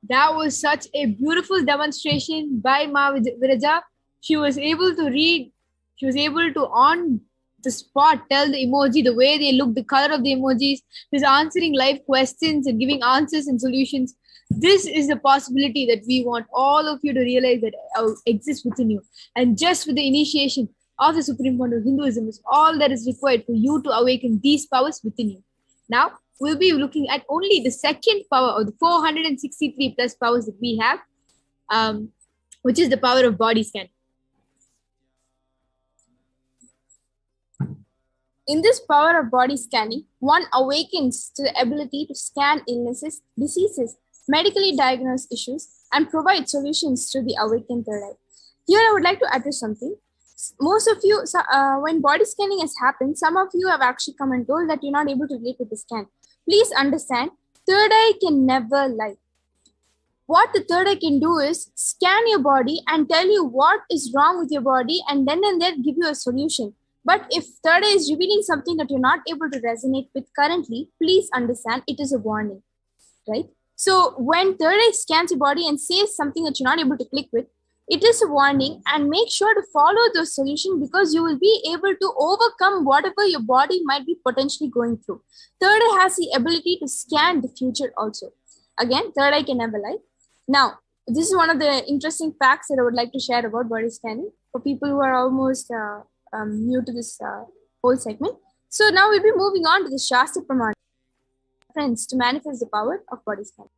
That was such a beautiful demonstration by Ma Viraja. She was able to read, she was able to on the spot tell the emoji, the way they look, the color of the emojis. She was answering live questions and giving answers and solutions. This is the possibility that we want all of you to realize that exists within you. And just with the initiation of the Supreme Founder of Hinduism is all that is required for you to awaken these powers within you. Now, we'll be looking at only the second power of the 463 plus powers that we have, which is the power of body scan. In this power of body scanning, one awakens to the ability to scan illnesses, diseases, medically diagnosed issues, and provide solutions to the awakened third eye. Here, I would like to address something. Most of you, when body scanning has happened, some of you have actually come and told that you're not able to relate with the scan. Please understand, third eye can never lie. What the third eye can do is scan your body and tell you what is wrong with your body and then and there give you a solution. But if third eye is revealing something that you're not able to resonate with currently, please understand it is a warning, right? So when third eye scans your body and says something that you're not able to click with, it is a warning, and make sure to follow the solution because you will be able to overcome whatever your body might be potentially going through. Third eye has the ability to scan the future also. Again, third eye can never lie. Now, this is one of the interesting facts that I would like to share about body scanning for people who are almost new to this whole segment. So now we'll be moving on to the Shastra Pramana, friends, to manifest the power of body scanning.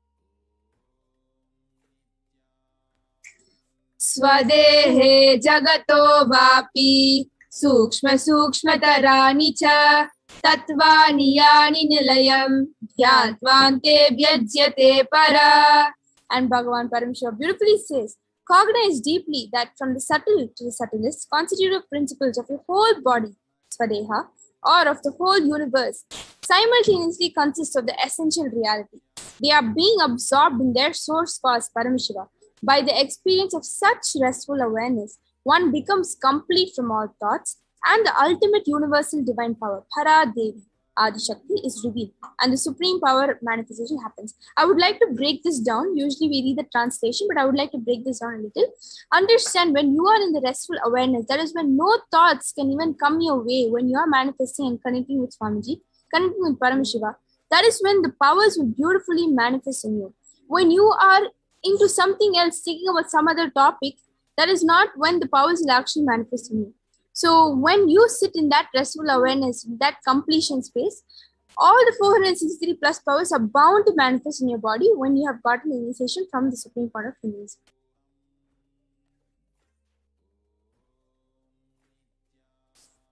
Swadehe jagato vapi sukshma sukshmataraani cha tatvani yani nilayam dhyatvante vyajyate para. And Bhagavan Paramashivoham beautifully says, cognize deeply that from the subtle to the subtlest constitutive principles of your whole body, Swadeha, or of the whole universe, simultaneously consist of the essential reality. They are being absorbed in their source cause, Paramashiva. By the experience of such restful awareness, one becomes complete from all thoughts, and the ultimate universal divine power, Para Devi, Adi Shakti, is revealed, and the supreme power manifestation happens. I would like to break this down. Usually we read the translation, but I would like to break this down a little. Understand, when you are in the restful awareness, that is when no thoughts can even come your way. When you are manifesting and connecting with Swamiji, connecting with Paramashiva, that is when the powers will beautifully manifest in you. When you are into something else, thinking about some other topic, that is not when the powers will actually manifest in you. So when you sit in that restful awareness, that completion space, all the 463 plus powers are bound to manifest in your body when you have gotten the initiation from the Supreme Point of Hinduism.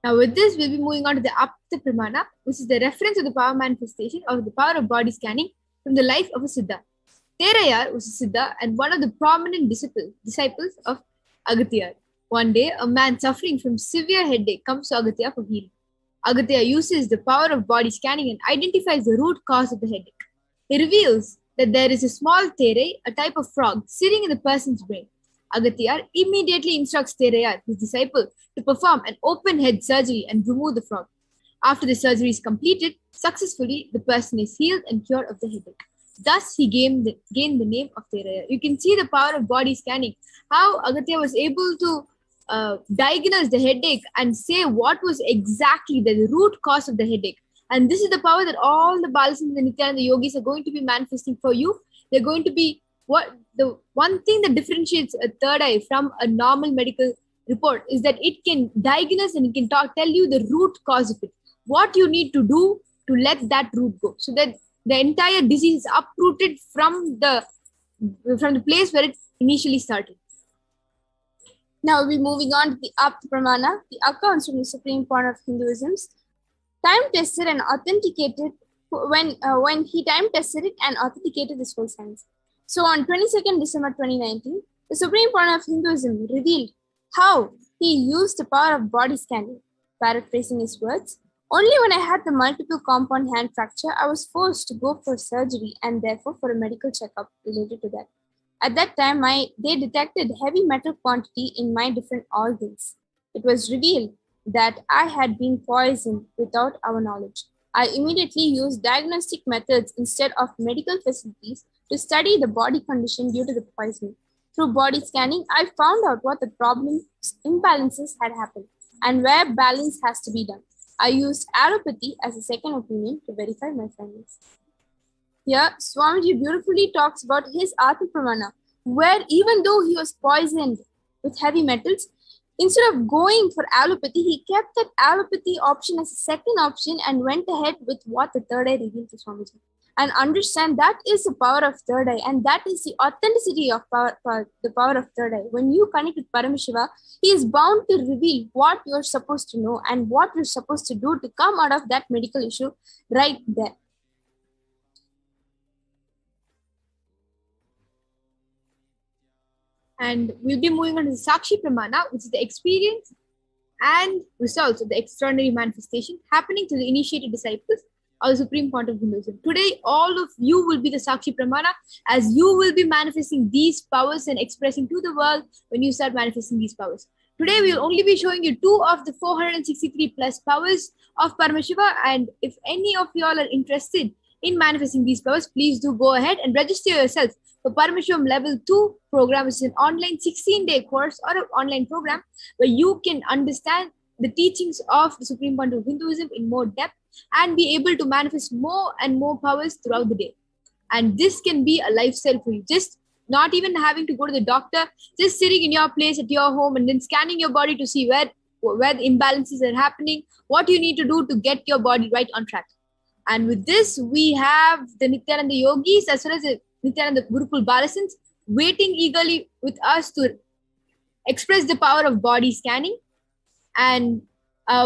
Now with this, we'll be moving on to the Apta Pramana, which is the reference of the power manifestation of the power of body scanning from the life of a Siddha. Terayar was a Siddha and one of the prominent disciples of Agathya. One day, a man suffering from severe headache comes to Agathya for healing. Agathya uses the power of body scanning and identifies the root cause of the headache. He reveals that there is a small Terai, a type of frog, sitting in the person's brain. Agathya immediately instructs Terayar, his disciple, to perform an open head surgery and remove the frog. After the surgery is completed, successfully, the person is healed and cured of the headache. Thus, he gained the name of Terayar. You can see the power of body scanning, how Agathya was able to diagnose the headache and say what was exactly the root cause of the headache. And this is the power that all the Balas and the Nithyananda yogis are going to be manifesting for you. They're going to be the one thing that differentiates a third eye from a normal medical report is that it can diagnose and it can tell you the root cause of it. What you need to do to let that root go, so that the entire disease is uprooted from the place where it initially started. Now we'll be moving on to the Apta Pramana, the accounts from the Supreme Point of Hinduism's time-tested and authenticated when he time-tested it and authenticated this whole science. So on 22nd December 2019, the Supreme Point of Hinduism revealed how he used the power of body scanning. Paraphrasing his words, only when I had the multiple compound hand fracture, I was forced to go for surgery and therefore for a medical checkup related to that. At that time, they detected heavy metal quantity in my different organs. It was revealed that I had been poisoned without our knowledge. I immediately used diagnostic methods instead of medical facilities to study the body condition due to the poisoning. Through body scanning, I found out what the problem imbalances had happened and where balance has to be done. I used allopathy as a second opinion to verify my findings. Here, Swamiji beautifully talks about his Atma Pramana, where even though he was poisoned with heavy metals, instead of going for allopathy, he kept that allopathy option as a second option and went ahead with what the third eye revealed to Swamiji. And understand that is the power of third eye, and that is the authenticity of the power of third eye. When you connect with Paramashiva, he is bound to reveal what you're supposed to know and what you're supposed to do to come out of that medical issue right there. And we'll be moving on to the Sakshi Pramana, which is the experience and results of the extraordinary manifestation happening to the initiated disciples of the Supreme Point of Hinduism. Today, all of you will be the Sakshi Pramana, as you will be manifesting these powers and expressing to the world when you start manifesting these powers. Today, we will only be showing you 2 of the 463 plus powers of Paramashiva. And if any of you all are interested in manifesting these powers, please do go ahead and register yourself for Paramashivam Level 2 program, which is an online 16-day course or an online program where you can understand the teachings of the Supreme Point of Hinduism in more depth and be able to manifest more and more powers throughout the day. And this can be a lifestyle for you. Just not even having to go to the doctor, just sitting in your place at your home and then scanning your body to see where the imbalances are happening, what you need to do to get your body right on track. And with this, we have the Nithyananda Yogis as well as the Nithyananda Gurukul Balasins waiting eagerly with us to express the power of body scanning. And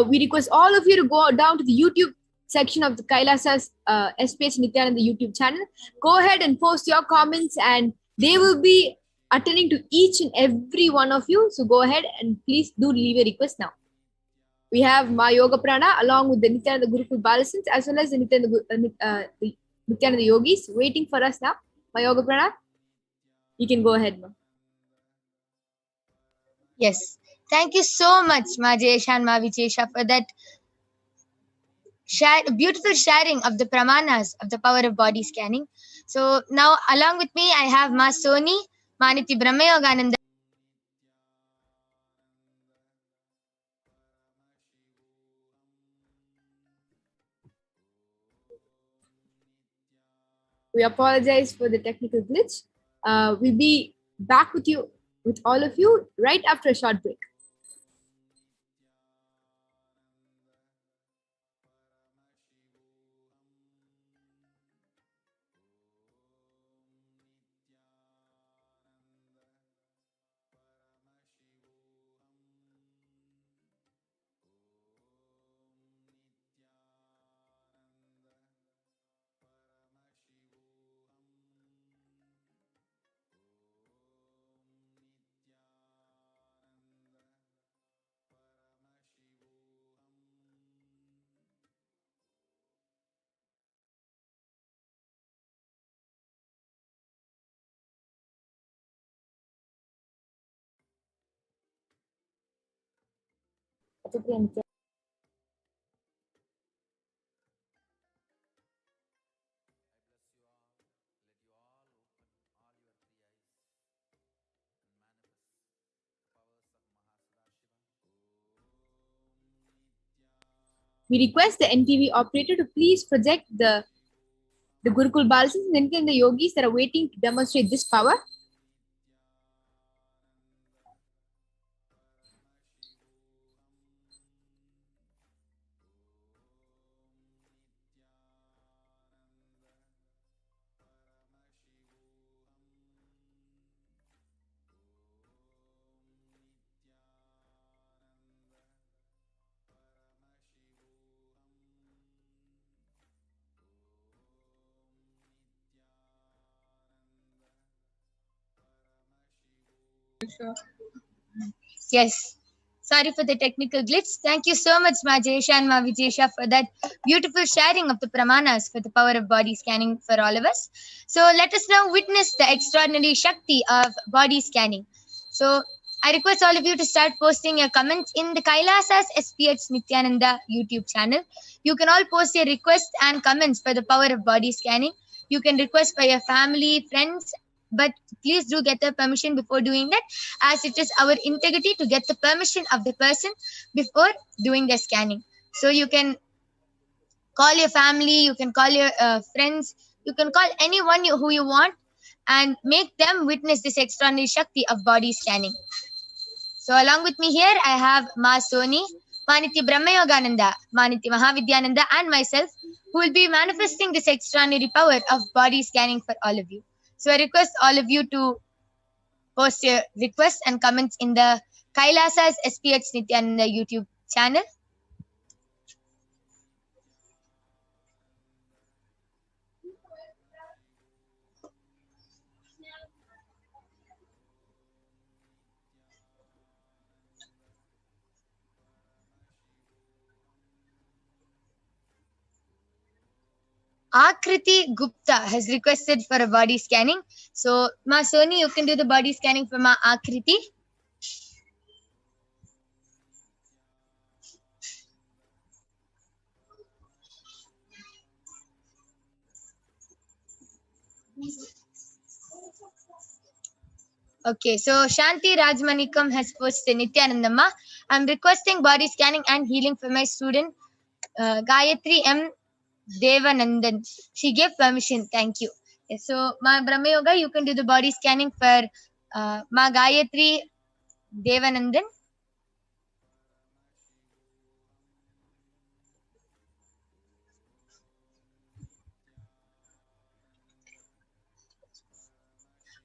we request all of you to go down to the YouTube section of the Kailasa's SPH Nithyananda YouTube channel. Go ahead and post your comments, and they will be attending to each and every one of you. So go ahead and please do leave a request now. We have Ma Yoga Prana along with the Nithyananda Gurukul Balasins as well as the Nithyananda Yogis waiting for us now. Ma Yoga Prana, you can go ahead, Ma. Yes. Thank you so much, Ma Jayesha and Ma Vichesha, for that beautiful sharing of the pramanas of the power of body scanning. So now along with me, I have Ma Soni, Ma Niti Brahmayogananda. We apologize for the technical glitch. We'll be back with all of you right after a short break. We request the NTV operator to please project the Gurukul Balasins and the Yogis that are waiting to demonstrate this power. Yes. Sorry for the technical glitch. Thank you so much, Ma Jayesha and Ma Vichesha, for that beautiful sharing of the pramanas for the power of body scanning for all of us. So let us now witness the extraordinary Shakti of body scanning. So I request all of you to start posting your comments in the Kailasa's HDH Nithyananda YouTube channel. You can all post your requests and comments for the power of body scanning. You can request for your family, friends, but please do get the permission before doing that, as it is our integrity to get the permission of the person before doing the scanning. So you can call your family, you can call your friends, you can call anyone who you want and make them witness this extraordinary Shakti of body scanning. So along with me here, I have Ma Soni, Maniti Brahmayogananda, Maniti Mahavidyananda, and myself, who will be manifesting this extraordinary power of body scanning for all of you. So I request all of you to post your requests and comments in the Kailasa's SPH Nithyananda YouTube channel. Akriti Gupta has requested for a body scanning. So, Ma Soni, you can do the body scanning for Ma Akriti. Okay, so Shanti Rajmanikam has posted Nithyanandamma. I'm requesting body scanning and healing for my student Gayatri M. Devanandan. She gave permission. Thank you. Yes, so, Ma Brahma Yoga, you can do the body scanning for Ma Gayatri Devanandan.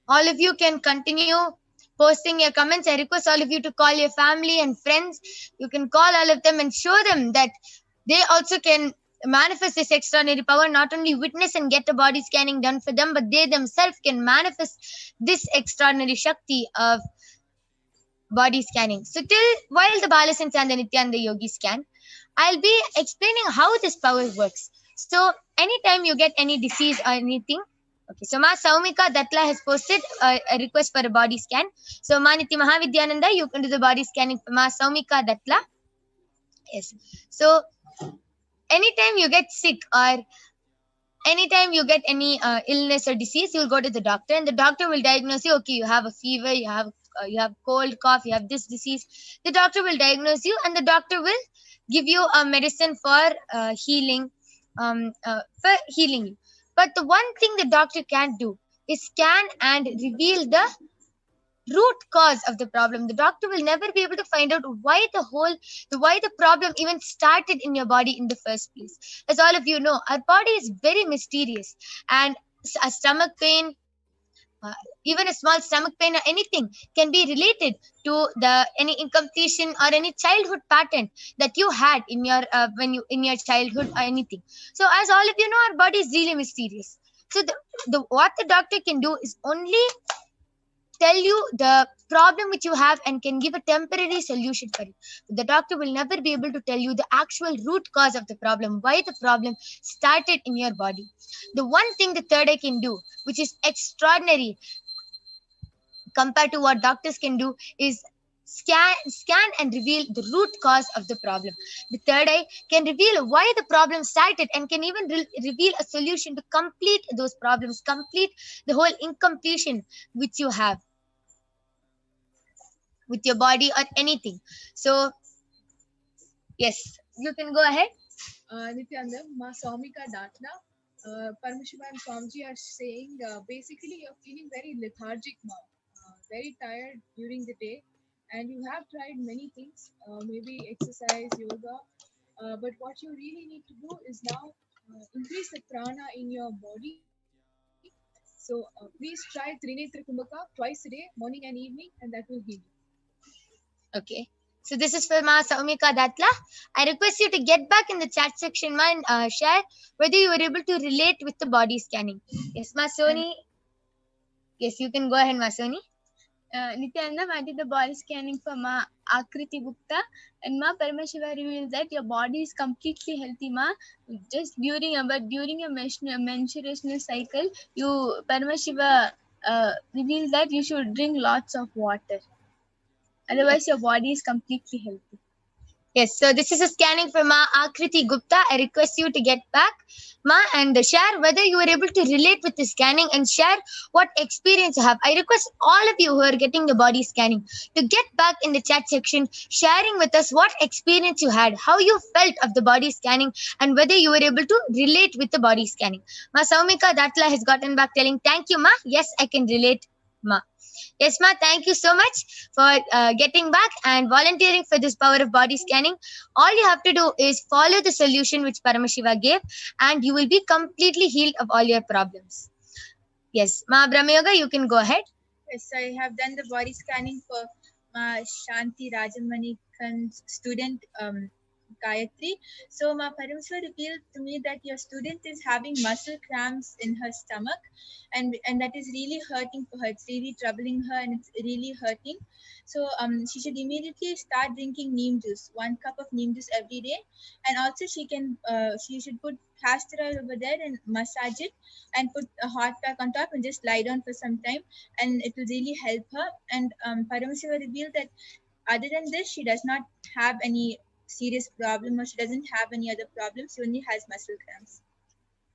All of you can continue posting your comments. I request all of you to call your family and friends. You can call all of them and show them that they also can manifest this extraordinary power, not only witness and get a body scanning done for them, but they themselves can manifest this extraordinary Shakti of body scanning. So till while the Balasans and the Nithyananda yogis scan, I'll be explaining how this power works. So anytime you get any disease or anything, okay, so Ma Saumika Datla has posted a request for a body scan. So Maniti Mahavidyananda, you can do the body scanning for Ma Saumika Datla. Yes. So anytime you get sick or anytime you get any illness or disease, you'll go to the doctor and the doctor will diagnose you. Okay, you have a fever, you have cold, cough, you have this disease. The doctor will diagnose you and the doctor will give you a medicine for healing you. But the one thing the doctor can't do is scan and reveal the root cause of the problem. The doctor will never be able to find out why the problem even started in your body in the first place. As all of you know, our body is very mysterious, and a stomach pain, even a small stomach pain or anything can be related to any incompletion or any childhood pattern that you had in your in your childhood or anything. So as all of you know, our body is really mysterious. So what the doctor can do is only tell you the problem which you have and can give a temporary solution for it. The doctor will never be able to tell you the actual root cause of the problem, why the problem started in your body. The one thing the third eye can do, which is extraordinary compared to what doctors can do, is scan and reveal the root cause of the problem. The third eye can reveal why the problem started and can even reveal a solution to complete those problems, complete the whole incompletion which you have with your body or anything. So yes, you can go ahead. Nithyananda, Ma Swamika Datna, Paramashivoham and Swamiji are saying basically you're feeling very lethargic now, very tired during the day, and you have tried many things, maybe exercise, yoga, but what you really need to do is now increase the prana in your body. So please try Trinetra Kumbhaka twice a day, morning and evening, and that will heal you. Okay. So this is for Ma Saumika Datla. I request you to get back in the chat section, Ma, and share whether you were able to relate with the body scanning. Yes, Ma Soni. Yes, you can go ahead, Ma Soni. Nithyananda, I did the body scanning for Ma Akriti Gupta, and Ma Paramashiva revealed that your body is completely healthy, Ma. Just during your menstruational cycle, Paramashiva revealed that you should drink lots of water. Otherwise, your body is completely healthy. Yes, so this is a scanning from Ma Akriti Gupta. I request you to get back, Ma, and share whether you were able to relate with the scanning and share what experience you have. I request all of you who are getting the body scanning to get back in the chat section, sharing with us what experience you had, how you felt of the body scanning, and whether you were able to relate with the body scanning. Ma Saumika Datla has gotten back telling, thank you, Ma. Yes, I can relate, Ma. Yes, Ma, thank you so much for getting back and volunteering for this power of body scanning. All you have to do is follow the solution which Paramashiva gave, and you will be completely healed of all your problems. Yes, Ma Brahmayoga, you can go ahead. Yes, I have done the body scanning for Shanti Rajamanikan's student Gayatri. So my Paramashiva revealed to me that your student is having muscle cramps in her stomach, and that is really hurting for her. It's really troubling her, and it's really hurting. So she should immediately start drinking neem juice, 1 cup of neem juice every day, and also she should put castor oil over there and massage it, and put a hot pack on top and just lie down for some time, and it will really help her. And Paramashiva revealed that other than this, she does not have any serious problem, or she doesn't have any other problems. She only has muscle cramps.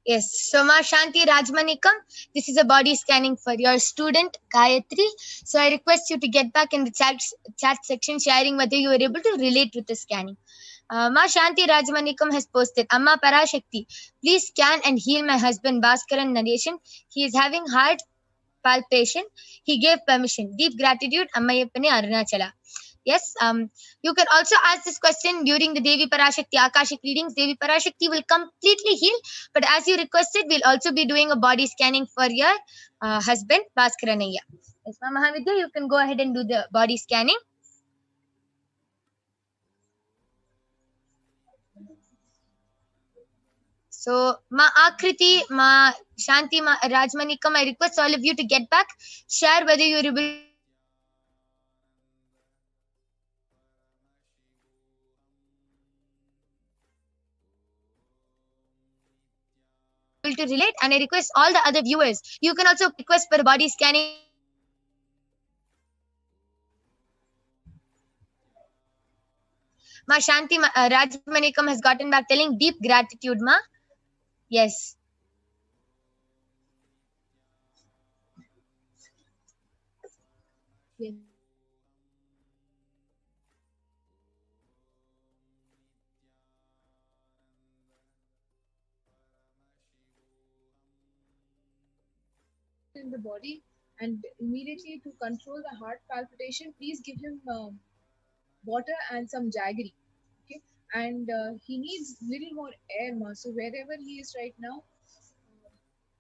Yes, so Ma Shanti Rajmanikam, this is a body scanning for your student Gayatri. So I request you to get back in the chat section, sharing whether you were able to relate with the scanning. Ma Shanti Rajmanikam has posted, Amma Parashakti, please scan and heal my husband Bhaskaran Nadeshan. He is having heart palpitation. He gave permission. Deep gratitude, Ammayappane Arunachala. Yes, you can also ask this question during the Devi Parashakti Akashic readings. Devi Parashakti will completely heal, but as you requested, we'll also be doing a body scanning for your husband, Bhaskaranaya. Yes, Ma Mahavidya, you can go ahead and do the body scanning. So, Ma Akriti, Ma Shanti, Ma Rajmanikam, I request all of you to get back, share whether you are able to relate, and I request all the other viewers, you can also request for a body scanning. Ma Shanti Rajmanikam has gotten back telling deep gratitude, Ma. Yes. Yes. In the body, and immediately to control the heart palpitation, please give him water and some jaggery. Okay, and he needs little more air, ma. So wherever he is right now,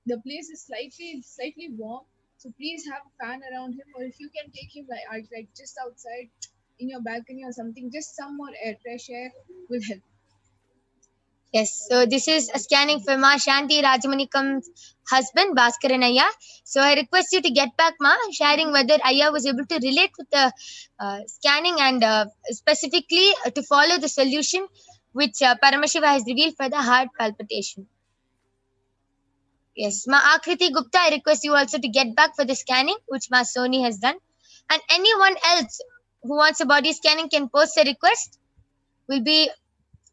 the place is slightly warm. So please have a fan around him, or if you can take him like just outside in your balcony or something, just some more air, fresh air will help. Yes, so this is a scanning for Ma Shanti Rajamanikam's husband, Bhaskaran Ayya. So I request you to get back, Ma, sharing whether Ayya was able to relate with the scanning, and specifically to follow the solution which Paramashiva has revealed for the heart palpitation. Yes, Ma Akriti Gupta, I request you also to get back for the scanning which Ma Soni has done. And anyone else who wants a body scanning can post a request. We'll be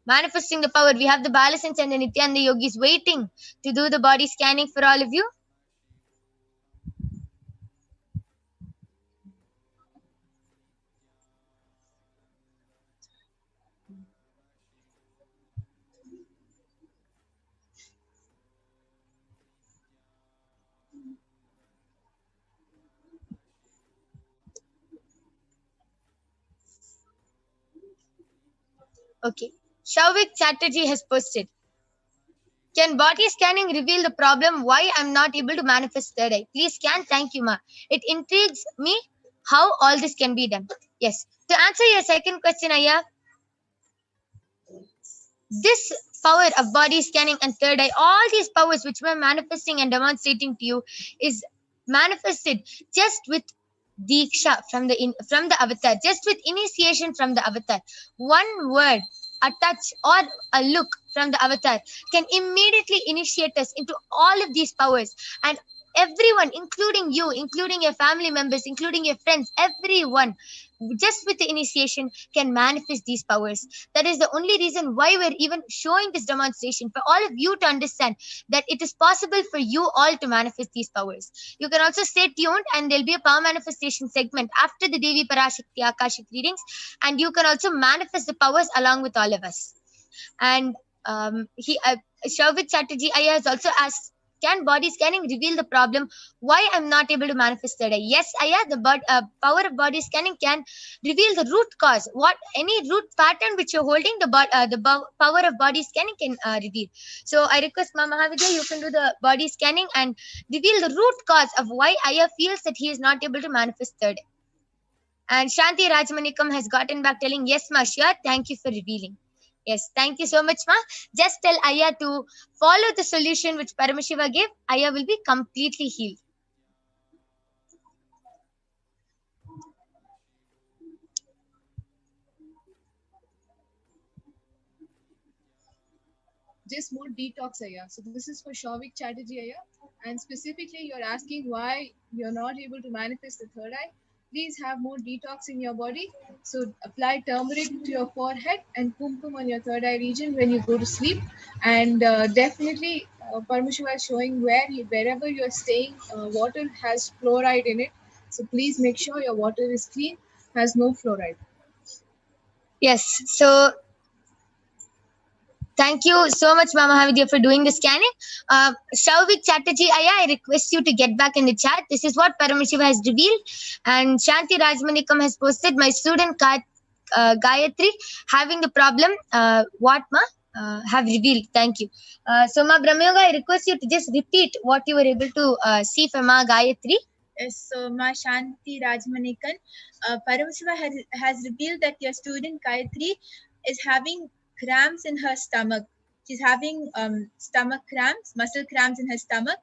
manifesting the power. We have the Balasins and the Nithyananda Yogis waiting to do the body scanning for all of you. Okay. Shavik Chatterjee has posted, can body scanning reveal the problem why I'm not able to manifest third eye? Please scan. Thank you, Ma. It intrigues me how all this can be done. Yes. To answer your second question, Ayya, this power of body scanning and third eye, all these powers which we're manifesting and demonstrating to you, is manifested just with Diksha from the avatar, just with initiation from the avatar. One word, a touch, or a look from the avatar can immediately initiate us into all of these powers, and everyone, including you, including your family members, including your friends, everyone, just with the initiation, can manifest these powers. That is the only reason why we're even showing this demonstration, for all of you to understand that it is possible for you all to manifest these powers. You can also stay tuned, and there'll be a power manifestation segment after the Devi Parashakti Akashic readings, and you can also manifest the powers along with all of us. And Shavit Chatterjee Aya has also asked, can body scanning reveal the problem why I'm not able to manifest third eye? Yes, Aya, the power of body scanning can reveal the root cause. What any root pattern which you're holding, the power of body scanning can reveal. So I request Mama Mahavidya, you can do the body scanning and reveal the root cause of why Aya feels that he is not able to manifest third eye. And Shanti Rajmanikam has gotten back telling, yes, ma, sure, thank you for revealing. Yes, thank you so much, ma. Just tell Aya to follow the solution which Paramashiva gave. Aya will be completely healed. Just more detox, Aya. So this is for Shavik Chatterjee, Aya. And specifically, you're asking why you're not able to manifest the third eye. Please have more detox in your body. So apply turmeric to your forehead and kumkum on your third eye region when you go to sleep. And definitely, Paramashiva is showing wherever you're staying, water has fluoride in it. So please make sure your water is clean, has no fluoride. Yes, so thank you so much, Mama Havidya, for doing the scanning. Shavik Chatterjee Aya, I request you to get back in the chat. This is what Paramashiva has revealed. And Shanti Rajmanikam has posted, my student Gayatri having the problem. What, ma? Have revealed. Thank you. So, Ma Brahmayoga, I request you to just repeat what you were able to see from Ma Gayatri. Yes, so Ma Shanti Rajmanikan, Paramashiva has revealed that your student Gayatri is having cramps in her stomach. She's having stomach cramps, muscle cramps in her stomach.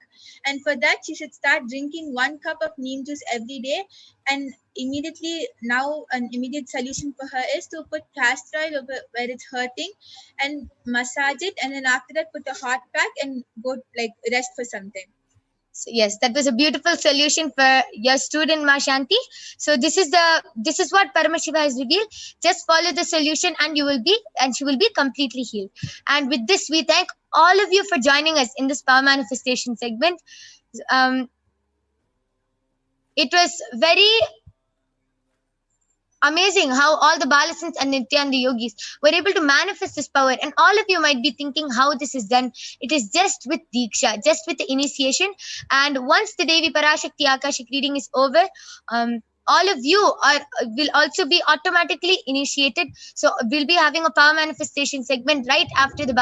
And for that, she should start drinking 1 cup of neem juice every day. And immediately now, an immediate solution for her is to put castor oil over where it's hurting and massage it. And then after that, put a hot pack and go rest for some time. So yes, that was a beautiful solution for your student, Ma Shanti. So this is what Paramashiva has revealed. Just follow the solution and she will be completely healed. And with this, we thank all of you for joining us in this power manifestation segment. It was very amazing how all the Balasins and Nithyananda yogis were able to manifest this power. And all of you might be thinking how this is done. It is just with Diksha, just with the initiation. And once the Devi Parashakti Akashic reading is over, all of you will also be automatically initiated. So we'll be having a power manifestation segment right after the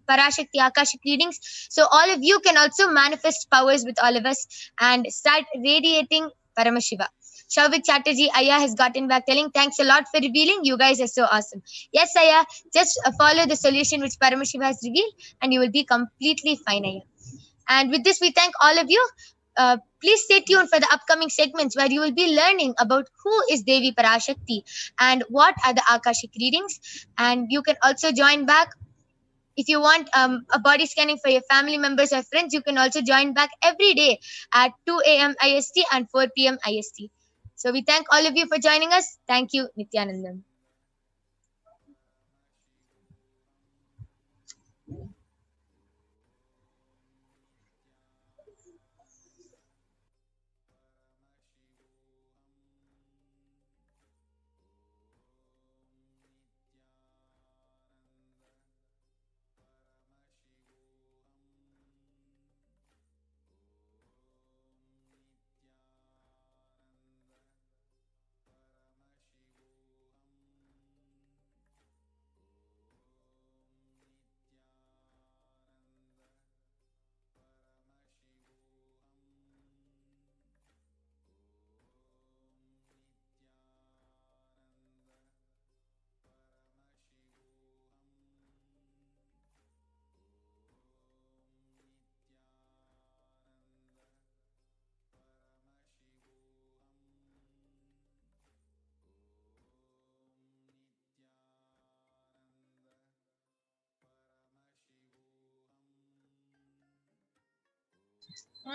Parashakti Akashic readings. So all of you can also manifest powers with all of us and start radiating Paramashiva. Shavik Chatterjee Aya has gotten back telling, thanks a lot for revealing. You guys are so awesome. Yes, Aya, just follow the solution which Paramashiva has revealed and you will be completely fine, Aya. And with this, we thank all of you. Please stay tuned for the upcoming segments where you will be learning about who is Devi Parashakti and what are the Akashic readings. And you can also join back. If you want a body scanning for your family members or friends, you can also join back every day at 2 a.m. IST and 4 p.m. IST. So we thank all of you for joining us. Thank you, Nithyanandam.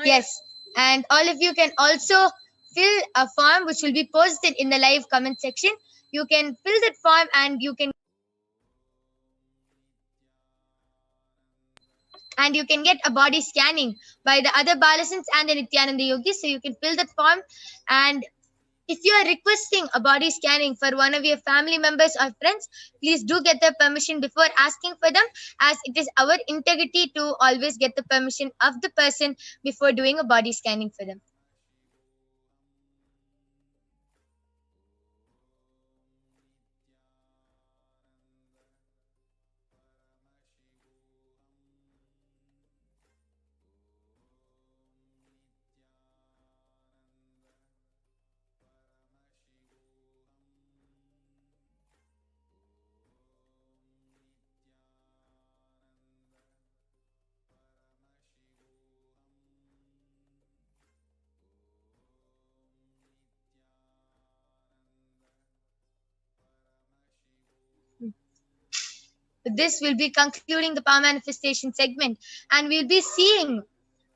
Yes. And all of you can also fill a form which will be posted in the live comment section. You can fill that form and you can get a body scanning by the other Balasans and the Nithyananda Yogis. So you can fill that form, and if you are requesting a body scanning for one of your family members or friends, please do get their permission before asking for them, as it is our integrity to always get the permission of the person before doing a body scanning for them. This will be concluding the power manifestation segment, and we'll be seeing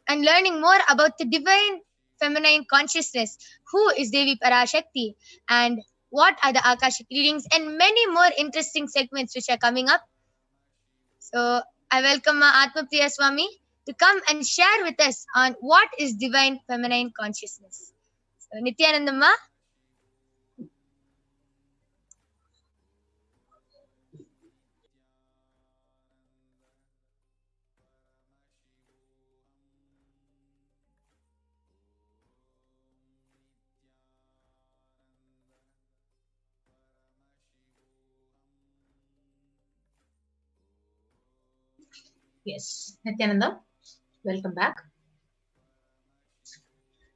and learning more about the divine feminine consciousness, who is Devi Parashakti, and what are the Akashic readings, and many more interesting segments which are coming up. So I welcome Atma Priya Swami to come and share with us on what is divine feminine consciousness. So Nithyanandamma. Yes, Nithyananda, welcome back.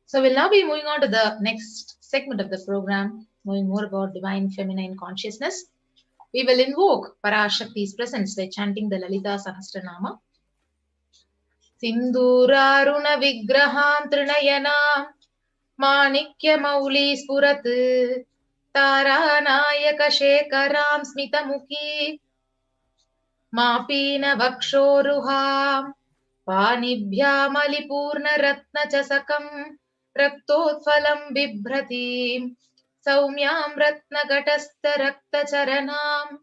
So we'll now be moving on to the next segment of the program, knowing more about divine feminine consciousness. We will invoke Parashakti's presence by chanting the Lalita Sahasranama. Sinduraruna Vigraham Trinayanam Manikya Mauli Spurat Taranayaka Shekaram Smitamuki Mapina Vakshoruham Panibhyamaliporna Ratna Chasakam Raktotphalam Bibhratim Saumyam Ratna Gatastha Rakta Charanam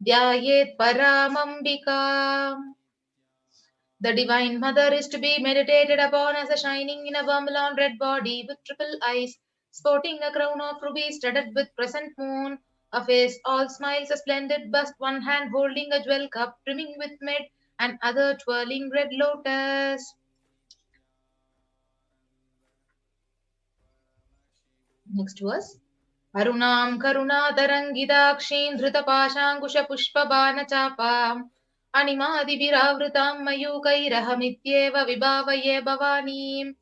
Dhyayet Paramambikam. The Divine Mother is to be meditated upon as a shining in a vermilion red body with triple eyes, sporting a crown of rubies studded with crescent moon, a face all smiles, a splendid bust, one hand holding a jewel cup brimming with mid, and other twirling red lotus. Next verse. Arunam Karunadarangidakshin Dhritapashangusha Pushpabana Chapam Animadibhiravritam Mayukairahamityeva Vibhavaye Bhavanim.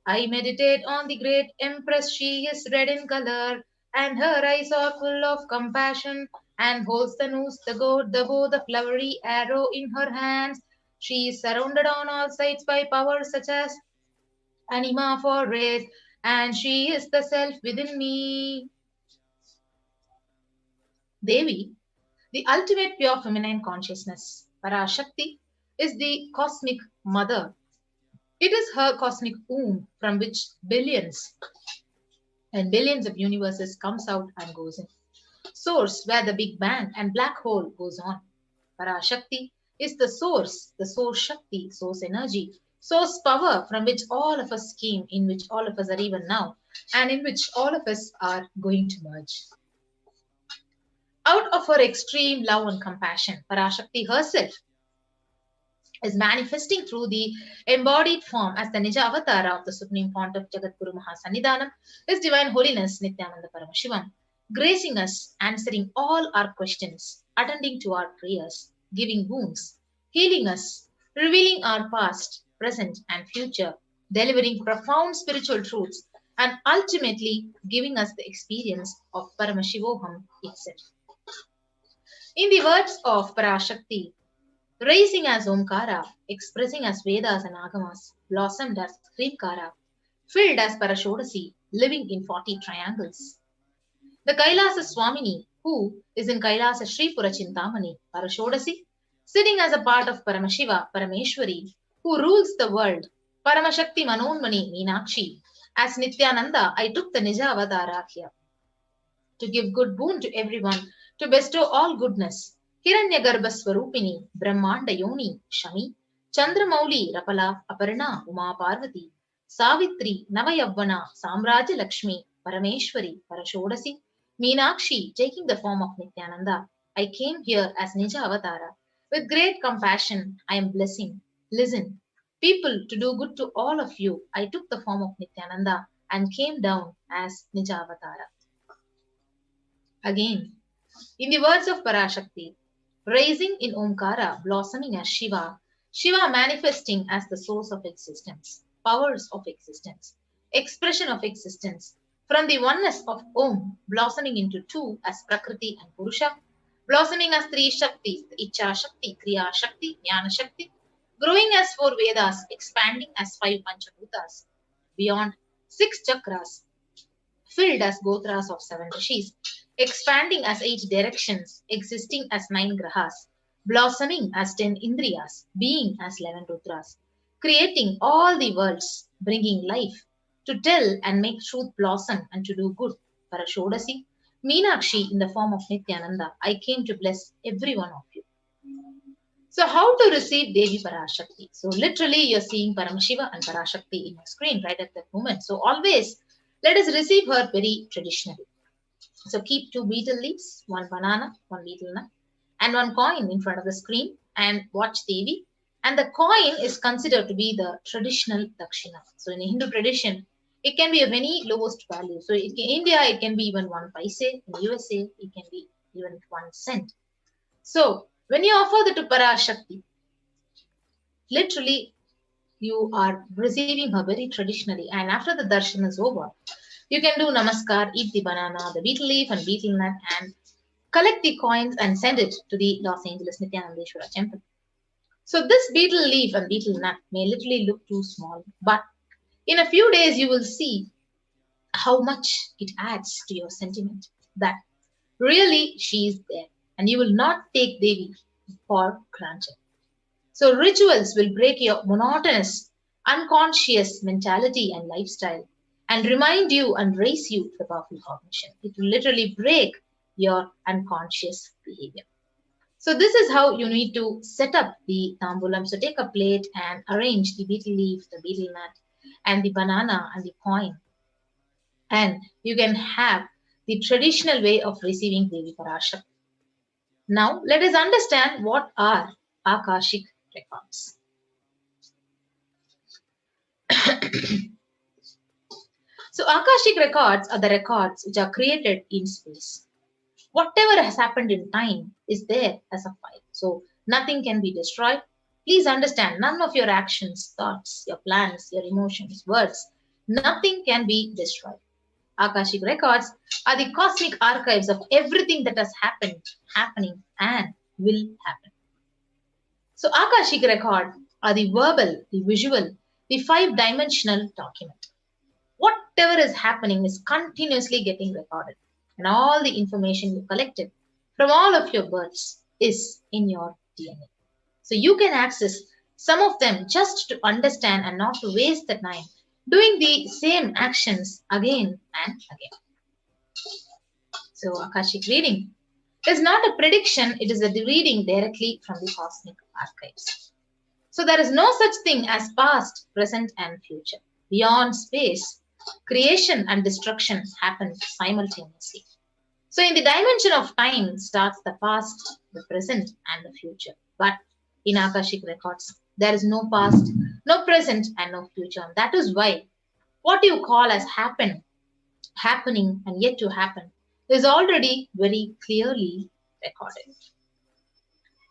I meditate on the great Empress. She is red in color, and her eyes are full of compassion, and holds the noose, the goad, the bow, the flowery arrow in her hands. She is surrounded on all sides by powers such as anima for race, and she is the self within me. Devi, the ultimate pure feminine consciousness, Parashakti, is the cosmic mother. It is her cosmic womb from which billions and billions of universes comes out and goes in. Source where the Big Bang and black hole goes on. Parashakti is the source Shakti, source energy, source power from which all of us came, in which all of us are even now, and in which all of us are going to merge. Out of her extreme love and compassion, Parashakti herself is manifesting through the embodied form as the Nija Avatara of the Supreme Font of Jagadguru Mahasannidhanam, His Divine Holiness Nithyananda Paramashivam, gracing us, answering all our questions, attending to our prayers, giving wounds, healing us, revealing our past, present, and future, delivering profound spiritual truths, and ultimately giving us the experience of Paramashivoham itself. In the words of Parashakti, rising as Omkara, expressing as Vedas and Agamas, blossomed as Krimkara, filled as Parashodasi, living in 40 triangles. The Kailasa Swamini, who is in Kailasa Sri Pura Chintamani, Parashodasi, sitting as a part of Paramashiva, Parameshwari, who rules the world, Paramashakti Manonmani Meenakshi. As Nithyananda, I took the Nija Avatara here to give good boon to everyone, to bestow all goodness. Hiranyagarbha Swarupini, Brahmanda Yoni, Shami, Chandramauli, Rapala, Aparna, Uma Parvati, Savitri, Navayavana, Samraja Lakshmi, Parameshwari, Parashodasi, Meenakshi, taking the form of Nithyananda. I came here as Nija Avatara. With great compassion, I am blessing. Listen, people, to do good to all of you, I took the form of Nithyananda and came down as Nija Avatara. Again, in the words of Parashakti, rising in Omkara, blossoming as Shiva, Shiva manifesting as the source of existence, powers of existence, expression of existence, from the oneness of Om, blossoming into two as Prakriti and Purusha, blossoming as three Shaktis, Icha Shakti, Kriya Shakti, Jnana Shakti, growing as four Vedas, expanding as five Panchabhutas, beyond six chakras, filled as Gotras of seven Rishis, expanding as 8 directions, existing as 9 grahas, blossoming as 10 indriyas, being as 11 rudras, creating all the worlds, bringing life, to tell and make truth blossom and to do good. Parashodasi, Meenakshi in the form of Nithyananda, I came to bless every one of you. So how to receive Devi Parashakti? So literally you're seeing Paramashiva and Parashakti in your screen right at that moment. So always let us receive her very traditionally. So keep 2 betel leaves, 1 banana, 1 betel nut, and 1 coin in front of the screen and watch Devi. And the coin is considered to be the traditional dakshina. So in Hindu tradition, it can be of any lowest value. So in India, it can be even 1 paise. In USA, it can be even 1 cent. So when you offer the to Parashakti, literally you are receiving her very traditionally. And after the darshan is over, you can do namaskar, eat the banana, the betel leaf and betel nut, and collect the coins and send it to the Los Angeles Nithyanandeshwara temple. So this betel leaf and betel nut may literally look too small, but in a few days you will see how much it adds to your sentiment that really she is there and you will not take Devi for granted. So rituals will break your monotonous, unconscious mentality and lifestyle and remind you and raise you to the powerful cognition. It will literally break your unconscious behavior. So this is how you need to set up the tambulam. So take a plate and arrange the betel leaf, the betel nut, and the banana and the coin. And you can have the traditional way of receiving Devi Parashakti. Now let us understand what are Akashic records. So Akashic records are the records which are created in space. Whatever has happened in time is there as a file. So nothing can be destroyed. Please understand, none of your actions, thoughts, your plans, your emotions, words, nothing can be destroyed. Akashic records are the cosmic archives of everything that has happened, happening, and will happen. So Akashic record are the verbal, the visual, the 5-dimensional document. Whatever is happening is continuously getting recorded. And all the information you collected from all of your births is in your DNA. So you can access some of them just to understand and not to waste the time doing the same actions again and again. So Akashic reading is not a prediction, it is a reading directly from the cosmic archives. So there is no such thing as past, present and future. Beyond space, creation and destruction happen simultaneously. So in the dimension of time starts the past, the present and the future. But in Akashic records, there is no past, no present and no future. And that is why what you call as happening and yet to happen is already very clearly recorded.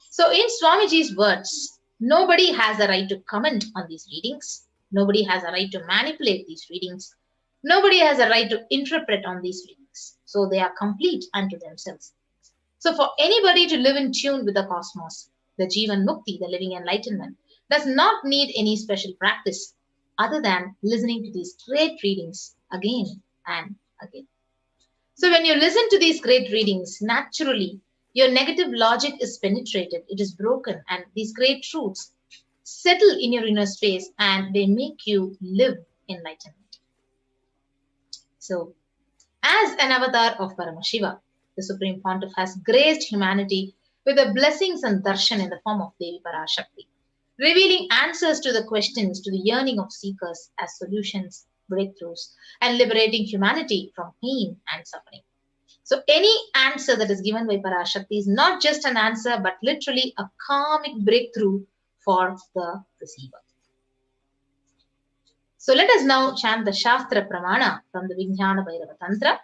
So in Swamiji's words, nobody has a right to comment on these readings. Nobody has a right to manipulate these readings. Nobody has a right to interpret on these readings. So they are complete unto themselves. So for anybody to live in tune with the cosmos, the Jivan Mukti, the living enlightenment, does not need any special practice other than listening to these great readings again and again. So when you listen to these great readings, naturally, your negative logic is penetrated, it is broken, and these great truths settle in your inner space and they make you live enlightenment. So, as an avatar of Paramashiva, the Supreme Pontiff has graced humanity with the blessings and darshan in the form of Devi Parashakti, revealing answers to the questions to the yearning of seekers as solutions, breakthroughs, and liberating humanity from pain and suffering. So any answer that is given by Parashakti is not just an answer but literally a karmic breakthrough for the receiver. So let us now chant the Shastra Pramana from the Vijnana Bhairava Tantra.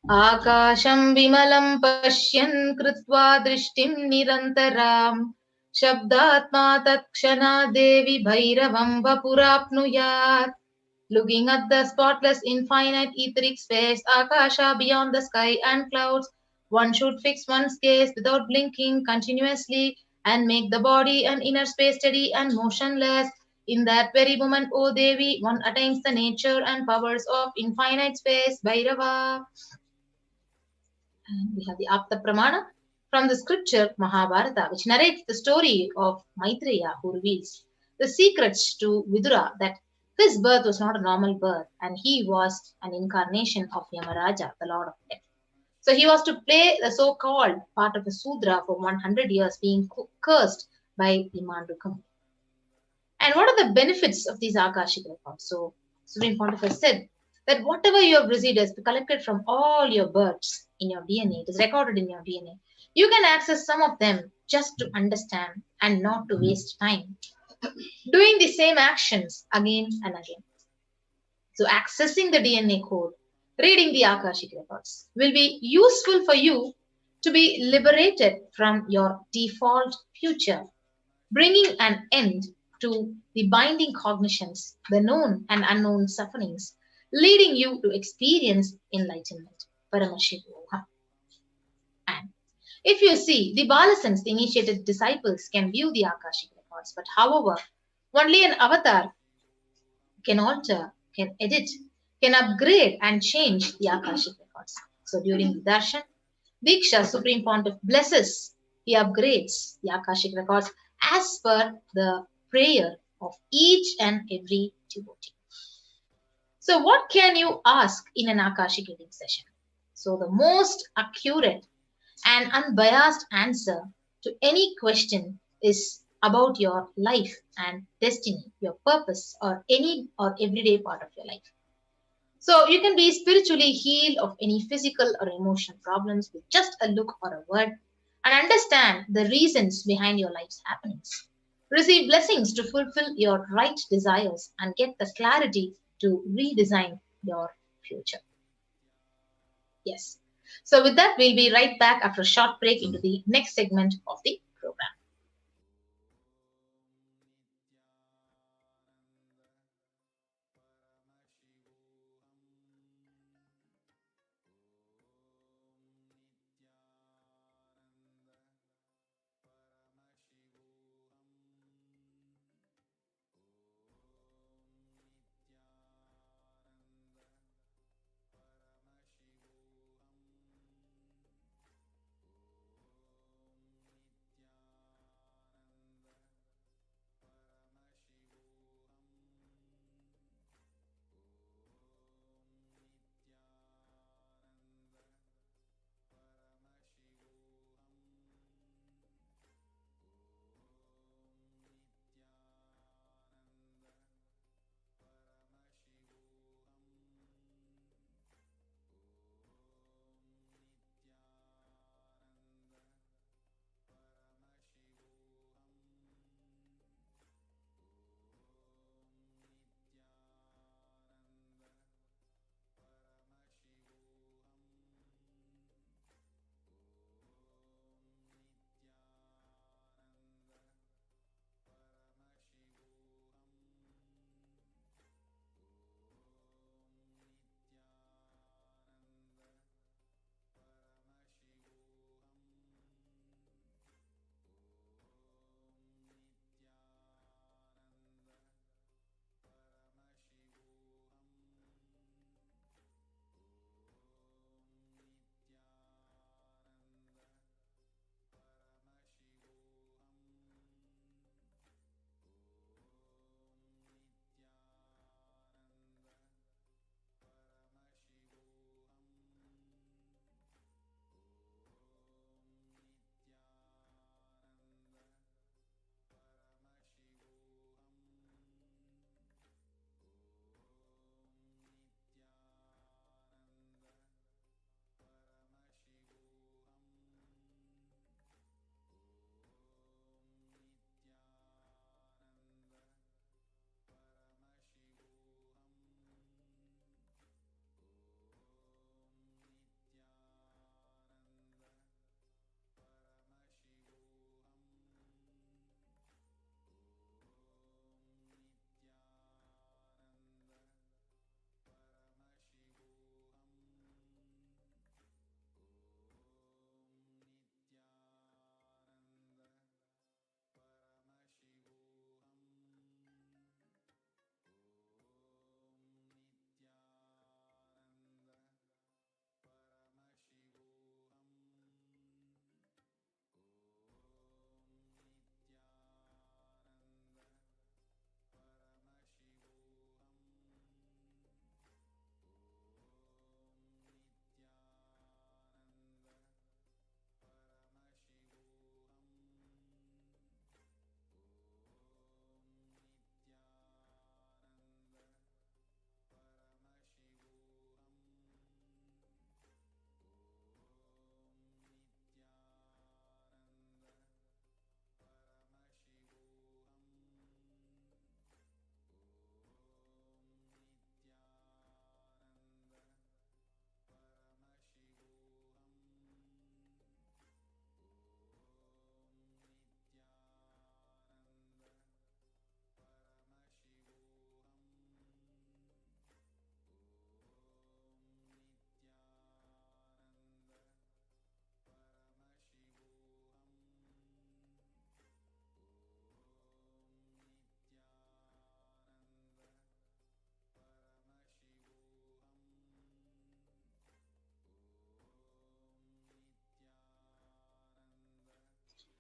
Akasham vimalam pashyan krutva drishtim nirantaram shabdatma tatkszana devi bhairavam vapurapnuyat. Looking at the spotless infinite etheric space, Akasha beyond the sky and clouds, one should fix one's gaze without blinking continuously and make the body and inner space steady and motionless. In that very moment, O Devi, one attains the nature and powers of infinite space, Bhairava. And we have the Apta Pramana from the scripture Mahabharata, which narrates the story of Maitreya, who reveals the secrets to Vidura that his birth was not a normal birth and he was an incarnation of Yamaraja, the Lord of Death. So he was to play the so-called part of a Sudra for 100 years, being cursed by the Mandukam. And what are the benefits of these Akashic records? So Supreme Pontiff has said that whatever you have received is collected from all your births in your DNA. It is recorded in your DNA. You can access some of them just to understand and not to waste time doing the same actions again and again. So accessing the DNA code, reading the Akashic records will be useful for you to be liberated from your default future, bringing an end to the binding cognitions, the known and unknown sufferings, leading you to experience enlightenment. Paramashivoham. And if you see, the Balasans, the initiated disciples, can view the Akashic records, but however, only an avatar can alter, can edit, can upgrade and change the Akashic records. So during the Darshan, Diksha, Supreme Pontiff blesses, he upgrades the Akashic records as per the prayer of each and every devotee. So what can you ask in an Akashic reading session? So the most accurate and unbiased answer to any question is about your life and destiny, your purpose, or any or everyday part of your life. So you can be spiritually healed of any physical or emotional problems with just a look or a word and understand the reasons behind your life's happenings. Receive blessings to fulfill your right desires and get the clarity to redesign your future. Yes. So with that, we'll be right back after a short break into the next segment of the program.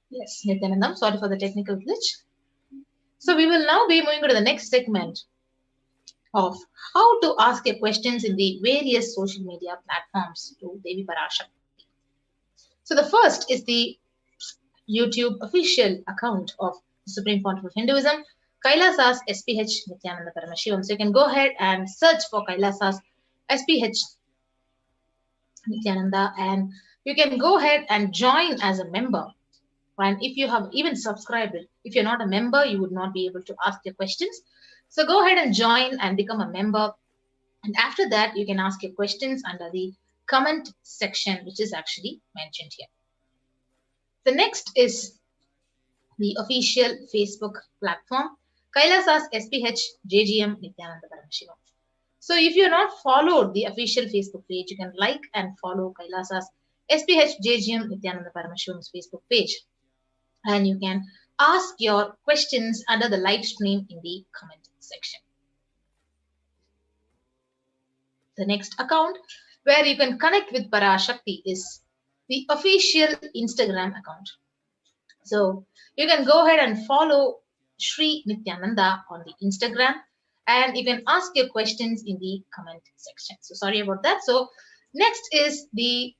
Yes, Nithyanandam, sorry for the technical glitch. So we will now be moving to the next segment of how to ask your questions in the various social media platforms to Devi Parashakti. So the first is the YouTube official account of the Supreme Pontiff of Hinduism, Kailasa's SPH Nithyananda Paramashivam. So you can go ahead and search for Kailasa's SPH Nithyananda, and you can go ahead and join as a member. And if you have even subscribed it, if you're not a member, you would not be able to ask your questions. So go ahead and join and become a member. And after that, you can ask your questions under the comment section, which is actually mentioned here. The next is the official Facebook platform, Kailasa's SPH JGM Nithyananda Paramashivam. So if you're not followed the official Facebook page, you can like and follow Kailasa's SPH JGM Nithyananda Paramashivan's Facebook page. And you can ask your questions under the live stream in the comment section. The next account where you can connect with Parashakti is the official Instagram account. So you can go ahead and follow Sri Nithyananda on the Instagram, and you can ask your questions in the comment section. So sorry about that. So next is the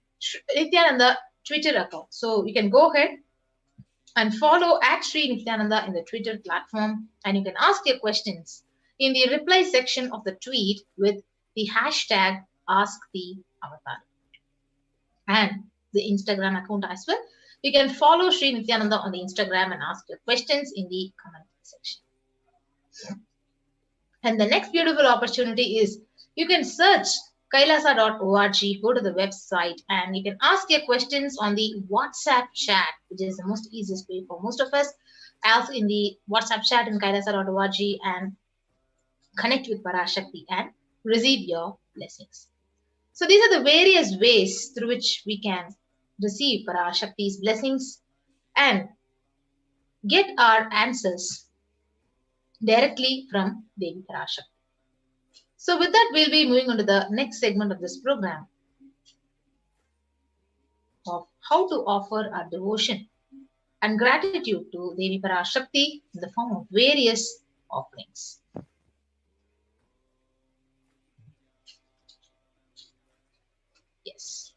Nithyananda Twitter account. So you can go ahead and follow at Sri Nithyananda in the Twitter platform, and you can ask your questions in the reply section of the tweet with the hashtag AskTheAvatar. And the Instagram account as well. You can follow Sri Nithyananda on the Instagram and ask your questions in the comment section. And the next beautiful opportunity is you can search kailasa.org, go to the website, and you can ask your questions on the WhatsApp chat, which is the most easiest way for most of us. Ask in the WhatsApp chat in kailasa.org and connect with Parashakti and receive your blessings. So these are the various ways through which we can receive Parashakti's blessings and get our answers directly from Devi Parashakti. So with that, we'll be moving on to the next segment of this program of how to offer our devotion and gratitude to Devi Parashakti in the form of various offerings. Yes.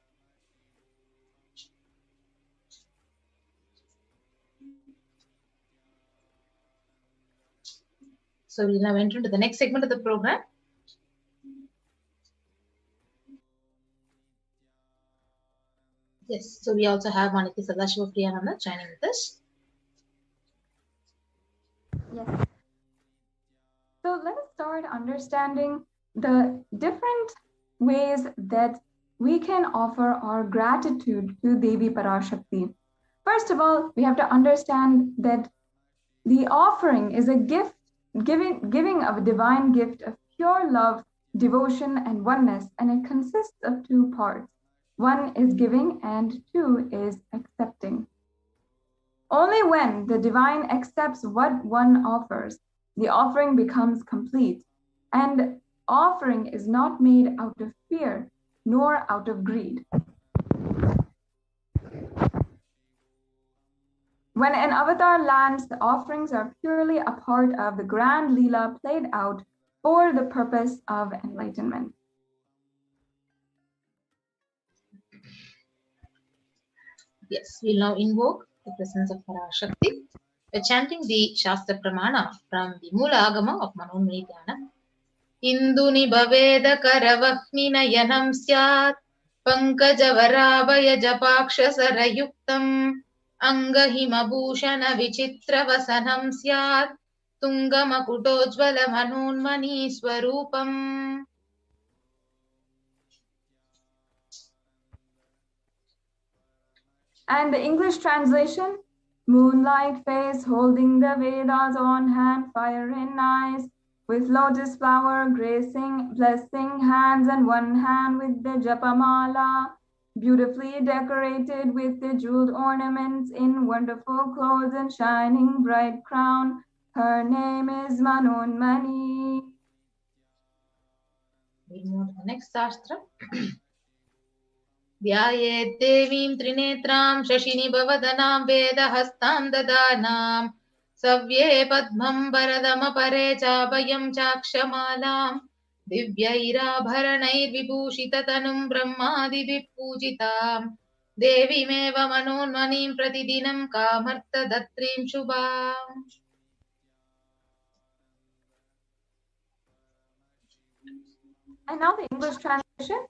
So we'll now enter into the next segment of the program. Yes, so we also have Maniki Sadashiva Priyananda joining with us. Yes. So let us start understanding the different ways that we can offer our gratitude to Devi Parashakti. First of all, we have to understand that the offering is a gift, giving of a divine gift of pure love, devotion, and oneness, and it consists of two parts. One is giving and two is accepting. Only when the divine accepts what one offers, the offering becomes complete, and offering is not made out of fear nor out of greed. When an avatar lands, the offerings are purely a part of the grand Leela played out for the purpose of enlightenment. Yes, we'll now invoke the presence of Parashakti by chanting the Shastra Pramana from the Mula Agama of Manonmani Dhyana. Induni Bhaveda Karavahmi Nayanam Syat Pankaja Varabhaya Japaksha Sarayuktam Angahima Bhushana Vichitra Vasanam Syat Tungamakutojvala Manonmani Swarupam. And the English translation, moonlight face holding the Vedas on hand, fire in eyes, with lotus flower gracing, blessing hands, and one hand with the Japamala, beautifully decorated with the jeweled ornaments, in wonderful clothes and shining bright crown. Her name is Manonmani. We move to the next Shastra. ध्यायेत् देवीं त्रिनेत्रां शशिनिभवदनां वेदहस्तां ददानां सव्ये पद्मं वरदमपरे चाभयं चाक्षमालां दिव्यैराभरणैर्विभूषिततनुं ब्रह्मादिभिः पूजितां देवीमेव मनोन्मनीं प्रतिदिनं कामर्थदत्रीं शुभाम्. And now the English translation.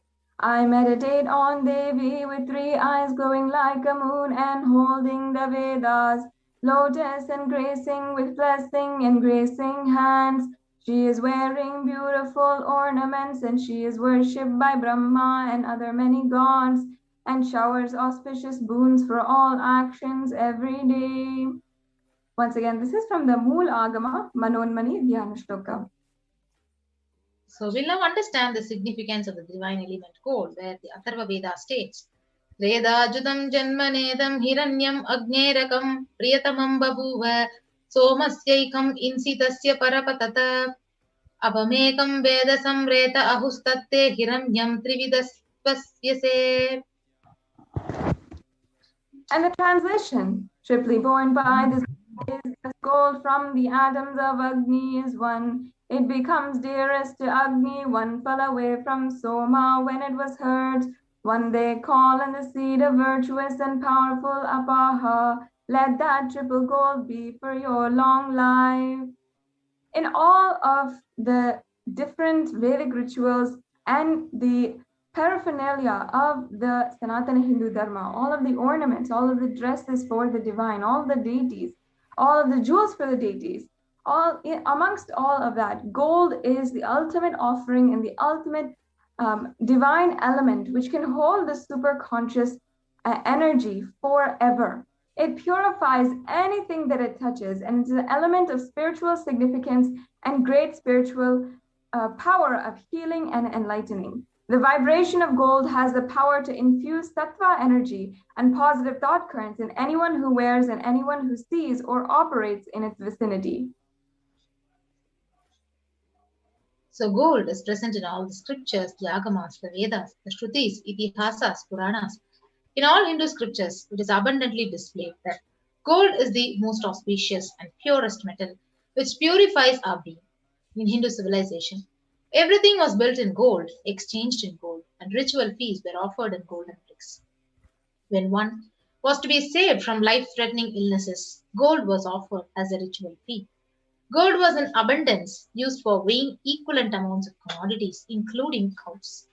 I meditate on Devi with 3 eyes glowing like a moon and holding the Vedas, lotus and gracing with blessing and gracing hands. She is wearing beautiful ornaments and she is worshipped by Brahma and other many gods and showers auspicious boons for all actions every day. Once again, this is from the Mool Agama Manonmani Dhyana Shloka. So we'll now understand the significance of the divine element gold, where the Atharva Veda states, Veda judam janmanedam hiranyam agnerakam priyatamam babuva somasyaikam insitasya parapatata abamekam veda samreta ahustatte hiranyam trividaspasvyase. And the translation, triply born by this is as gold from the atoms of Agni is one. It becomes dearest to Agni, one fell away from Soma when it was heard. One they call in the seed of virtuous and powerful Apaha. Let that triple gold be for your long life. In all of the different Vedic rituals and the paraphernalia of the Sanatana Hindu Dharma, all of the ornaments, all of the dresses for the divine, all of the deities, all of the jewels for the deities, amongst all of that, gold is the ultimate offering and the ultimate divine element which can hold the superconscious energy forever. It purifies anything that it touches, and it's an element of spiritual significance and great spiritual power of healing and enlightening. The vibration of gold has the power to infuse sattva energy and positive thought currents in anyone who wears and anyone who sees or operates in its vicinity. So gold is present in all the scriptures, the Agamas, the Vedas, the Shrutis, Itihasas, Puranas. In all Hindu scriptures, it is abundantly displayed that gold is the most auspicious and purest metal which purifies our being. In Hindu civilization, everything was built in gold, exchanged in gold, and ritual feasts were offered in golden bricks. When one was to be saved from life-threatening illnesses, gold was offered as a ritual fee. Gold was in abundance, used for weighing equivalent amounts of commodities, including cows.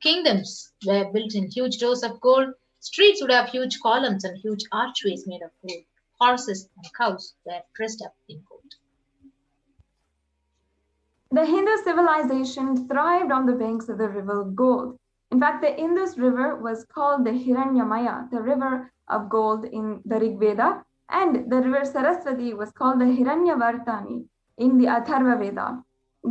Kingdoms were built in huge rows of gold. Streets would have huge columns and huge archways made of gold. Horses and cows were dressed up in gold. The Hindu civilization thrived on the banks of the river gold. In fact, the Indus River was called the Hiranyamaya, the river of gold in the Rig Veda, and the river Saraswati was called the Hiranyavartani in the Atharva Veda.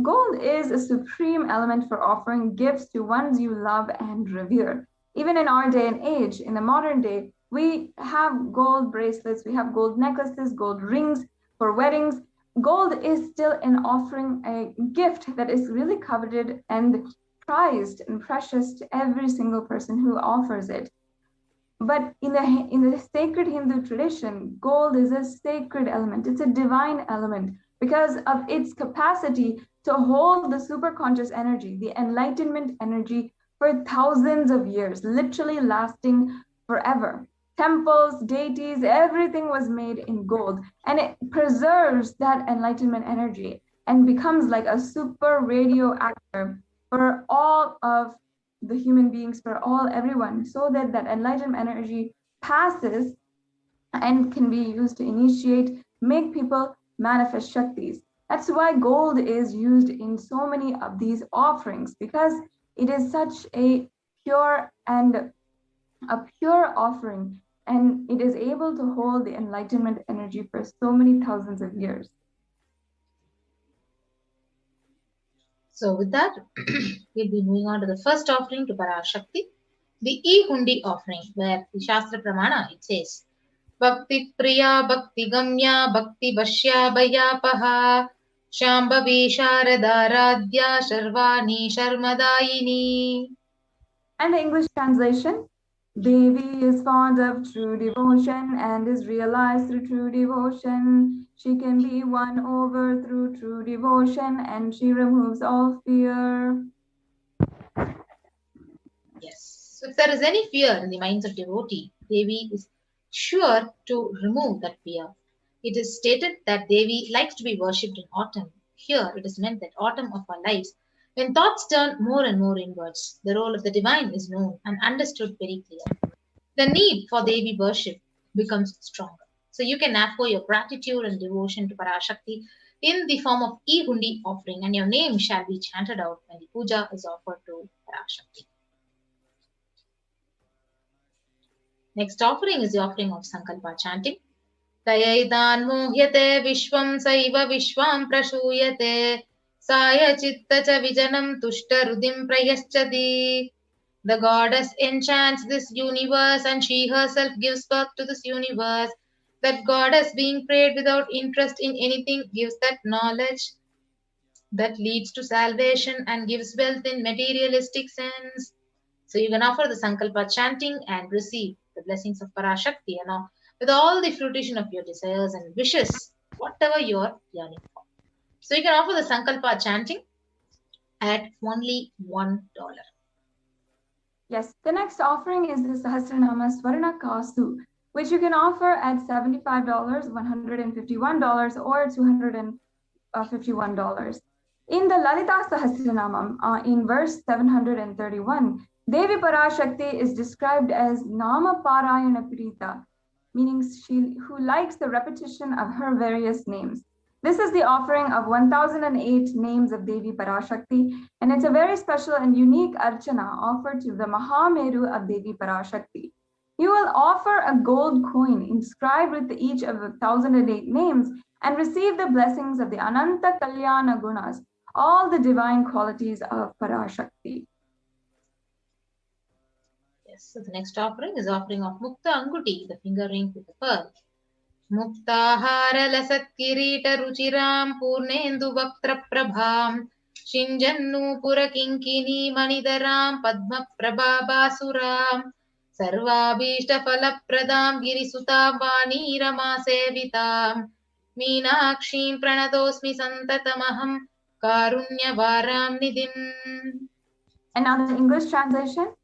Gold is a supreme element for offering gifts to ones you love and revere. Even in our day and age, in the modern day, we have gold bracelets, we have gold necklaces, gold rings for weddings. Gold is still an offering, a gift that is really coveted and prized and precious to every single person who offers it. But in the sacred Hindu tradition, gold is a sacred element. It's a divine element because of its capacity to hold the superconscious energy, the enlightenment energy for thousands of years, literally lasting forever. Temples, deities, everything was made in gold, and it preserves that enlightenment energy and becomes like a super radioactive for all of the human beings, for everyone, so that that enlightenment energy passes and can be used to initiate, make people manifest Shaktis. That's why gold is used in so many of these offerings, because it is such a pure offering, and it is able to hold the enlightenment energy for so many thousands of years. So with that, we'll be moving on to the first offering to Parashakti, the E-Hundi offering, where the Shastra Pramana, it says, Bhakti Priya, Bhakti Gamya, Bhakti Bhashya Bhayapaha, Shambhavi Sharada Radhya Sharvani Sharmadayini. And the English translation, Devi is fond of true devotion and is realized through true devotion. She can be won over through true devotion and she removes all fear. Yes. So if there is any fear in the minds of devotee, Devi is sure to remove that fear. It is stated that Devi likes to be worshipped in autumn. Here it is meant that autumn of our lives, when thoughts turn more and more inwards, the role of the divine is known and understood very clearly. The need for Devi worship becomes stronger. So you can offer your gratitude and devotion to Parashakti in the form of e-hundi offering, and your name shall be chanted out when the puja is offered to Parashakti. Next offering is the offering of Sankalpa chanting. Tayaidan mohyate vishwam saiva vishwam prashuyate saya chitta cha vijanam tushta rudim prayaschati. The goddess enchants this universe and she herself gives birth to this universe. That goddess being prayed without interest in anything gives that knowledge that leads to salvation and gives wealth in materialistic sense. So you can offer the Sankalpa chanting and receive the blessings of Parashakti and all, with all the fruition of your desires and wishes, whatever you are yearning for. So you can offer the Sankalpa chanting at only $1. Yes, the next offering is the Sahasranama Swarna Kastu, which you can offer at $75, $151, or $251. In the Lalita Sahasranamam, in verse 731, Devi Parashakti is described as Nama Parayana Prita, meaning she who likes the repetition of her various names. This is the offering of 1008 names of Devi Parashakti, and it's a very special and unique archana offered to the Mahameru of Devi Parashakti. You will offer a gold coin inscribed with each of the 1008 names and receive the blessings of the Ananta Kalyana Gunas, all the divine qualities of Parashakti. Yes, so the next offering is offering of Mukta Anguti, the finger ring with the pearl. Muktahara lasat kirita ruchiram purnendu vaktra prabham shinjannu pura kinkini manidaram padma prabhabasuram sarvabhishta falapradam girisutam vani rama sevitam meenakshim pranatosmi santatamaham karunyavaram nidhim. And now the English translation.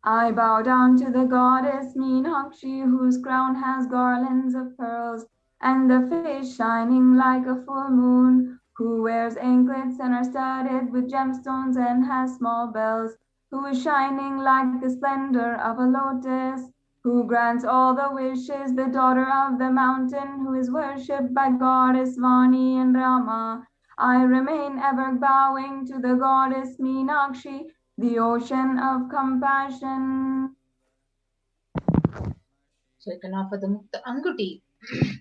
I bow down to the goddess Meenakshi, whose crown has garlands of pearls, and the face shining like a full moon, who wears anklets and are studded with gemstones and has small bells, who is shining like the splendor of a lotus, who grants all the wishes, the daughter of the mountain, who is worshipped by goddess Vani and Rama. I remain ever bowing to the goddess Meenakshi, the ocean of compassion. So you can offer the Mukta Anguti to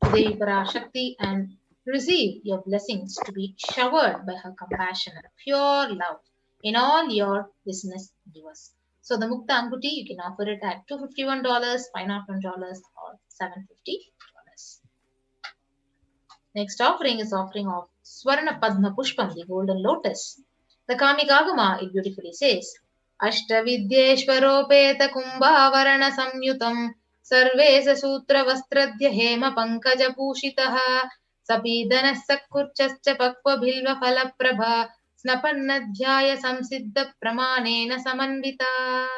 Devi Parashakti and receive your blessings to be showered by her compassion and pure love in all your business endeavors. So the Mukta Anguti, you can offer it at $251, $501, or $750. Next offering is offering of Swarna Padma Pushpam, the golden lotus. The Kamikagama, it beautifully says, Ashtavidyeshwaropeta kumbhavarana samyutam sarvesa sutra vastradhya hema pankaja pushitaha sapidana sakkurchascha pakva bhilva phala prabha snapannadhyaya samsiddha pramanena samanvita.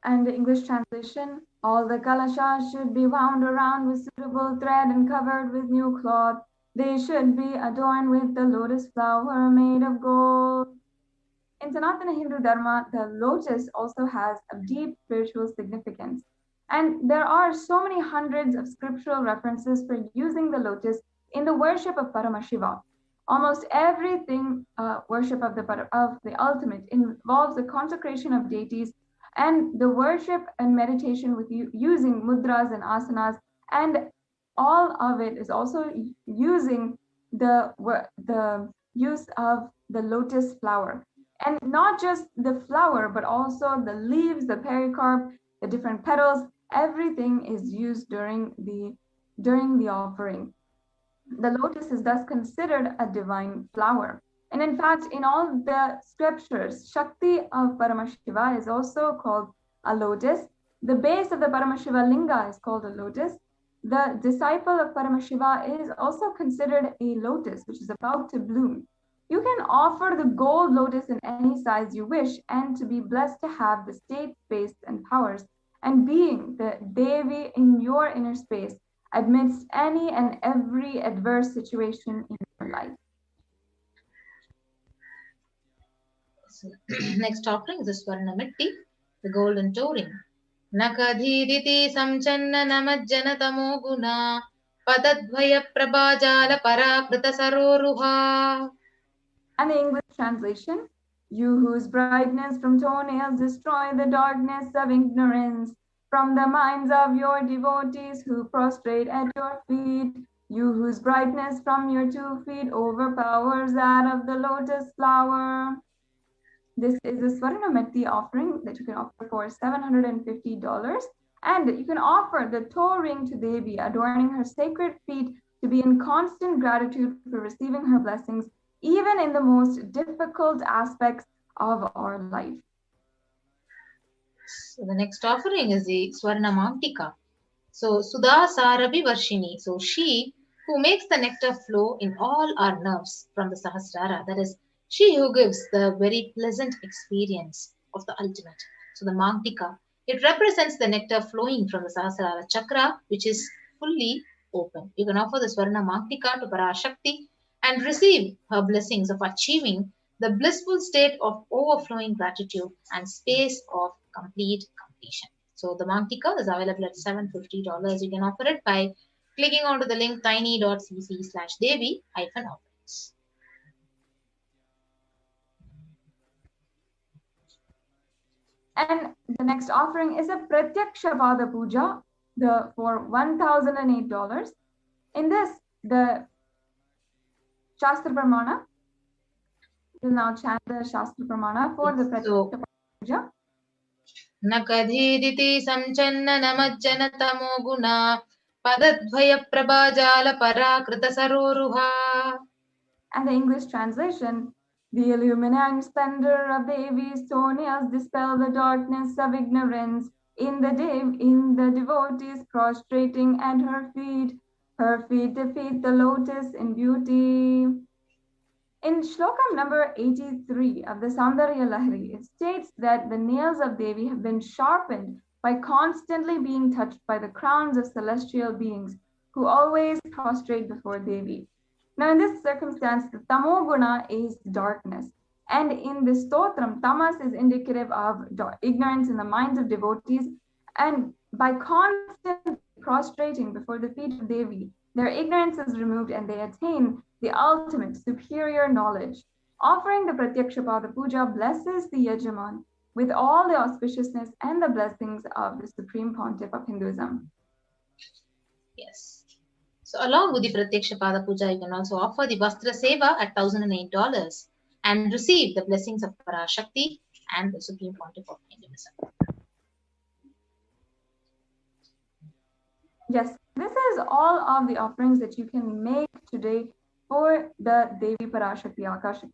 And the English translation, all the kalashas should be wound around with suitable thread and covered with new cloth. They should be adorned with the lotus flower made of gold. In Sanatana Hindu Dharma, the lotus also has a deep spiritual significance. And there are so many hundreds of scriptural references for using the lotus in the worship of Paramashiva. Almost everything worship of the ultimate involves the consecration of deities and the worship and meditation with using mudras and asanas, and all of it is also using the use of the lotus flower. And not just the flower, but also the leaves, the pericarp, the different petals, everything is used during the offering. The lotus is thus considered a divine flower. And in fact, in all the scriptures, Shakti of Paramashiva is also called a lotus. The base of the Paramashiva linga is called a lotus. The disciple of Paramashiva is also considered a lotus, which is about to bloom. You can offer the gold lotus in any size you wish and to be blessed to have the state, space, and powers, and being the Devi in your inner space amidst any and every adverse situation in your life. So, next offering is the Swarnamatti, the golden touring. Nakadhiditi samchanna namajjana tamo guna padadvaya prabhajala parakrita saroruha. And the English translation, you whose brightness from toenails destroy the darkness of ignorance from the minds of your devotees who prostrate at your feet, you whose brightness from your 2 feet overpowers that of the lotus flower. This is a Swarnamatti offering that you can offer for $750, and you can offer the toe ring to Devi, adorning her sacred feet to be in constant gratitude for receiving her blessings, even in the most difficult aspects of our life. So the next offering is the Swarnamantika. So Sudha Sarabi Varshini. So she who makes the nectar flow in all our nerves from the Sahasrara, that is, she who gives the very pleasant experience of the ultimate. So the Mantika, it represents the nectar flowing from the Sahasrara chakra, which is fully open. You can offer the Swarna Mantika to Parashakti and receive her blessings of achieving the blissful state of overflowing gratitude and space of complete completion. So the Mantika is available at $750. You can offer it by clicking onto the link tiny.cc/Devi-offerings. And the next offering is a Pratyaksha Pada Puja for $1,008. In this, the Shastra Pramana will now chant the Shastra Pramana for the Pratyaksha Pada Puja. Nakadhiditi samchanna namajjana tamo guna padadvaya prabhajala parakrita saroruha. And the English translation, the illuminating splendor of Devi's toenails dispel the darkness of ignorance in the devotees prostrating at her feet. Her feet defeat the lotus in beauty. In Shlokam number 83 of the Saundarya Lahari, it states that the nails of Devi have been sharpened by constantly being touched by the crowns of celestial beings who always prostrate before Devi. Now, in this circumstance, the tamoguna is darkness. And in the stotram, tamas is indicative of ignorance in the minds of devotees. And by constantly prostrating before the feet of Devi, their ignorance is removed and they attain the ultimate superior knowledge. Offering the Pratyaksha Pada Puja blesses the Yajaman with all the auspiciousness and the blessings of the Supreme Pontiff of Hinduism. Yes. So along with the Pratyaksha Pada Puja, you can also offer the Vastra Seva at $1,008 and receive the blessings of Parashakti and the Supreme Pontiff of Hinduism. Yes, this is all of the offerings that you can make today for the Devi Parashakti Akashik,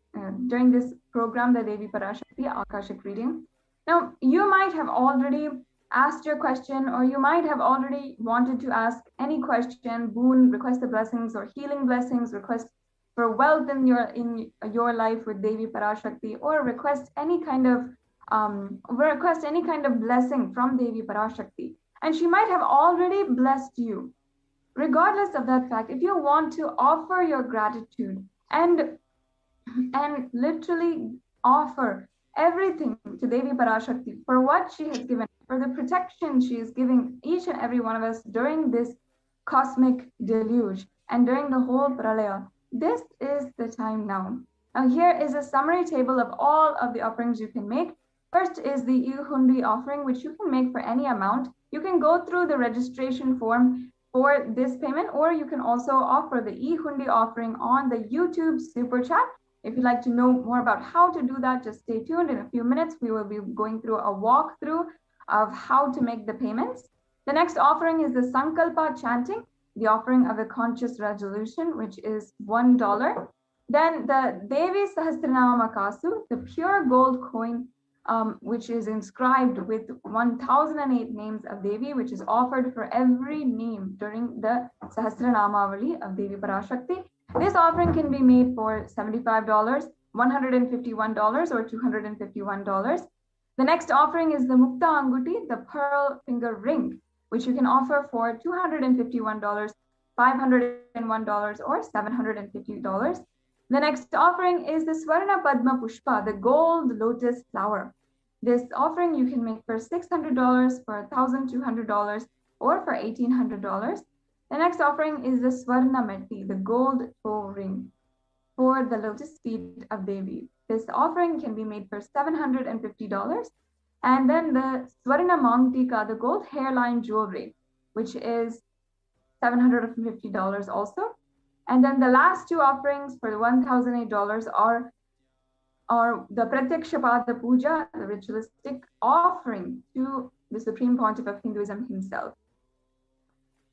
during this program, the Devi Parashakti Akashik reading. Now, you might have already asked your question, or you might have already wanted to ask any question, boon, request the blessings or healing blessings, request for wealth in your life with Devi Parashakti, or request any kind of blessing from Devi Parashakti. And she might have already blessed you. Regardless of that fact, if you want to offer your gratitude and literally offer everything to Devi Parashakti for what she has given, for the protection she is giving each and every one of us during this cosmic deluge and during the whole pralaya, this is the time now. Now here is a summary table of all of the offerings you can make. First is the Ihundi offering, which you can make for any amount. You can go through the registration form for this payment, or you can also offer the Ihundi offering on the YouTube Super Chat. If you'd like to know more about how to do that, just stay tuned. In a few minutes, we will be going through a walkthrough of how to make the payments. The next offering is the Sankalpa chanting, the offering of a conscious resolution, which is $1. Then the Devi Sahasranama Kasu, the pure gold coin, which is inscribed with 1008 names of Devi, which is offered for every name during the Sahasranamavali of Devi Parashakti. This offering can be made for $75, $151, or $251. The next offering is the Mukta Anguti, the pearl finger ring, which you can offer for $251, $501, or $750. The next offering is the Swarna Padma Pushpa, the gold lotus flower. This offering you can make for $600, for $1,200, or for $1,800. The next offering is the Swarna Metti, the gold toe ring for the lotus feet of Devi. This offering can be made for $750. And then the Swarna Mangtika, the gold hairline jewelry, which is $750 also. And then the last two offerings for the $1,008 are the Pratyakshapada Puja, the ritualistic offering to the Supreme Pontiff of Hinduism himself.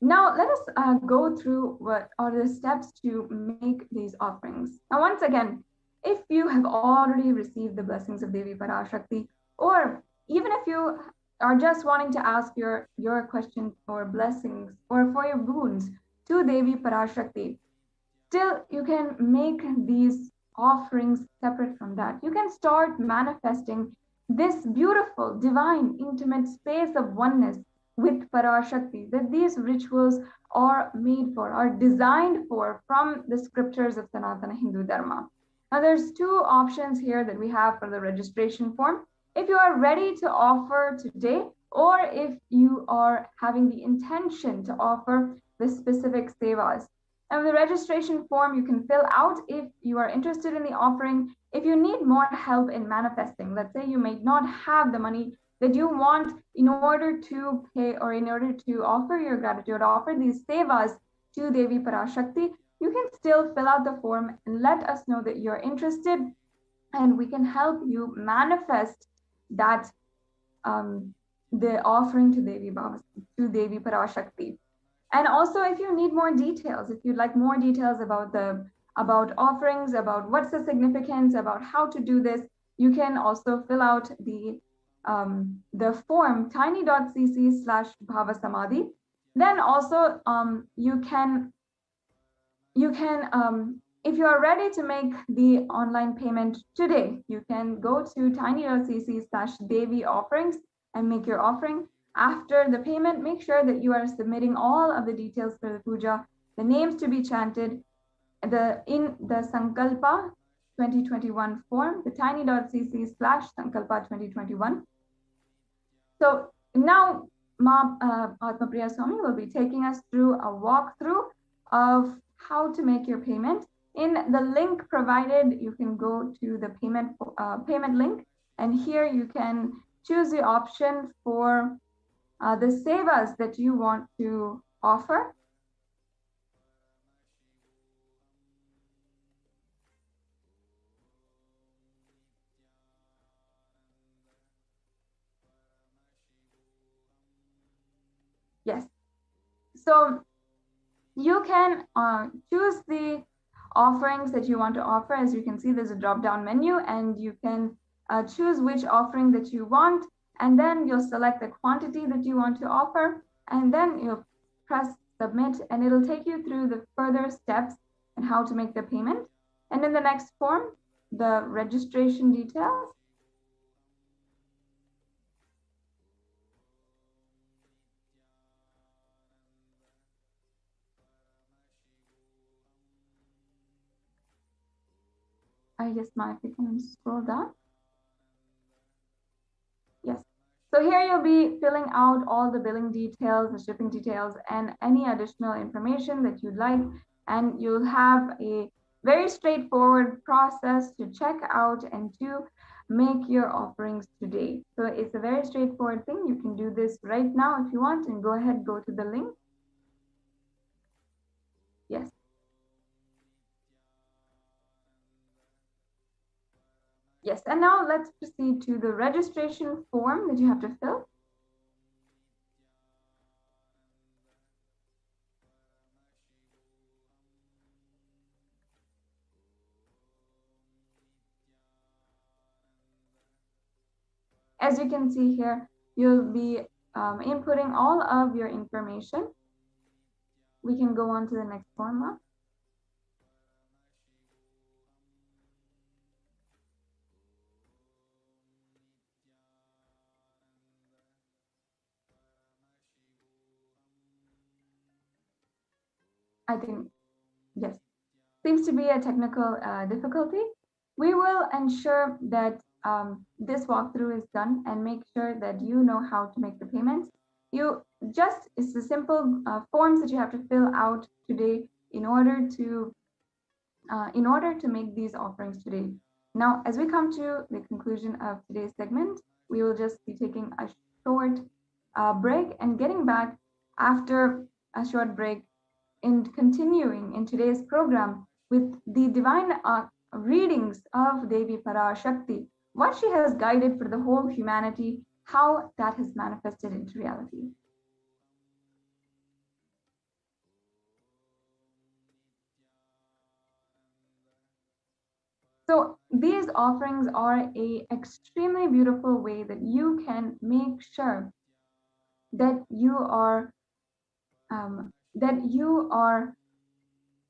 Now, let us go through what are the steps to make these offerings. Now, once again, if you have already received the blessings of Devi Parashakti, or even if you are just wanting to ask your question or blessings or for your boons to Devi Parashakti, still you can make these offerings separate from that. You can start manifesting this beautiful, divine, intimate space of oneness with Parashakti that these rituals are made for, are designed for from the scriptures of Sanatana Hindu Dharma. Now there's two options here that we have for the registration form. If you are ready to offer today, or if you are having the intention to offer the specific sevas. Now the registration form you can fill out if you are interested in the offering. If you need more help in manifesting, let's say you may not have the money that you want in order to pay or in order to offer your gratitude, offer these sevas to Devi Parashakti, you can still fill out the form and let us know that you're interested, and we can help you manifest that the offering to Devi Parashakti. And also, if you need more details, if you'd like more details about offerings, about what's the significance, about how to do this, you can also fill out the form tiny.cc/BHAVASAMADHI. Then also you can if you are ready to make the online payment today, you can go to tiny.cc/Devi offerings and make your offering. After the payment, make sure that you are submitting all of the details for the puja, the names to be chanted, in the Sankalpa 2021 form, the tiny.cc/Sankalpa 2021. So now Ma Atmapriya Swami will be taking us through a walkthrough of how to make your payment. In the link provided, you can go to the payment link, and here you can choose the option for the sevas that you want to offer. Yes, so you can choose the offerings that you want to offer. As you can see, there's a drop-down menu, and you can choose which offering that you want, and then you'll select the quantity that you want to offer, and then you'll press submit, and it'll take you through the further steps and how to make the payment. And in the next form, the registration details. Yes, Ma, if you can scroll down. Yes. So here you'll be filling out all the billing details, the shipping details, and any additional information that you'd like. And you'll have a very straightforward process to check out and to make your offerings today. So it's a very straightforward thing. You can do this right now if you want, and go ahead, go to the link. Yes. Yes, and now let's proceed to the registration form that you have to fill. As you can see here, you'll be inputting all of your information. We can go on to the next form now. I think, yes, seems to be a technical difficulty. We will ensure that this walkthrough is done and make sure that you know how to make the payments. It's the simple forms that you have to fill out today in order to make these offerings today. Now, as we come to the conclusion of today's segment, we will just be taking a short break and getting back after a short break and continuing in today's program with the divine readings of Devi Parashakti, what she has guided for the whole humanity, how that has manifested into reality. So these offerings are an extremely beautiful way that you can make sure that you are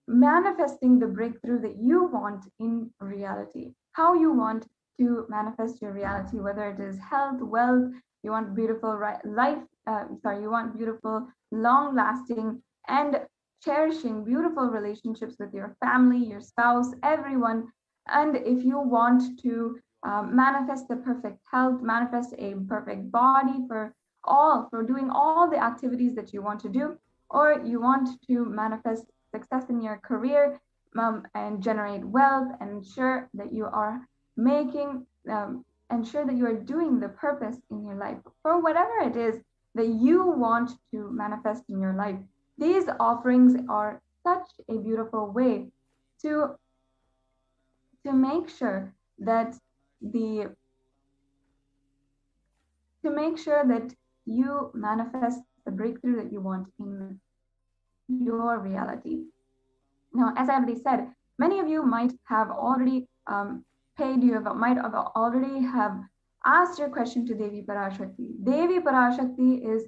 manifesting the breakthrough that you want in reality. How you want to manifest your reality, whether it is health, wealth, you want beautiful life, you want beautiful, long-lasting and cherishing beautiful relationships with your family, your spouse, everyone. And if you want to manifest the perfect health, manifest a perfect body for doing all the activities that you want to do, or you want to manifest success in your career and generate wealth and ensure that you are ensure that you are doing the purpose in your life for whatever it is that you want to manifest in your life. These offerings are such a beautiful way to make sure that you manifest the breakthrough that you want in your reality. Now, as I already said, many of you might have already might have already have asked your question to Devi Parashakti. Devi Parashakti is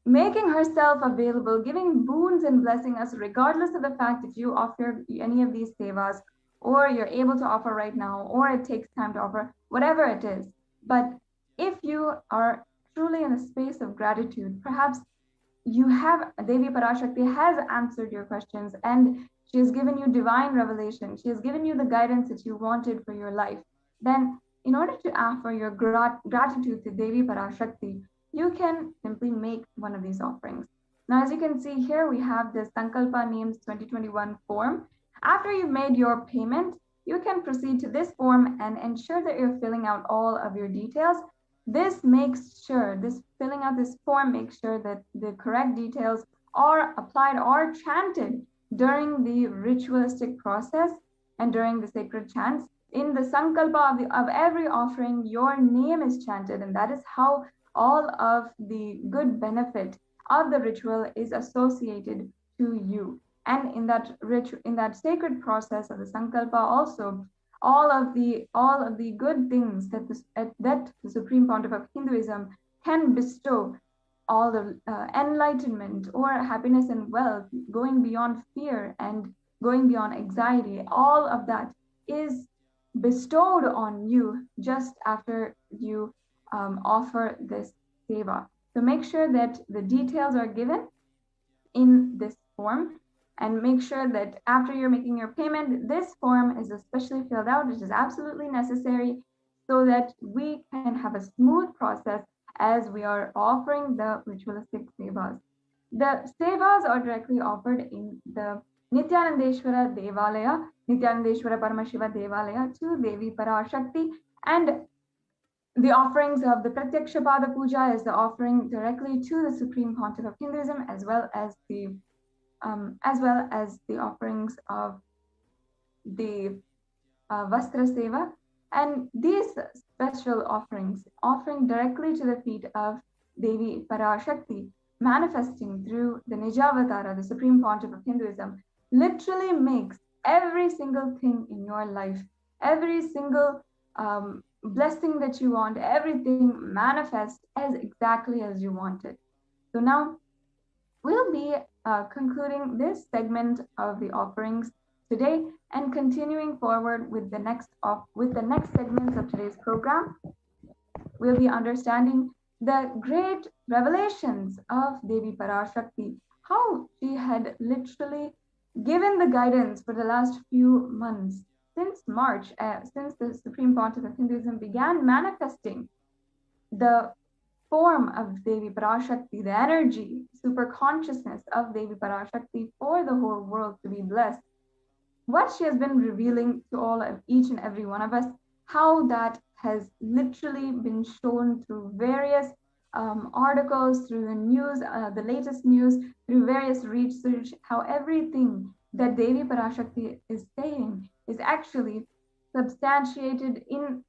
making herself available, giving boons and blessing us, regardless of the fact that you offer any of these sevas, or you're able to offer right now, or it takes time to offer, whatever it is. But if you are truly in a space of gratitude, perhaps Devi Parashakti has answered your questions and she has given you divine revelation. She has given you the guidance that you wanted for your life. Then, in order to offer your gratitude to Devi Parashakti, you can simply make one of these offerings. Now, as you can see here, we have the Sankalpa Names 2021 form. After you've made your payment, you can proceed to this form and ensure that you're filling out all of your details. Filling out this form makes sure that the correct details are applied or chanted during the ritualistic process and during the sacred chants. In the Sankalpa of every offering, your name is chanted, and that is how all of the good benefit of the ritual is associated to you. And in that sacred process of the Sankalpa also, all of the good things that the Supreme Pontiff of Hinduism can bestow, all the enlightenment or happiness and wealth, going beyond fear and going beyond anxiety, all of that is bestowed on you just after you offer this seva. So make sure that the details are given in this form, and make sure that after you're making your payment, this form is especially filled out, which is absolutely necessary, so that we can have a smooth process as we are offering the ritualistic sevas. The sevas are directly offered in the Nithyanandeshwara Devalaya, Nithyanandeshwara Paramashiva Devalaya to Devi Parashakti, and the offerings of the Pratyaksha Pada Puja is the offering directly to the Supreme Pontiff of Hinduism, as well as the offerings of the Vastra Seva. And these special offerings, offering directly to the feet of Devi Parashakti, manifesting through the Nijavatara, the Supreme Pontiff of Hinduism, literally makes every single thing in your life, every single blessing that you want, everything manifest as exactly as you want it. So now we'll be concluding this segment of the offerings today and continuing forward with the next segments of today's program. We'll be understanding the great revelations of Devi Parashakti, how she had literally given the guidance for the last few months since March, since the Supreme Pontiff of Hinduism began manifesting the form of Devi Parashakti, the energy, super consciousness of Devi Parashakti for the whole world to be blessed. What she has been revealing to all of each and every one of us, how that has literally been shown through various articles, through the news, the latest news, through various research, how everything that Devi Parashakti is saying is actually substantiated in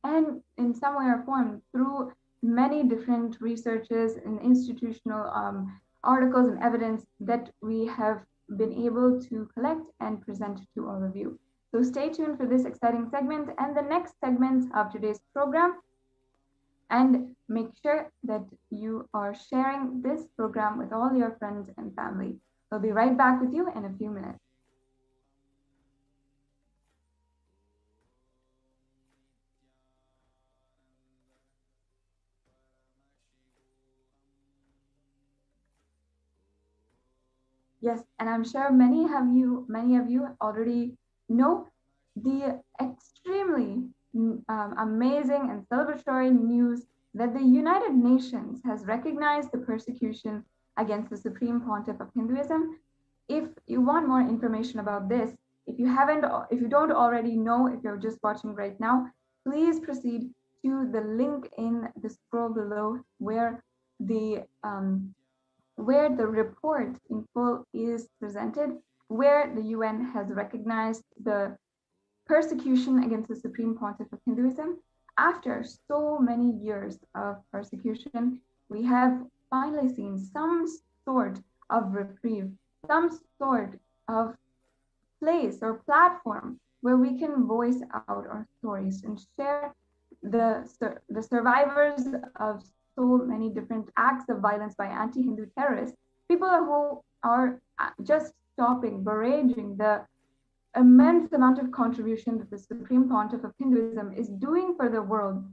some way or form through many different researches and institutional articles and evidence that we have been able to collect and present to all of you. So stay tuned for this exciting segment and the next segments of today's program. And make sure that you are sharing this program with all your friends and family. We'll be right back with you in a few minutes. Yes, and I'm sure many of you already know the extremely amazing and celebratory news that the United Nations has recognized the persecution against the Supreme Pontiff of Hinduism. If you want more information about this, if you don't already know, if you're just watching right now, please proceed to the link in the scroll below where the report in full is presented, where the UN has recognized the persecution against the Supreme Pontiff of Hinduism. After so many years of persecution, we have finally seen some sort of reprieve, some sort of place or platform where we can voice out our stories and share the survivors of so many different acts of violence by anti-Hindu terrorists, people who are just stopping, barraging the immense amount of contribution that the Supreme Pontiff of Hinduism is doing for the world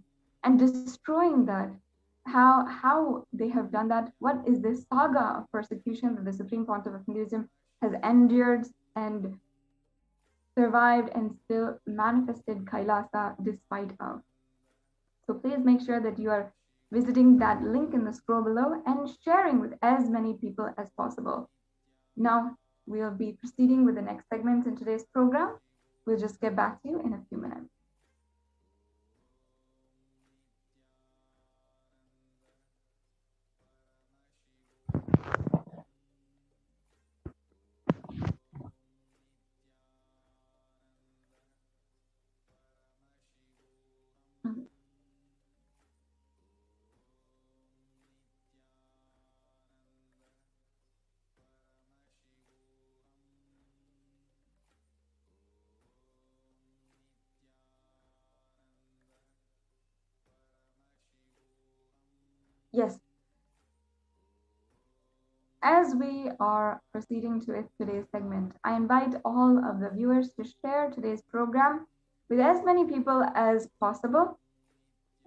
and destroying that. How they have done that? What is this saga of persecution that the Supreme Pontiff of Hinduism has endured and survived and still manifested Kailasa despite of? So please make sure that you are visiting that link in the scroll below and sharing with as many people as possible. Now, we'll be proceeding with the next segments in today's program. We'll just get back to you in a few minutes. Yes. As we are proceeding to today's segment, I invite all of the viewers to share today's program with as many people as possible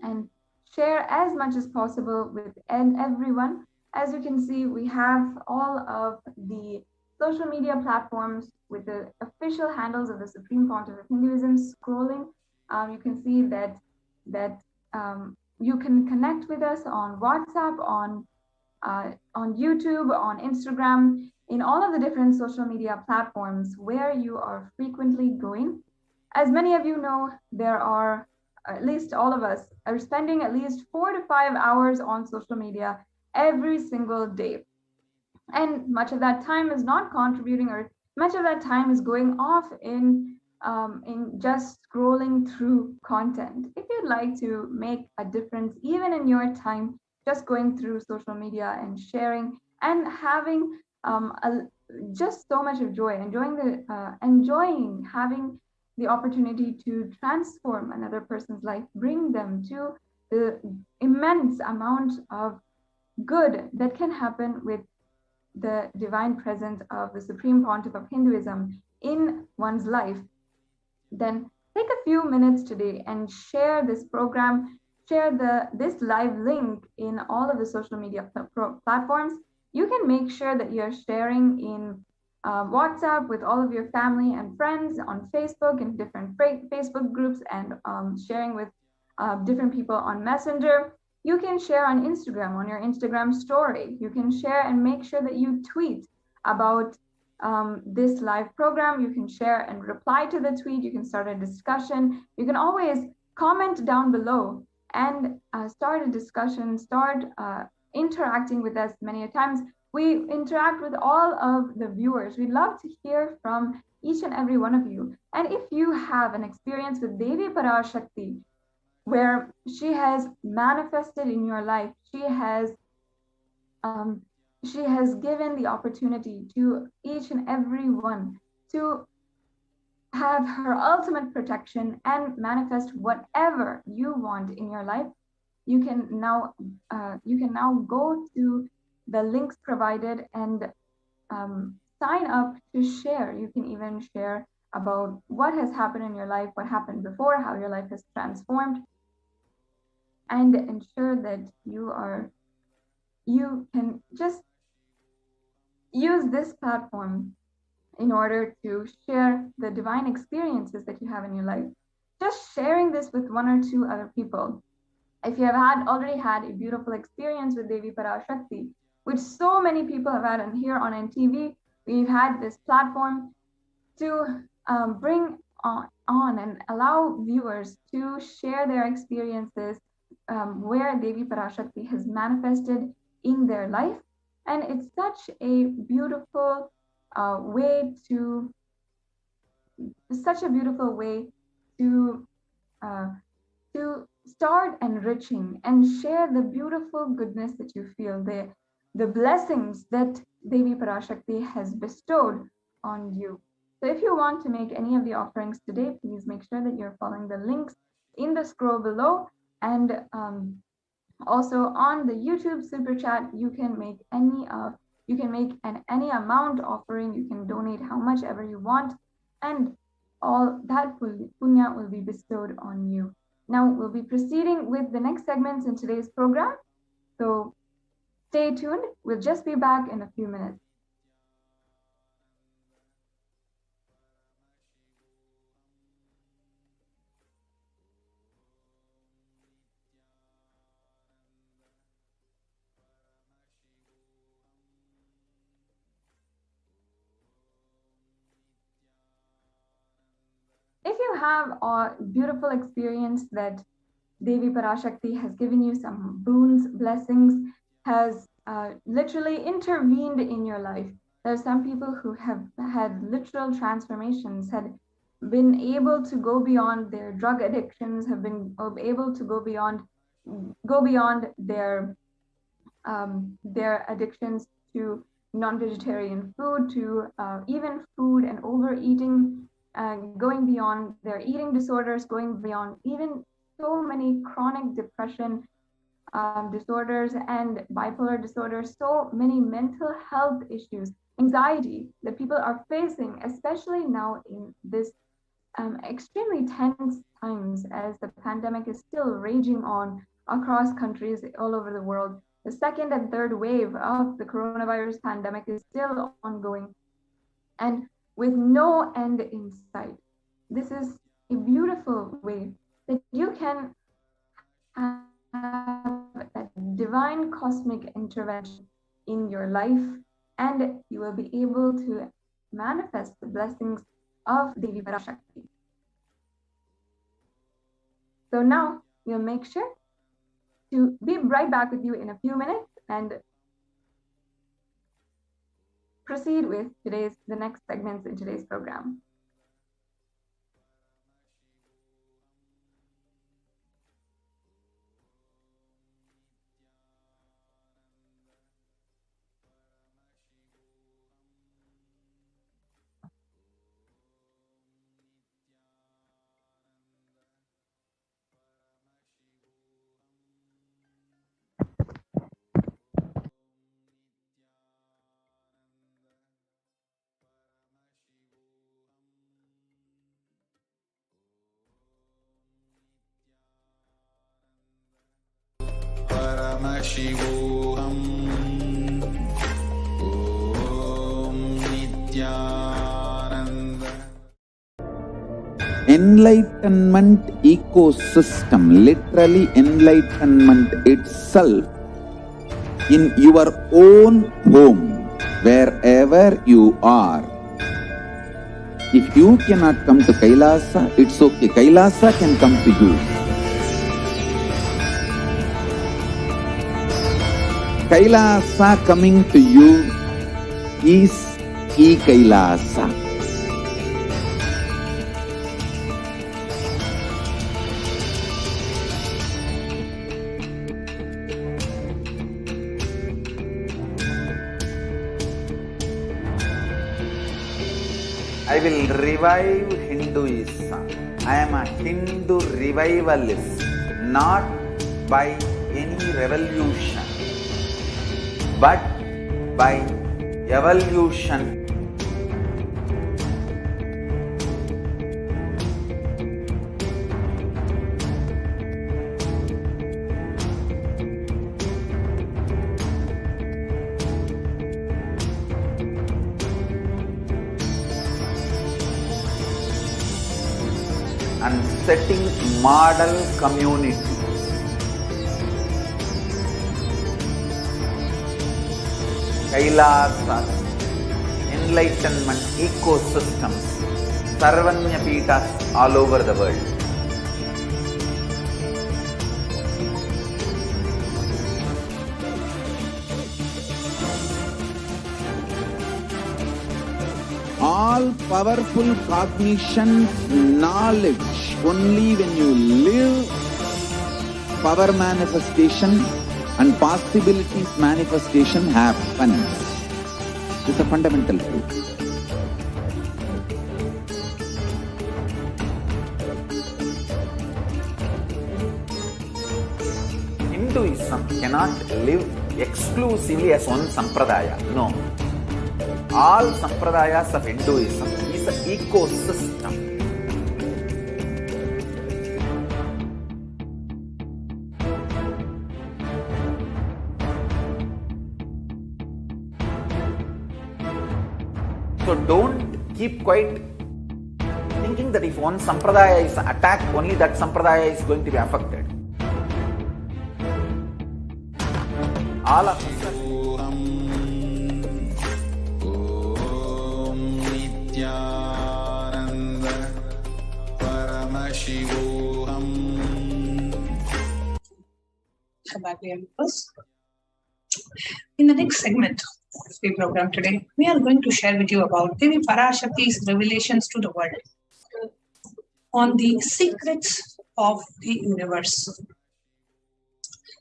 and share as much as possible with everyone. As you can see, we have all of the social media platforms with the official handles of the Supreme Pontiff of Hinduism scrolling. You can see that you can connect with us on WhatsApp, on YouTube, on Instagram, in all of the different social media platforms where you are frequently going. As many of you know, there are, at least all of us, are spending at least 4 to 5 hours on social media every single day. And much of that time is not contributing, or much of that time is going off in just scrolling through content. If you'd like to make a difference, even in your time, just going through social media and sharing and having just so much of joy, enjoying having the opportunity to transform another person's life, bring them to the immense amount of good that can happen with the divine presence of the Supreme Pontiff of Hinduism in one's life, then take a few minutes today and share this program, share this live link in all of the social media platforms. You can make sure that you're sharing in WhatsApp with all of your family and friends, on Facebook in different Facebook groups, and sharing with different people on Messenger. You can share on Instagram, on your Instagram story. You can share and make sure that you tweet about this live program. You can share and reply to the tweet. You can start a discussion. You can always comment down below and start a discussion, start interacting with us many a times. We interact with all of the viewers. We'd love to hear from each and every one of you. And if you have an experience with Devi Parashakti, where she has manifested in your life, she has given the opportunity to each and every one to have her ultimate protection and manifest whatever you want in your life. You can now go to the links provided and sign up to share. You can even share about what has happened in your life, what happened before, how your life has transformed, and ensure that you can just use this platform in order to share the divine experiences that you have in your life. Just sharing this with one or two other people. If you have already had a beautiful experience with Devi Parashakti, which so many people have had, and here on NTV, we've had this platform to bring on and allow viewers to share their experiences where Devi Parashakti has manifested in their life. And it's such a beautiful way to start enriching and share the beautiful goodness that you feel, the blessings that Devi Parashakti has bestowed on you. So if you want to make any of the offerings today, please make sure that you're following the links in the scroll below. And also on the YouTube super chat, you can make any any amount offering. You can donate how much ever you want, and all that punya will be bestowed on you. Now we'll be proceeding with the next segments in today's program. So stay tuned. We'll just be back in a few minutes. If you have a beautiful experience that Devi Parashakti has given you some boons, blessings, has literally intervened in your life. There are some people who have had literal transformations, had been able to go beyond their drug addictions, have been able to go beyond their addictions to non-vegetarian food, to even food and overeating, going beyond their eating disorders, going beyond even so many chronic depression disorders and bipolar disorders, so many mental health issues, anxiety that people are facing, especially now in this extremely tense times as the pandemic is still raging on across countries all over the world. The second and third wave of the coronavirus pandemic is still ongoing and with no end in sight. This is a beautiful way that you can have a divine cosmic intervention in your life, and you will be able to manifest the blessings of Devi Parashakti. So now we'll make sure to be right back with you in a few minutes and proceed with the next segments in today's program. Paramashivoham. Om Nithyananda. Enlightenment ecosystem, literally enlightenment itself, in your own home, wherever you are. If you cannot come to Kailasa, it's okay. Kailasa can come to you. Kailasa coming to you is e-Kailasa. I will revive Hinduism. I am a Hindu revivalist, not by any revolution, but by evolution. And setting model community. Kailasa, enlightenment ecosystems, Sarvanya Peethas all over the world. All powerful cognition, knowledge, only when you live, power manifestation and possibilities manifestation happens. It's a fundamental truth. Hinduism cannot live exclusively as one sampradaya. No. All sampradayas of Hinduism is an ecosystem. So don't keep quiet thinking that if one sampradaya is attacked, only that sampradaya is going to be affected. All of us are Nithyananda Paramashivoham. Come back here first. In the next segment of the program today, we are going to share with you about Devi Parashakti's revelations to the world on the secrets of the universe.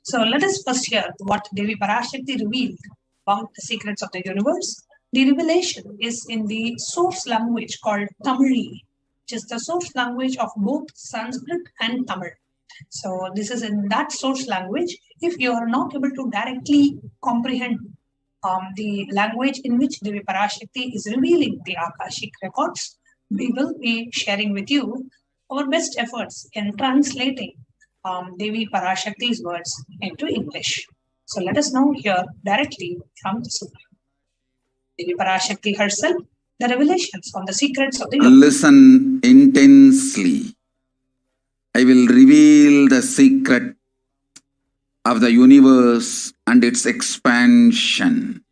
So let us first hear what Devi Parashakti revealed about the secrets of the universe. The revelation is in the source language called Tamil, which is the source language of both Sanskrit and Tamil. So this is in that source language. If you are not able to directly comprehend the language in which Devi Parashakti is revealing the Akashic records, we will be sharing with you our best efforts in translating Devi Parashakti's words into English. So let us now hear directly from the Supreme Devi Parashakti herself, the revelations on the secrets of the universe. Listen intensely. I will reveal the secret of the universe and its expansion.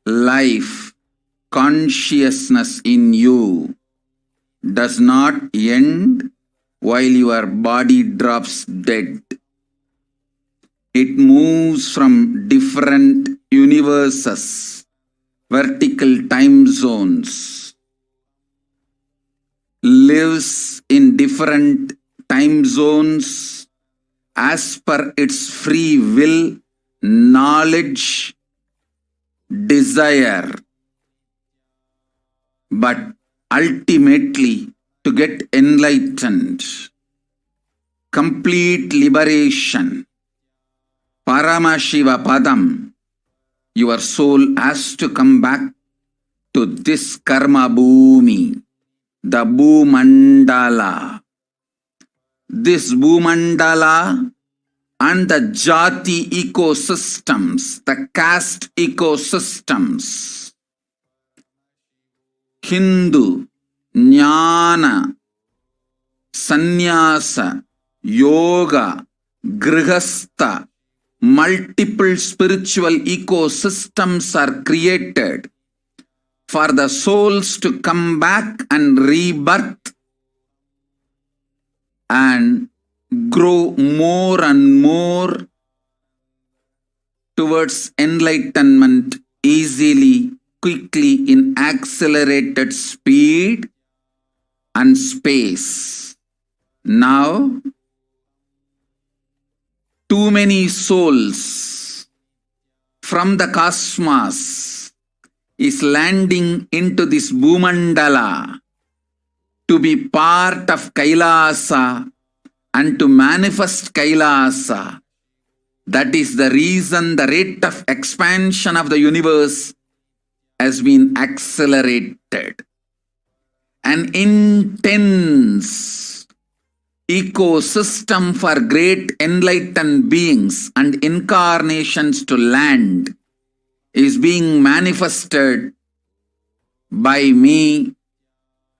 Life, consciousness in you does not end while your body drops dead. It moves from different universes, vertical time zones, lives in different time zones as per its free will, knowledge, desire. But ultimately, to get enlightened, complete liberation, Paramashiva Padam, your soul has to come back to this karma bhumi, the Bhumandala, this Bhumandala and the Jati ecosystems, the caste ecosystems, Hindu, Jnana, Sannyasa, Yoga, Grihastha, multiple spiritual ecosystems are created for the souls to come back and rebirth and grow more and more towards enlightenment easily, quickly, in accelerated speed and space. Now, too many souls from the cosmos is landing into this Bhumandala to be part of Kailasa and to manifest Kailasa. That is the reason the rate of expansion of the universe has been accelerated. An intense ecosystem for great enlightened beings and incarnations to land is being manifested by me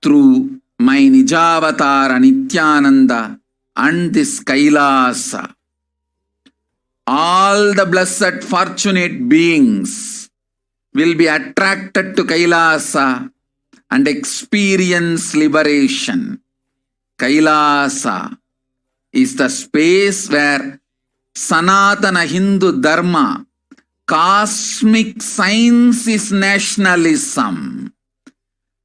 through my Nijavatara Nithyananda and this Kailasa. All the blessed fortunate beings will be attracted to Kailasa and experience liberation. Kailasa is the space where Sanatana Hindu Dharma, cosmic science, is nationalism.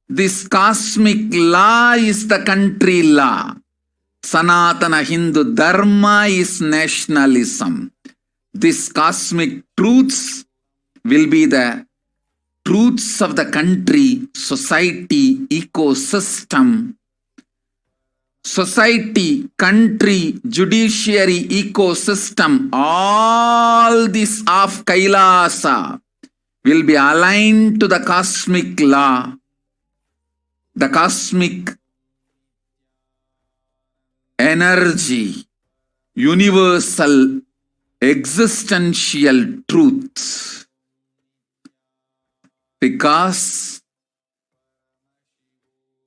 This cosmic law is the country law. Sanatana Hindu Dharma is nationalism. These cosmic truths will be the truths of the country, society, ecosystem. Society, country, judiciary, ecosystem, all this of Kailasa will be aligned to the cosmic law, the cosmic energy, universal existential truth. Because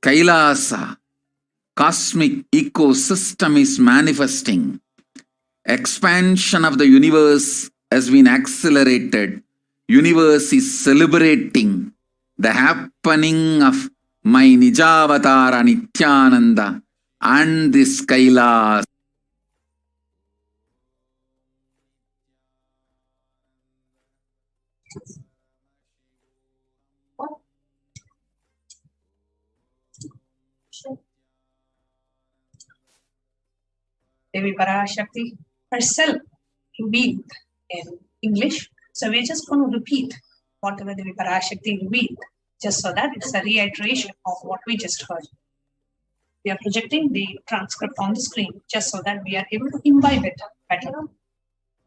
Kailasa, cosmic ecosystem, is manifesting. Expansion of the universe has been accelerated. Universe is celebrating the happening of my Nijavatara Nithyananda and this Kailasa. Devi Parashakti herself revealed in English. So we're just going to repeat whatever Devi Parashakti revealed, just so that it's a reiteration of what we just heard. We are projecting the transcript on the screen just so that we are able to imbibe it better.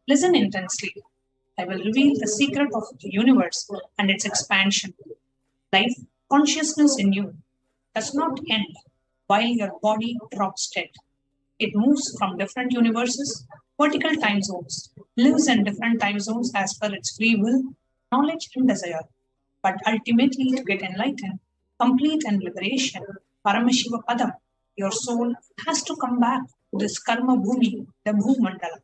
Listen intensely. I will reveal the secret of the universe and its expansion. Life, consciousness in you does not end while your body drops dead. It moves from different universes, vertical time zones, lives in different time zones as per its free will, knowledge and desire. But ultimately, to get enlightened, complete and liberation, Paramashivoham, your soul has to come back to this Karma Bhumi, the Bhumandala.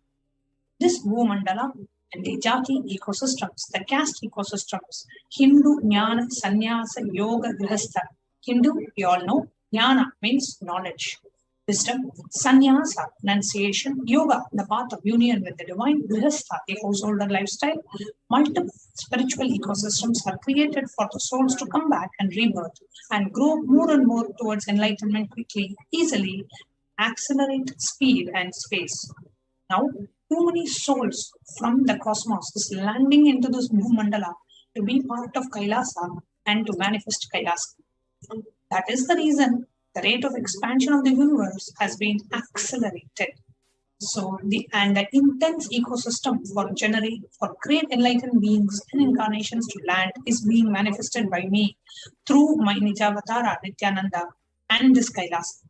This Bhumandala and the Jati ecosystems, the caste ecosystems, Hindu, Jnana, Sannyasa, Yoga, Grihastha. Hindu, you all know, Jnana means knowledge. Wisdom, Sannyasa, renunciation, Yoga, the path of union with the divine, Grihastha, a householder lifestyle. Multiple spiritual ecosystems are created for the souls to come back and rebirth and grow more and more towards enlightenment quickly, easily, accelerate speed and space. Now, too many souls from the cosmos is landing into this Bhumandala to be part of Kailasa and to manifest Kailasa. That is the reason the rate of expansion of the universe has been accelerated. So the intense ecosystem for great enlightened beings and incarnations to land is being manifested by me through my Nijavatara Nithyananda and this Kailasa.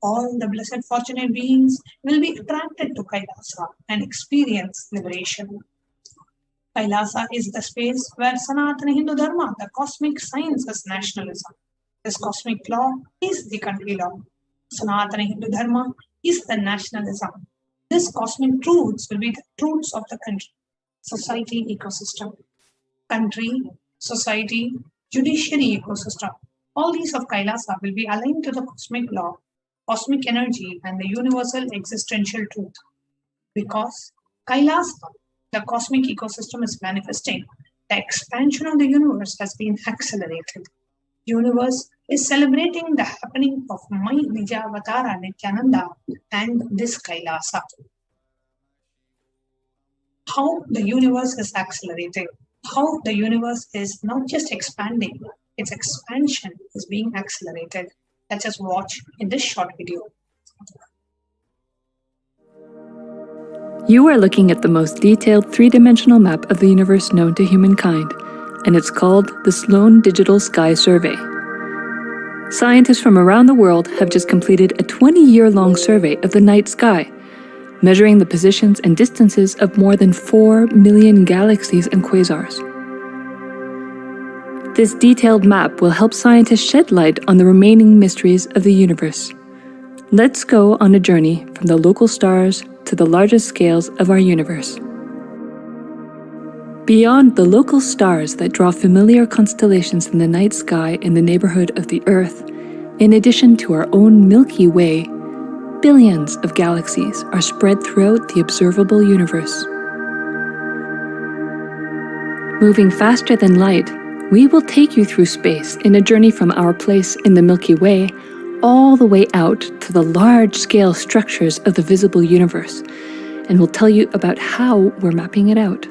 all the blessed fortunate beings will be attracted to Kailasa and experience liberation. Kailasa is the space where Sanatana Hindu Dharma, the cosmic science, is nationalism. This cosmic law is the country law. Sanatana Hindu Dharma is the nationalism. This cosmic truths will be the truths of the country, society, ecosystem. Country, society, judiciary ecosystem. All these of Kailasa will be aligned to the cosmic law, cosmic energy, and the universal existential truth. Because Kailasa, the cosmic ecosystem, is manifesting, the expansion of the universe has been accelerated. Universe is celebrating the happening of my BHAVASAMADHI Nithyananda and this Kailasa. How the universe is accelerating, how the universe is not just expanding, its expansion is being accelerated. Let's just watch in this short video. You are looking at the most detailed three-dimensional map of the universe known to humankind, and it's called the Sloan Digital Sky Survey. Scientists from around the world have just completed a 20-year-long survey of the night sky, measuring the positions and distances of more than 4 million galaxies and quasars. This detailed map will help scientists shed light on the remaining mysteries of the universe. Let's go on a journey from the local stars to the largest scales of our universe. Beyond the local stars that draw familiar constellations in the night sky in the neighborhood of the Earth, in addition to our own Milky Way, billions of galaxies are spread throughout the observable universe. Moving faster than light, we will take you through space in a journey from our place in the Milky Way all the way out to the large-scale structures of the visible universe, and we'll tell you about how we're mapping it out.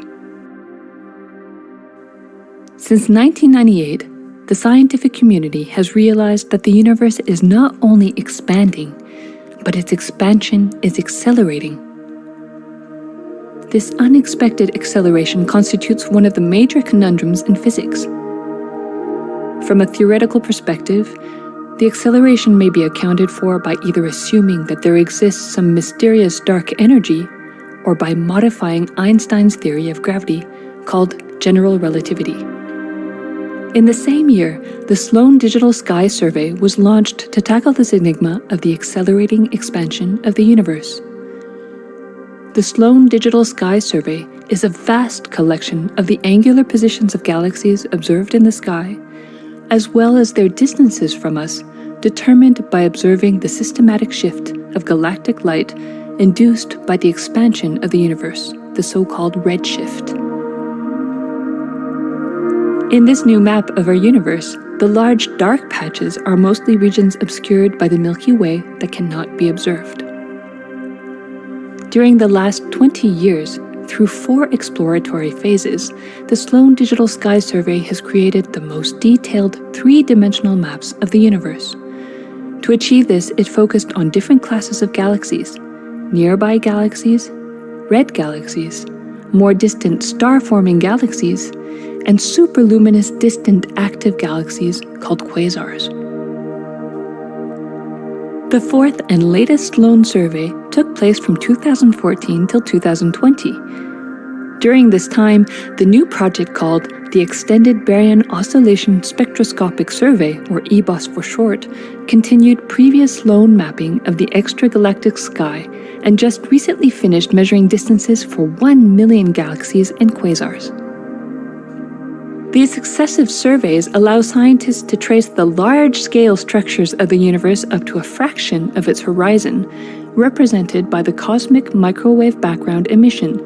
Since 1998, the scientific community has realized that the universe is not only expanding, but its expansion is accelerating. This unexpected acceleration constitutes one of the major conundrums in physics. From a theoretical perspective, the acceleration may be accounted for by either assuming that there exists some mysterious dark energy or by modifying Einstein's theory of gravity, called general relativity. In the same year, the Sloan Digital Sky Survey was launched to tackle this enigma of the accelerating expansion of the universe. The Sloan Digital Sky Survey is a vast collection of the angular positions of galaxies observed in the sky, as well as their distances from us, determined by observing the systematic shift of galactic light induced by the expansion of the universe, the so-called redshift. In this new map of our universe, the large dark patches are mostly regions obscured by the Milky Way that cannot be observed. During the last 20 years, through 4 exploratory phases, the Sloan Digital Sky Survey has created the most detailed 3-dimensional maps of the universe. To achieve this, it focused on different classes of galaxies: nearby galaxies, red galaxies, more distant star-forming galaxies, and superluminous distant active galaxies called quasars. The 4th and latest Sloan survey took place from 2014 till 2020. During this time, the new project called the Extended Baryon Oscillation Spectroscopic Survey, or EBOS for short, continued previous Sloan mapping of the extragalactic sky and just recently finished measuring distances for 1 million galaxies and quasars. These successive surveys allow scientists to trace the large-scale structures of the universe up to a fraction of its horizon, represented by the cosmic microwave background emission,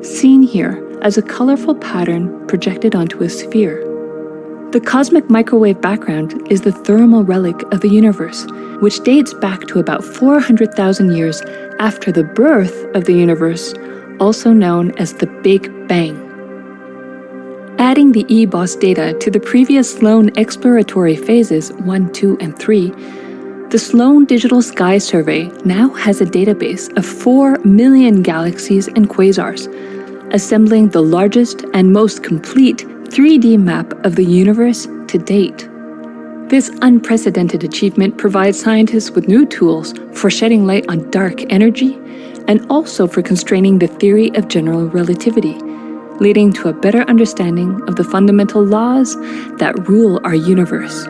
seen here as a colorful pattern projected onto a sphere. The cosmic microwave background is the thermal relic of the universe, which dates back to about 400,000 years after the birth of the universe, also known as the Big Bang. Adding the EBOS data to the previous Sloan exploratory phases 1, 2, and 3, the Sloan Digital Sky Survey now has a database of 4 million galaxies and quasars, assembling the largest and most complete 3D map of the universe to date. This unprecedented achievement provides scientists with new tools for shedding light on dark energy and also for constraining the theory of general relativity, leading to a better understanding of the fundamental laws that rule our universe.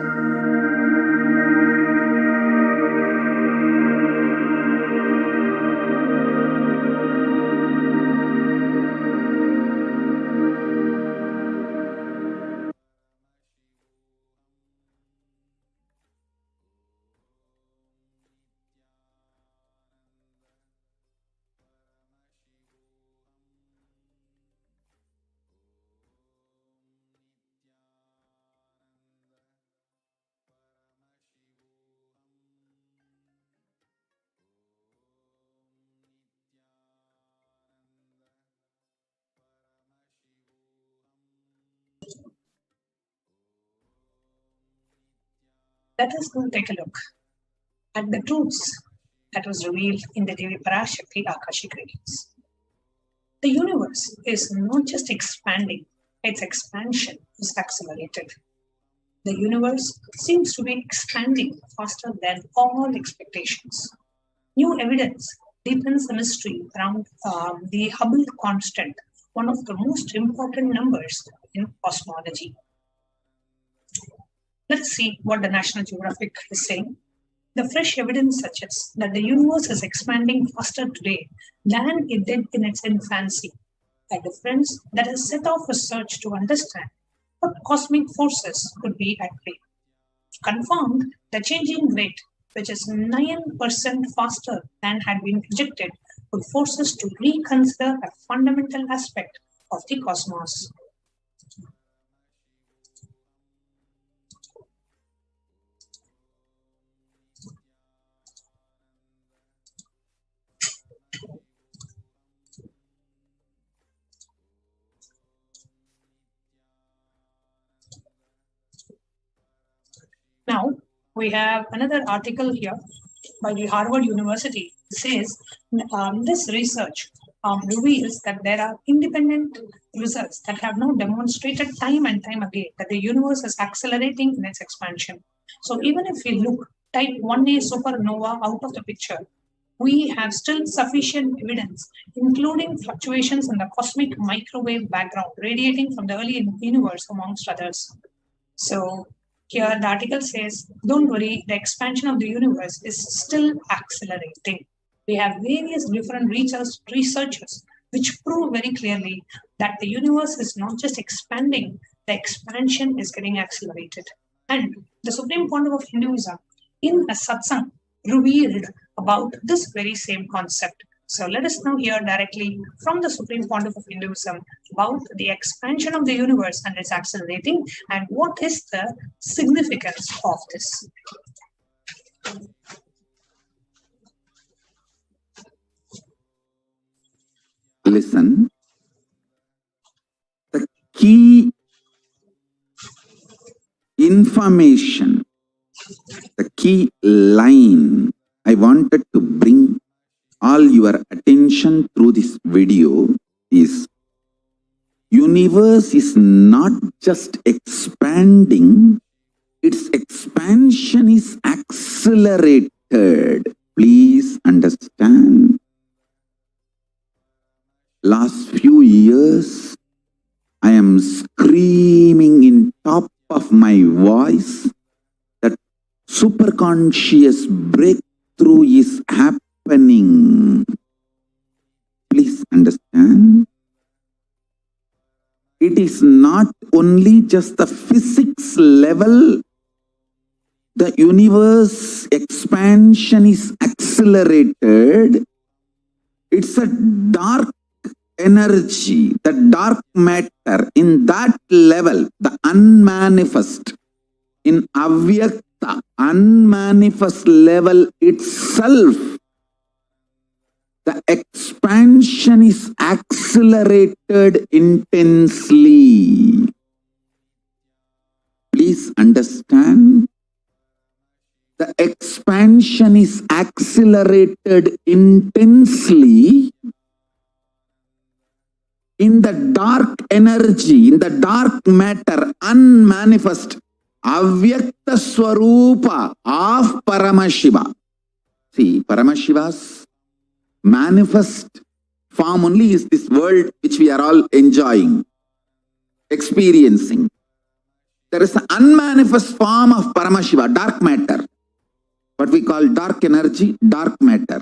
Let us now take a look at the truths that was revealed in the Devi Parashakti Akashic readings. The universe is not just expanding, its expansion is accelerated. The universe seems to be expanding faster than all expectations. New evidence deepens the mystery around the Hubble constant, one of the most important numbers in cosmology. Let's see what the National Geographic is saying. The fresh evidence suggests that the universe is expanding faster today than it did in its infancy, a difference that has set off a search to understand what cosmic forces could be at play. Confirmed, the changing rate, which is 9% faster than had been projected, could force us to reconsider a fundamental aspect of the cosmos. Now, we have another article here by the Harvard University. It says this research reveals that there are independent results that have now demonstrated time and time again that the universe is accelerating in its expansion. So even if we type 1A supernova out of the picture, we have still sufficient evidence, including fluctuations in the cosmic microwave background radiating from the early universe, amongst others. So here the article says, don't worry, the expansion of the universe is still accelerating. We have various different researchers which prove very clearly that the universe is not just expanding, the expansion is getting accelerated. And the Supreme Pontiff of Hinduism in a satsang revealed about this very same concept. So let us now hear directly from the Supreme Pontiff of Hinduism about the expansion of the universe and its accelerating, and what is the significance of this. Listen, the key information, the key line I wanted to bring all your attention through this video is universe is not just expanding, its expansion is accelerated. Please understand. Last few years, I am screaming in top of my voice that superconscious breakthrough is happening. Please understand. It is not only just the physics level. The universe expansion is accelerated. It's a dark energy, the dark matter in that level, the unmanifest, in avyakta, unmanifest level itself, the expansion is accelerated intensely. Please understand. The expansion is accelerated intensely in the dark energy, in the dark matter, unmanifest, Avyakta Swarupa of Paramashiva. See, Paramashiva's manifest form only is this world which we are all enjoying, experiencing. There is an unmanifest form of Paramashiva, dark matter. What we call dark energy, dark matter.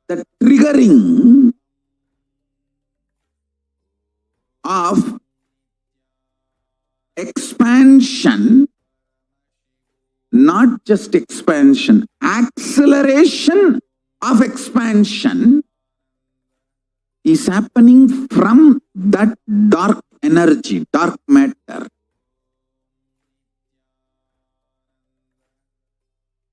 The triggering of expansion, not just expansion, acceleration of expansion is happening from that dark energy, dark matter.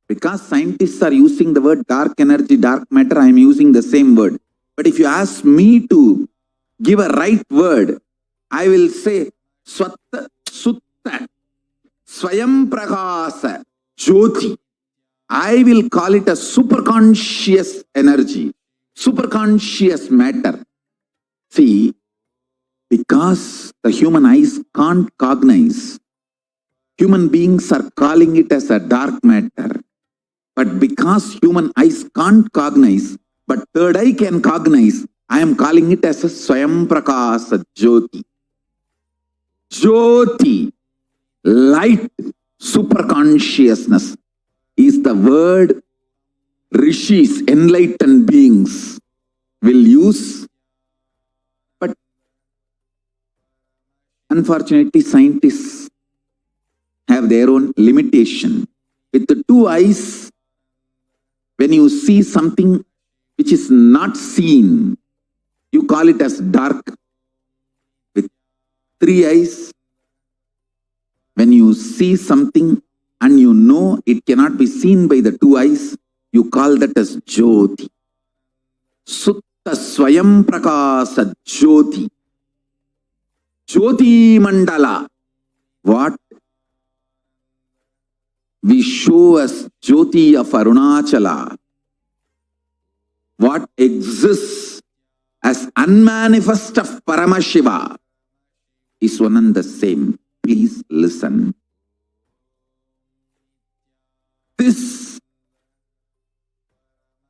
Because scientists are using the word dark energy, dark matter, I am using the same word. But if you ask me to give a right word, I will say Swatta Sutta Swayam Prakasa Jyoti. I will call it a superconscious energy, superconscious matter. See, because the human eyes can't cognize, human beings are calling it as a dark matter. But because human eyes can't cognize, but third eye can cognize, I am calling it as a Swayam Prakasa Jyoti. Jyoti, light, superconsciousness, is the word rishis, enlightened beings, will use. But unfortunately, scientists have their own limitation. With the two eyes, when you see something which is not seen, you call it as dark. With three eyes, when you see something and you know it cannot be seen by the two eyes, you call that as Jyoti. Sutta Swayam Prakasa Jyoti. Jyoti Mandala. What we show as Jyoti of Arunachala, what exists as unmanifest of Paramashiva, is one and the same. Please listen. This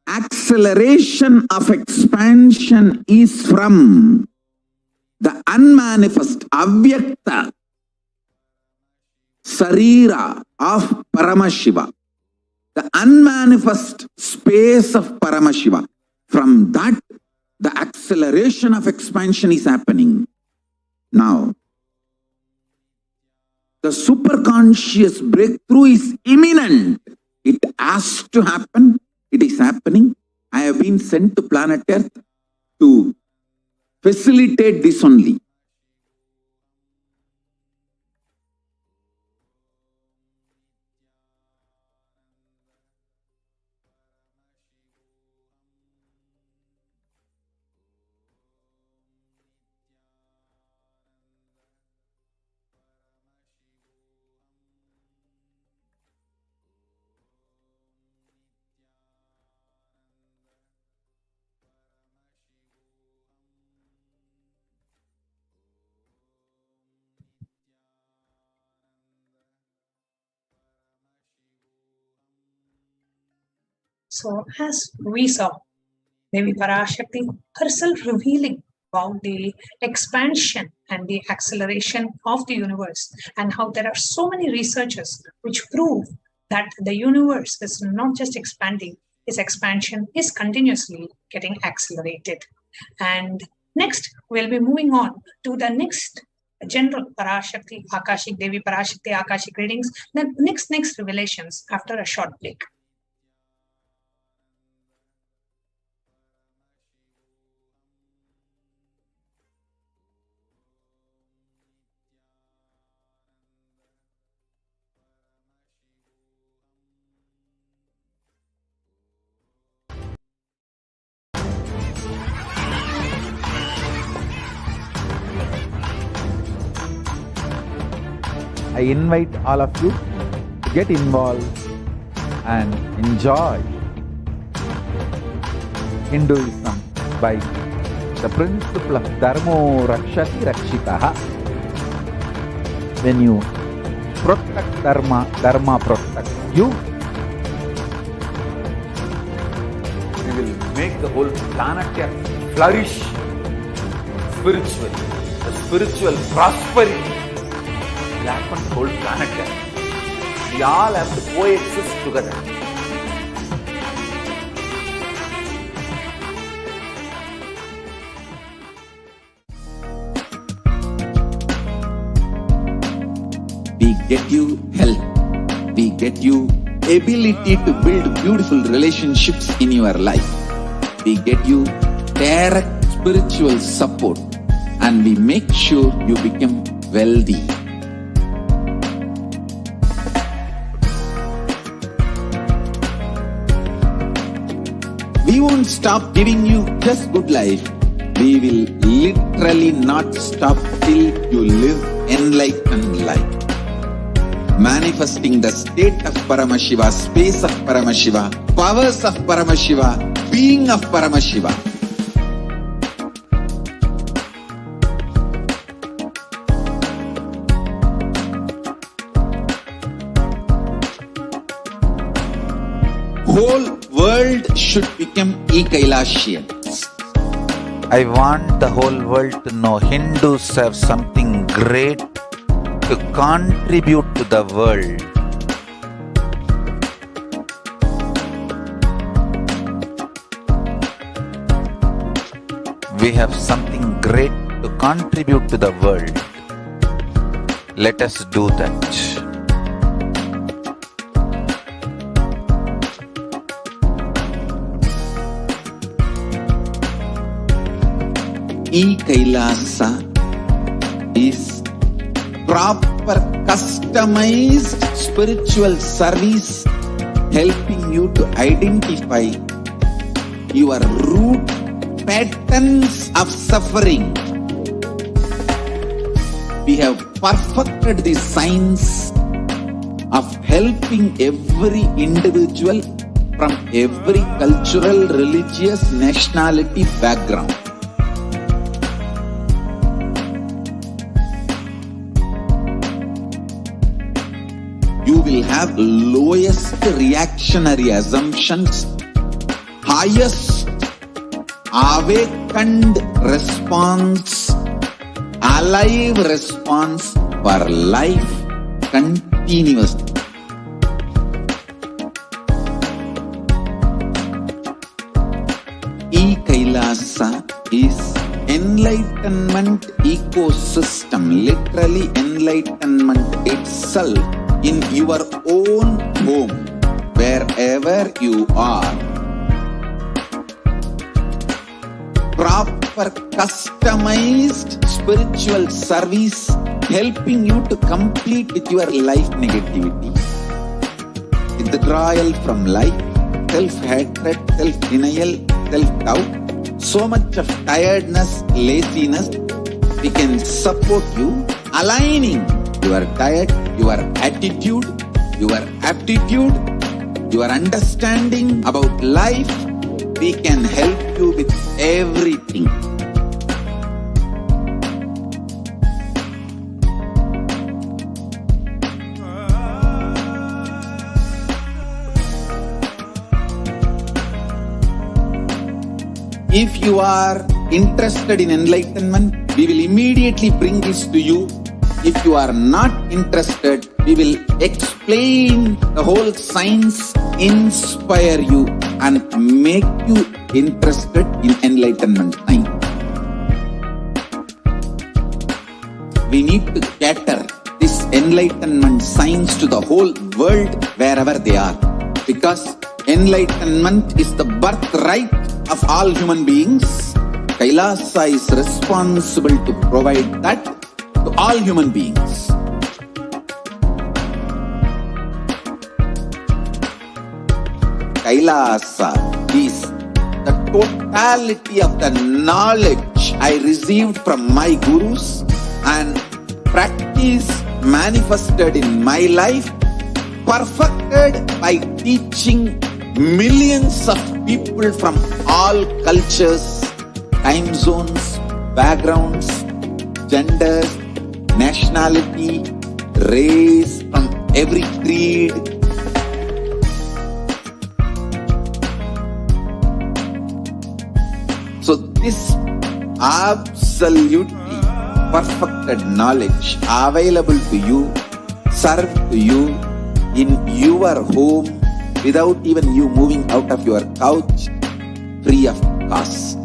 acceleration of expansion is from the unmanifest, avyakta sarira of Paramashiva, the unmanifest space of Paramashiva. From that, the acceleration of expansion is happening. Now, the superconscious breakthrough is imminent. It has to happen. It is happening. I have been sent to planet Earth to facilitate this only. So as we saw, Devi Parashakti herself revealing about the expansion and the acceleration of the universe, and how there are so many researchers which prove that the universe is not just expanding, its expansion is continuously getting accelerated. And next, we'll be moving on to the next general Parashakti, Akashic Devi Parashakti, Akashic readings, then next revelations after a short break. I invite all of you to get involved and enjoy Hinduism by the principle of Dharmo Rakshati Rakshitaha. When you protect Dharma, Dharma protect you. We will make the whole planet flourish spiritually. The spiritual prosperity will happen to the whole planet. We all have to coexist together. We get you health. We get you ability to build beautiful relationships in your life. We get you direct spiritual support, and we make sure you become wealthy. We won't stop giving you just good life. We will literally not stop till you live enlightened life. Manifesting the state of Paramashiva, space of Paramashiva, powers of Paramashiva, being of Paramashiva. Whole world should become Kailasians. I want the whole world to know Hindus have something great to contribute to the world. We have something great to contribute to the world. Let us do that. Kailasa is proper customized spiritual service helping you to identify your root patterns of suffering. We have perfected the science of helping every individual from every cultural, religious, nationality background. You will have lowest reactionary assumptions, highest awakened response, alive response for life continuously. Kailasa is enlightenment ecosystem, literally enlightenment itself in your own home, wherever you are. Proper customized spiritual service helping you to complete with your life negativity. Withdrawal from life, self-hatred, self-denial, self-doubt, so much of tiredness, laziness. We can support you aligning your diet, your attitude, your aptitude, your understanding about life. We can help you with everything. If you are interested in enlightenment, we will immediately bring this to you. If you are not interested, we will explain the whole science, inspire you and make you interested in enlightenment time. We need to cater this enlightenment science to the whole world wherever they are, because enlightenment is the birthright of all human beings. Kailasa is responsible to provide that to all human beings. Kailasa is the totality of the knowledge I received from my gurus and practice manifested in my life, perfected by teaching millions of people from all cultures, time zones, backgrounds, genders, nationality, race from every creed. So this absolutely perfected knowledge available to you, served to you in your home without even you moving out of your couch, free of cost.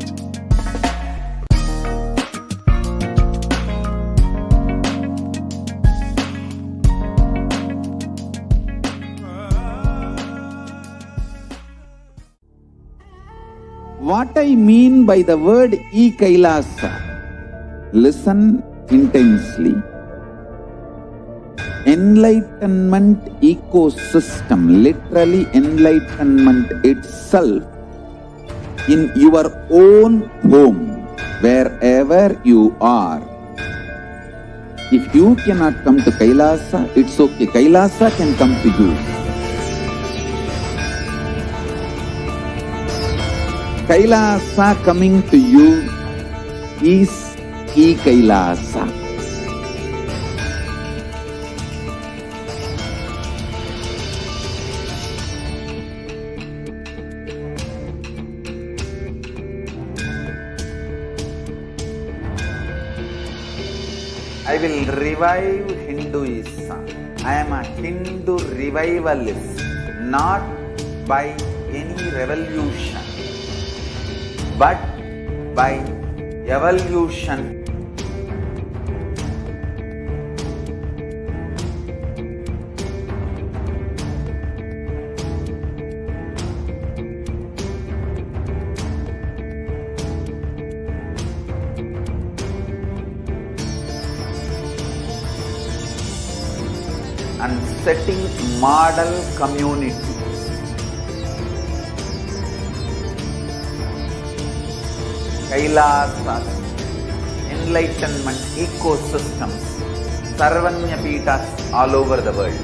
What I mean by the word Kailasa, listen intensely. Enlightenment ecosystem, literally enlightenment itself, in your own home, wherever you are. If you cannot come to Kailasa, it's okay. Kailasa can come to you. Kailasa coming to you is Kailasa. I will revive Hinduism. I am a Hindu revivalist, not by any revolution, but by evolution. And setting model community. Kailasa, enlightenment ecosystems, Sarvanya Peethas all over the world.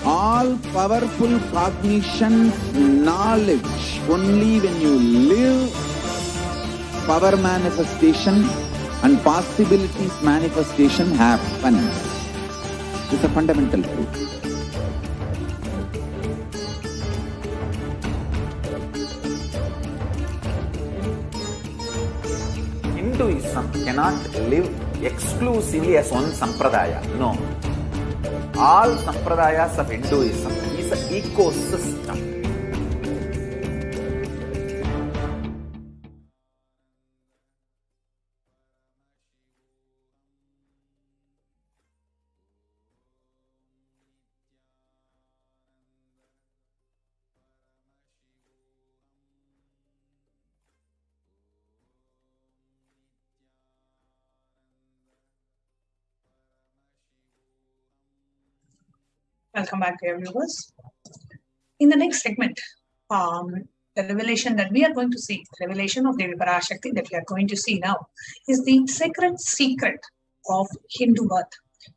All powerful cognition, knowledge, only when you live, power manifestation and possibilities manifestation happens. It's a fundamental truth. Hinduism cannot live exclusively as one sampradaya. No. All sampradayas of Hinduism is an ecosystem. Welcome back, dear viewers. In the next segment, the revelation that we are going to see, the revelation of Devi Parashakti that we are going to see now, is the sacred secret of Hindu birth.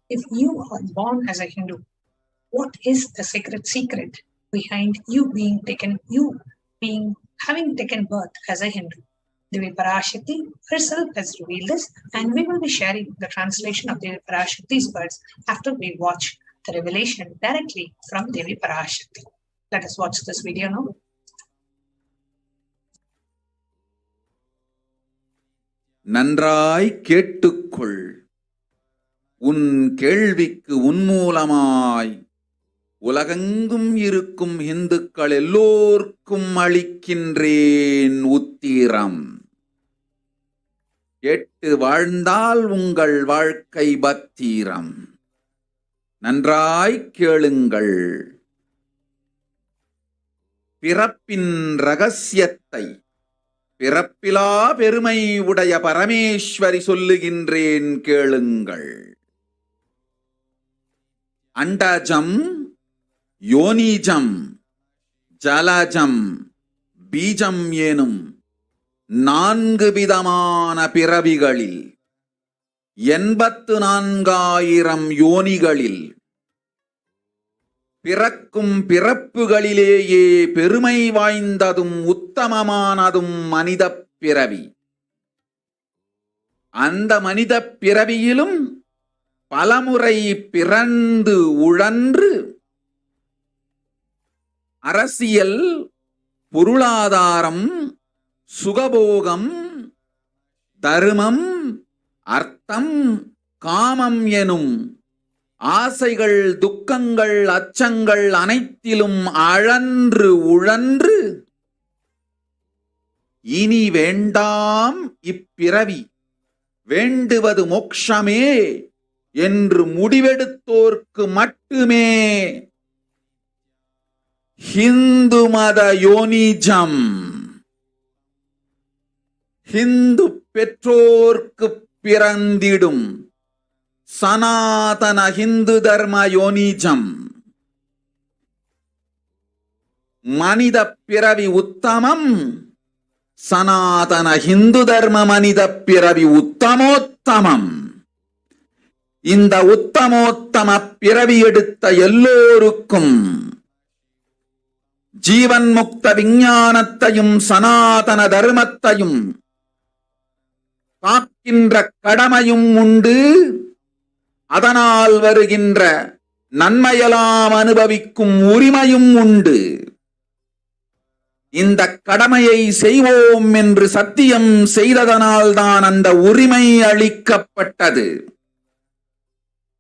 If you are born as a Hindu, what is the sacred secret behind you having taken birth as a Hindu? Devi Parashakti herself has revealed this, and we will be sharing the translation of Devi Parashakti's words after we watch the revelation directly from Devi Parashakti. Let us watch this video now. நன்றாய் கேட்டுக்கொள். உன் கேள்விக்கு உன்மூலமாய் உலகெங்கும் இருக்கும் இந்துக்கள் எல்லோர்க்கும் அளிக்கின்றேன் உத்திரம். கேட்டு வாழ்ந்தால் உங்கள் வாழ்க்கை பத்திரம். நன்றாய் கேளுங்கள். பிறப்பின் ரகசியத்தை பிறப்பிலா பெருமை உடைய பரமேஸ்வரி சொல்லுகின்றேன் கேளுங்கள். அண்டஜம், யோனிஜம், ஜலஜம், பீஜம் எனும் 4 விதமான பிறவிகளில் 84,000 யோனிகளில் பிறக்கும் பிறப்புகளிலேயே பெருமை வாய்ந்ததும் உத்தமமானதும் மனித பிறவி. அந்த மனித பிறவியிலும் பலமுறை பிறந்து உழன்று அரசியல், பொருளாதாரம், சுகபோகம், தர்மம், அர்த்தம், காமம் எனும் ஆசைகள், துக்கங்கள், அச்சங்கள் அனைத்திலும் அழன்று உழன்று இனி வேண்டாம் இப்பிறவி, வேண்டுவது மோட்சமே என்று முடிவெடுத்தோர்க்கு மட்டுமே ஹிந்து மத யோனிஜம், ஹிந்து பெற்றோர்க்கு பிறந்திடும் சனாதன ஹிந்து தர்ம யோனிஜம், மனித பிறவி உத்தமம், சனாதன ஹிந்து தர்ம மனித பிறவி உத்தமோத்தமம். இந்த உத்தமோத்தம பிறவி எடுத்த எல்லோருக்கும் ஜீவன் முக்த விஞ்ஞானத்தையும் சனாதன தர்மத்தையும் காக்கின்ற கடமையும் உண்டு. அதனால் வருகின்ற நன்மையெல்லாம் அனுபவிக்கும் உரிமையும் உண்டு. இந்த கடமையை செய்வோம் என்று சத்தியம் செய்ததனால்தான் அந்த உரிமை அளிக்கப்பட்டது.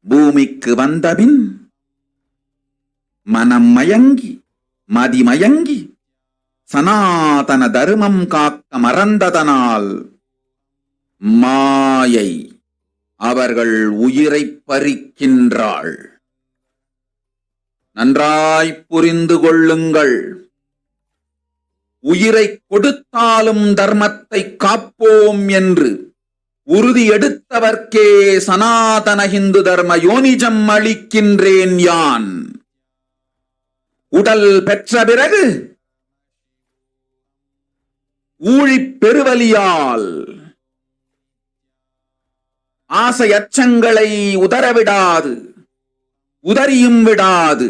பூமிக்கு வந்தபின் மனம் மயங்கி மதிமயங்கி சனாதன தர்மம் காக்க மறந்ததனால் மாயை அவர்கள் உயிரை பறிக்கின்றாள். நன்றாய் புரிந்து கொள்ளுங்கள். உயிரை கொடுத்தாலும் தர்மத்தை காப்போம் என்று உறுதி எடுத்தவர்க்கே சனாதன ஹிந்து தர்ம யோனிஜம் அளிக்கின்றேன் யான். உடல் பெற்ற பிறகு ஊழிப் பெருவலியால் ஆசை அச்சங்களை உதறவிடாது, உதறியும் விடாது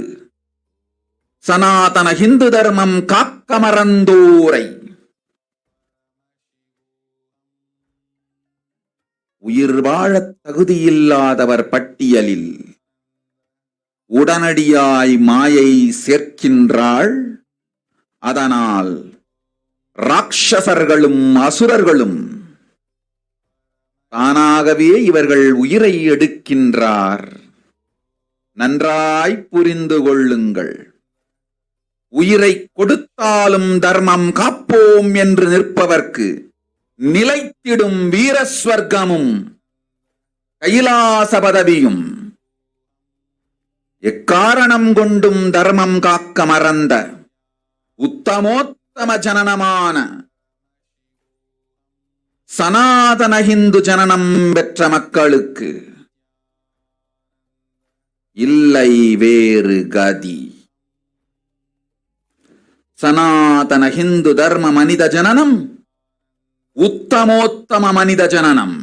சனாதன ஹிந்து தர்மம் காக்க மறந்தோரை உயிர் வாழத் தகுதியில்லாதவர் பட்டியலில் உடனடியாய் மாயை சேர்க்கின்றாள். அதனால் ராட்சசர்களும் அசுரர்களும் தானாகவே இவர்கள் உயிரை எடுக்கின்றார். நன்றாய் புரிந்து கொள்ளுங்கள். உயிரை கொடுத்தாலும் தர்மம் காப்போம் என்று நிற்பவர்க்கு நிலைத்திடும் வீரஸ்வர்க்கமும் கைலாச பதவியும், எக்காரணம் கொண்டும் தர்மம் காக்க மறந்த உத்தமோத்தம ஜனனமான சனாதன ஹிந்து ஜனனம் பெற்ற மக்களுக்கு இல்லை வேறு கதி. சனாதன ஹிந்து தர்ம மனித ஜனனம் உத்தமோத்தம மனித ஜனனம்.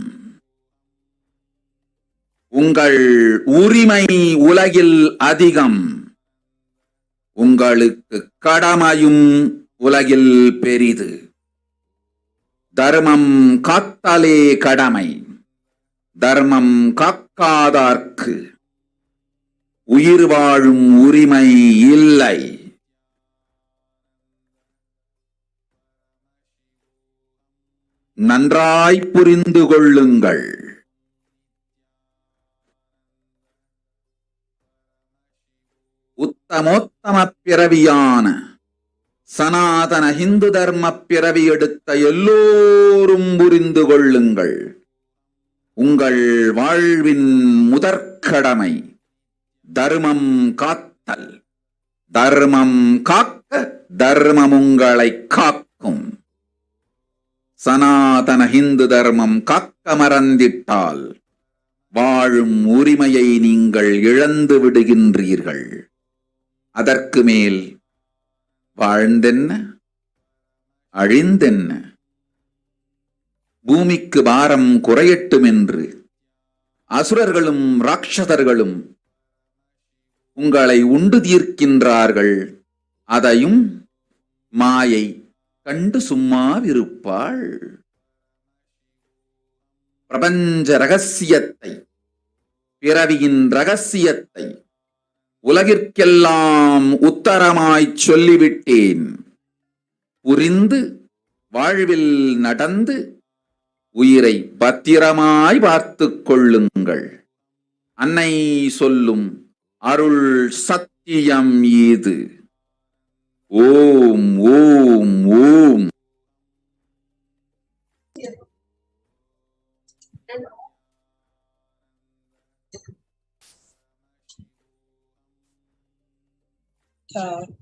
உங்கள் உரிமை உலகில் அதிகம், உங்களுக்கு கடமையும் உலகில் பெரிது. தர்மம் காத்தாலே கடமை, தர்மம் காக்காதார்க்கு உயிர் வாழும் உரிமை இல்லை. நன்றாய் புரிந்து கொள்ளுங்கள். உத்தமோத்தம பிறவியான சனாதன ஹிந்து தர்ம பிறவி எடுத்த எல்லோரும் புரிந்து கொள்ளுங்கள். உங்கள் வாழ்வின் முதற்கடமை தர்மம் காத்தல். தர்மம் காக்க தர்மம் உங்களை காக்கும். சனாதன ஹிந்து தர்மம் காக்க மறந்திட்டால் வாழும் உரிமையை நீங்கள் இழந்து விடுகின்றீர்கள். அதற்கு மேல் வாழ்ந்தென்ன அழிந்தென்ன? பூமிக்கு பாரம் குறையட்டும் என்று அசுரர்களும் ராட்சதர்களும் உங்களை உண்டு தீர்க்கின்றார்கள். அதையும் மாயை கண்டு சும்மாவிருப்பாள். பிரபஞ்ச ரகசியத்தை, பிறவியின் ரகசியத்தை உலகிற்கெல்லாம் உத்தரமாய்ச் சொல்லிவிட்டேன். புரிந்து வாழ்வில் நடந்து உயிரை பத்திரமாய் பார்த்துக் கொள்ளுங்கள். அன்னை சொல்லும் அருள் சத்தியம் இது. ஓம் ஓம் ஓம்.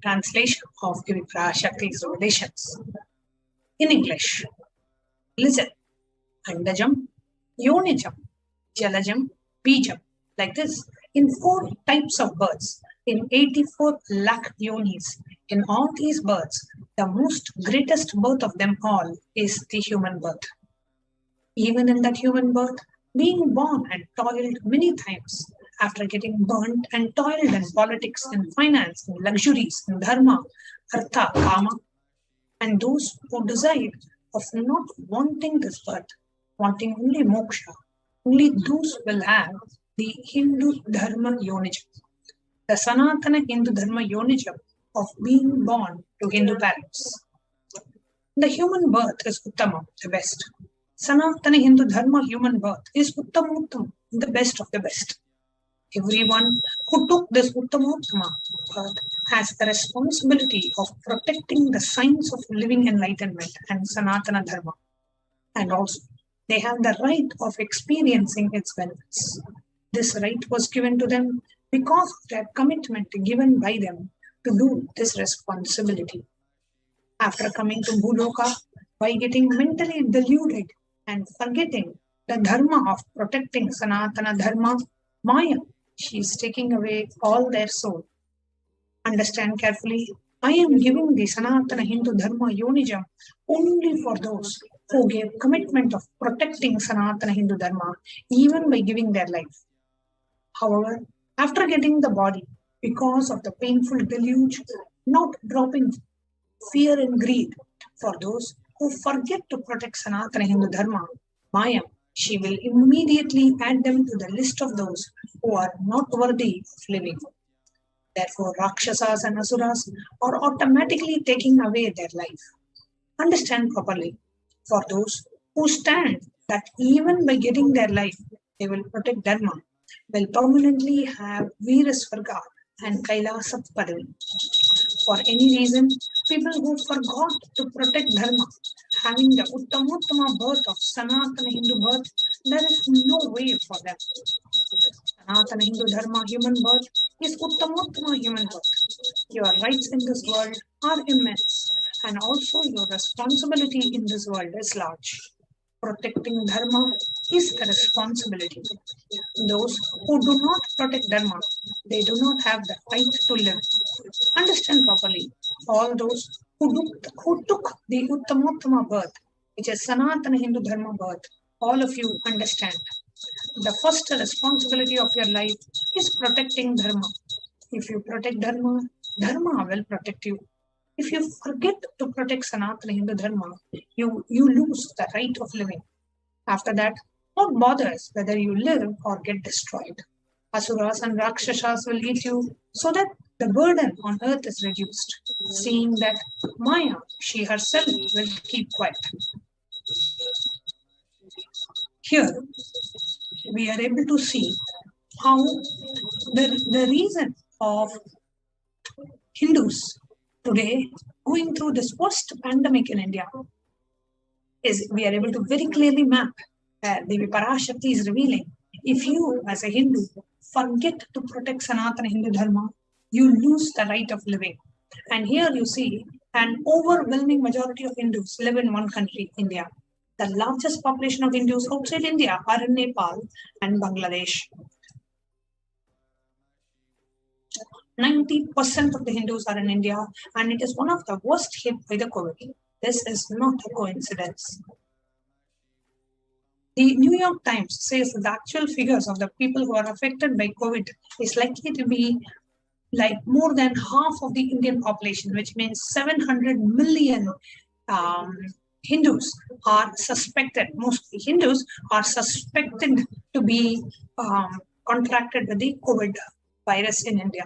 Translation of Devi Parashakti's revelations in English. Listen. Andajam, Yonijam, Jalajam, Bijam. Like this, in 4 types of birds, in 84 lakh yonis. In all these birds, the most greatest birth of them all is the human birth. Even in that human birth, being born and toiled many times, after getting burnt and toiled in politics and finance and luxuries and dharma, artha, kama, and those who decide of not wanting this birth, wanting only moksha, only those will have the Hindu dharma yonijam, the Sanatana Hindu dharma yonijam of being born to Hindu parents. The human birth is Uttama, the best. Sanatana Hindu dharma human birth is Uttamuttam, the best of the best. Everyone who took this Uttamottama birth has the responsibility of protecting the signs of living enlightenment and Sanatana Dharma. And also, they have the right of experiencing its benefits. This right was given to them because of their commitment given by them to do this responsibility. After coming to Bhuloka, by getting mentally deluded and forgetting the dharma of protecting Sanatana Dharma, Maya, she is taking away all their soul. Understand carefully, I am giving the Sanatana Hindu Dharma Yonijam only for those who gave commitment of protecting Sanatana Hindu Dharma, even by giving their life. However, after getting the body, because of the painful deluge, not dropping fear and greed, for those who forget to protect Sanatana Hindu Dharma, Maya, she will immediately add them to the list of those who are not worthy of living. Therefore, Rakshasas and Asuras are automatically taking away their life. Understand properly. For those who stand that even by getting their life, they will protect Dharma, will permanently have Veerasvarga and Kailasa Padavi. For any reason, people who forgot to protect Dharma, having the Uttamottama birth of Sanatana Hindu birth, there is no way for them. Sanatana Hindu Dharma human birth is Uttamottama human birth. Your rights in this world are immense, and also your responsibility in this world is large. Protecting Dharma is a responsibility. Those who do not protect Dharma, they do not have the right to live. Understand properly. All those who took the Uttamottama birth, which is Sanatana Hindu Dharma birth, all of you understand. The first responsibility of your life is protecting Dharma. If you protect Dharma, Dharma will protect you. If you forget to protect Sanatana Hindu Dharma, you lose the right of living. After that, what bothers whether you live or get destroyed? Asuras and Rakshasas will eat you so that the burden on earth is reduced. Seeing that Maya, she herself will keep quiet. Here, we are able to see how the reason of Hindus today going through this worst pandemic in India is we are able to very clearly map Devi Parashakti is revealing. If you as a Hindu forget to protect Sanatana Hindu Dharma, you lose the right of living. And here you see an overwhelming majority of Hindus live in one country, India. The largest population of Hindus outside India are in Nepal and Bangladesh. 90% of the Hindus are in India, and it is one of the worst hit by the COVID. This is not a coincidence. The New York Times says that the actual figures of the people who are affected by COVID is likely to be like more than half of the Indian population, which means 700 million Hindus are suspected, mostly Hindus are suspected to be contracted with the COVID virus in India.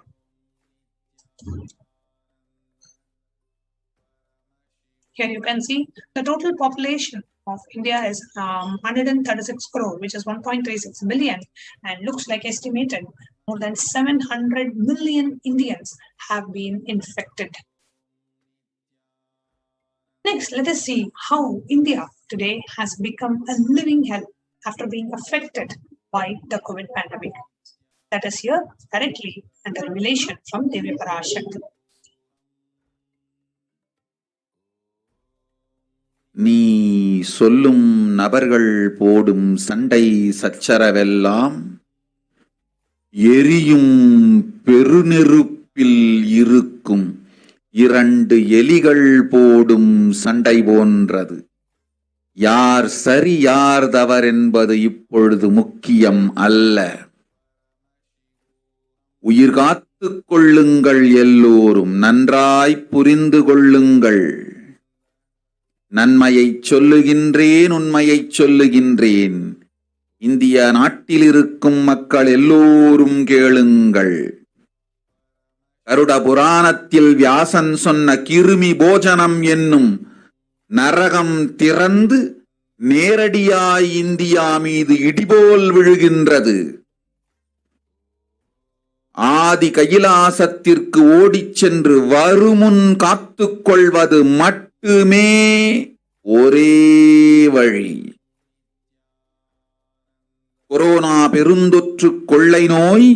Here you can see the total population of India is 136 crore, which is 1.36 billion, and looks like estimated more than 700 million Indians have been infected. Next, let us see how India today has become a living hell after being affected by the COVID pandemic. That is here directly and the revelation from Devi Parashakti. நீ சொல்லும் நபர்கள் போடும் சண்டை சச்சரவெல்லாம் எரியும் பெருநெருப்பில் இருக்கும் இரண்டு எலிகள் போடும் சண்டை போன்றது. யார் சரி யார் தவறு என்பது இப்பொழுது முக்கியம் அல்ல. உயிர் காத்துக் கொள்ளுங்கள், எல்லோரும் நன்றாய் புரிந்து கொள்ளுங்கள். நன்மையைச் சொல்லுகின்றேன், உண்மையைச் சொல்லுகின்றேன். இந்திய நாட்டில் இருக்கும் மக்கள் எல்லோரும் கேளுங்கள். கருட புராணத்தில் வியாசன் சொன்ன கிருமி போஜனம் என்னும் நரகம் திறந்து நேரடியாய் இந்தியா மீது இடிபோல் விழுகின்றது. ஆதி கைலாசத்திற்கு ஓடிச் சென்று வருமுன் காத்துக் கொள்வது மட்டுமே ஒரே வழி. கொரோனா பெருந்தொற்று கொள்ளை நோய்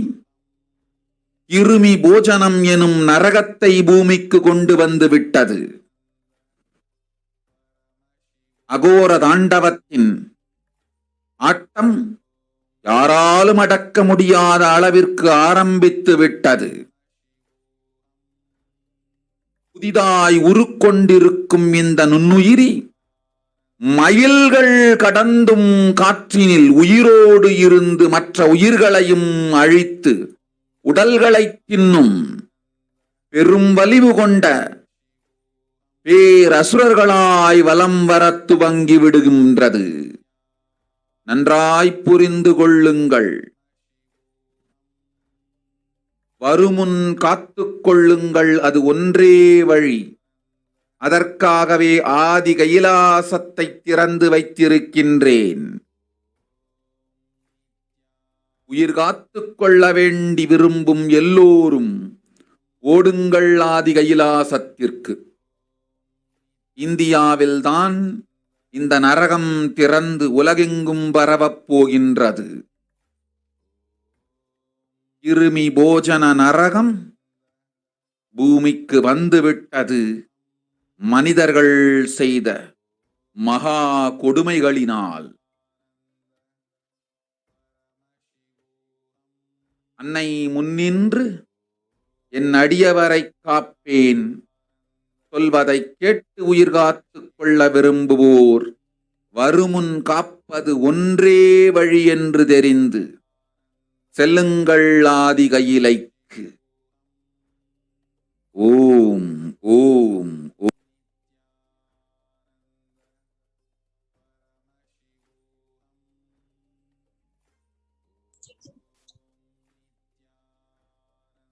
கிருமி போஜனம் எனும் நரகத்தை பூமிக்கு கொண்டு வந்து விட்டது. அகோர தாண்டவத்தின் ஆட்டம் யாராலும் அடக்க முடியாத அளவிற்கு ஆரம்பித்து விட்டது. புதிதாய் உருக்கொண்டிருக்கும் இந்த நுண்ணுயிரி மைல்கள் கடந்தும் காற்றினில் உயிரோடு இருந்து மற்ற உயிர்களையும் அழித்து உடல்களை தின்னும் பெரும் வலிவு கொண்ட பேரசுரர்களாய் வலம் வர துவங்கி விடுகின்றது. நன்றாய் புரிந்து கொள்ளுங்கள். வருமுன் காத்துக் கொள்ளுங்கள், அது ஒன்றே வழி. அதற்காகவே ஆதி கைலாசத்தை திறந்து வைத்திருக்கின்றேன். உயிர் காத்துக் கொள்ள வேண்டி விரும்பும் எல்லோரும் ஓடுங்கள் ஆதி கைலாசத்திற்கு. இந்தியாவில்தான் இந்த நரகம் திறந்து உலகெங்கும் பரவப் போகின்றது. கிருமி போஜன நரகம் பூமிக்கு வந்துவிட்டது. மனிதர்கள் செய்த மகா கொடுமைகளினால். அன்னை முன்னின்று என் அடியவரை காப்பேன் சொல்வதை கேட்டு உயிர் காத்துக் கொள்ள விரும்புவோர் வருமுன் காப்பது ஒன்றே வழி என்று தெரிந்து செல்லுங்கள் ஆதி கையிலைக்கு. ஓம் ஓம் ஓம்.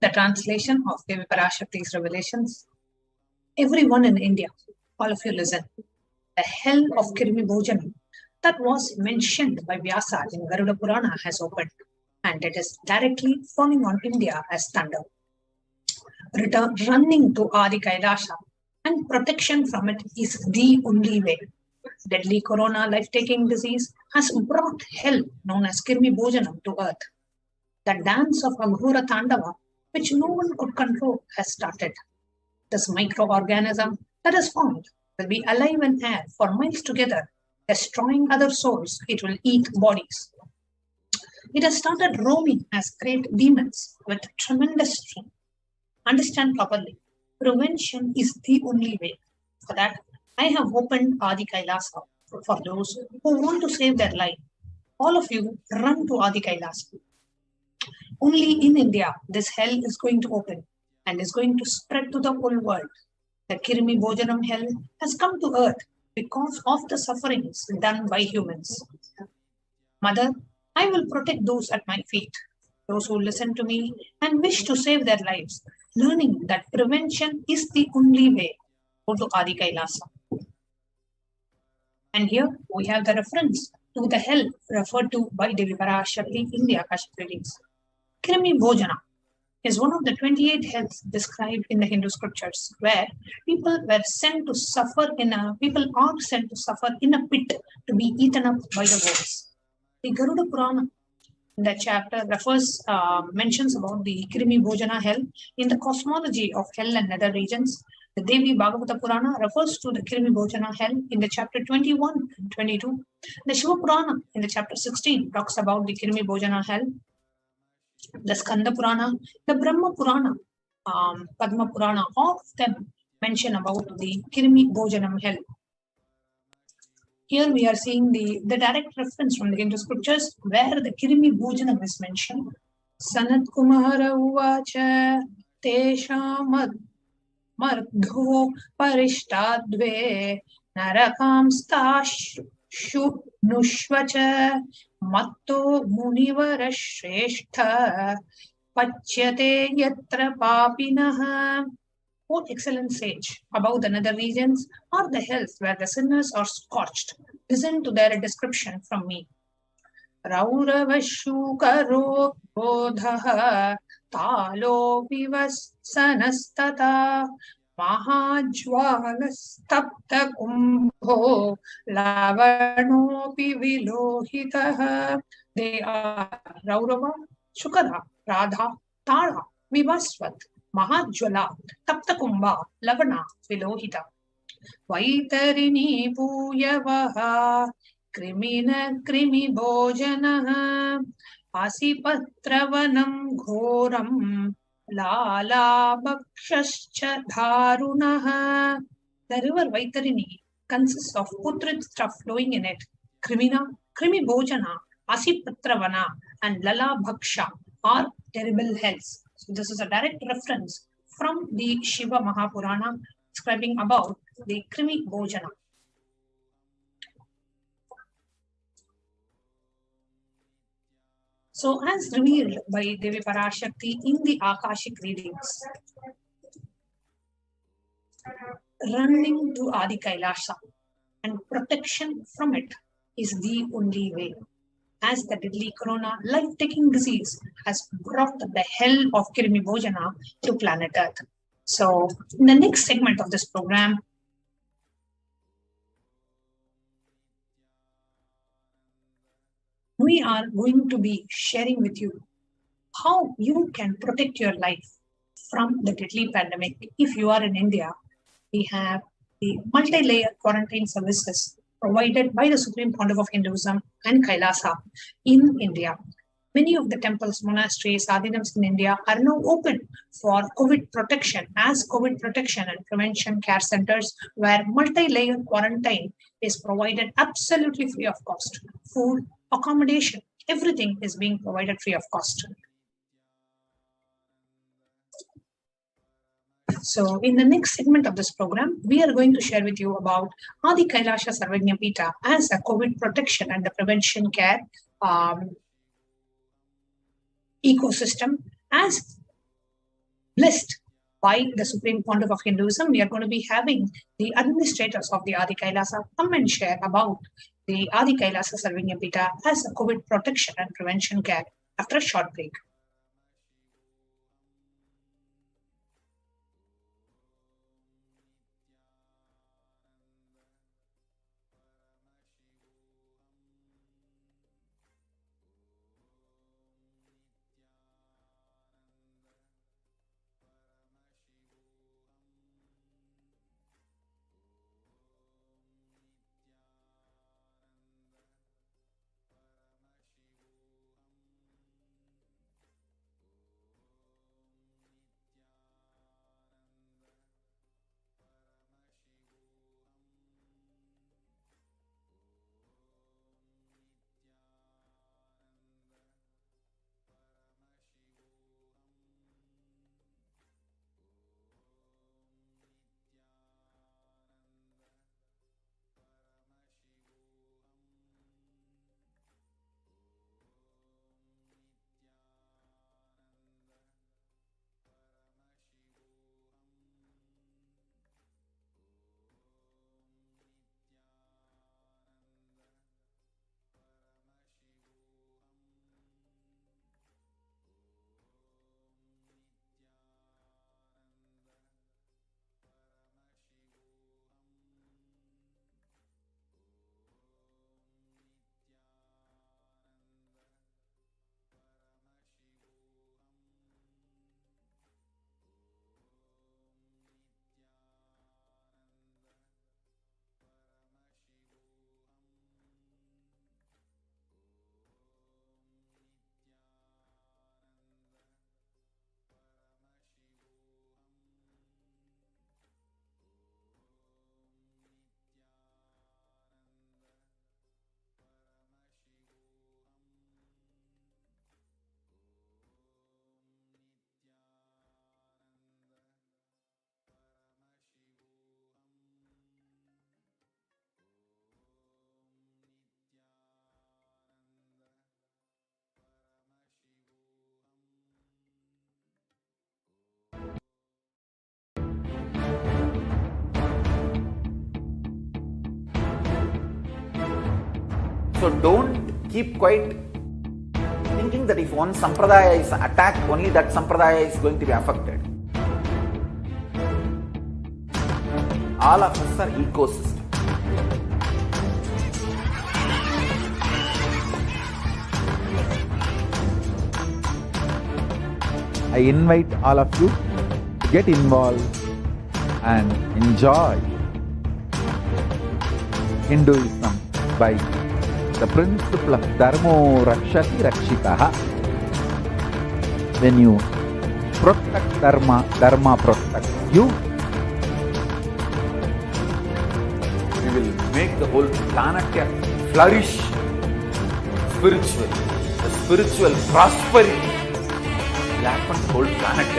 The translation of Devi Parashakti's revelations. Everyone in India, all of you listen. The hell of Kirmi Bhojanam that was mentioned by Vyasa in Garuda Purana has opened, and it is directly falling on India as thunder. Running to Adi Kailasa and protection from it is the only way. Deadly corona life-taking disease has brought hell known as Kirmi Bhojanam to earth. The dance of Aghora Tandava, which no one could control, has started. This microorganism that is formed will be alive in air for miles together, destroying other souls. It will eat bodies. It has started roaming as great demons with tremendous strength. Understand properly. Prevention is the only way. For that, I have opened Adi Kailasa for those who want to save their life. All of you run to Adi Kailasa. Only in India, this hell is going to open and is going to spread to the whole world. The Kirmi Bhojanam hell has come to earth because of the sufferings done by humans. Mother, I will protect those at my feet, those who listen to me and wish to save their lives, learning that prevention is the only way. Go to Adi Kailasa. And here we have the reference to the hell referred to by Devi Parashakti in the Akashic readings. Kirmi Bhojana is one of the 28 hells described in the Hindu scriptures, where people are sent to suffer in a pit to be eaten up by the wolves. The Garuda Purana in that chapter mentions about the Kirmi Bhojana hell in the cosmology of hell and nether regions. The Devi Bhagavata Purana refers to the Kirmi Bhojana hell in the chapter 21 and 22. The Shiva Purana in the chapter 16 talks about the Kirmi Bhojana hell. The Skanda Purana, the Brahma Purana, Padma Purana, all of them mention about the Kirmi Bhojanam hell. Here we are seeing the direct reference from the Hindu scriptures where the Kirmi Bhojanam is mentioned. Sanat Kumara Uvacha Teshamad Mardho Parishtadve Narakam Stashu Nushvacha Matto Munivara Shrestha Pachyate Yatra Papinaha. O excellent sage, about the nether regions or the hells where the sinners are scorched. Listen to their description from me. Rauravashukaro bodhaha talo vivassanastata mahajvalastapta kumbho lavanopi vilohitaha. They are Raurava, Shukara, Radha, Tara, Vivasvat, Mahajwala, Taptakumbha, Lavana, Vilohita. Vaitarini Puyavaha, Krimina Krimi Bhojanaha, Asipatravanam Ghoram, Lala Bhakshascha Dharunaha. The river Vaitarini consists of putrid stuff flowing in it. Krimina, Krimi Bhojana, Asipatravana, and Lala Bhaksha are terrible hells. So this is a direct reference from the Shiva Mahapurana describing about the Krimi Bhojana. So as revealed by Devi Parashakti in the Akashic readings, running to Adi Kailasa and protection from it is the only way, as the deadly corona life-taking disease has brought the hell of Kirmi Bhojana to planet Earth. So in the next segment of this program, we are going to be sharing with you how you can protect your life from the deadly pandemic. If you are in India, we have the multi-layer quarantine services provided by the Supreme Pontiff of Hinduism and Kailasa in India. Many of the temples, monasteries, adinams in India are now open for COVID protection as COVID protection and prevention care centers where multi-layer quarantine is provided absolutely free of cost. Food, accommodation, everything is being provided free of cost. So in the next segment of this program, we are going to share with you about Adi Kailasa Sarvajna Pita as a COVID protection and the prevention care ecosystem as blessed by the Supreme Pontiff of Hinduism. We are going to be having the administrators of the Adi Kailasa come and share about the Adi Kailasa Sarvajna Pita as a COVID protection and prevention care after a short break. So don't keep quiet thinking that if one sampradaya is attacked, only that sampradaya is going to be affected. All of us are ecosystem. I invite all of you to get involved and enjoy Hinduism by the principle of Dharmo Rakshati Rakshitaha. When you protect Dharma, Dharma protects you. We will make the whole planet flourish spiritually. The spiritual prosperity will happen to the whole planet.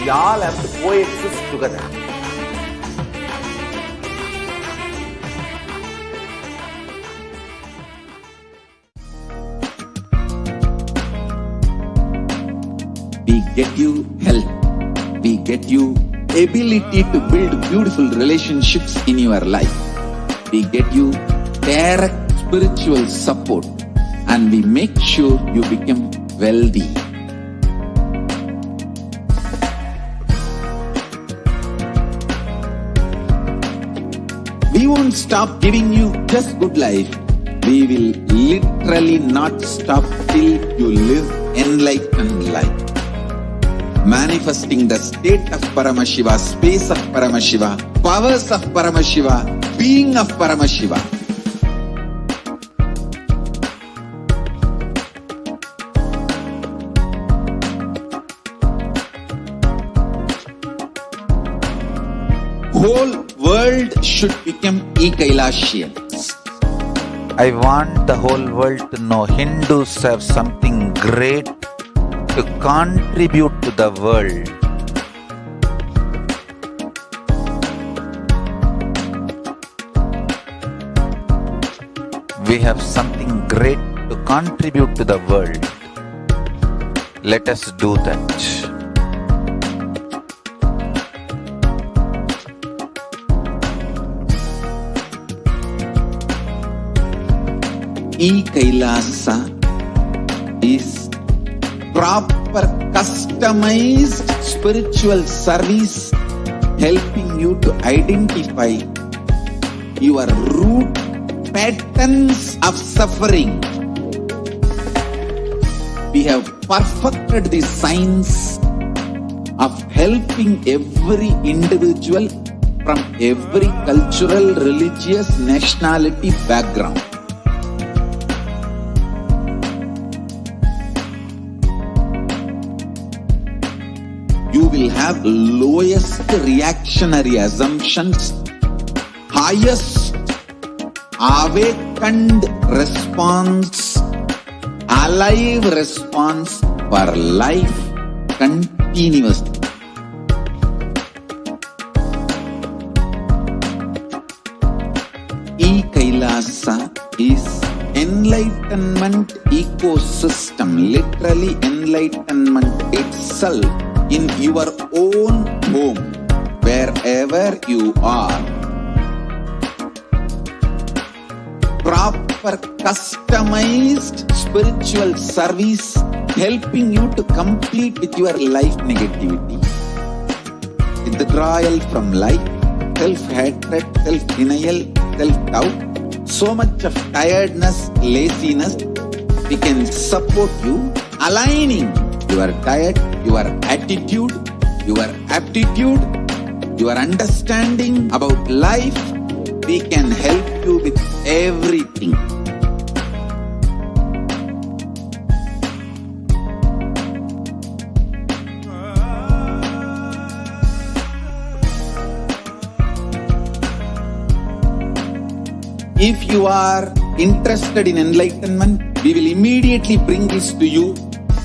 We all have to coexist together. We get you health. We get you ability to build beautiful relationships in your life. We get you direct spiritual support, and we make sure you become wealthy. We won't stop giving you just good life. We will literally not stop till you live enlightened life. Manifesting the state of Paramashiva, space of Paramashiva, powers of Paramashiva, being of Paramashiva. Whole world should become Kailasians. I want the whole world to know Hindus have something great to contribute to the world. We have something great to contribute to the world. Let us do that. Kailasa is proper customized spiritual service helping you to identify your root patterns of suffering. We have perfected the science of helping every individual from every cultural, religious, nationality background. You will have lowest reactionary assumptions, highest awakened response, alive response for life continuously. Kailasa is enlightenment ecosystem, literally enlightenment itself in your own home, wherever you are. Proper customized spiritual service helping you to complete with your life negativity, withdrawal from life, self-hatred, self-denial, self-doubt, so much of tiredness, laziness. We can support you aligning your diet, your attitude, your aptitude, your understanding about life. We can help you with everything. If you are interested in enlightenment, we will immediately bring this to you.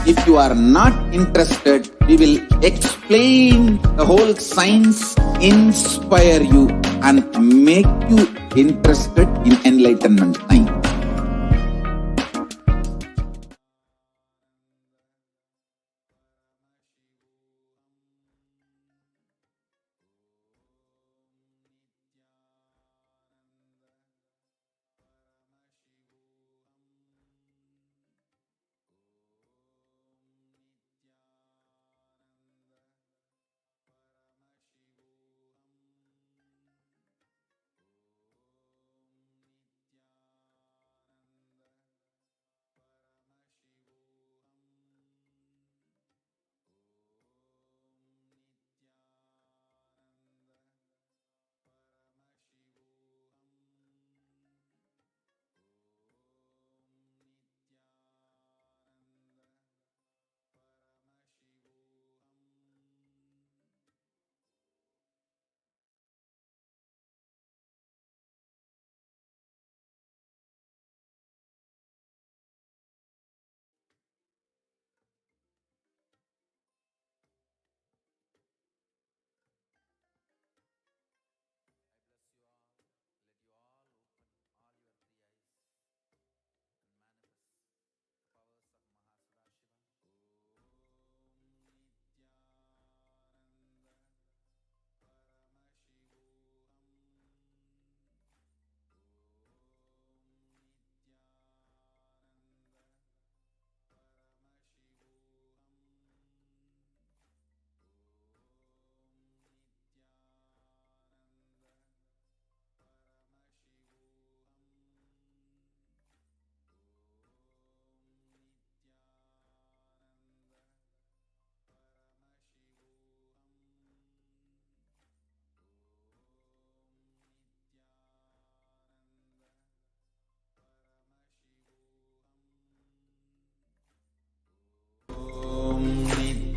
If you are not interested, we will explain the whole science, inspire you, and make you interested in enlightenment science.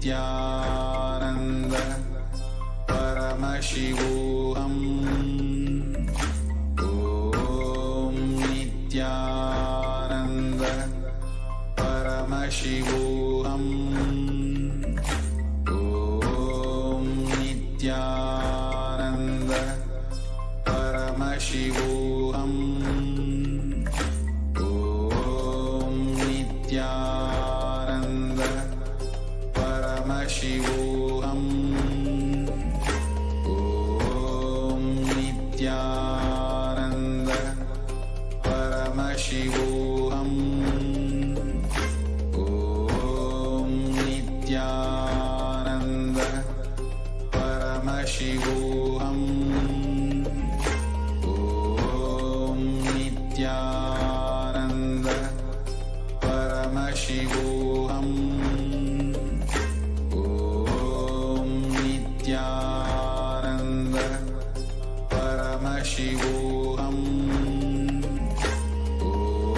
Nithyananda Paramashivoham. Om Nithyananda Paramashivoham. Om Nithyananda Paramashivoham. Om Nithyananda Paramashivoham. Om Nithyananda Paramashivoham. Om Nithyananda Paramashivoham. Om Nithyananda Paramashivoham. Om Nithyananda Paramashivoham.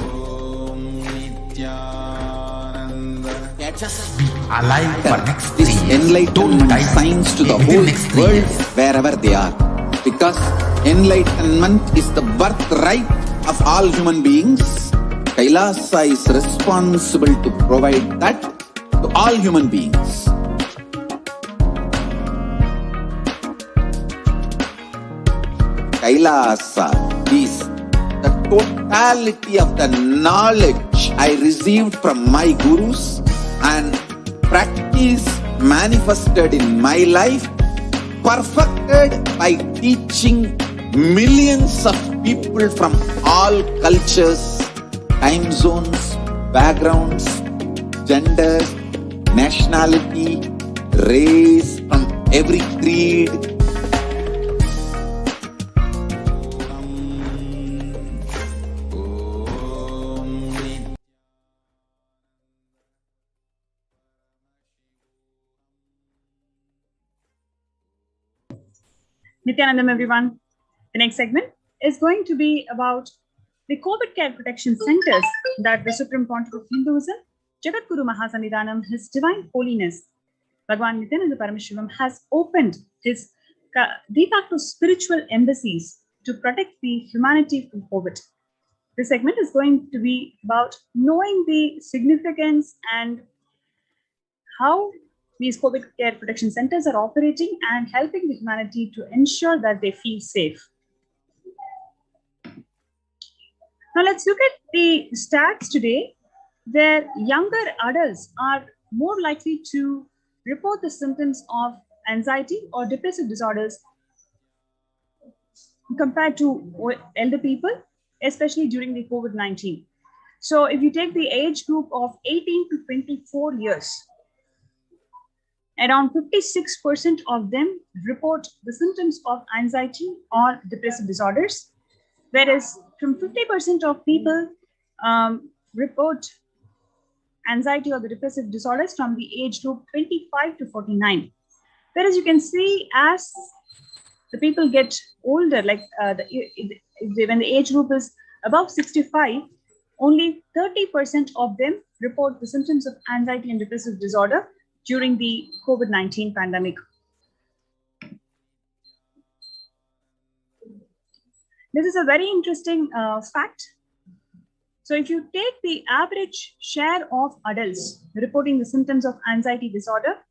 Om Nithyananda. Just be alive for next This 3 years. enlightenment signs to the within whole next 3 world years. wherever they are. Because enlightenment is the birthright of all human beings. Kailasa is responsible to provide that to all human beings. Kailasa is the totality of the knowledge I received from my gurus and practice manifested in my life, perfected by teaching millions of people from all cultures, time zones, backgrounds, genders, nationality, race, from every creed. Nithyanandam, everyone. The next segment is going to be about the COVID care protection centers that the Supreme Pontiff of Hinduism, Jagadguru Mahasannidhanam, His Divine Holiness, Bhagwan Nithyananda Paramashivam, has opened his de facto spiritual embassies to protect the humanity from COVID. This segment is going to be about knowing the significance and how these COVID care protection centers are operating and helping the humanity to ensure that they feel safe. Now let's look at the stats today, where younger adults are more likely to report the symptoms of anxiety or depressive disorders compared to elder people, especially during the COVID-19. So if you take the age group of 18 to 24 years, around 56% of them report the symptoms of anxiety or depressive disorders, whereas from 50% of people report anxiety or the depressive disorders from the age group 25 to 49. Whereas you can see as the people get older, like when the age group is above 65, only 30% of them report the symptoms of anxiety and depressive disorder during the COVID-19 pandemic. This is a very interesting fact. So if you take the average share of adults reporting the symptoms of anxiety disorder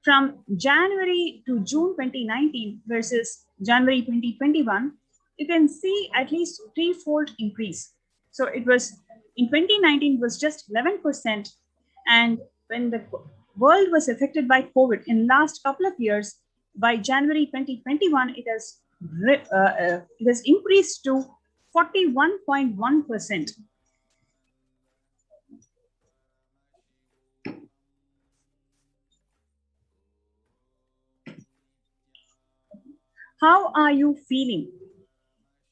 from January to June 2019 versus January 2021, you can see at least threefold increase. So it was, in 2019, it was just 11%. And when the world was affected by COVID in last couple of years, by January 2021, it has increased to 41.1%. How are you feeling?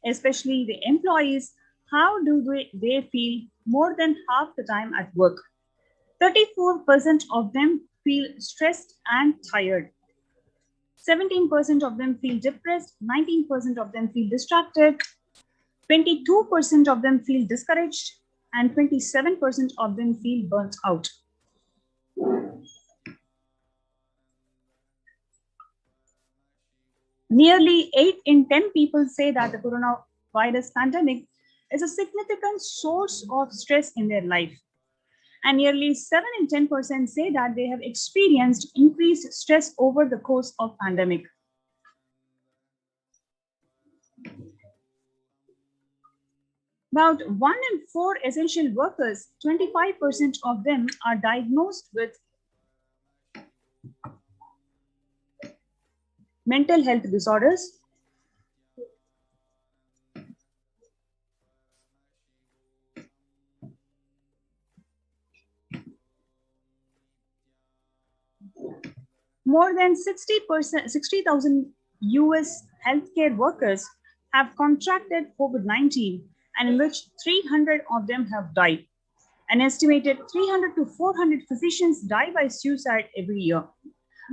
Especially the employees, how do they feel more than half the time at work? 34% of them feel stressed and tired. 17% of them feel depressed. 19% of them feel distracted. 22% of them feel discouraged. And 27% of them feel burnt out. Nearly 8 in 10 people say that the coronavirus pandemic is a significant source of stress in their life. And nearly 7 in 10% say that they have experienced increased stress over the course of pandemic. About 1 in 4 essential workers, 25% of them are diagnosed with mental health disorders. More than 60,000 US healthcare workers have contracted COVID-19, and in which 300 of them have died. An estimated 300 to 400 physicians die by suicide every year.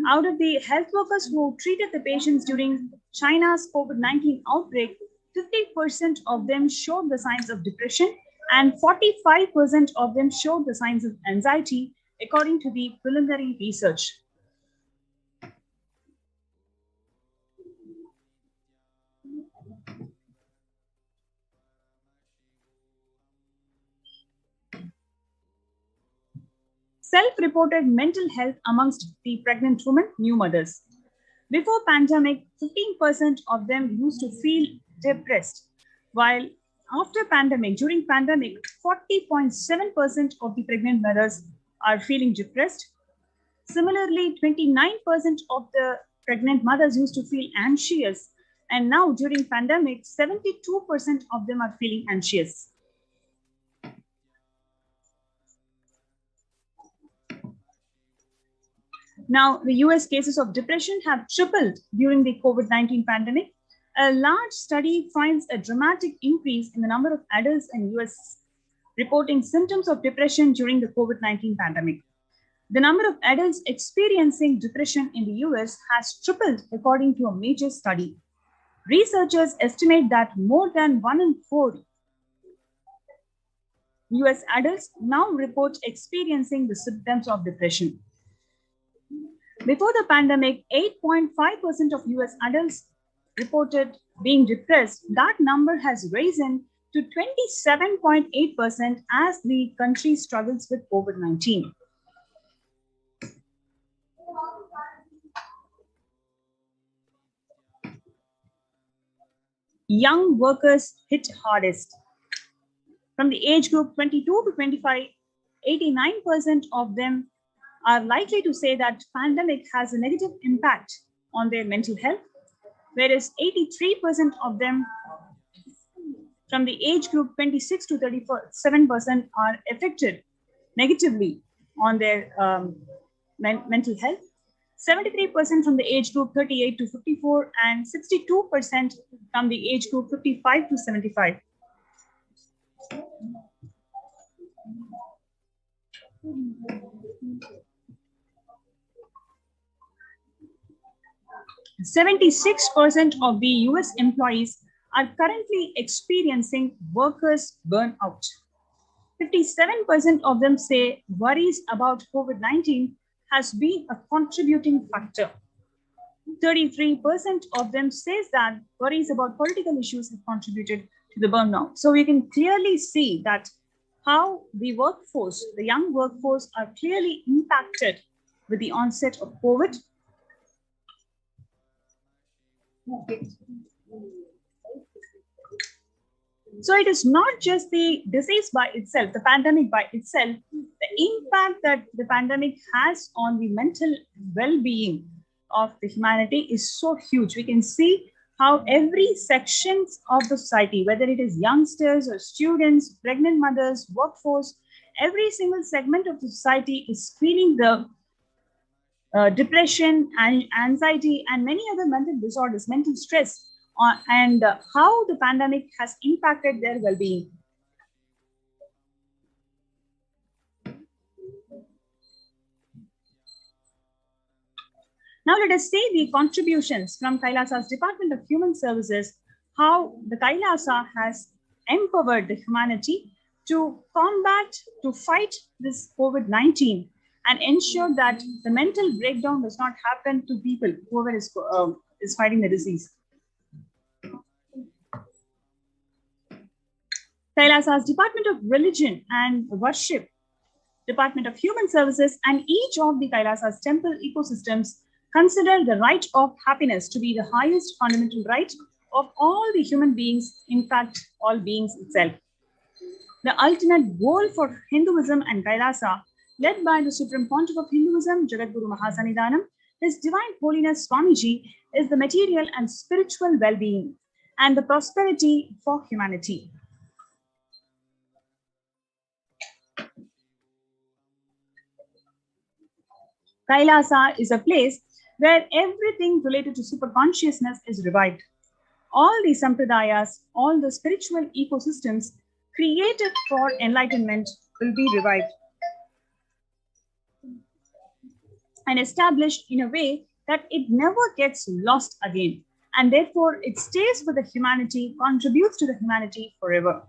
Out of the health workers who treated the patients during China's COVID-19 outbreak, 50% of them showed the signs of depression and 45% of them showed the signs of anxiety, according to the preliminary research. Self-reported mental health amongst the pregnant women, new mothers. Before pandemic, 15% of them used to feel depressed, while after pandemic, during pandemic, 40.7% of the pregnant mothers are feeling depressed. Similarly, 29% of the pregnant mothers used to feel anxious, and now during pandemic, 72% of them are feeling anxious. Now, the US cases of depression have tripled during the COVID-19 pandemic. A large study finds a dramatic increase in the number of adults in US reporting symptoms of depression during the COVID-19 pandemic. The number of adults experiencing depression in the US has tripled according to a major study. Researchers estimate that more than 1 in 4 US adults now report experiencing the symptoms of depression. Before the pandemic, 8.5% of US adults reported being depressed. That number has risen to 27.8% as the country struggles with COVID-19. Young workers hit hardest. From the age group 22 to 25, 89% of them are likely to say that pandemic has a negative impact on their mental health, whereas 83% of them from the age group 26 to 37% are affected negatively on their mental health, 73% from the age group 38 to 54, and 62% from the age group 55 to 75. 76% of the US employees are currently experiencing workers' burnout. 57% of them say worries about COVID-19 has been a contributing factor. 33% of them says that worries about political issues have contributed to the burnout. So we can clearly see that how the workforce, the young workforce, are clearly impacted with the onset of COVID. So it is not just the disease by itself, the pandemic by itself, the impact that the pandemic has on the mental well-being of the humanity is so huge. We can see how every section of the society, whether it is youngsters or students, pregnant mothers, workforce, every single segment of the society is feeling the depression and anxiety and many other mental disorders, mental stress, and how the pandemic has impacted their well-being. Now let us see the contributions from Kailasa's Department of Human Services, how the Kailasa has empowered the humanity to combat, to fight this COVID-19 and ensure that the mental breakdown does not happen to people, whoever is is fighting the disease. Kailasa's Department of Religion and Worship, Department of Human Services, and each of the Kailasa's temple ecosystems consider the right of happiness to be the highest fundamental right of all the human beings, in fact, all beings itself. The ultimate goal for Hinduism and Kailasa, led by the Supreme Pontiff of Hinduism, Jagadguru Mahasannidhanam, His Divine Holiness Swamiji, is the material and spiritual well-being and the prosperity for humanity. Kailasa is a place where everything related to superconsciousness is revived. All the sampradayas, all the spiritual ecosystems created for enlightenment will be revived and established in a way that it never gets lost again, and therefore it stays with the humanity, contributes to the humanity forever.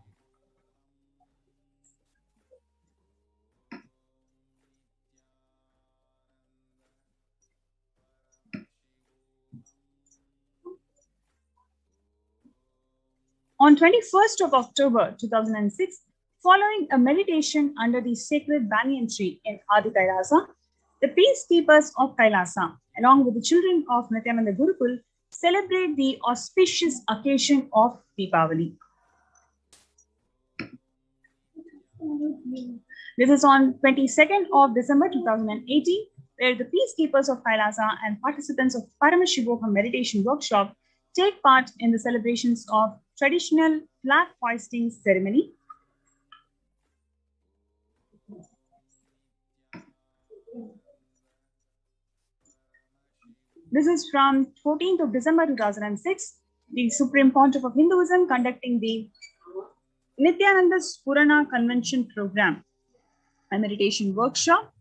On 21st of October 2006, following a meditation under the sacred banyan tree in Adi Kailasa, the peacekeepers of Kailasa, along with the children of Nithyananda Gurukul, celebrate the auspicious occasion of Deepavali. This is on 22nd of December 2018, where the peacekeepers of Kailasa and participants of Paramashivoham meditation workshop take part in the celebrations of traditional flag hoisting ceremony. This is from 14th of December 2006, the Supreme Pontiff of Hinduism conducting the Nithyananda Purana Convention Program, a meditation workshop.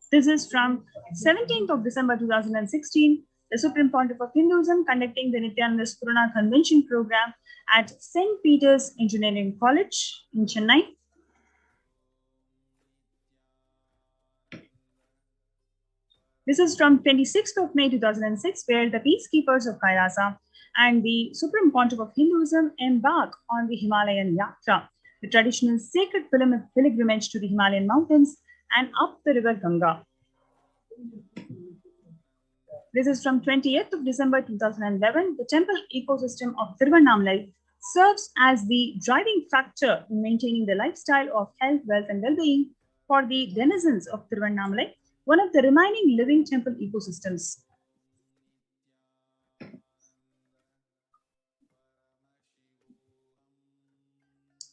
This is from 17th of December 2016, the Supreme Pontiff of Hinduism conducting the Nithyananda Purana Convention Program at St. Peter's Engineering College in Chennai. This is from 26th of May 2006, where the peacekeepers of Kailasa and the Supreme Pontiff of Hinduism embark on the Himalayan Yatra, the traditional sacred pilgrimage to the Himalayan mountains and up the river Ganga. This is from 28th of December 2011. The temple ecosystem of Tiruvannamalai serves as the driving factor in maintaining the lifestyle of health, wealth, and well-being for the denizens of Tiruvannamalai, one of the remaining living temple ecosystems.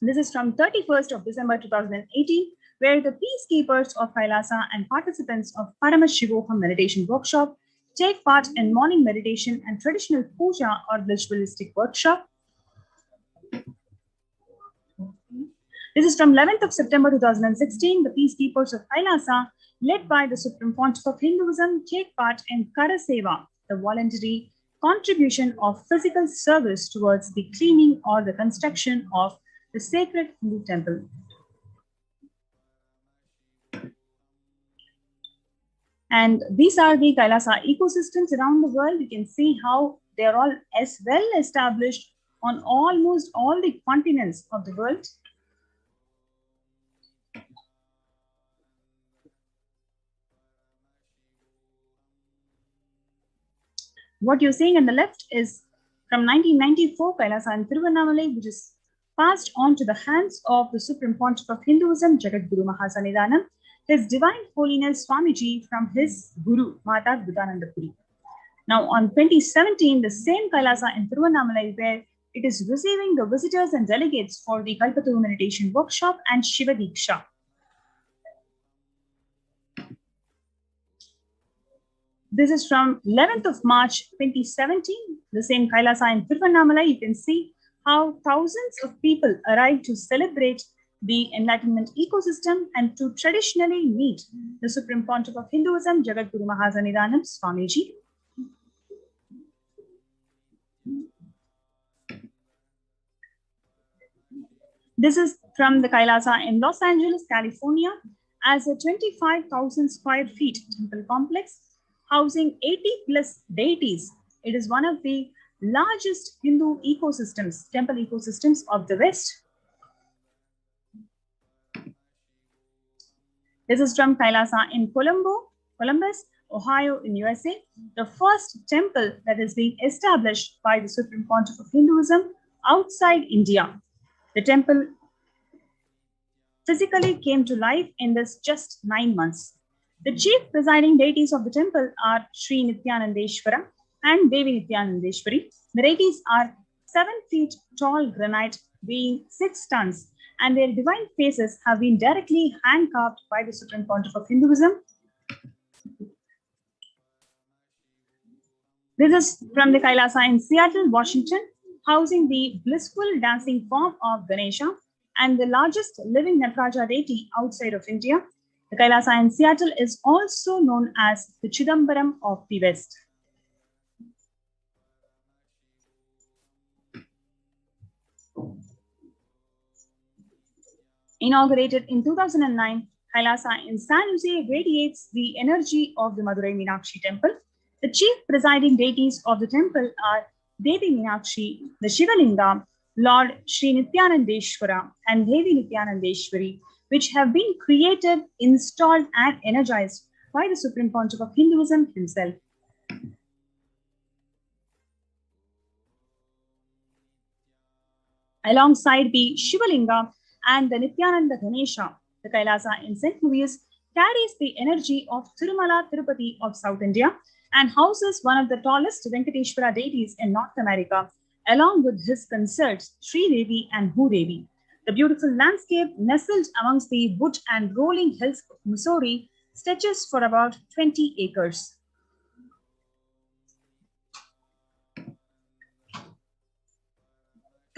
This is from 31st of December 2018, where the peacekeepers of Kailasa and participants of Paramashivoham meditation workshop take part in morning meditation and traditional puja or ritualistic workshop. This is from 11th of September 2016. The peacekeepers of Kailasa, led by the Supreme Pontiff of Hinduism, take part in Kara Seva, the voluntary contribution of physical service towards the cleaning or the construction of the sacred Hindu temple. And these are the Kailasa ecosystems around the world. You can see how they are all as well established on almost all the continents of the world. What you're seeing on the left is from 1994, Kailasa and Tiruvannamalai, which is passed on to the hands of the Supreme Pontiff of Hinduism, Jagadguru Mahasannidhanam, His Divine Holiness Swamiji from his Guru, Mata Buddhananda Puri. Now on 2017, the same Kailasa in Tiruvannamalai, where it is receiving the visitors and delegates for the Kalpataru meditation workshop and Shiva Diksha. This is from 11th of March 2017, the same Kailasa in Tiruvannamalai. You can see how thousands of people arrive to celebrate the enlightenment ecosystem and to traditionally meet the Supreme Pontiff of Hinduism, Jagadguru Mahasannidhanam Swamiji. This is from the Kailasa in Los Angeles, California, as a 25,000 square feet temple complex housing 80 plus deities. It is one of the largest Hindu ecosystems, temple ecosystems of the West. This is from Kailasa in Columbus, Ohio in USA, the first temple that is being established by the Supreme Pontiff of Hinduism outside India. The temple physically came to life in this just 9 months. The chief presiding deities of the temple are Sri Nithyanandeshwara and Devi Nithyanandeshwari. The deities are 7 feet tall granite weighing 6 tons, and their divine faces have been directly hand-carved by the Supreme Pontiff of Hinduism. This is from the Kailasa in Seattle, Washington, housing the blissful dancing form of Ganesha and the largest living Nataraja deity outside of India. The Kailasa in Seattle is also known as the Chidambaram of the West. Inaugurated in 2009, Kailasa in San Jose radiates the energy of the Madurai Meenakshi temple. The chief presiding deities of the temple are Devi Meenakshi, the Shivalinga, Lord Sri Nithyanandeshwara, and Devi Nithyanandeshwari, which have been created, installed, and energized by the Supreme Pontiff of Hinduism himself. Alongside the Shivalinga and the Nithyananda Ganesha, the Kailasa in St. Louis carries the energy of Tirumala Tirupati of South India and houses one of the tallest Venkateshwara deities in North America, along with his consorts Sri Devi and Bhudevi. The beautiful landscape nestled amongst the wood and rolling hills of Missouri stretches for about 20 acres.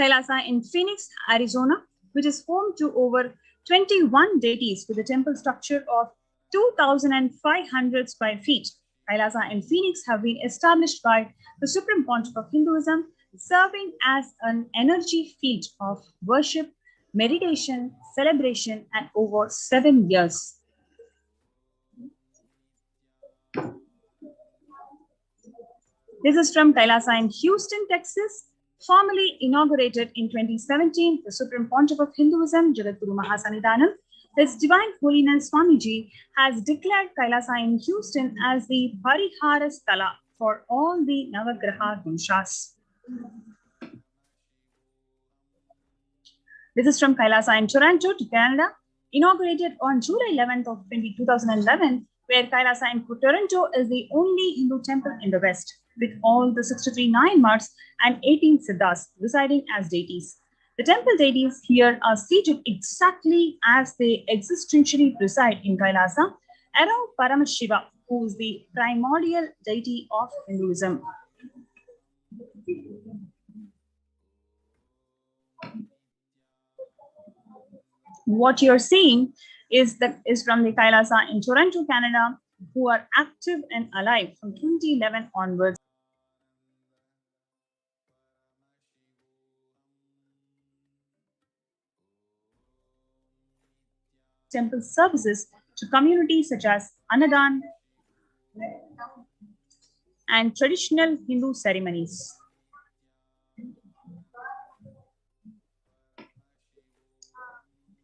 Kailasa in Phoenix, Arizona, which is home to over 21 deities with a temple structure of 2,500 square feet. Kailasa in Phoenix have been established by the Supreme Pontiff of Hinduism, serving as an energy field of worship, meditation, celebration, and over 7 years. This is from Kailasa in Houston, Texas. Formally inaugurated in 2017, the Supreme Pontiff of Hinduism, Jagadguru Mahasannidhanam, His Divine Holiness Swamiji has declared Kailasa in Houston as the Parihara Sthala for all the Navagraha Doshas. This is from Kailasa in Toronto, Canada, inaugurated on July 11th of 2011, where Kailasa in Toronto is the only Hindu temple in the West, with all the 63 Nayanmars and 18 Siddhas residing as deities. The temple deities here are seated exactly as they existentially reside in Kailasa, around Paramashiva, who is the primordial deity of Hinduism. What you're seeing is from the Kailasa in Toronto, Canada, who are active and alive from 2011 onwards. Temple services to communities such as Annadan and traditional Hindu ceremonies.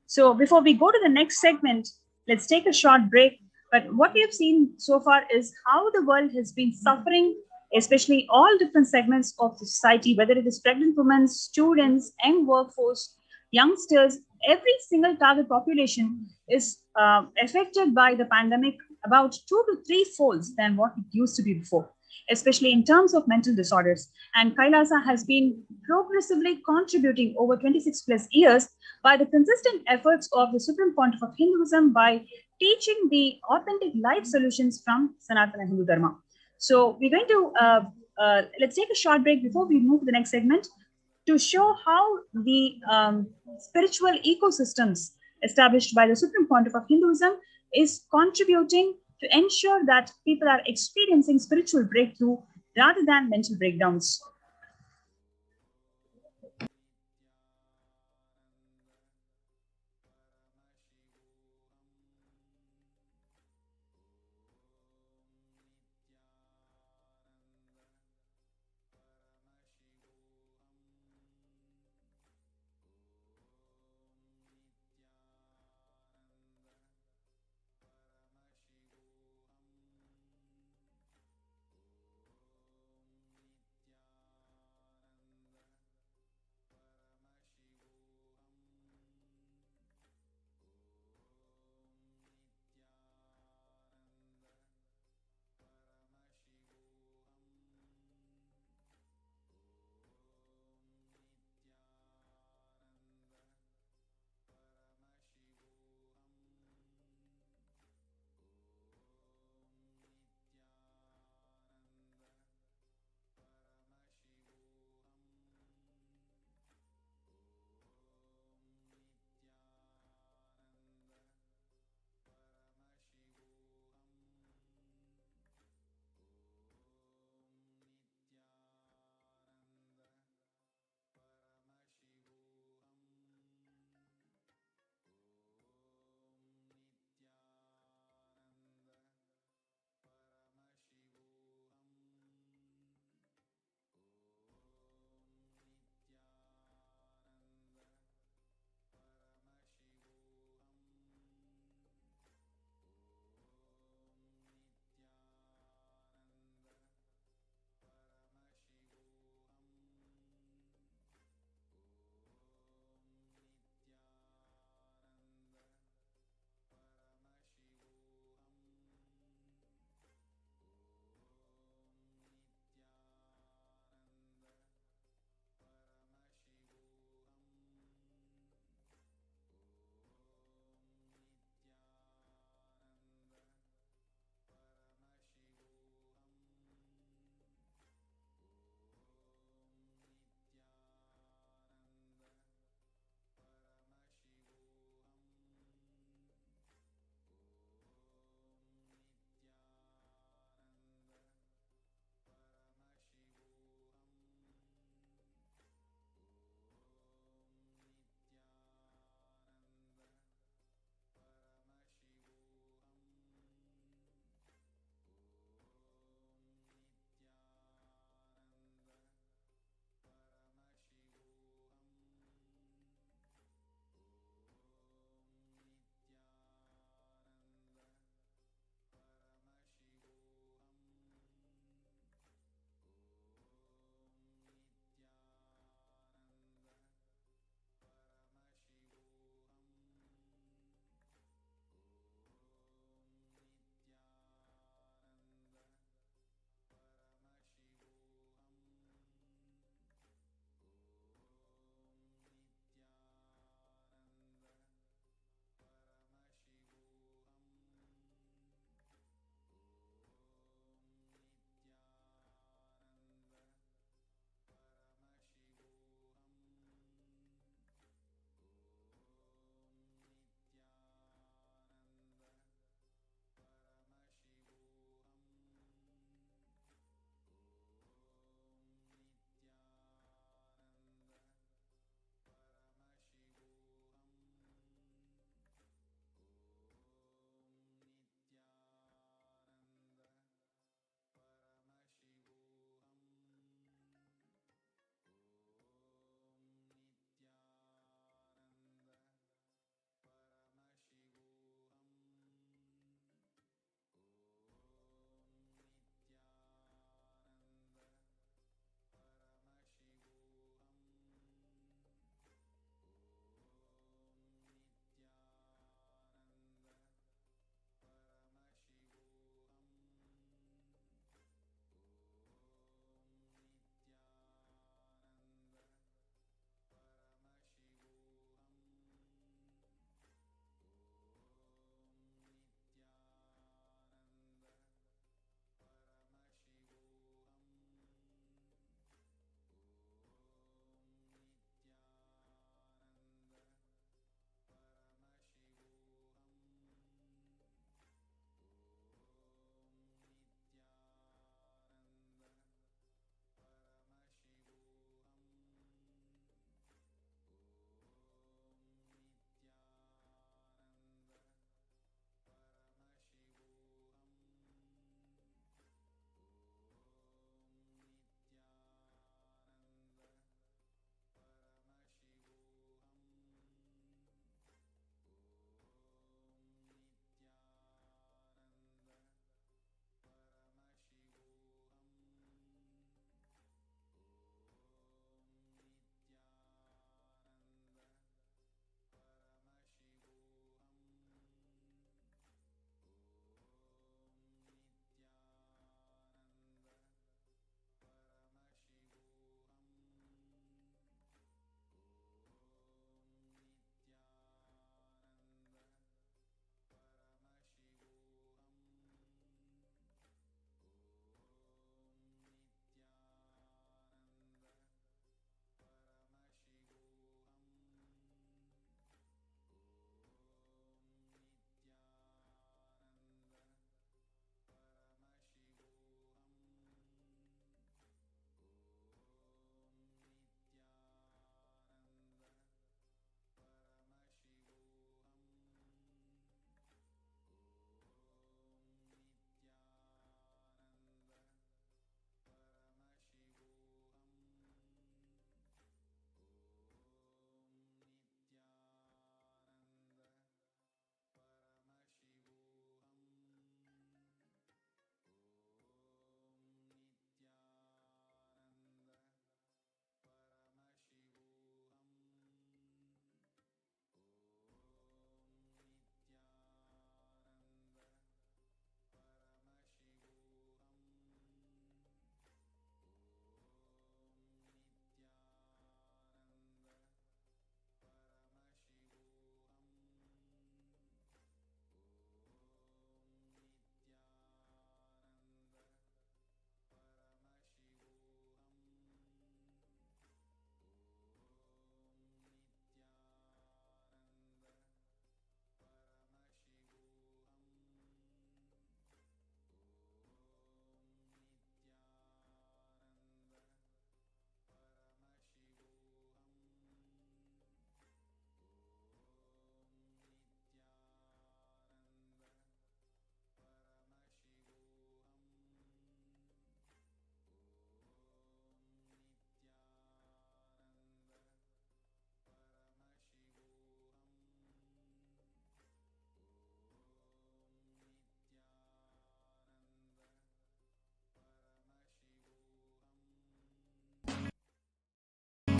So before we go to the next segment, let's take a short break. But what we have seen so far is how the world has been suffering, especially all different segments of the society, whether it is pregnant women, students, young workforce, youngsters, every single target population is affected by the pandemic about 2 to 3 folds than what it used to be before, especially in terms of mental disorders. And Kailasa has been progressively contributing over 26 plus years by the consistent efforts of the Supreme Pontiff of Hinduism by teaching the authentic life solutions from Sanatana Hindu Dharma. So we're going to, let's take a short break before we move to the next segment to show how the spiritual ecosystems established by the Supreme Pontiff of Hinduism is contributing to ensure that people are experiencing spiritual breakthrough rather than mental breakdowns.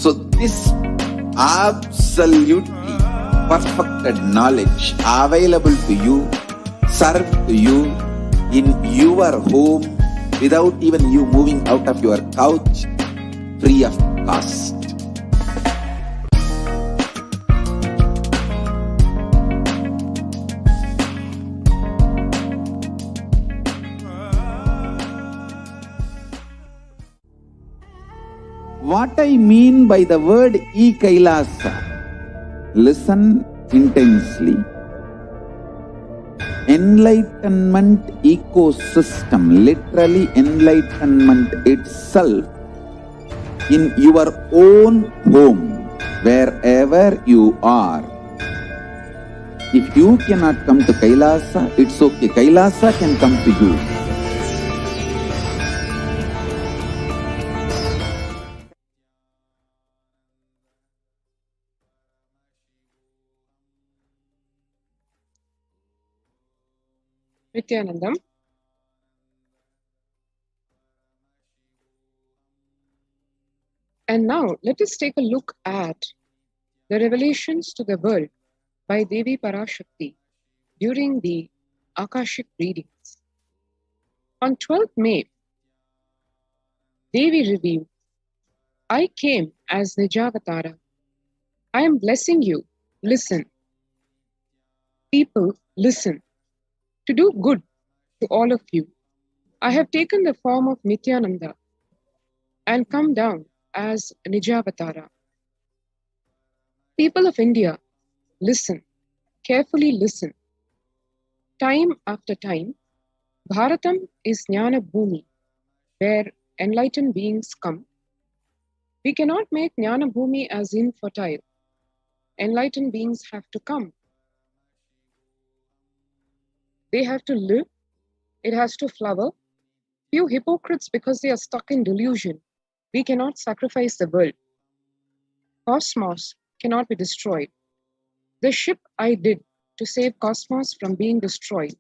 So this absolutely perfected knowledge available to you, served to you in your home without even you moving out of your couch, free of cost. What I mean by the word Kailasa, listen intensely. Enlightenment ecosystem, literally enlightenment itself, in your own home, wherever you are. If you cannot come to Kailasa, it's okay. Kailasa can come to you. Nithyanandam. And now let us take a look at the revelations to the world by Devi Parashakti during the Akashic readings. On 12th May, Devi revealed, I came as Nijavatara. I am blessing you. Listen. People, listen. To do good to all of you, I have taken the form of Nithyananda and come down as Nijavatara. People of India, listen, carefully listen. Time after time, Bharatam is Jnana Bhumi, where enlightened beings come. We cannot make Jnana Bhumi as infertile. Enlightened beings have to come. They have to live. It has to flower. Few hypocrites, because they are stuck in delusion. We cannot sacrifice the world. Cosmos cannot be destroyed. The ship I did to save cosmos from being destroyed,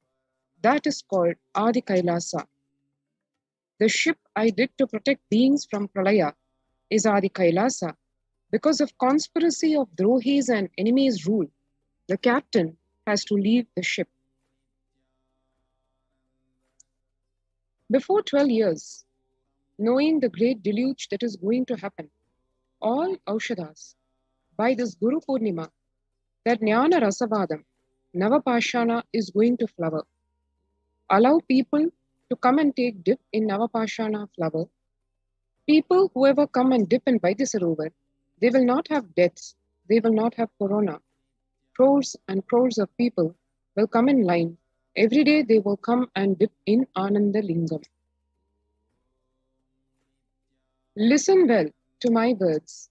that is called Adi Kailasa. The ship I did to protect beings from Pralaya is Adi Kailasa. Because of conspiracy of Drohis and enemies' rule, the captain has to leave the ship. Before 12 years, knowing the great deluge that is going to happen, all Aushadas, by this Guru Purnima, that Jnana Rasavadam, Navapashana is going to flower. Allow people to come and take dip in Navapashana flower. People, whoever come and dip in Vaidyasarovar, they will not have deaths, they will not have corona. Crores and crores of people will come in line. Every day they will come and dip in Ananda Lingam. Listen well to my words.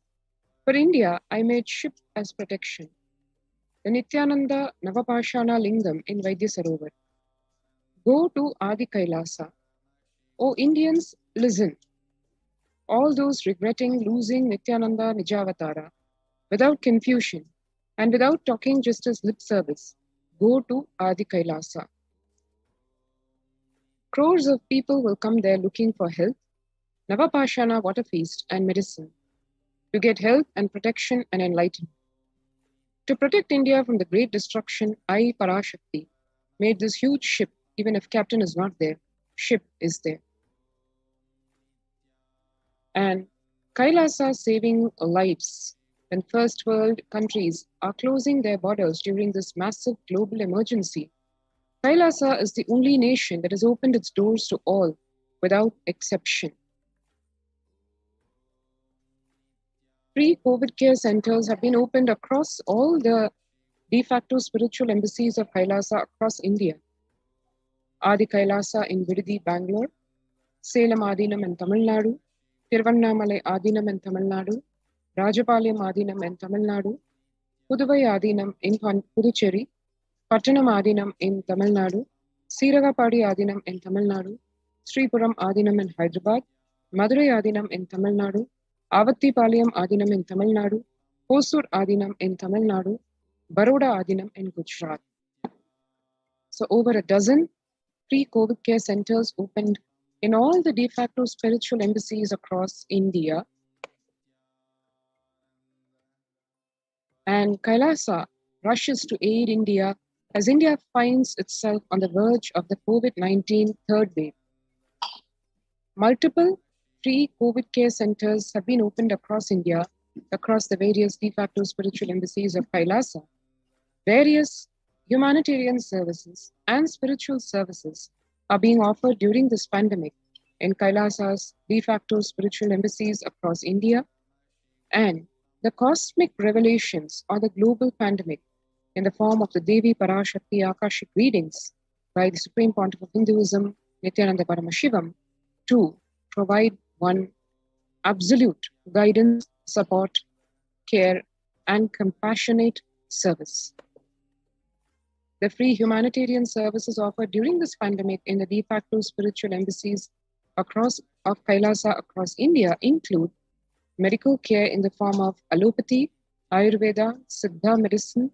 For India, I made ship as protection. The Nithyananda Navapashana Lingam in Vaidyasarovar. Go to Adi Kailasa. O Indians, listen. All those regretting losing Nithyananda Nijavatara, without confusion and without talking just as lip service, go to Adi Kailasa. Crores of people will come there looking for health, Navapashana water feast and medicine, to get health and protection and enlightenment. To protect India from the great destruction, I, Parashakti, made this huge ship. Even if captain is not there, ship is there. And Kailasa saving lives when first world countries are closing their borders during this massive global emergency. Kailasa is the only nation that has opened its doors to all without exception. Free COVID care centers have been opened across all the de facto spiritual embassies of Kailasa across India. Adi Kailasa in Vididi, Bangalore, Salem Adinam in Tamil Nadu, Tiruvannamalai Adinam in Tamil Nadu, Rajapalayam Adinam in Tamil Nadu, Puduvai Adinam in Puducherry, Pattanam Adinam in Tamil Nadu, Siragapadi Adinam in Tamil Nadu, Sripuram Adinam in Hyderabad, Madurai Adinam in Tamil Nadu, Avattipalayam Adinam in Tamil Nadu, Hosur Adinam in Tamil Nadu, Baroda Adinam in Gujarat. So over a dozen pre-COVID care centers opened in all the de facto spiritual embassies across India. and Kailasa rushes to aid India as India finds itself on the verge of the COVID-19 third wave. Multiple free COVID care centers have been opened across India, across the various de facto spiritual embassies of Kailasa. Various humanitarian services and spiritual services are being offered during this pandemic in Kailasa's de facto spiritual embassies across India, and the cosmic revelations on the global pandemic in the form of the Devi Parashakti Akashic readings by the Supreme Pontiff of Hinduism, Nithyananda Paramashivam, to provide one absolute guidance, support, care, and compassionate service. The free humanitarian services offered during this pandemic in the de facto spiritual embassies of Kailasa across India include medical care in the form of allopathy, Ayurveda, Siddha medicine,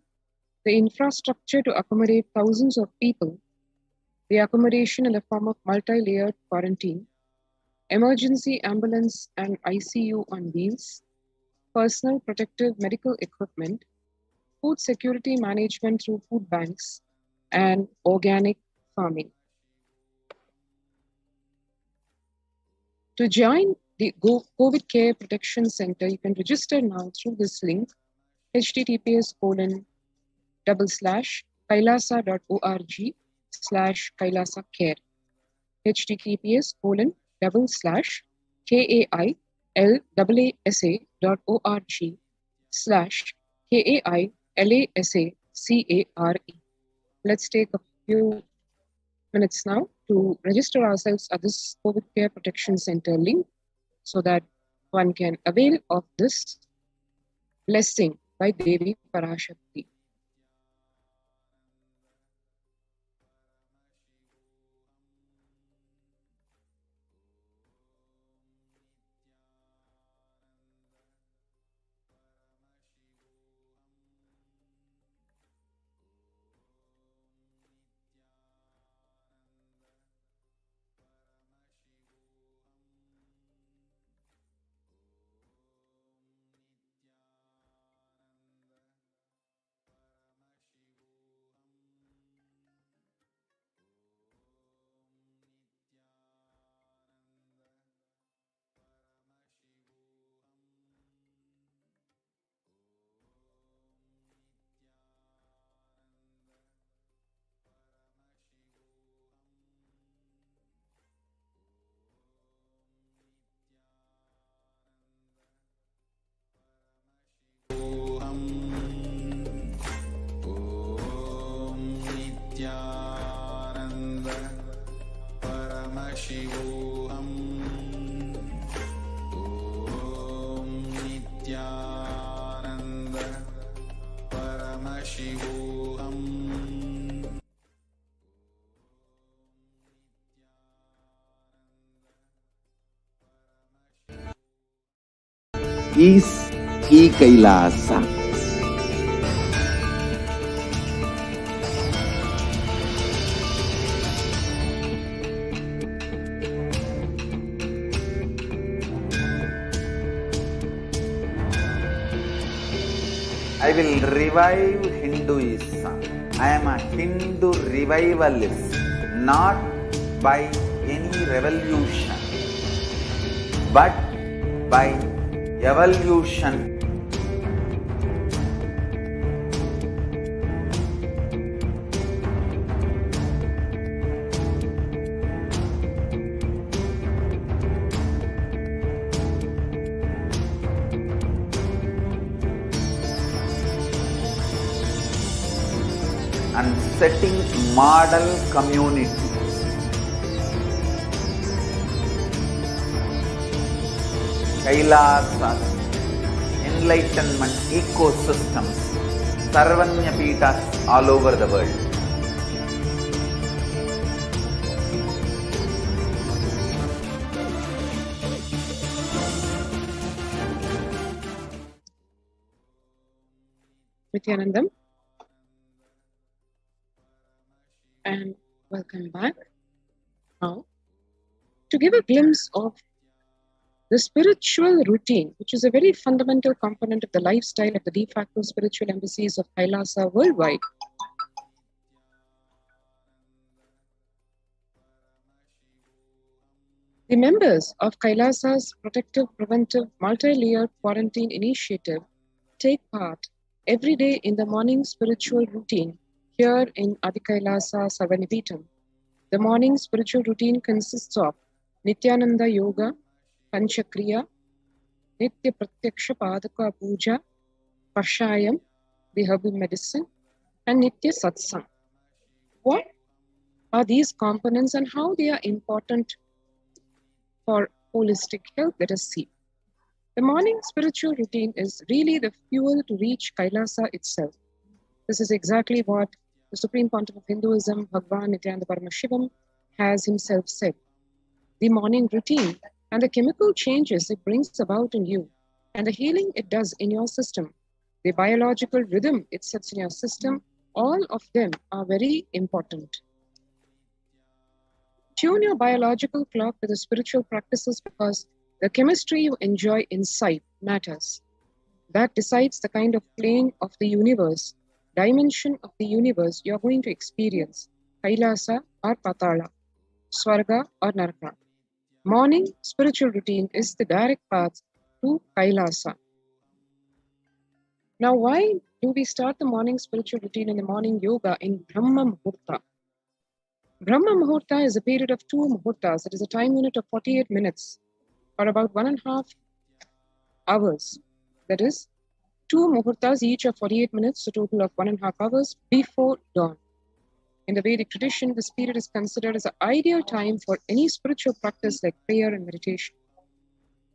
the infrastructure to accommodate thousands of people, the accommodation in the form of multi-layered quarantine, emergency ambulance and ICU on wheels, personal protective medical equipment, food security management through food banks, and organic farming. To join the COVID Care Protection Center, you can register now through this link, https://kailasa.org/Kailasa Care, https://kailasa.org/KAILASACARE. Let's take a few minutes now to register ourselves at this COVID Care Protection Center link so that one can avail of this blessing by Devi Parashakti. Nithyananda Paramashivoham. Om Nithyananda Paramashivoham. Is Kailasa. I will revive Hinduism. I am a Hindu revivalist, not by any revolution, but by evolution. And setting model community. Kailasa enlightenment ecosystems, Sarvanya Peethas all over the world. Nithyanandam, and welcome back. Now, to give a glimpse of The spiritual routine, which is a very fundamental component of the lifestyle of the de facto spiritual embassies of Kailasa worldwide. The members of Kailasa's protective, preventive, multi-layered quarantine initiative take part every day in the morning spiritual routine here in Adi Kailasa Sarvanipitam. The morning spiritual routine consists of Nithyananda Yoga, Panchakriya, Nitya Pratyaksha Padaka Puja, Kashayam, the herbal medicine, and Nitya Satsang. What are these components and how they are important for holistic health? Let us see. The morning spiritual routine is really the fuel to reach Kailasa itself. This is exactly what the Supreme Pontiff of Hinduism, Bhagavan Nithyananda Paramashivam, has himself said. The morning routine and the chemical changes it brings about in you and the healing it does in your system, the biological rhythm it sets in your system, all of them are very important. Tune your biological clock to the spiritual practices because the chemistry you enjoy inside matters. That decides the kind of plane of the universe, dimension of the universe you're going to experience, Kailasa or Patala, Swarga or Naraka. Morning spiritual routine is the direct path to Kailasa. Now, why do we start the morning spiritual routine and the morning yoga in Brahma Muhurta? Brahma Muhurta is a period of 2 Muhurtas. It is a time unit of 48 minutes or about 1.5 hours. That is 2 Muhurtas, each of 48 minutes, a total of 1.5 hours before dawn. In the Vedic tradition, this period is considered as an ideal time for any spiritual practice like prayer and meditation.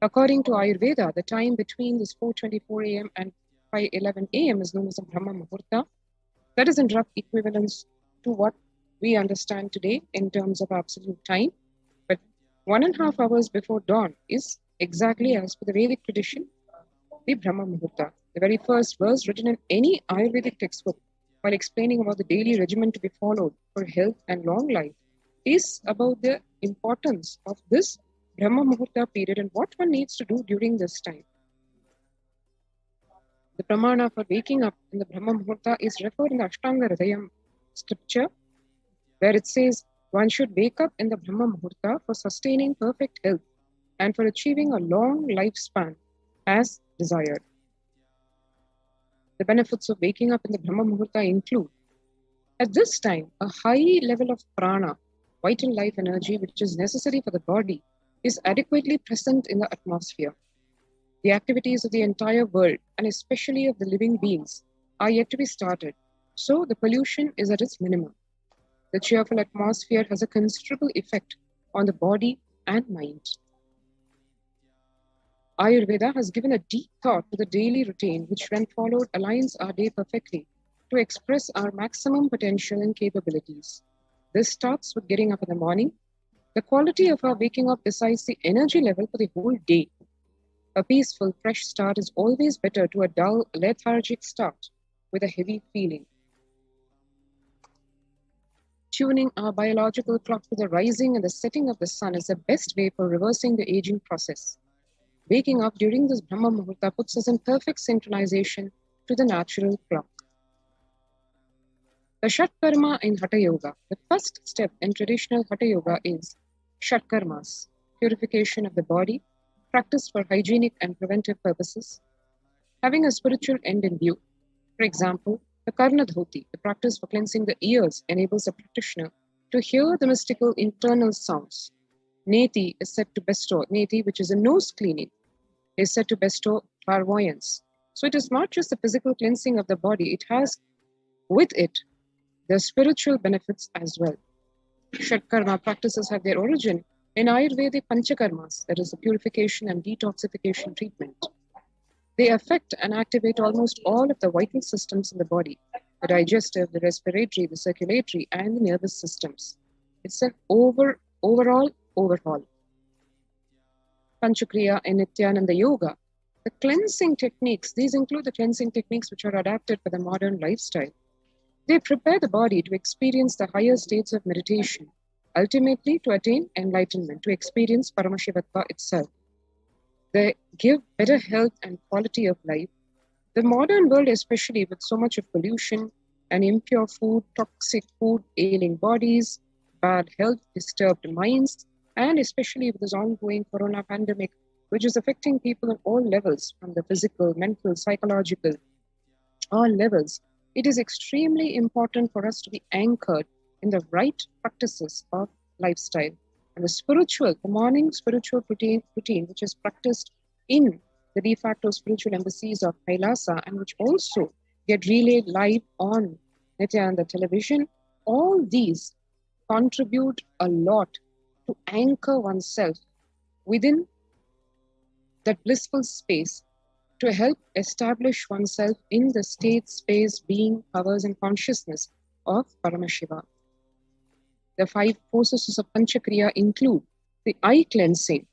According to Ayurveda, the time between this 4:24 a.m. and 5:11 a.m. is known as a Brahma Muhurta. That is in rough equivalence to what we understand today in terms of absolute time. But 1.5 hours before dawn is exactly as per the Vedic tradition, the Brahma Muhurta. The very first verse written in any Ayurvedic textbook while explaining about the daily regimen to be followed for health and long life is about the importance of this Brahma Muhurta period and what one needs to do during this time. The pramana for waking up in the Brahma Muhurta is referred in the Ashtanga Hridayam scripture, where it says one should wake up in the Brahma Muhurta for sustaining perfect health and for achieving a long lifespan as desired. The benefits of waking up in the Brahma Muhurta include, at this time, a high level of prana, vital life energy, which is necessary for the body, is adequately present in the atmosphere. The activities of the entire world, and especially of the living beings, are yet to be started, so the pollution is at its minimum. The cheerful atmosphere has a considerable effect on the body and mind. Ayurveda has given a deep thought to the daily routine, which when followed aligns our day perfectly to express our maximum potential and capabilities. This starts with getting up in the morning. The quality of our waking up decides the energy level for the whole day. A peaceful, fresh start is always better to a dull, lethargic start with a heavy feeling. Tuning our biological clock to the rising and the setting of the sun is the best way for reversing the aging process. Waking up during this Brahma Muhurta puts us in perfect synchronization to the natural clock. The Shat Karma in Hatha Yoga. The first step in traditional Hatha Yoga is Shat Karmas, purification of the body, practiced for hygienic and preventive purposes, having a spiritual end in view. For example, the Karna Dhoti, the practice for cleansing the ears, enables the practitioner to hear the mystical internal sounds. Neti is said to bestow, Neti, which is a nose cleaning, is said to bestow clairvoyance. So it is not just the physical cleansing of the body, it has with it the spiritual benefits as well. Shatkarma practices have their origin in Ayurvedic Panchakarmas, that is the purification and detoxification treatment. They affect and activate almost all of the vital systems in the body, the digestive, the respiratory, the circulatory, and the nervous systems. It's an overall overhaul. Panchakriya and Nithyananda Yoga. The cleansing techniques, these include the cleansing techniques which are adapted for the modern lifestyle. They prepare the body to experience the higher states of meditation, ultimately to attain enlightenment, to experience Paramashivoham itself. They give better health and quality of life. The modern world, especially with so much of pollution and impure food, toxic food, ailing bodies, bad health, disturbed minds, and especially with this ongoing corona pandemic, which is affecting people on all levels, from the physical, mental, psychological, all levels, it is extremely important for us to be anchored in the right practices of lifestyle. And the morning spiritual routine, which is practiced in the de facto spiritual embassies of Kailasa, and which also get relayed live on Nithyananda television, all these contribute a lot to anchor oneself within that blissful space, to help establish oneself in the state, space, being, powers, and consciousness of Paramashiva. The 5 processes of Panchakriya include the eye cleansing,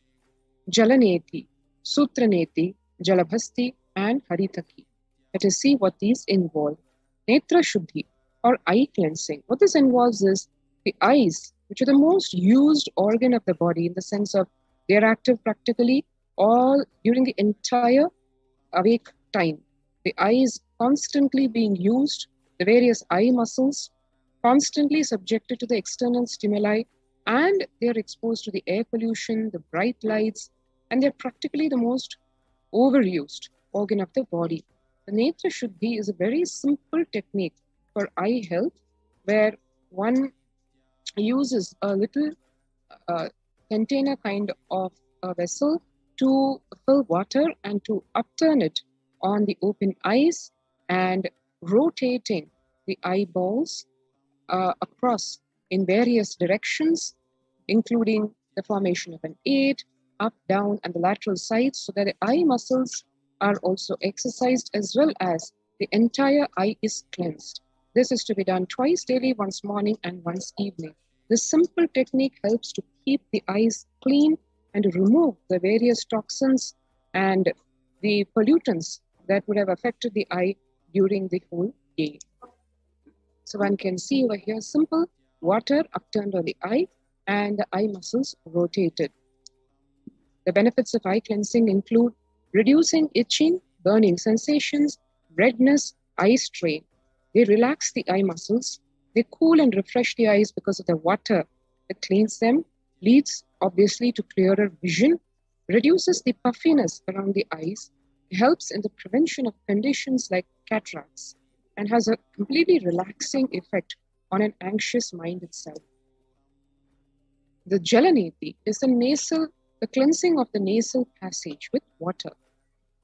Jalaneti, Sutraneti, Jalabhasti, and Haritaki. Let us see what these involve. Netra Shuddhi, or eye cleansing. What this involves is the eyes, which are the most used organ of the body, in the sense of they are active practically all during the entire awake time. The eyes constantly being used, the various eye muscles constantly subjected to the external stimuli, and they are exposed to the air pollution, the bright lights, and they're practically the most overused organ of the body. The Netra Shuddhi is a very simple technique for eye health, where one uses a little container kind of a vessel to fill water and to upturn it on the open eyes and rotating the eyeballs across in various directions, including the formation of an 8, up, down, and the lateral sides, so that the eye muscles are also exercised, as well as the entire eye is cleansed. This is to be done twice daily, once morning and once evening. This simple technique helps to keep the eyes clean and to remove the various toxins and the pollutants that would have affected the eye during the whole day. So one can see over here, simple water upturned on the eye and the eye muscles rotated. The benefits of eye cleansing include reducing itching, burning sensations, redness, eye strain. They relax the eye muscles. They cool and refresh the eyes because of the water that cleans them, leads obviously to clearer vision, reduces the puffiness around the eyes, helps in the prevention of conditions like cataracts, and has a completely relaxing effect on an anxious mind itself. The Jalaneti is the cleansing of the nasal passage with water.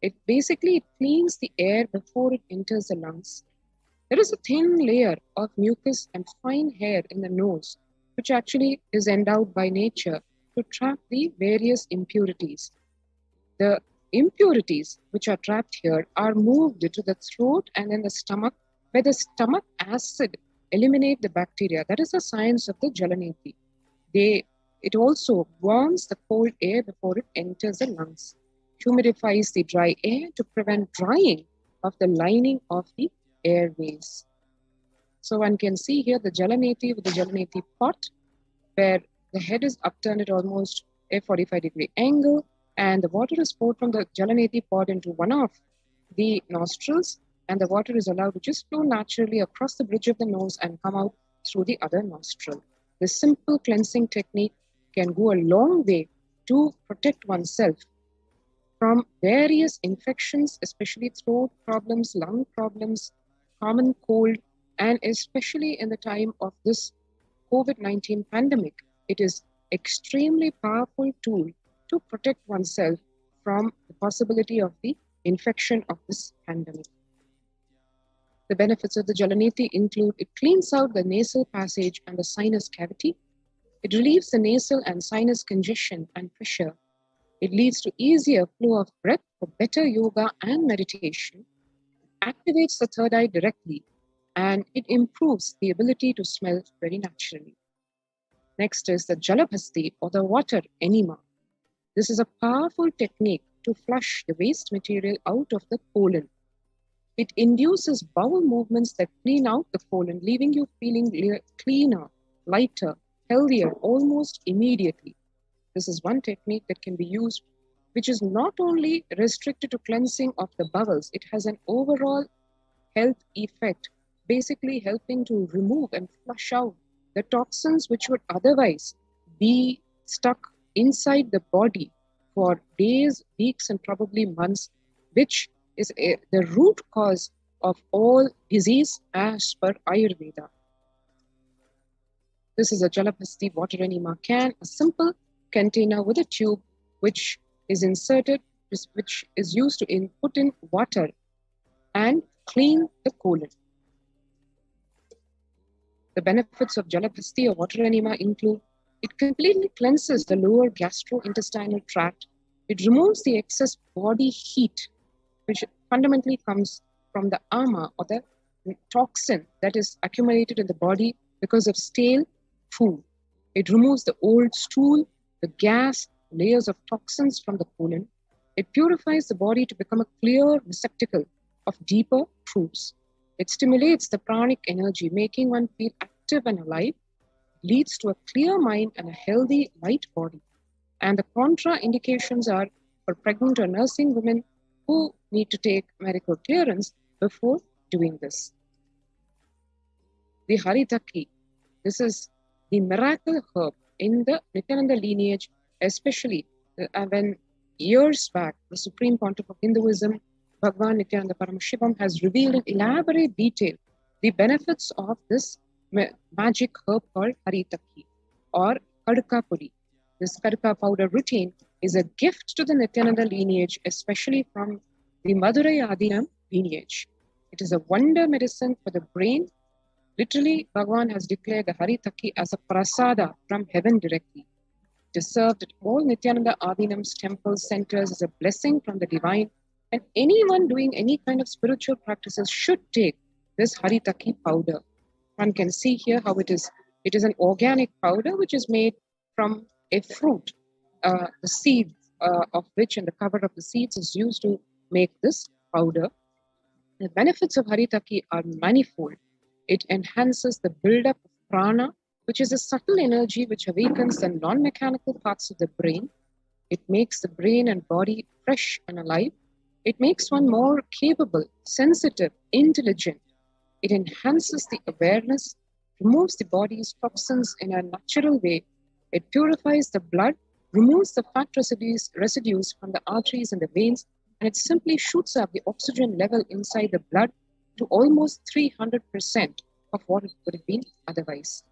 It basically cleans the air before it enters the lungs. There is a thin layer of mucus and fine hair in the nose, which actually is endowed by nature to trap the various impurities. The impurities which are trapped here are moved to the throat and then the stomach, where the stomach acid eliminate the bacteria. That is the science of the Jalaneti. It also warms the cold air before it enters the lungs, humidifies the dry air to prevent drying of the lining of the airways. So one can see here the Jalaneti with the Jalaneti pot, where the head is upturned at almost a 45-degree angle, and the water is poured from the Jalaneti pot into one of the nostrils, and the water is allowed to just flow naturally across the bridge of the nose and come out through the other nostril. This simple cleansing technique can go a long way to protect oneself from various infections, especially throat problems, lung problems, common cold, and especially in the time of this COVID-19 pandemic. It is extremely powerful tool to protect oneself from the possibility of the infection of this pandemic. The benefits of the Jalaneti include it cleans out the nasal passage and the sinus cavity. It relieves the nasal and sinus congestion and pressure. It leads to easier flow of breath for better yoga and meditation, activates the third eye directly, and it improves the ability to smell very naturally. Next is the Jalabhasti, or the water enema. This is a powerful technique to flush the waste material out of the colon. It induces bowel movements that clean out the colon, leaving you feeling cleaner, lighter, healthier almost immediately. This is one technique that can be used which is not only restricted to cleansing of the bowels, it has an overall health effect, basically helping to remove and flush out the toxins which would otherwise be stuck inside the body for days, weeks, and probably months, which is the root cause of all disease as per Ayurveda. This is a Jalapasti water enema can, a simple container with a tube which is inserted, which is used to put in water and clean the colon. The benefits of Jalapasti or water enema include: it completely cleanses the lower gastrointestinal tract. It removes the excess body heat, which fundamentally comes from the ama or the toxin that is accumulated in the body because of stale food. It removes the old stool, the gas, layers of toxins from the colon. It purifies the body to become a clear receptacle of deeper truths. It stimulates the pranic energy, making one feel active and alive. It leads to a clear mind and a healthy, light body. And the contraindications are for pregnant or nursing women who need to take medical clearance before doing this. The Haritaki, this is the miracle herb in the Nithyananda lineage, especially when years back, the Supreme Pontiff of Hinduism, Bhagavan Nithyananda Paramashivam, has revealed in elaborate detail the benefits of this magic herb called Haritaki or Kadka Pudi. This Kadka powder routine is a gift to the Nithyananda lineage, especially from the Madurai Adinam lineage. It is a wonder medicine for the brain. Literally, Bhagavan has declared the Haritaki as a prasada from heaven directly. It is served at all Nithyananda Adinam's temples, centers as a blessing from the divine, and anyone doing any kind of spiritual practices should take this Haritaki powder. One can see here how it is. It is an organic powder which is made from a fruit, the seed of which and the cover of the seeds is used to make this powder. The benefits of Haritaki are manifold. It enhances the buildup of prana, which is a subtle energy which awakens the non-mechanical parts of the brain. It makes the brain and body fresh and alive. It makes one more capable, sensitive, intelligent. It enhances the awareness, removes the body's toxins in a natural way. It purifies the blood, removes the fat residues from the arteries and the veins, and it simply shoots up the oxygen level inside the blood to almost 300% of what it would have been otherwise.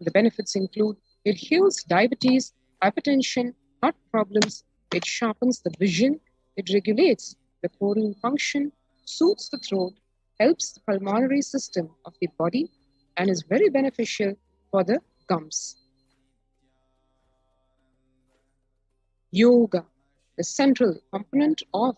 The benefits include: it heals diabetes, hypertension, heart problems, it sharpens the vision, it regulates the coronary function, soothes the throat, helps the pulmonary system of the body, and is very beneficial for the gums. Yoga, the central component of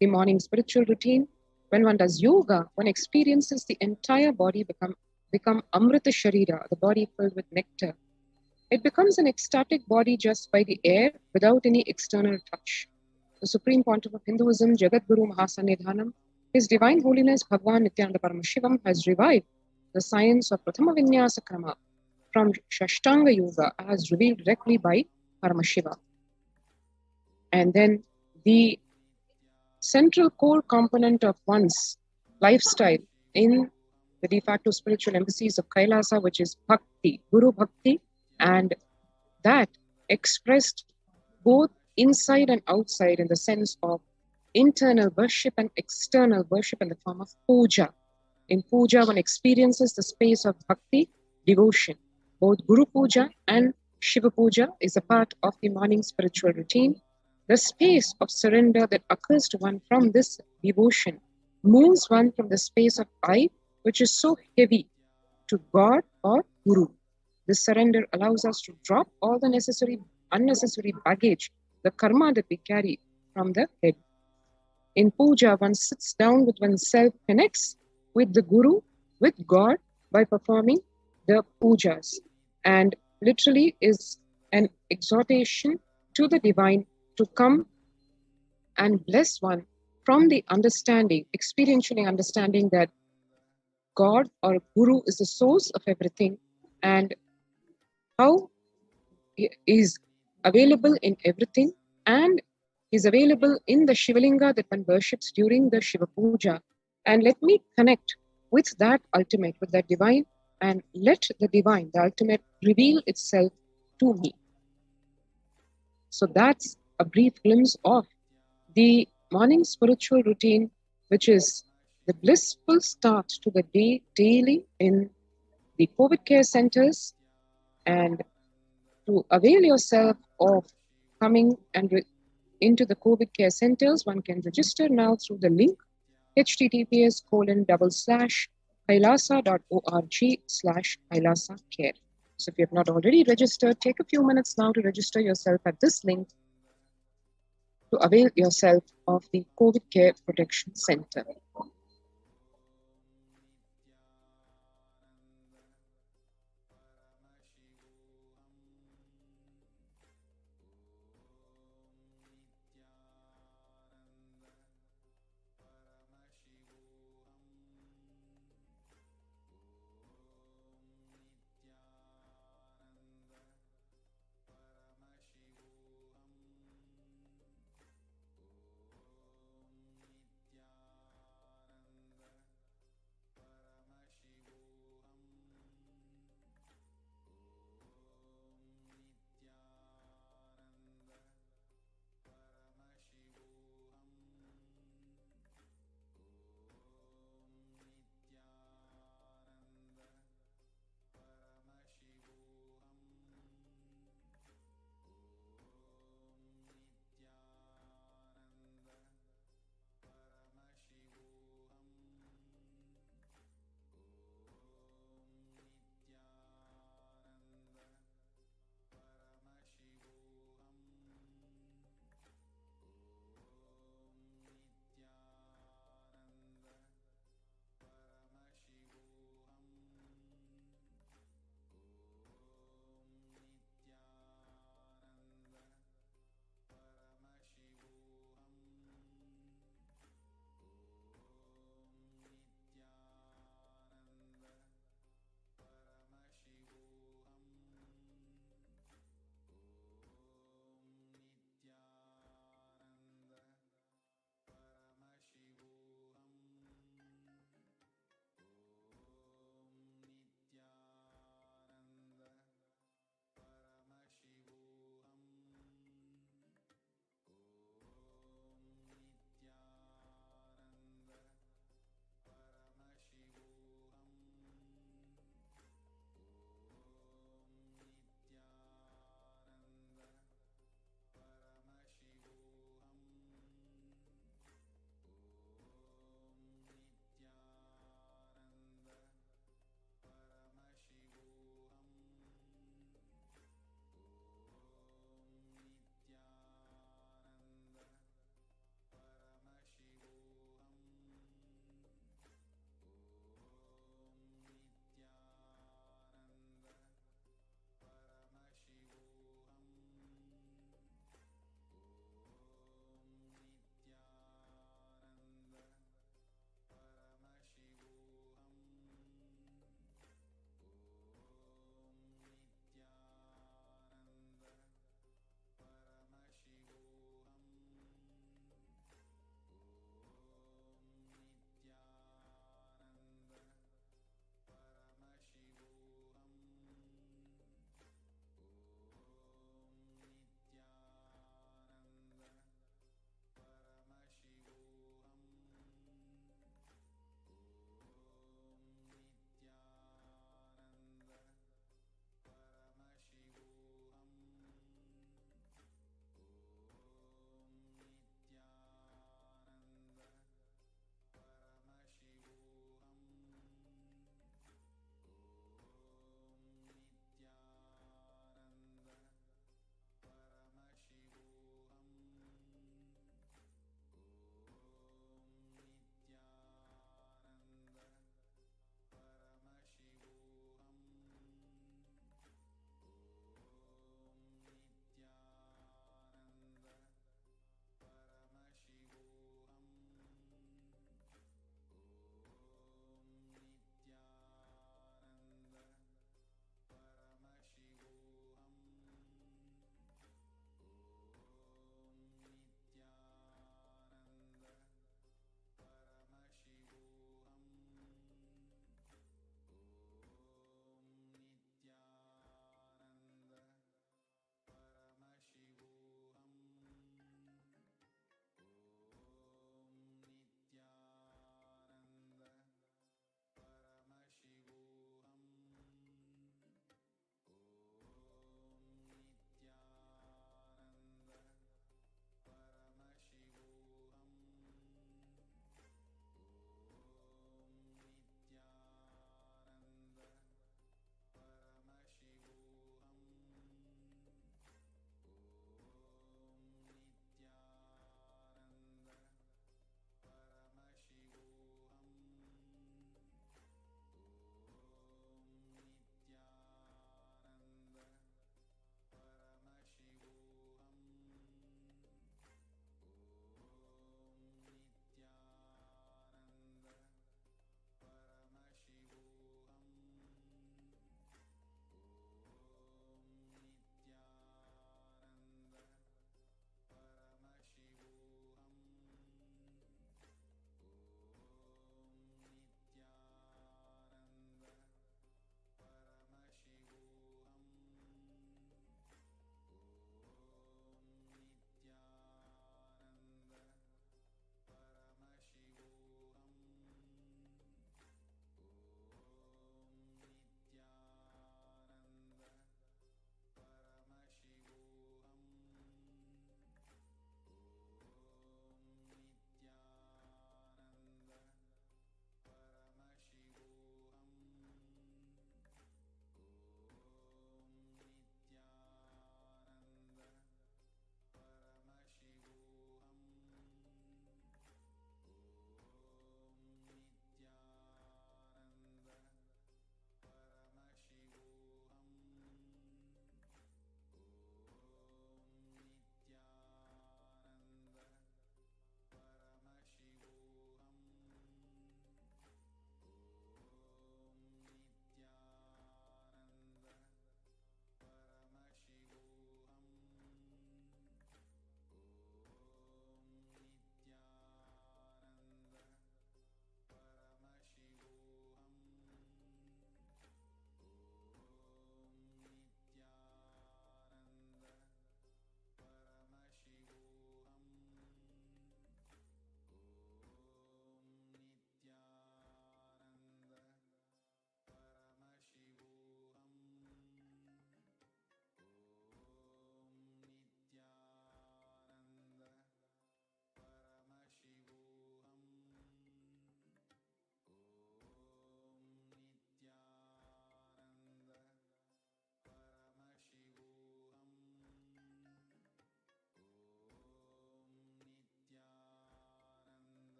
the morning spiritual routine. When one does yoga, one experiences the entire body become Amrita Sharira, the body filled with nectar. It becomes an ecstatic body just by the air without any external touch. The Supreme Pontiff of Hinduism, Jagadguru Mahasannidhanam, His Divine Holiness Bhagavan Nithyananda Paramashivam, has revived the science of Prathama Vinyasa Krama from Shashtanga Yoga as revealed directly by Paramashiva. And then the central core component of one's lifestyle in the de facto spiritual embassies of Kailasa, which is Bhakti, Guru Bhakti, and that expressed both inside and outside in the sense of internal worship and external worship in the form of puja. In puja, one experiences the space of Bhakti, devotion. Both Guru Puja and Shiva Puja is a part of the morning spiritual routine. The space of surrender that occurs to one from this devotion moves one from the space of I, which is so heavy, to God or Guru. This surrender allows us to drop all the unnecessary baggage, the karma that we carry from the head. In puja, one sits down with oneself, connects with the Guru, with God, by performing the pujas, and literally is an exhortation to the divine to come and bless one from the understanding, experientially understanding that God or Guru is the source of everything and how he is available in everything, and He's available in the Shivalinga that one worships during the Shiva Puja. And let me connect with that ultimate, with that divine, and let the divine, the ultimate, reveal itself to me. So that's a brief glimpse of the morning spiritual routine, which is the blissful start to the day daily in the COVID care centers. And to avail yourself of coming and into the COVID care centers, one can register now through the link https://kailasa.org/Kailasa care. So if you have not already registered, take a few minutes now to register yourself at this link to avail yourself of the COVID Care Protection Center.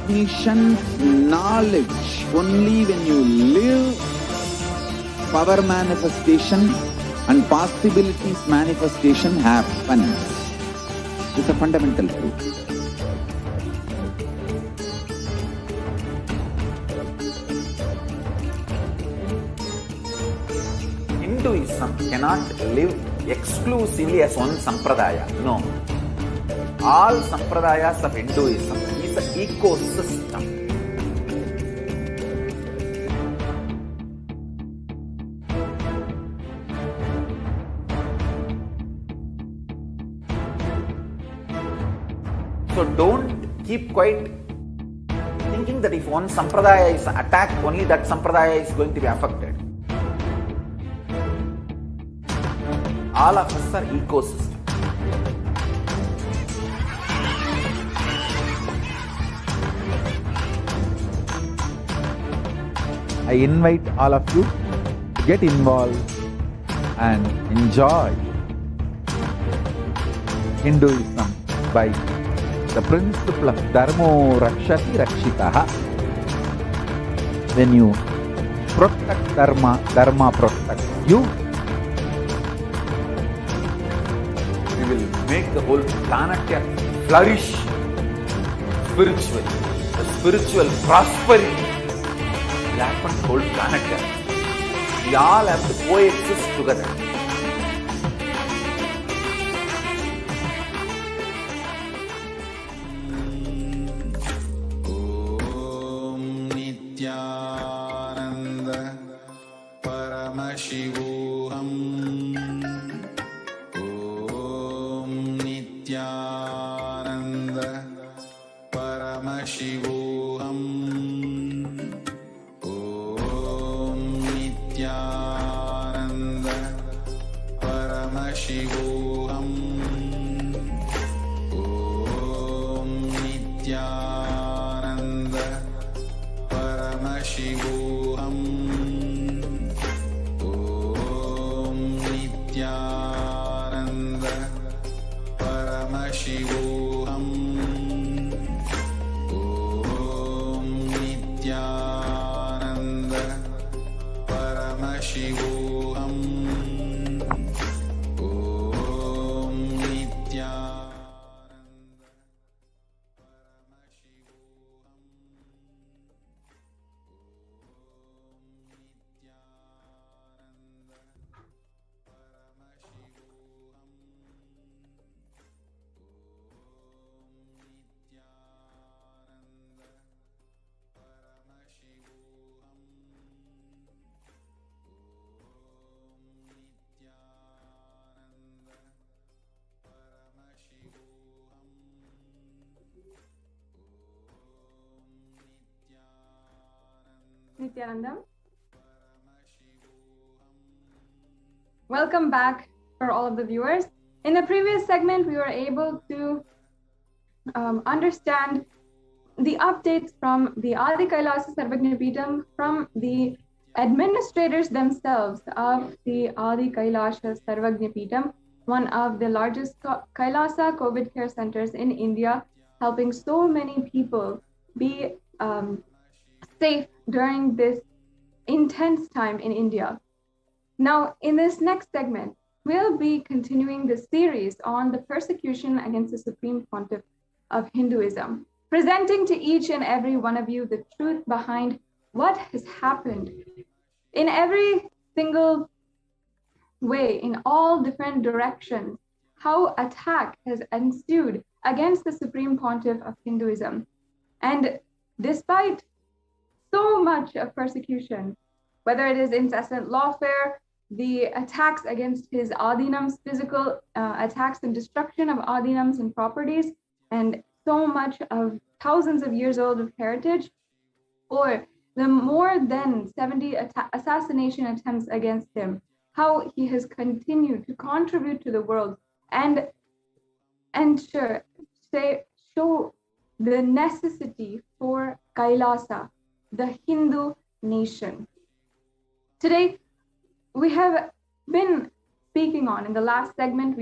recognition, knowledge. Only when you live, power manifestation and possibilities manifestation happens. It's a fundamental truth. Hinduism cannot live exclusively as one sampradaya. No. All sampradayas of Hinduism is an ecosystem. So don't keep quiet thinking that if one sampradaya is attacked, only that sampradaya is going to be affected. All of us are ecosystem. I invite all of you to get involved and enjoy Hinduism by the principle of Dharmo Rakshati Rakshitaha. When you protect Dharma, Dharma protects you. We will make the whole planet flourish spiritually. The spiritual prosperity will happen to the whole planet. We all have to coexist together. Nithyananda Paramashivoham. Om Nithyananda Paramashivoham. Om Nithyananda Paramashivoham. Om Nithyananda Paramashivoham. Om Nithyananda Paramashivoham. Om Nithyananda Paramashivoham. Om Nithyananda. Nithyanandam. Welcome back for all of the viewers. In the previous segment, we were able to understand the updates from the Adi Kailasa Sarvagnapeetham from the administrators themselves of the Adi Kailasa Sarvagnapeetham, one of the largest Kailasa COVID care centers in India, helping so many people be safe during this intense time in India. Now, in this next segment, we'll be continuing the series on the persecution against the Supreme Pontiff of Hinduism, presenting to each and every one of you the truth behind what has happened in every single way, in all different directions, how attack has ensued against the Supreme Pontiff of Hinduism. And despite so much of persecution, whether it is incessant lawfare, the attacks against his adinams, physical attacks and destruction of adinams and properties, and so much of thousands of years old of heritage, or the more than 70 assassination attempts against him, how he has continued to contribute to the world and show the necessity for Kailasa, the Hindu nation. Today, we have been speaking on, in the last segment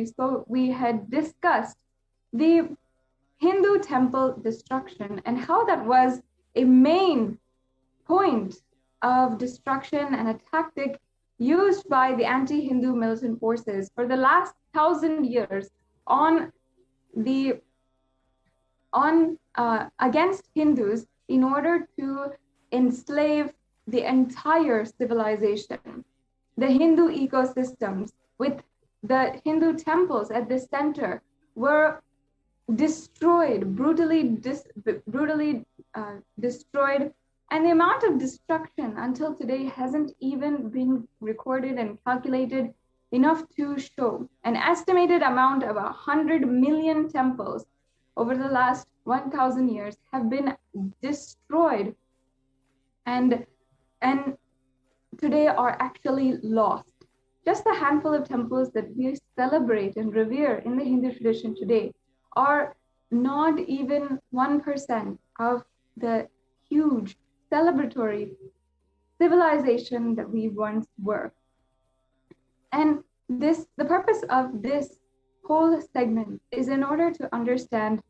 we had discussed the Hindu temple destruction and how that was a main point of destruction and a tactic used by the anti-Hindu militant forces for the last 1,000 years against Hindus in order to enslave the entire civilization. The Hindu ecosystems with the Hindu temples at the center were destroyed, brutally destroyed, and the amount of destruction until today hasn't even been recorded and calculated enough to show. An estimated amount of 100 million temples over the last 1,000 years have been destroyed and today are actually lost. Just a handful of temples that we celebrate and revere in the Hindu tradition today are not even 1% of the huge celebratory civilization that we once were. And the purpose of this whole segment is in order to understand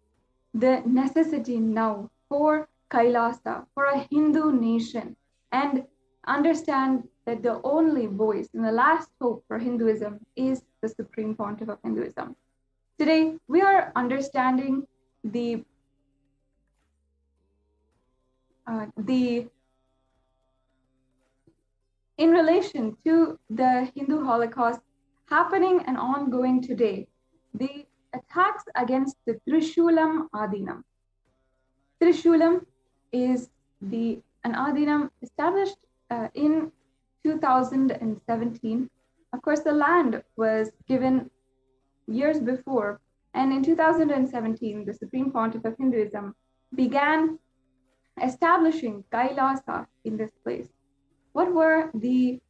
the necessity now for Kailasa, for a Hindu nation, and understand that the only voice and the last hope for Hinduism is the Supreme Pontiff of Hinduism. Today, we are understanding in relation to the Hindu Holocaust happening and ongoing today, the attacks against the Trishulam Adinam. Trishulam is an Adinam established in 2017. Of course, the land was given years before, and in 2017, the Supreme Pontiff of Hinduism began establishing Kailasa in this place. What were the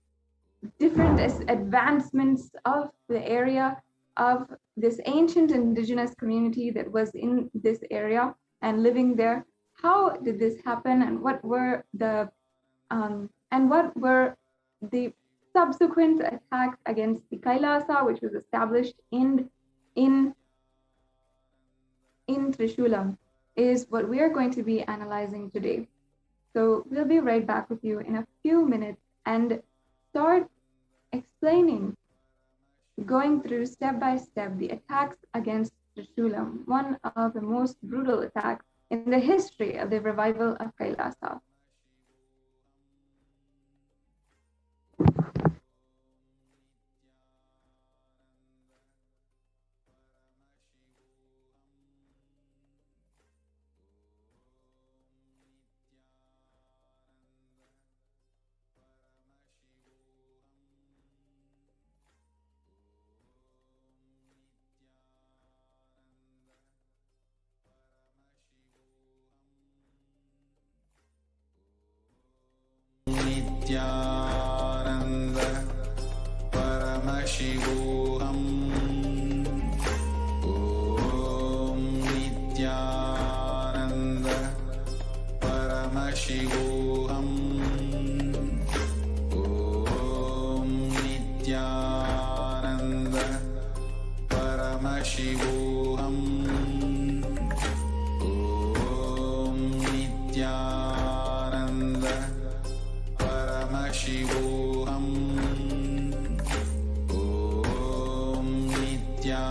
different advancements of the area of this ancient indigenous community that was in this area and living there? How did this happen, and what were the subsequent attacks against the Kailasa, which was established in Trishulam, is what we are going to be analyzing today. So we'll be right back with you in a few minutes and start explaining, going through step by step, the attacks against Trishulam, one of the most brutal attacks in the history of the revival of Kailasa. Nithyananda Paramashivoham. Om Nithyananda Paramashivoham. Om Nithyananda Paramashivoham. Om Nithyananda Paramashivoham. Om Nithyananda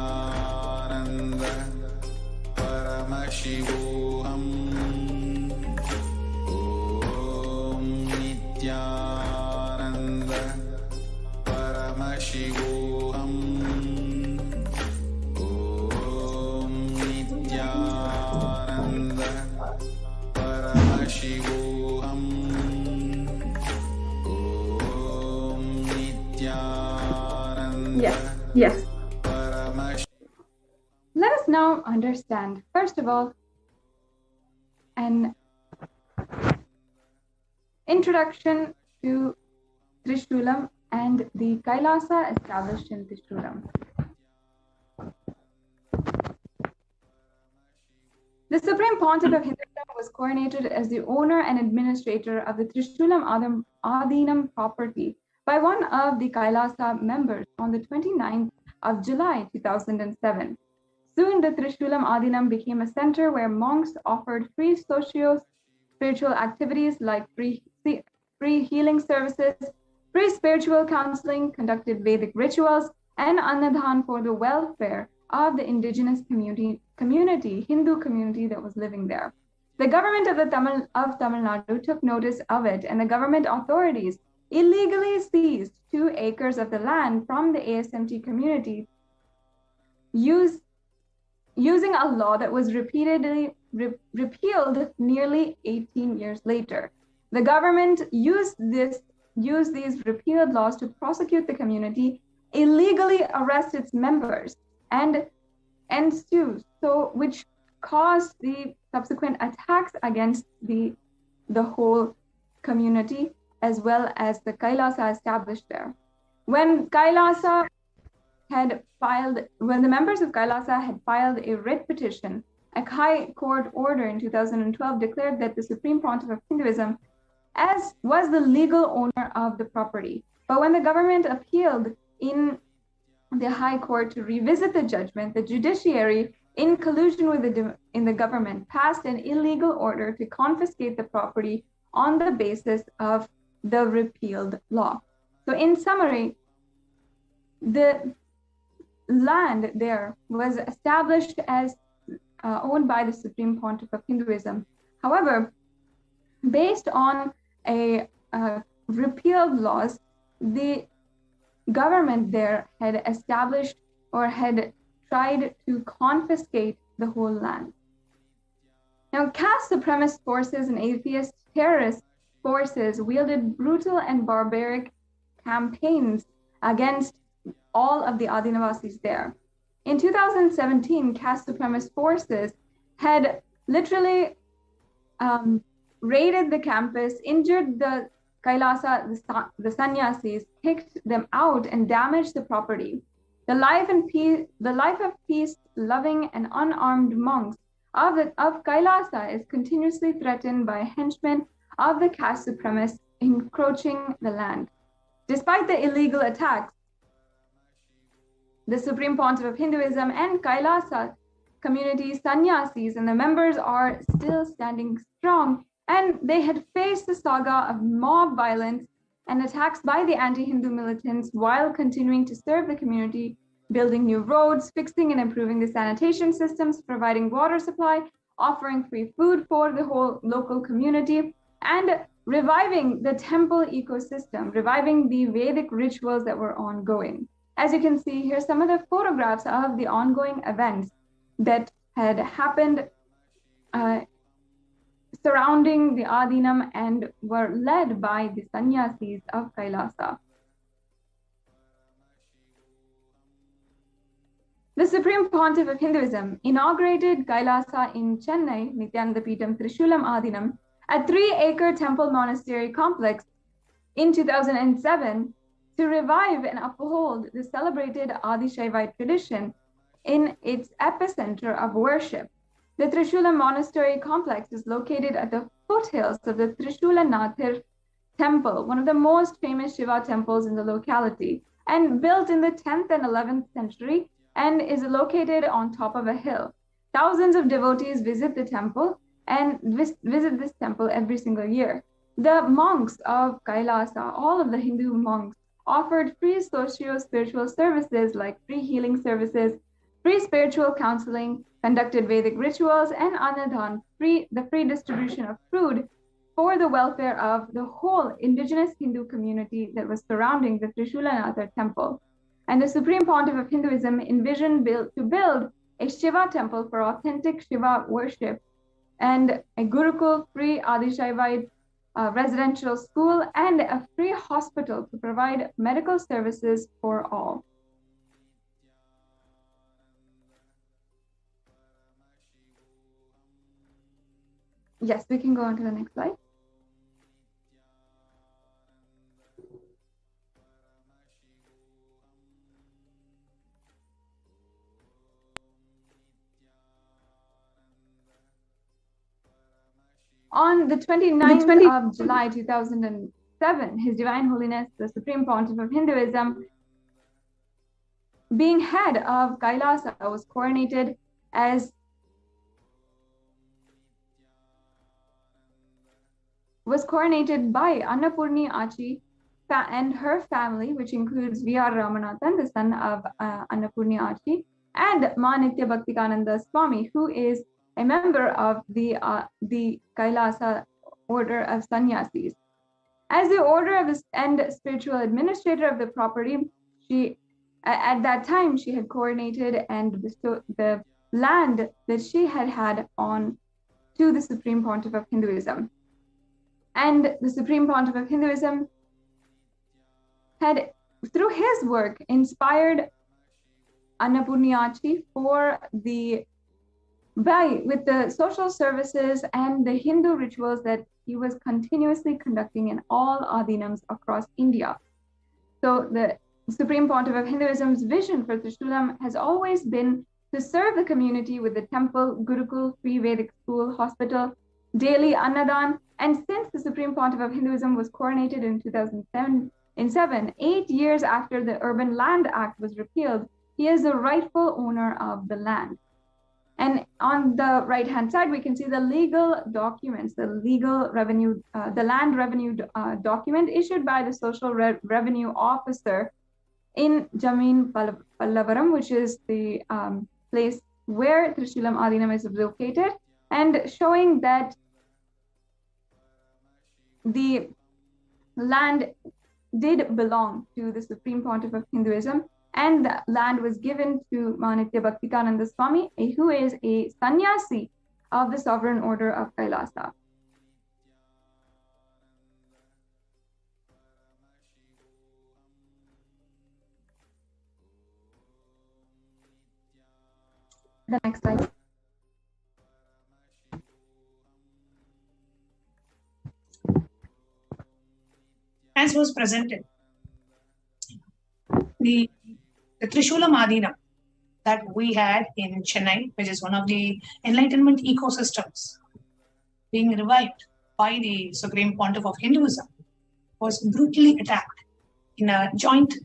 Paramashivoham. Om Nithyananda Paramashivoham. Om Nithyananda Paramashivoham. Yes. Let us now understand, first of all, an introduction to Trishulam and the Kailasa established in Trishulam. The Supreme Pontiff of Hinduism was coronated as the owner and administrator of the Trishulam Adinam property by one of the Kailasa members on the 29th of July 2007. Soon the Trishulam Adinam became a center where monks offered free socio-spiritual activities like free healing services, free spiritual counseling, conducted Vedic rituals, and Annadhan for the welfare of the indigenous community, Hindu community that was living there. The government of Tamil Nadu took notice of it, and the government authorities illegally seized 2 acres of the land from the ASMT community, using a law that was repeatedly repealed nearly 18 years later. The government used these repealed laws to prosecute the community, illegally arrest its members, and sue, which caused the subsequent attacks against the whole community, as well as the Kailasa established there. When the members of Kailasa had filed a writ petition, a high court order in 2012 declared that the Supreme Pontiff of Hinduism was the legal owner of the property. But when the government appealed in the High Court to revisit the judgment, the judiciary, in collusion with the government, passed an illegal order to confiscate the property on the basis of the repealed law. So in summary, the land there was established as owned by the Supreme Pontiff of Hinduism. However, based on a repealed laws, the government there had established or had tried to confiscate the whole land. Now, caste supremacist forces and atheist terrorist forces wielded brutal and barbaric campaigns against all of the Adinavasis there. In 2017, caste supremacist forces had literally raided the campus, injured the Kailasa, the sannyasis, kicked them out, and damaged the property. The life of peace, loving and unarmed monks of Kailasa is continuously threatened by henchmen of the caste supremacists encroaching the land. Despite the illegal attacks, the Supreme Pontiff of Hinduism and Kailasa community sannyasis and the members are still standing strong, and they had faced the saga of mob violence and attacks by the anti-Hindu militants while continuing to serve the community, building new roads, fixing and improving the sanitation systems, providing water supply, offering free food for the whole local community, and reviving the temple ecosystem, reviving the Vedic rituals that were ongoing. As you can see, here's some of the photographs of the ongoing events that had happened surrounding the Adinam and were led by the sannyasis of Kailasa. The Supreme Pontiff of Hinduism inaugurated Kailasa in Chennai, Nithyananda Trishulam Adinam, a 3-acre temple monastery complex in 2007 to revive and uphold the celebrated Adi Shaivite tradition in its epicenter of worship. The Trishulam Monastery complex is located at the foothills of the Trishulanathar temple, one of the most famous Shiva temples in the locality, and built in the 10th and 11th century, and is located on top of a hill. Thousands of devotees visit the temple and visit this temple every single year. The monks of Kailasa, all of the Hindu monks, offered free socio-spiritual services like free healing services, free spiritual counseling, conducted Vedic rituals, and Annadhan, the free distribution of food for the welfare of the whole indigenous Hindu community that was surrounding the Trishulanathar temple. And the Supreme Pontiff of Hinduism envisioned to build a Shiva temple for authentic Shiva worship, and a Gurukul, free Adi Shaivite residential school, and a free hospital to provide medical services for all. Yes, we can go on to the next slide. On the 29th of July 2007, His Divine Holiness, the Supreme Pontiff of Hinduism, being head of Kailasa, was coronated as was coronated by Annapurni Achi and her family, which includes V.R. Ramanathan, the son of Annapurni Achi, and Ma Nitya Bhaktikananda Swami, who is a member of the Kailasa order of sannyasis. As the order of and spiritual administrator of the property, she at that time she had coronated and bestowed the land that she had on to the Supreme Pontiff of Hinduism. And the Supreme Pontiff of Hinduism had, through his work, inspired Annapurni Achi with the social services and the Hindu rituals that he was continuously conducting in all adinams across India. So the Supreme Pontiff of Hinduism's vision for Trishulam has always been to serve the community with the temple, Gurukul, free Vedic school, hospital, daily Annadan. And since the Supreme Pontiff of Hinduism was coronated in 2007, 8 years after the Urban Land Act was repealed, he is the rightful owner of the land. And on the right-hand side, we can see the legal documents, the legal revenue, the land revenue document issued by the social revenue officer in Jameen Pallavaram, which is the place where Trishulam Adinam is located, and showing that the land did belong to the Supreme Pontiff of Hinduism, and the land was given to Ma Nitya Bhaktikananda Swami, who is a sannyasi of the Sovereign Order of Kailasa. The next slide. As was presented, the Trishulam Adinam that we had in Chennai, which is one of the enlightenment ecosystems being revived by the Supreme Pontiff of Hinduism, was brutally attacked in a joint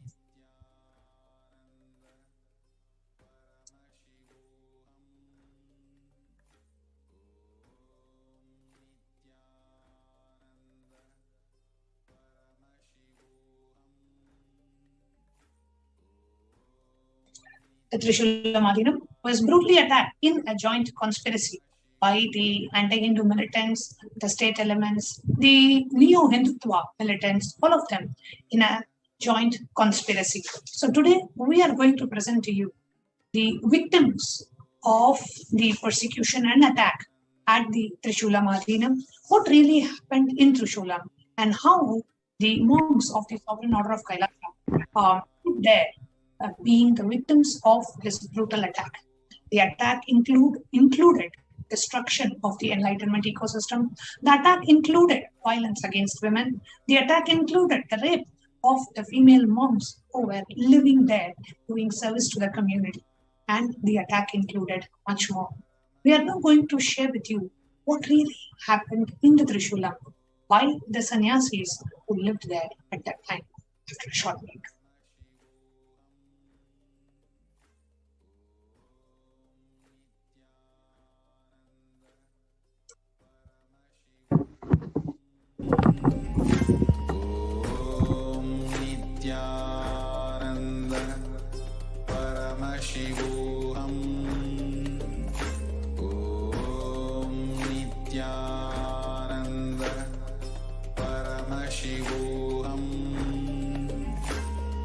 the Trishulam Adinam was brutally attacked in a joint conspiracy by the anti-Hindu militants, the state elements, the neo-Hindutva militants, all of them in a joint conspiracy. So today we are going to present to you the victims of the persecution and attack at the Trishulam Adinam, what really happened in Trishulam, and how the monks of the Sovereign Order of Kailasa are there being the victims of this brutal attack. The attack included destruction of the enlightenment ecosystem. The attack included violence against women. The attack included the rape of the female monks who were living there doing service to the community. And the attack included much more. We are now going to share with you what really happened in the Trishulam by the sannyasis who lived there at that time, after a short break. Nithyananda Paramashivoham. Om Nithyananda Paramashivoham.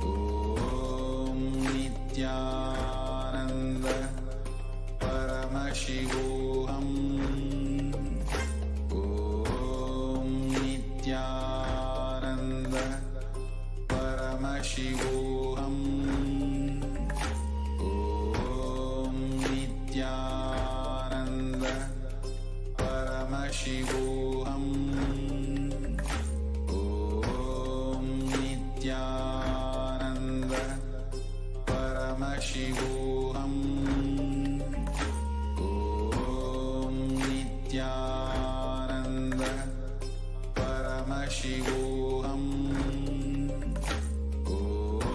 Om Nithyananda Paramashivoham. Om Nithyananda Paramashivoham. Om Nithyananda Paramashivoham. Om Nithyananda Paramashivoham. Om Nithyananda Paramashivoham. Om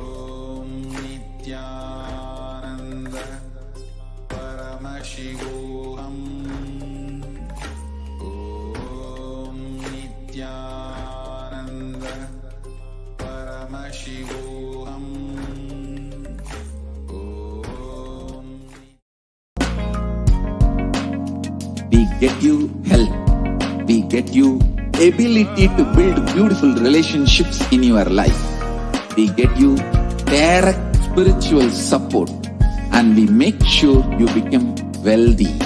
Paramashivoham. We get you help. We get you ability to build beautiful relationships in your life. We get you direct spiritual support, and we make sure you become wealthy.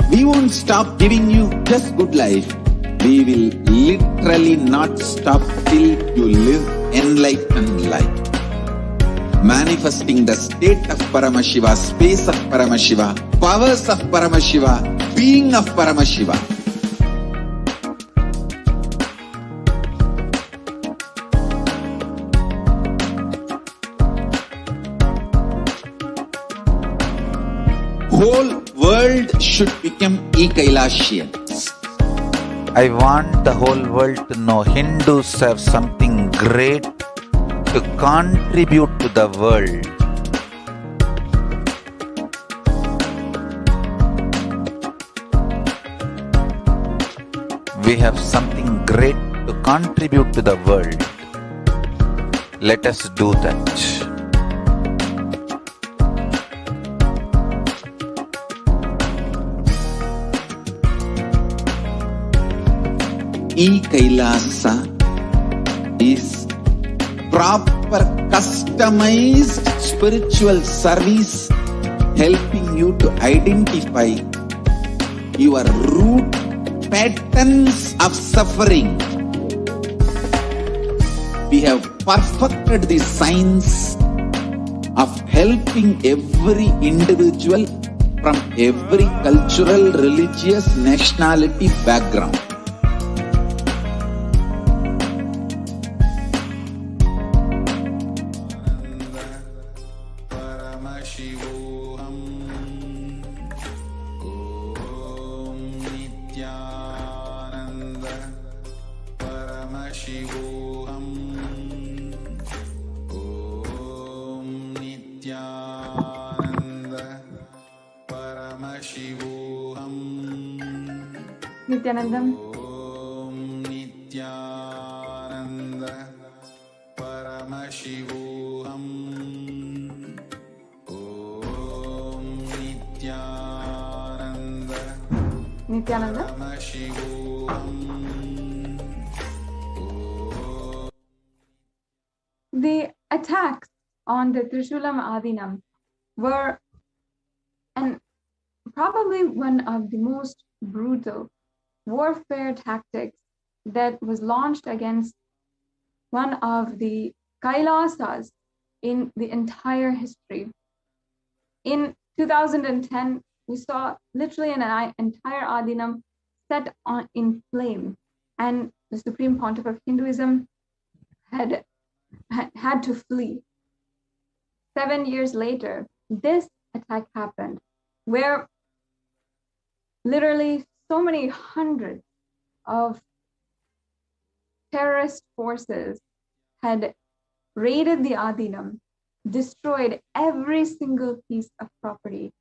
We won't stop giving you just good life. We will literally not stop till you live enlightened life. Manifesting the state of Paramashiva, space of Paramashiva, powers of Paramashiva, being of Paramashiva. Whole world should become Kailasians. I want the whole world to know Hindus have something great to contribute to the world. We have something great to contribute to the world. Let us do that. Kailasa is proper customized spiritual service helping you to identify your root patterns of suffering. We have perfected the science of helping every individual from every cultural, religious, nationality background. Paramashivoham. Om Nithyananda Paramashivoham. Om Nithyananda Paramashivoham. Nithyanandam. Om Nithyananda Paramashivoham. Om Nithyananda Nithyananda. Paramashivoham. The attacks on the Trishulam Adinam were probably one of the most brutal warfare tactics that was launched against one of the Kailasas in the entire history. In 2010, we saw literally an entire Adinam set in flame, and the Supreme Pontiff of Hinduism had to flee. 7 years later, this attack happened, where literally so many hundreds of terrorist forces had raided the Adinam, destroyed every single piece of property,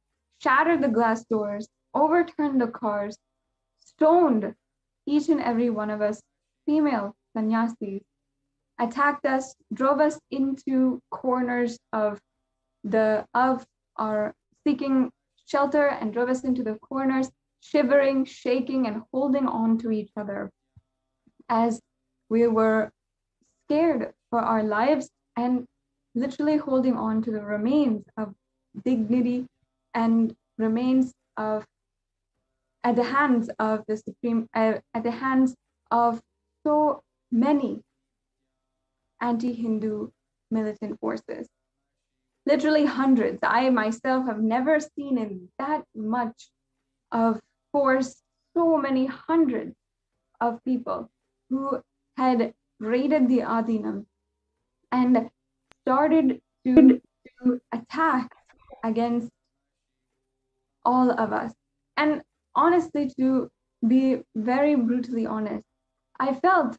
shattered the glass doors, overturned the cars, stoned each and every one of us, female sannyasis, attacked us, drove us into corners of our seeking shelter, and drove us into the corners, shivering, shaking, and holding on to each other as we were scared for our lives and literally holding on to the remains of dignity and remains of at the hands of the Supreme, at the hands of so many anti-Hindu militant forces. Literally hundreds. I myself have never seen in that much of force so many hundreds of people who had raided the Adinam and started to attack against all of us. And honestly, to be very brutally honest, I felt,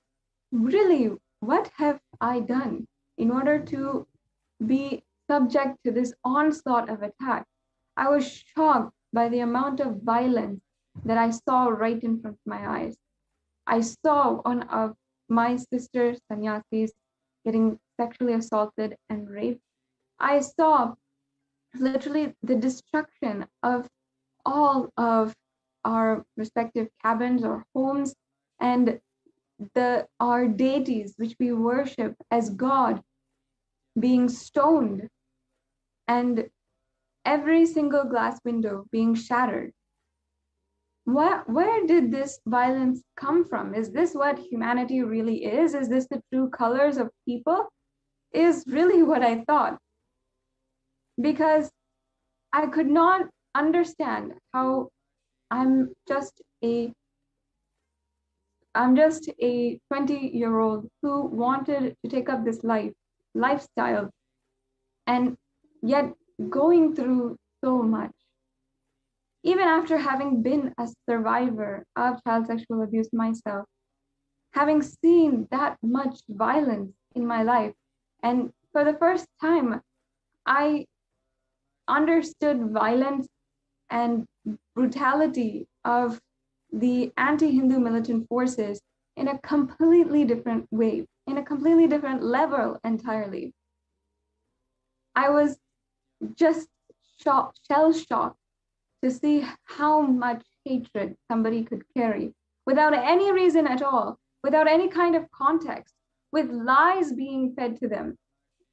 really, what have I done in order to be subject to this onslaught of attack? I was shocked by the amount of violence that I saw right in front of my eyes. I saw one of my sister sannyasis getting sexually assaulted and raped. I saw literally the destruction of all of our respective cabins or homes, and our deities which we worship as God being stoned, and every single glass window being shattered. Where did this violence come from? Is this what humanity really is? Is this the true colors of people? Is really what I thought. Because I could not understand how I'm just a 20-year-old who wanted to take up this lifestyle, and yet going through so much. Even after having been a survivor of child sexual abuse myself, having seen that much violence in my life, and for the first time, I understood violence and brutality of the anti-Hindu militant forces in a completely different way, in a completely different level entirely. I was just shell-shocked to see how much hatred somebody could carry without any reason at all, without any kind of context, with lies being fed to them,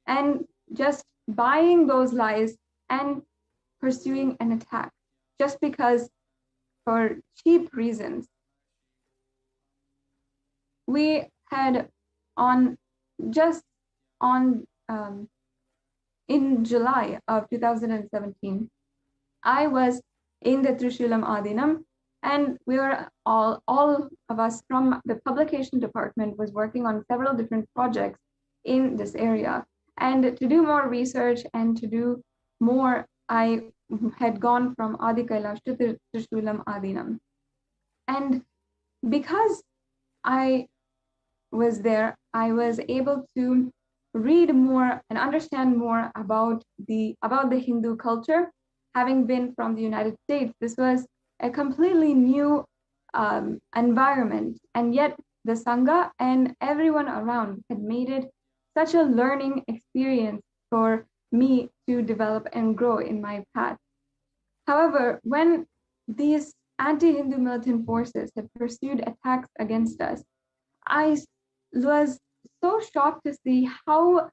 and just buying those lies and pursuing an attack just because for cheap reasons. We had in July of 2017, I was in the Trishulam Adinam, and we were all of us from the publication department was working on several different projects in this area. And to do more research and to do more, I had gone from Adi Kailasa to Trishulam Adinam. And because I was there, I was able to read more and understand more about the Hindu culture. Having been from the United States, this was a completely new environment, and yet the Sangha and everyone around had made it such a learning experience for me to develop and grow in my path. However, when these anti-Hindu militant forces had pursued attacks against us, I was so shocked to see how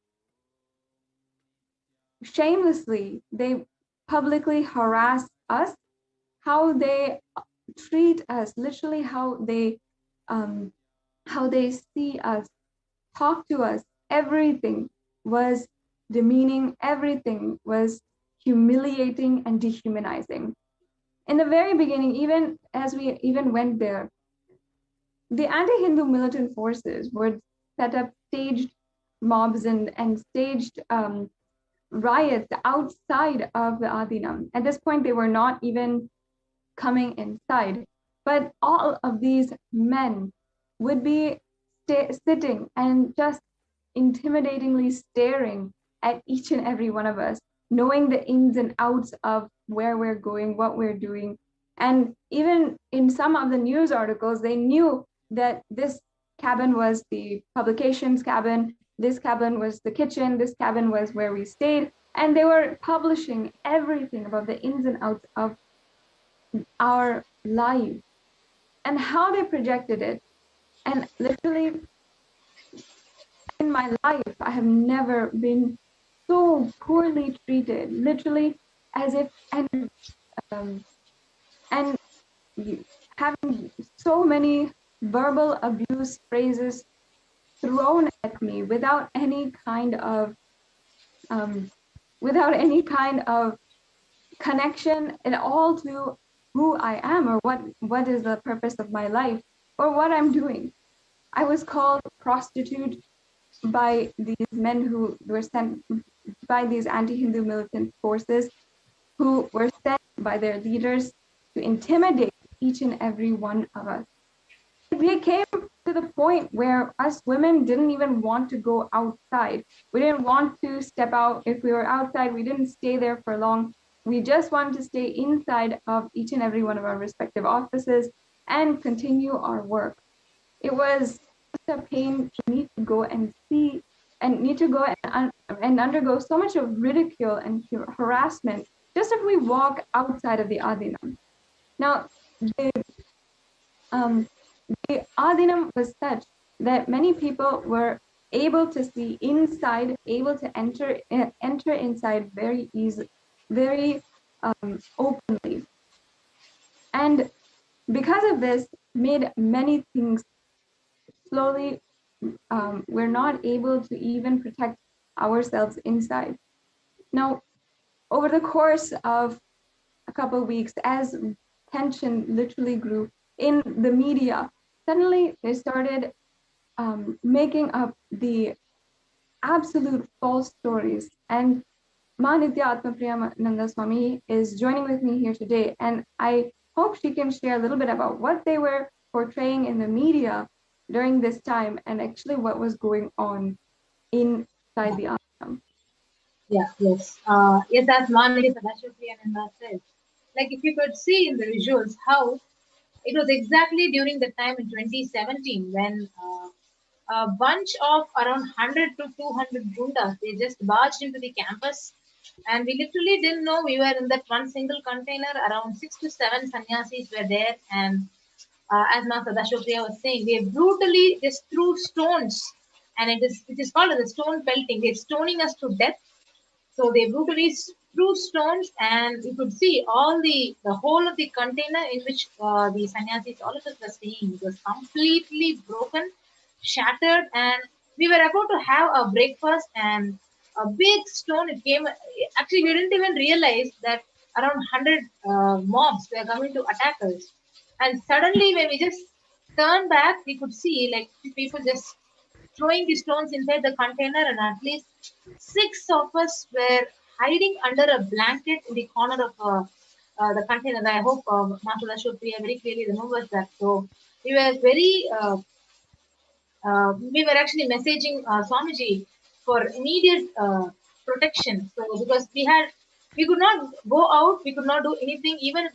shamelessly they publicly harass us, how they treat us, literally how they see us, talk to us. Everything was demeaning, everything was humiliating and dehumanizing. In the very beginning, even as we went there, the anti-Hindu militant forces would set up staged mobs and staged riots outside of the Adinam. At this point, they were not even coming inside, but all of these men would be sitting and just intimidatingly staring at each and every one of us, knowing the ins and outs of where we're going, what we're doing. And even in some of the news articles, they knew that this cabin was the publications cabin, this cabin was the kitchen, this cabin was where we stayed, and they were publishing everything about the ins and outs of our lives and how they projected it. And literally, in my life, I have never been so poorly treated, literally as if, and having so many verbal abuse phrases thrown at me without any kind of connection at all to who I am or what is the purpose of my life or what I'm doing. I was called prostitute by these men who were sent by these anti-Hindu militant forces who were sent by their leaders to intimidate each and every one of us. We came to the point where us women didn't even want to go outside. We didn't want to step out. If we were outside, we didn't stay there for long. we just want to stay inside of each and every one of our respective offices and continue our work. It was such a pain to need to go and see and need to go and undergo so much of ridicule and harassment just if we walk outside of the Adinam. Now, the Adinam was such that many people were able to see inside, able to enter inside very easily, very openly. And because of this, made many things slowly, we're not able to even protect ourselves inside. Now, over the course of a couple of weeks, as tension literally grew in the media, suddenly they started making up the absolute false stories. And Nithyananda Paramashivam is joining with me here today, and I hope she can share a little bit about what they were portraying in the media during this time and actually what was going on inside the ashram. Yes. Yes, as Manali Sadashivoham said, like if you could see in the visuals how it was exactly during the time in 2017 when a bunch of around 100 to 200 gundas, they just barged into the campus, and we literally didn't know we were in that one single container. Around 6 to 7 sannyasis were there, and as Master Dashopriya was saying, they brutally just threw stones, and it is called as a stone pelting. They're stoning us to death. So they brutally threw stones, and you could see all the whole of the container in which the sannyasis, all of us were staying, was completely broken, shattered, and we were about to have a breakfast, and a big stone it came. Actually, we didn't even realize that around 100 mobs were coming to attack us, and suddenly when we just turned back, we could see like people just throwing the stones inside the container, and at least 6 of us were hiding under a blanket in the corner of the container. I hope Master Dashopriya very clearly remembers that. So we were we were actually messaging Swamiji for immediate protection. So because we could not go out, we could not do anything. Even if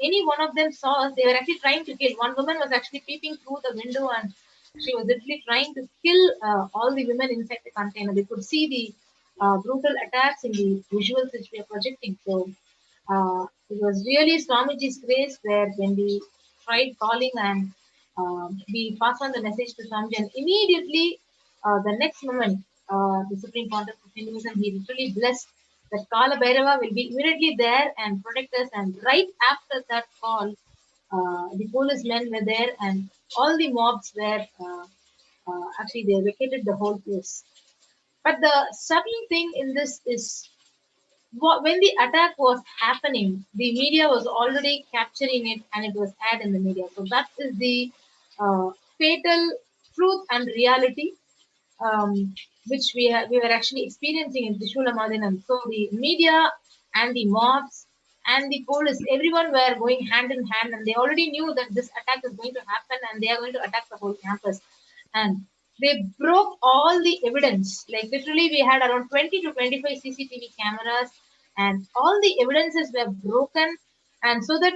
any one of them saw us, they were actually trying to kill. One woman was actually peeping through the window, and she was literally trying to kill all the women inside the container. They could see the brutal attacks in the visuals which we are projecting. So it was really Swamiji's grace where when we tried calling and we passed on the message to Swamiji, and immediately the next moment, the Supreme Pontiff of Hinduism, he literally blessed that Kala Bhairava will be immediately there and protect us. And right after that call, the policemen were there, and all the mobs were actually they vacated the whole place. But the subtle thing in this is when the attack was happening, the media was already capturing it, and it was aired in the media. So that is the fatal truth and reality which we were actually experiencing in Trishula Madinam. So the media and the mobs and the police, everyone were going hand in hand, and they already knew that this attack is going to happen and they are going to attack the whole campus. And they broke all the evidence. Like literally, we had around 20 to 25 CCTV cameras, and all the evidences were broken. And so that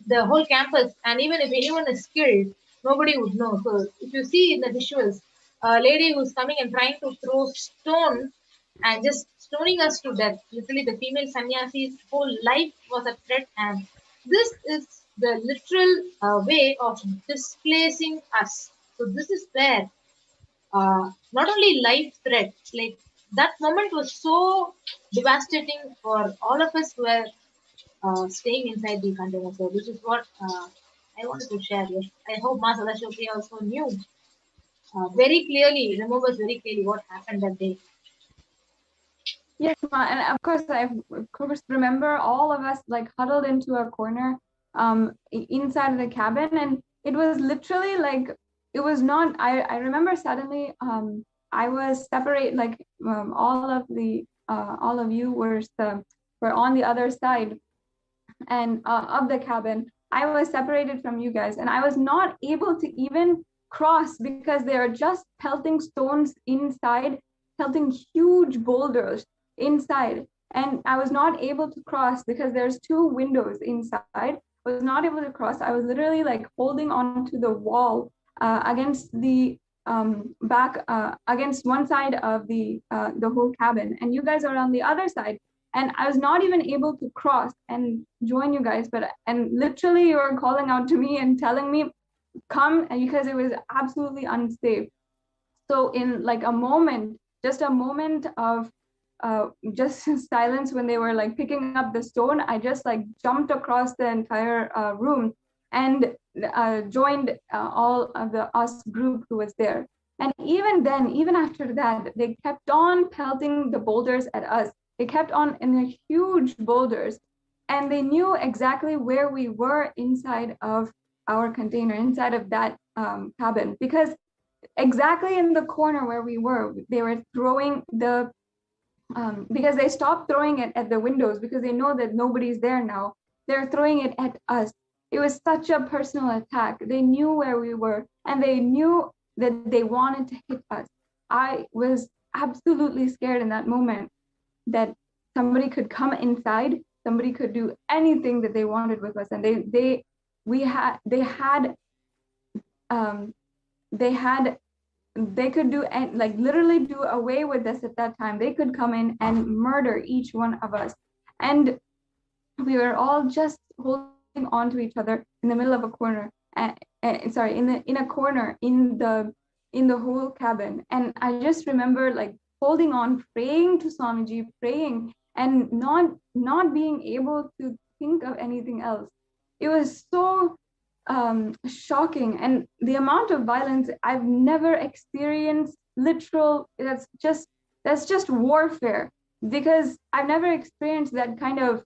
the whole campus, and even if anyone is killed, nobody would know. So if you see in the visuals, a lady who's coming and trying to throw stone and just stoning us to death. Literally, the female sannyasi's whole life was a threat, and this is the literal way of displacing us. So this is where not only life threat, like that moment was so devastating for all of us who were staying inside the container. So this is what I wanted to share. Yes, I hope Master Dashopriya also knew very clearly, remembers very clearly what happened that day. Yes, Ma, and of course I remember all of us like huddled into a corner inside of the cabin, and it was literally like it was not. I remember suddenly I was separate, like all of you were on the other side and of the cabin. I was separated from you guys, and I was not able to even cross because they are just pelting stones inside, pelting huge boulders inside. and I was not able to cross because there's 2 windows inside. I was not able to cross. I was literally like holding on to the wall against the back against one side of the whole cabin, and you guys are on the other side, and I was not even able to cross and join you guys. And literally you were calling out to me and telling me come, and because it was absolutely unsafe. So in like a moment, just a moment of just silence when they were like picking up the stone, I just like jumped across the entire room and joined all of the us group who was there. And even then, even after that, they kept on pelting the boulders at us. They kept on in the huge boulders, and they knew exactly where we were inside of our container, inside of that cabin, because exactly in the corner where we were, they were throwing the because they stopped throwing it at the windows because they know that nobody's there now. They're throwing it at us. It was such a personal attack. They knew where we were, and they knew that they wanted to hit us. I was absolutely scared in that moment that somebody could come inside, somebody could do anything that they wanted with us, and they could do like literally do away with us at that time. They could come in and murder each one of us, and we were all just holding on to each other in the middle of a corner. In a corner in the whole cabin. And I just remember like holding on, praying to Swamiji, praying, and not being able to think of anything else. It was so shocking, and the amount of violence I've never experienced. Literal, that's just warfare, because I've never experienced that kind of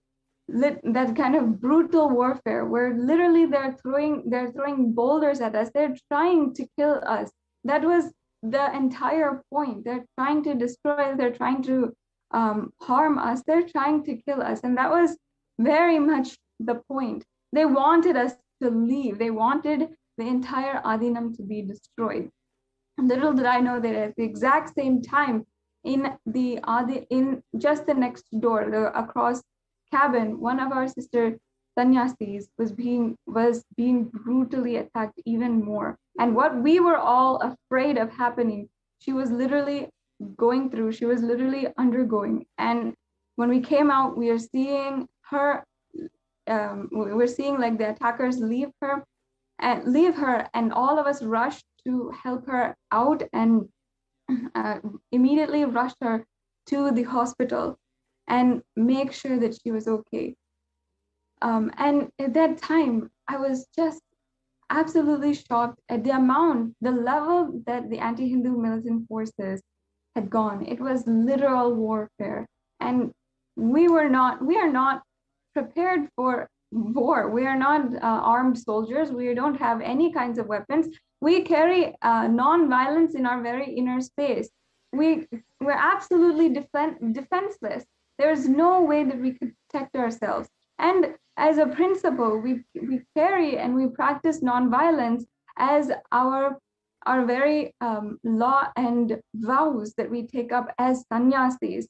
brutal warfare where literally they're throwing boulders at us. They're trying to kill us. That was the entire point. They're trying to destroy, they're trying to harm us, they're trying to kill us, and that was very much the point. They wanted us to leave. They wanted the entire Adinam to be destroyed. Little did I know that at the exact same time, in just the next door, the across cabin, one of our sister sannyasis was being brutally attacked even more. And what we were all afraid of happening, she was literally going through. She was literally undergoing. And when we came out, we are seeing her. We're seeing like the attackers leave her, and all of us rushed to help her out and immediately rushed her to the hospital and make sure that she was okay. And at that time, I was just absolutely shocked at the level that the anti-Hindu militant forces had gone. It was literal warfare, and we are not prepared for war. We are not armed soldiers. We don't have any kinds of weapons. We carry non-violence in our very inner space. We're absolutely defenseless. There's no way that we could protect ourselves. And as a principle, we carry and we practice non-violence as our very law and vows that we take up as sannyasis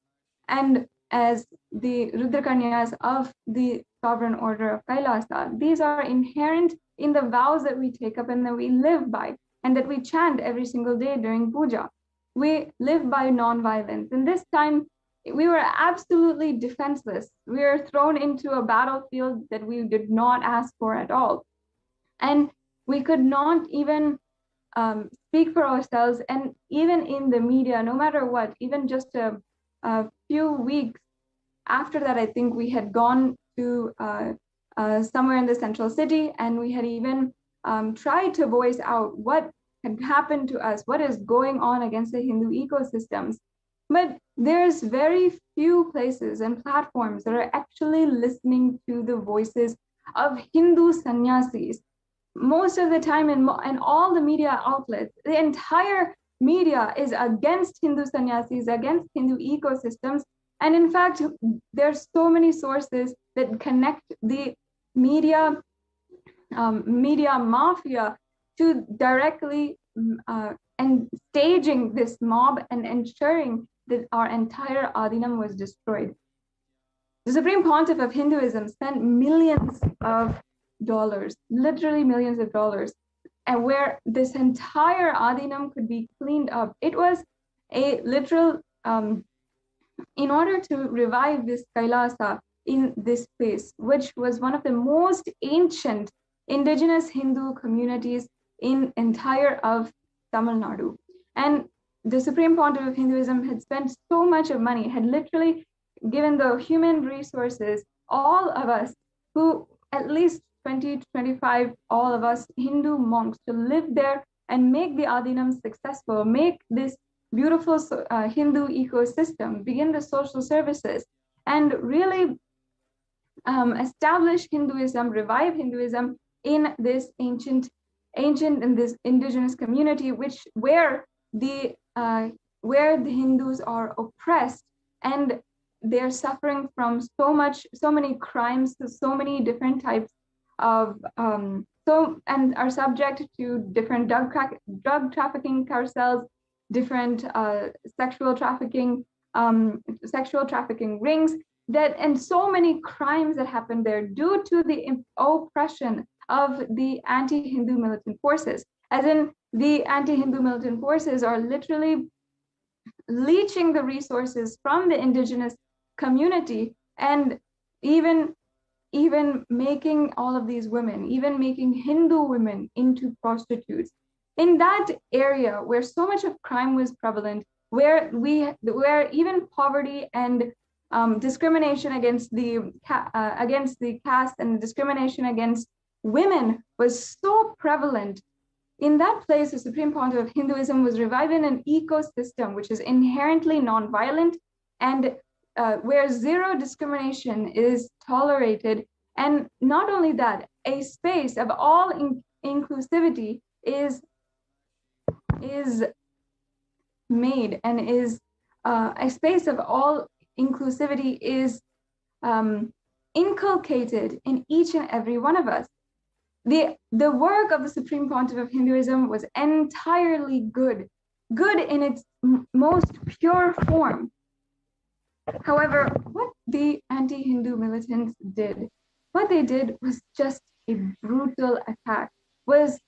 and as the Rudrakanyas of the Sovereign Order of Kailasa. These are inherent in the vows that we take up and that we live by, and that we chant every single day during puja. We live by non-violence. And this time, we were absolutely defenseless. We were thrown into a battlefield that we did not ask for at all. And we could not even speak for ourselves. And even in the media, no matter what, even just a few weeks after that, I think we had gone to somewhere in the central city, and we had even tried to voice out what had happened to us, what is going on against the Hindu ecosystems. But there's very few places and platforms that are actually listening to the voices of Hindu sannyasis. Most of the time in all the media outlets, the entire media is against Hindu sannyasis, against Hindu ecosystems. And in fact, there's so many sources that connect the media mafia to directly and staging this mob and ensuring that our entire Adinam was destroyed. The Supreme Pontiff of Hinduism spent millions of dollars, literally millions of dollars, and where this entire Adinam could be cleaned up. It was a literal, in order to revive this Kailasa in this place, which was one of the most ancient indigenous Hindu communities in entire of Tamil Nadu. And the Supreme Pontiff of Hinduism had spent so much of money, had literally given the human resources, all of us who at least 20 to 25, all of us Hindu monks to live there and make the Adinam successful, make this beautiful Hindu ecosystem, begin the social services, and really establish Hinduism, revive Hinduism in this ancient and this indigenous community, where the Hindus are oppressed and they're suffering from so many crimes, so many different types of and are subject to different drug trafficking carousels, different sexual trafficking rings, and so many crimes that happen there due to the oppression of the anti-Hindu militant forces. As in, the anti-Hindu militant forces are literally leeching the resources from the indigenous community, and even making all of these women, even making Hindu women into prostitutes. In that area where so much of crime was prevalent, where even poverty and discrimination against the caste and discrimination against women was so prevalent, in that place, the Supreme Pontiff of Hinduism was reviving an ecosystem which is inherently non-violent and where zero discrimination is tolerated. And not only that, a space of all inclusivity is made, and is a space of all inclusivity is inculcated in each and every one of us. The work of the Supreme Pontiff of Hinduism was entirely good in its most pure form. However, what the anti-Hindu militants did, what they did was just a brutal attack, was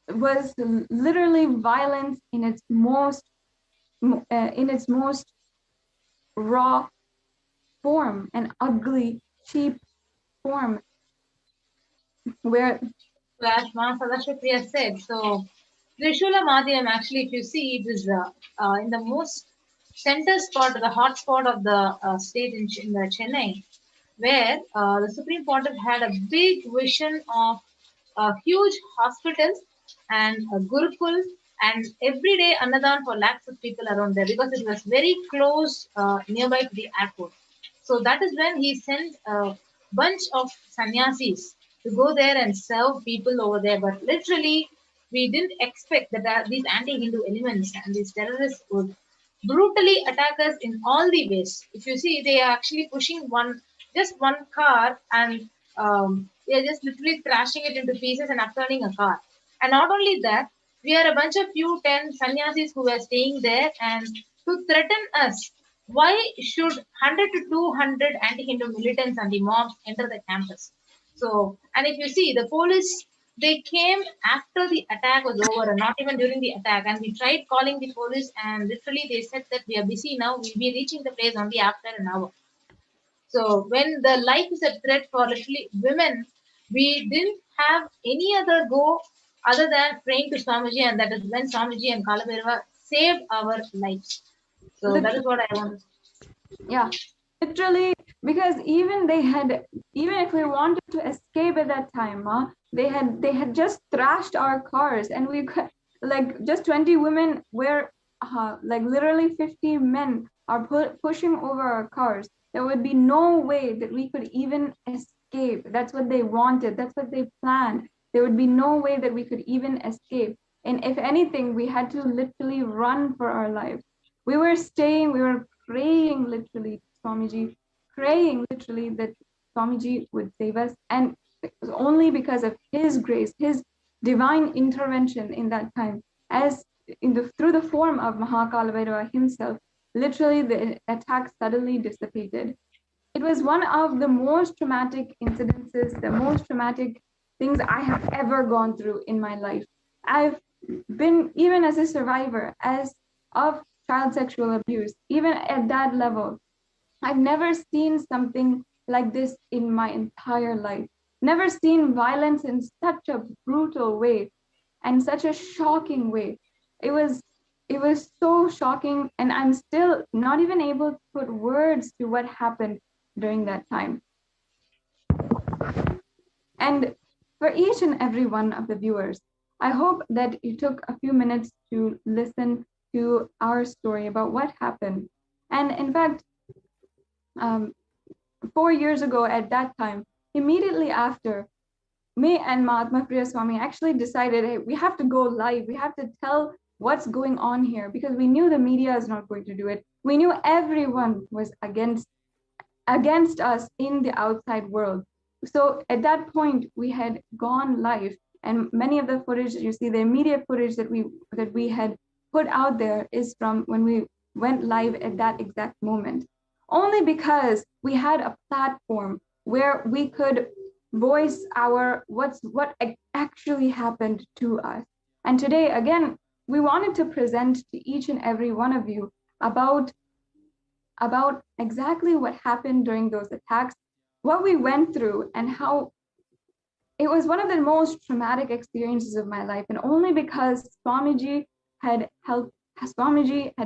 literally violence in its most raw form, an ugly, cheap form, where as Sadashpriya said, so Trishula Madhyam, actually, if you see, it is in the most center spot, the hot spot of the state in Chennai, where the Supreme Pontiff had a big vision of huge hospitals and a Gurukul, and every day Annadan for lakhs of people around there, because it was very close nearby to the airport. So that is when he sent a bunch of sannyasis to go there and serve people over there. But literally, we didn't expect that these anti-Hindu elements and these terrorists would brutally attack us in all the ways. If you see, they are actually pushing just one car, and they are just literally trashing it into pieces and upturning a car. And not only that, we are a bunch of 10 sannyasis who were staying there, and to threaten us. Why should 100 to 200 anti-Hindu militants and the mobs enter the campus? So, and if you see, the police, they came after the attack was over and not even during the attack. And we tried calling the police, and literally they said that we are busy now. We'll be reaching the place only after an hour. So when the life is a threat for literally women, we didn't have any other go other than praying to Swamiji, and that is when Swamiji and Kalabhairava saved our lives. So that is what I want to say. Yeah, literally, because even if we wanted to escape at that time, they had just thrashed our cars, and we could, like, just 20 women were like literally 50 men are pushing over our cars. There would be no way that we could even escape. That's what they wanted. That's what they planned. There would be no way that we could even escape. And if anything, we had to literally run for our lives. We were praying literally to Swamiji, praying literally that Swamiji would save us. And it was only because of his grace, his divine intervention in that time, through the form of Kalabhairava himself, literally the attack suddenly dissipated. It was one of the most traumatic incidences, the most traumatic things I have ever gone through in my life. I've been, even as a survivor of child sexual abuse, even at that level, I've never seen something like this in my entire life. Never seen violence in such a brutal way and such a shocking way. It was so shocking, and I'm still not even able to put words to what happened during that time. And for each and every one of the viewers, I hope that you took a few minutes to listen to our story about what happened. And in fact, 4 years ago at that time, immediately after, me and Mahatma Priya Swami actually decided, hey, we have to go live. We have to tell what's going on here, because we knew the media is not going to do it. We knew everyone was against us in the outside world. So at that point, we had gone live, and many of the footage you see, the immediate footage that we had put out there is from when we went live at that exact moment. Only because we had a platform where we could voice what actually happened to us. And today, again, we wanted to present to each and every one of you about exactly what happened during those attacks, what we went through, and how it was one of the most traumatic experiences of my life. And only because Swamiji had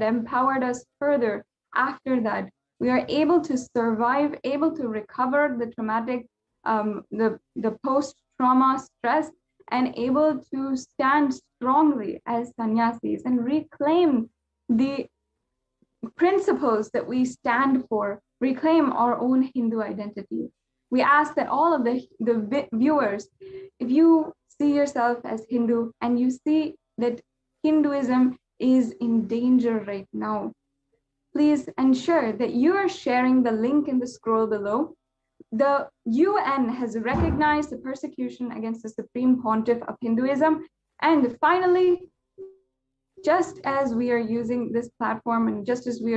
empowered us further after that, we are able to survive, able to recover the traumatic, the post-trauma stress, and able to stand strongly as sannyasis and reclaim the principles that we stand for, reclaim our own Hindu identity. We ask that all of the viewers, if you see yourself as Hindu and you see that Hinduism is in danger right now, please ensure that you are sharing the link in the scroll below. The UN has recognized the persecution against the Supreme Pontiff of Hinduism. And finally, just as we are using this platform, and just as we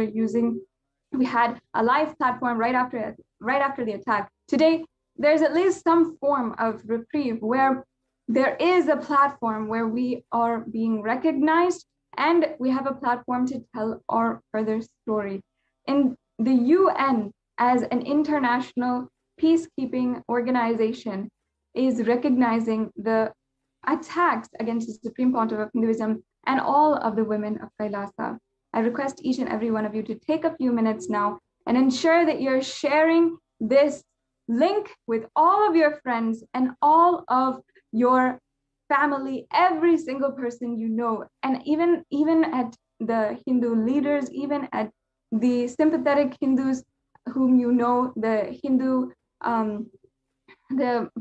had a live platform right after the attack, today there's at least some form of reprieve where there is a platform where we are being recognized, and we have a platform to tell our further story. And the UN, as an international peacekeeping organization, is recognizing the attacks against the Supreme Pontiff of Hinduism and all of the women of Kailasa. I request each and every one of you to take a few minutes now and ensure that you're sharing this link with all of your friends and all of your family, every single person you know, and even at the Hindu leaders, even at the sympathetic Hindus whom you know, the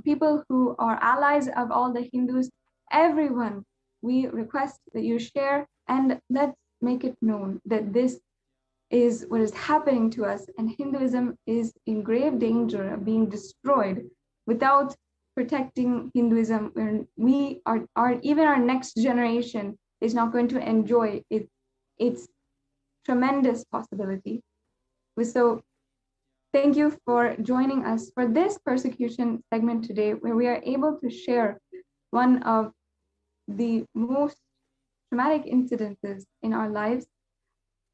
people who are allies of all the Hindus, everyone, we request that you share, and let's make it known that this is what is happening to us, and Hinduism is in grave danger of being destroyed without protecting Hinduism. We are even our next generation is not going to enjoy its tremendous possibility. So thank you for joining us for this persecution segment today, where we are able to share one of the most traumatic incidences in our lives.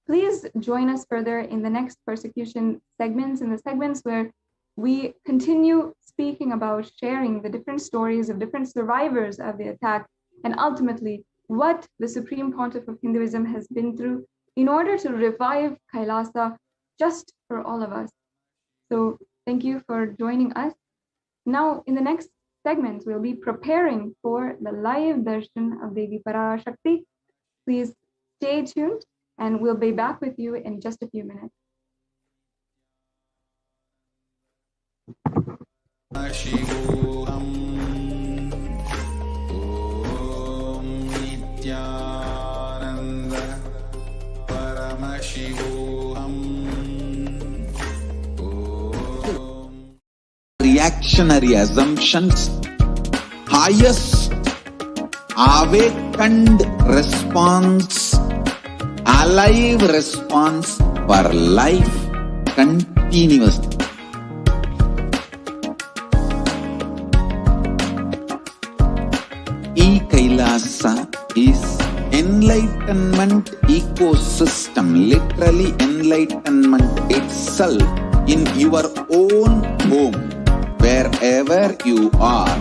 Please join us further in the next persecution segments, in the segments where we continue speaking about sharing the different stories of different survivors of the attack, and ultimately what the Supreme Pontiff of Hinduism has been through in order to revive Kailasa just for all of us. So thank you for joining us. Now, in the next segments, we'll be preparing for the live darshan of Devi Parashakti. Please stay tuned, and we'll be back with you in just a few minutes. Paramashivoham. Om Nithyananda Paramashivoham. Reactionary assumptions, highest awakened response, alive response for life continuously. Kailasa is enlightenment ecosystem, literally enlightenment itself in your own home, wherever you are.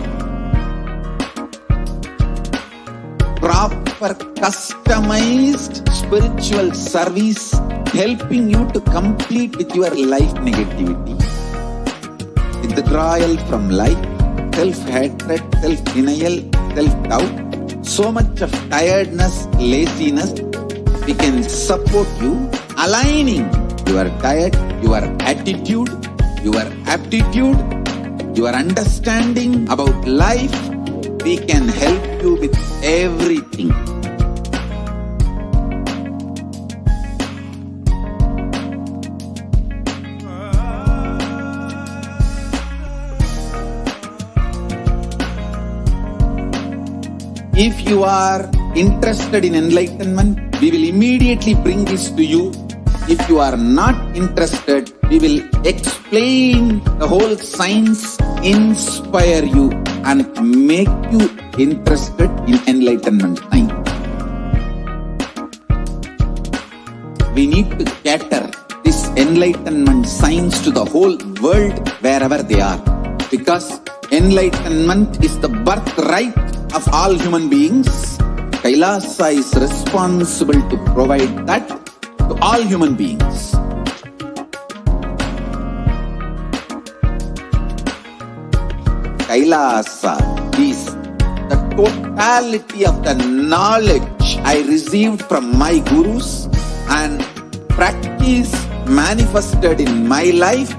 Proper customized spiritual service helping you to complete with your life negativity. Withdrawal from life, self-hatred, self-denial, self-doubt, so much of tiredness, laziness, we can support you, aligning your diet, your attitude, your aptitude, your understanding about life. We can help you with everything. If you are interested in enlightenment, we will immediately bring this to you. If you are not interested, we will explain the whole science, inspire you and make you interested in enlightenment time. We need to cater this enlightenment science to the whole world wherever they are, because enlightenment is the birthright of all human beings. Kailasa is responsible to provide that to all human beings. Kailasa is the totality of the knowledge I received from my gurus and practice manifested in my life,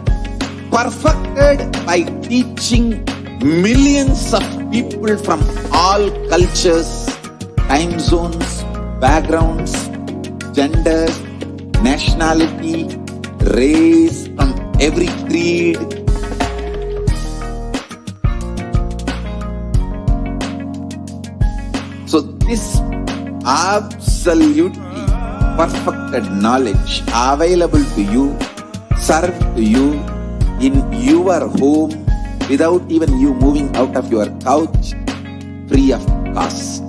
perfected by teaching millions of people from all cultures, time zones, backgrounds, genders, nationality, race, from every creed. So this absolutely perfected knowledge available to you, served to you in your home, without even you moving out of your couch, free of cost.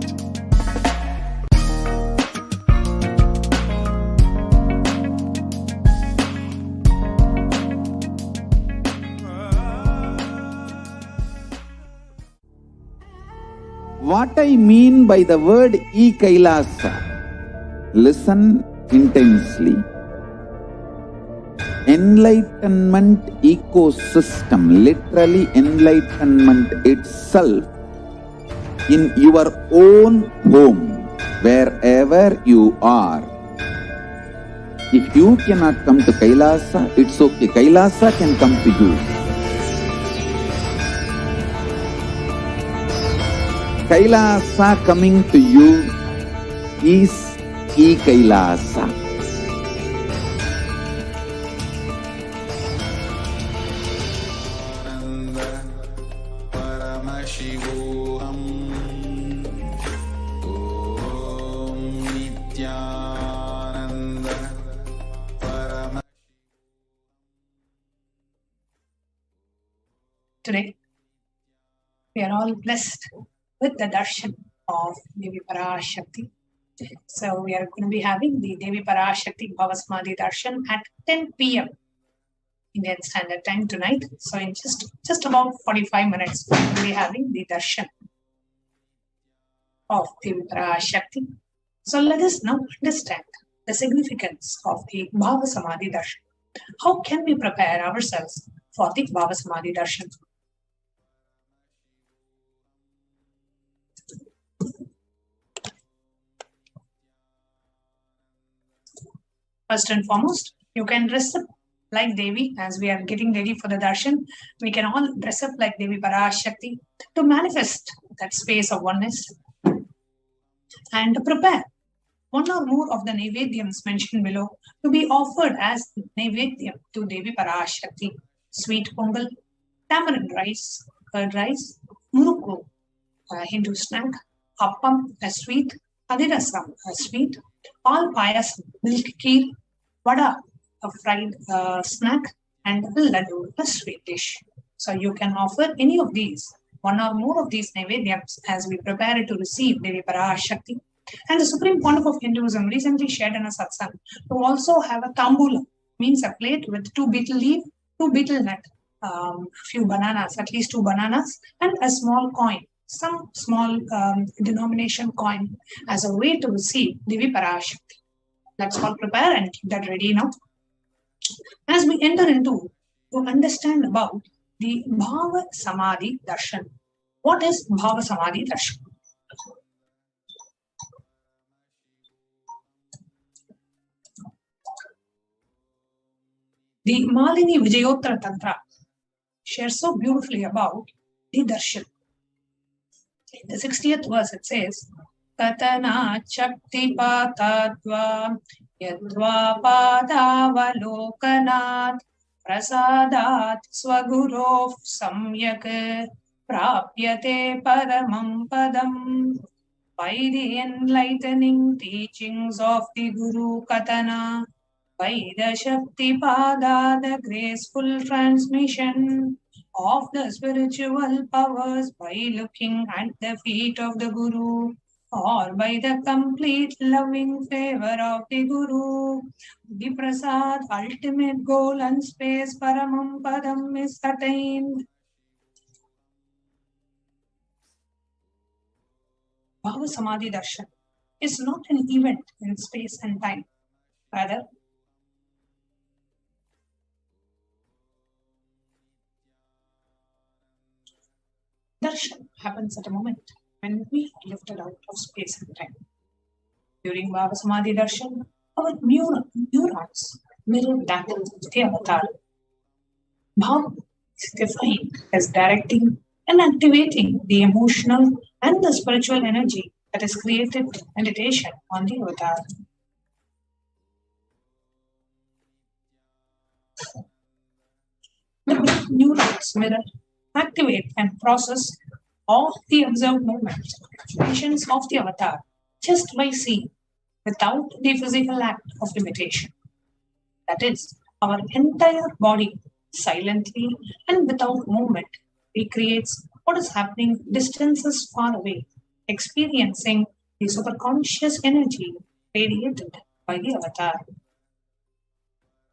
What I mean by the word Kailasa, listen intensely. Enlightenment ecosystem, literally enlightenment itself in your own home, wherever you are. If you cannot come to Kailasa, it's okay. Kailasa can come to you. Kailasa coming to you is Kailasa. Paramashivoham. Om Nithyananda Paramashivam. Today, we are all blessed with the darshan of Devi Parashakti. So we are going to be having the Devi Parashakti BHAVASAMADHI darshan at 10 p.m. Indian Standard Time tonight. So in just about 45 minutes, we will be having the darshan of Devi Parashakti. So let us now understand the significance of the BHAVASAMADHI darshan. How can we prepare ourselves for the BHAVASAMADHI darshan? First and foremost, you can dress up like Devi. As we are getting ready for the darshan, we can all dress up like Devi Parashakti to manifest that space of oneness and to prepare one or more of the Naivedyams mentioned below to be offered as Naivedyam to Devi Parashakti. Sweet pongal, tamarind rice, curd rice, murukku, Hindu snack, appam, a sweet, adirasam, a sweet, all payasam, milk kheer, vada, a fried snack, and laddu, a sweet dish. So you can offer any of these one or more of these Naivedyams as we prepare to receive Devi Parashakti. And the Supreme Pontiff of Hinduism recently shared in a satsang to also have a tambula, means a plate with 2 betel leaf, 2 betel nut, few bananas, at least 2 bananas, and a small coin, some small denomination coin as a way to receive Devi Parashakti. Let's all prepare and keep that ready now. As we enter into to understand about the BHAVASAMADHI Darshan. What is BHAVASAMADHI Darshan? The Malini Vijayottara Tantra shares so beautifully about the Darshan. In the 60th verse it says, Katana Chakti Patadva Yadva Padavalokanat Prasadat Swagurov Samyak Prapyate Paramam Padam. By the enlightening teachings of the Guru Katana, by the Shakti Pada, the graceful transmission of the spiritual powers, by looking at the feet of the Guru, or by the complete loving favor of the Guru, the Prasad, ultimate goal and space, Paramam Padam, is attained. BHAVASAMADHI Darshan is not an event in space and time. Rather, Darshan happens at a moment when we are lifted out of space and time. During BHAVASAMADHI Darshan, our neurons mirror that of the avatar. Bhav is defined as directing and activating the emotional and the spiritual energy that is created in meditation on the avatar. The neurons mirror, activate and process all the observed movements, actions of the avatar just by seeing, without the physical act of imitation. That is, our entire body silently and without movement recreates what is happening distances far away, experiencing the superconscious energy radiated by the avatar.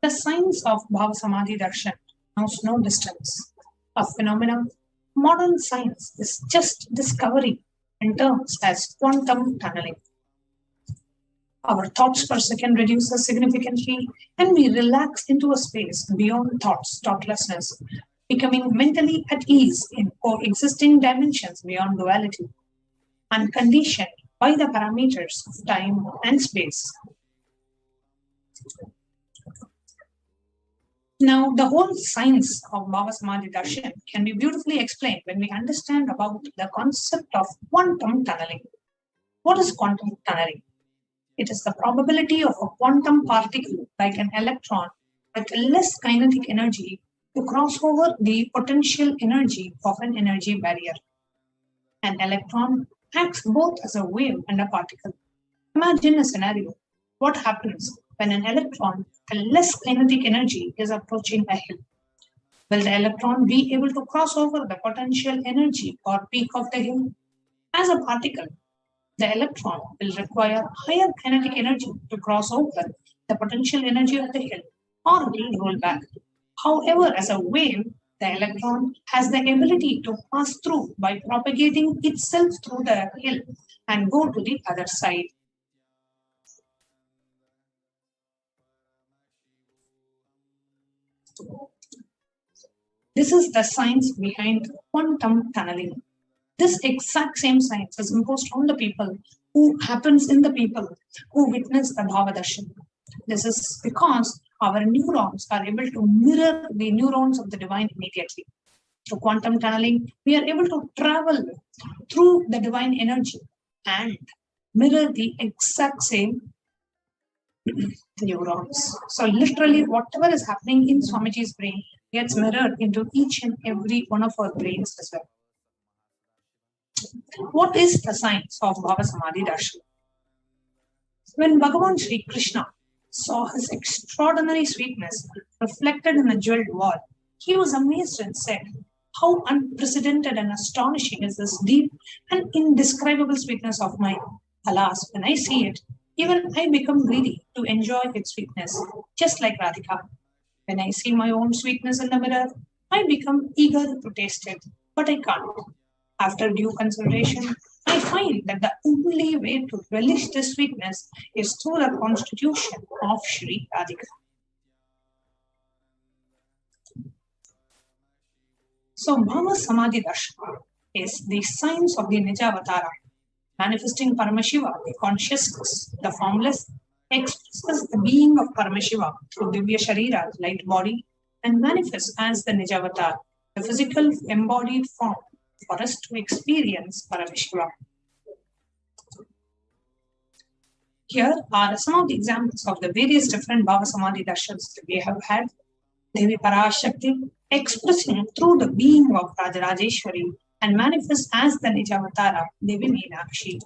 The science of BHAVASAMADHI Darshan knows no distance. A phenomenon modern science is just discovering in terms as quantum tunneling. Our thoughts per second reduces significantly and we relax into a space beyond thoughtlessness, becoming mentally at ease in coexisting dimensions beyond duality, unconditioned by the parameters of time and space. Now, the whole science of BHAVASAMADHI Darshan can be beautifully explained when we understand about the concept of quantum tunneling. What is quantum tunneling? It is the probability of a quantum particle, like an electron, with less kinetic energy to cross over the potential energy of an energy barrier. An electron acts both as a wave and a particle. Imagine a scenario. What happens when an electron with less kinetic energy is approaching a hill? Will the electron be able to cross over the potential energy or peak of the hill? As a particle, the electron will require higher kinetic energy to cross over the potential energy of the hill or will roll back. However, as a wave, the electron has the ability to pass through by propagating itself through the hill and go to the other side. This is the science behind quantum tunneling. This exact same science is imposed on the people who happens in the people who witness the Bhava Darshan. This is because our neurons are able to mirror the neurons of the divine immediately. Through quantum tunneling, we are able to travel through the divine energy and mirror the exact same neurons. So literally whatever is happening in Swamiji's brain gets mirrored into each and every one of our brains as well. What is the science of BHAVASAMADHI Darshan? When Bhagavan Sri Krishna saw his extraordinary sweetness reflected in a jeweled wall, he was amazed and said, How unprecedented and astonishing is this deep and indescribable sweetness of mine. Alas, when I see it, even I become greedy to enjoy its sweetness, just like Radhika. When I see my own sweetness in the mirror, I become eager to taste it, but I can't. After due consideration, I find that the only way to relish this sweetness is through the constitution of Sri Radhika. So, BHAVASAMADHI Darshan is the science of the Nijavatara, manifesting Paramashiva, the consciousness, the formless, expresses the being of Paramashiva through Divya Sharira, light body, and manifests as the Nijavatar, the physical embodied form for us to experience Paramashiva. Here are some of the examples of the various different BHAVASAMADHI darshans that we have had. Devi Parashakti expressing through the being of Rajarajeshwari and manifests as the Nijavatara, Devi Meenakshi.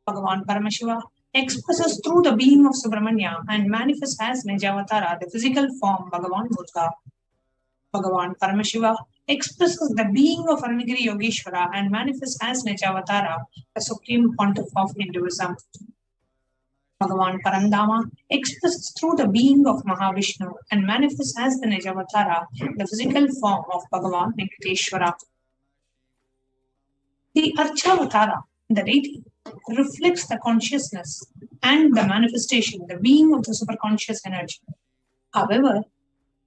Bhagavan Paramashiva expresses through the being of Subramanya and manifests as Nijavatara, the physical form, Bhagavan Durga. Bhagavan Paramashiva expresses the being of Aranagiri Yogeshwara and manifests as Nijavatara, the supreme pontiff of Hinduism. Bhagavan Parandama expresses through the being of Mahavishnu and manifests as the Nijavatara, the physical form of Bhagavan Venkateshwara. The Archavatara, the deity, reflects the consciousness and the manifestation, the being of the superconscious energy. However,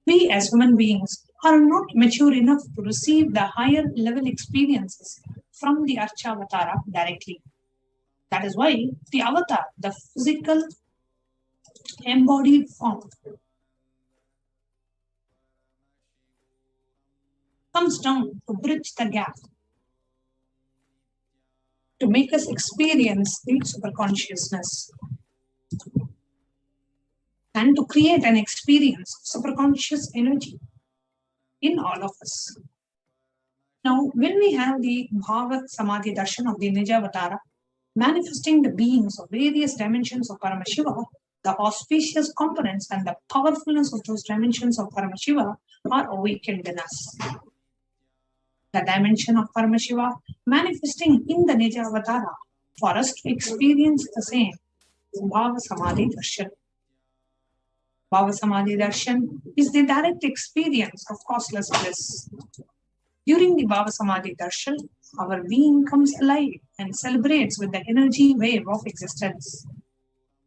we as human beings are not mature enough to receive the higher level experiences from the Archavatara directly. That is why the avatar, the physical embodied form, comes down to bridge the gap, to make us experience the superconsciousness and to create an experience of superconscious energy in all of us. Now, when we have the BHAVASAMADHI darshan of the Nijavatara, manifesting the beings of various dimensions of Paramashiva, the auspicious components and the powerfulness of those dimensions of Paramashiva are awakened in us. The dimension of Paramashiva manifesting in the Nijavatara for us to experience the same is BHAVASAMADHI darshan. BHAVASAMADHI darshan is the direct experience of causeless bliss. During the BHAVASAMADHI darshan, our being comes alive and celebrates with the energy wave of existence.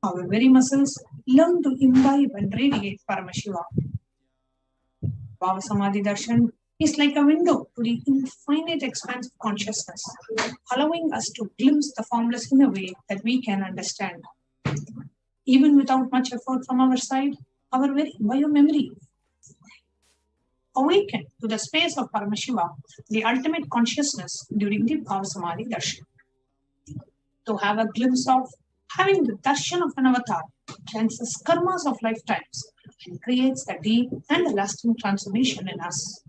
Our very muscles learn to imbibe and radiate Paramashiva. BHAVASAMADHI darshan is like a window to the infinite expanse of consciousness, allowing us to glimpse the formless in a way that we can understand. Even without much effort from our side, our very biomemory awakened to the space of Paramashiva, the ultimate consciousness during the BHAVASAMADHI darshan. To have a glimpse of having the darshan of an avatar cleanses karmas of lifetimes and creates a deep and a lasting transformation in us.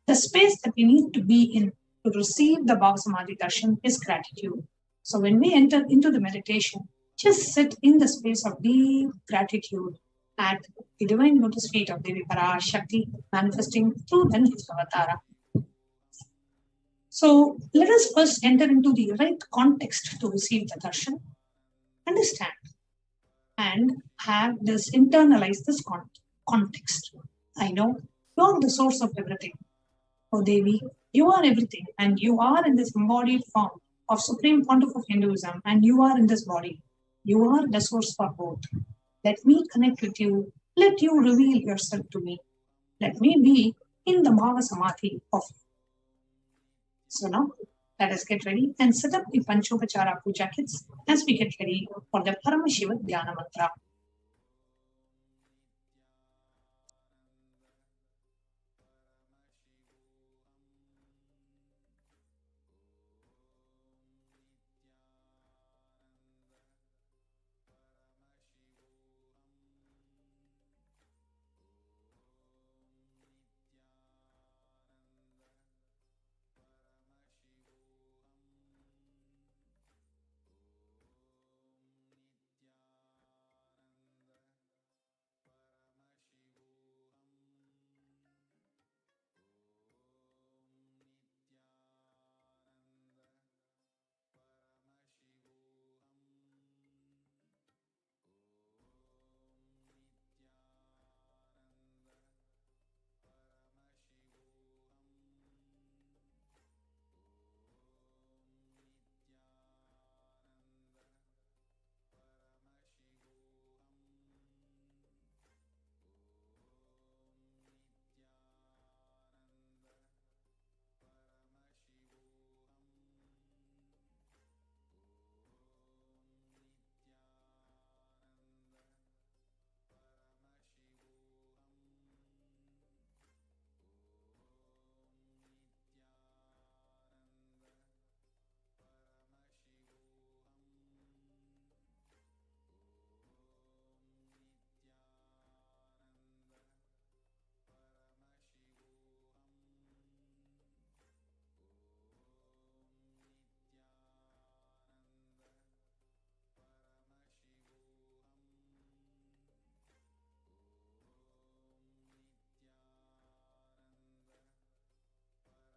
The space that we need to be in to receive the BHAVASAMADHI darshan is gratitude. So when we enter into the meditation, just sit in the space of deep gratitude at the divine lotus feet of Devi Parashakti, manifesting through the Nijavatara. So let us first enter into the right context to receive the darshan, understand, and have this internalize this context. I know you are the source of everything. Oh Devi, you are everything, and you are in this embodied form of Supreme Pontiff of Hinduism, and you are in this body. You are the source for both. Let me connect with you. Let you reveal yourself to me. Let me be in the BHAVASAMADHI of you. So now, let us get ready and set up the Panchopachara Puja kits as we get ready for the Paramashiva Dhyana Mantra.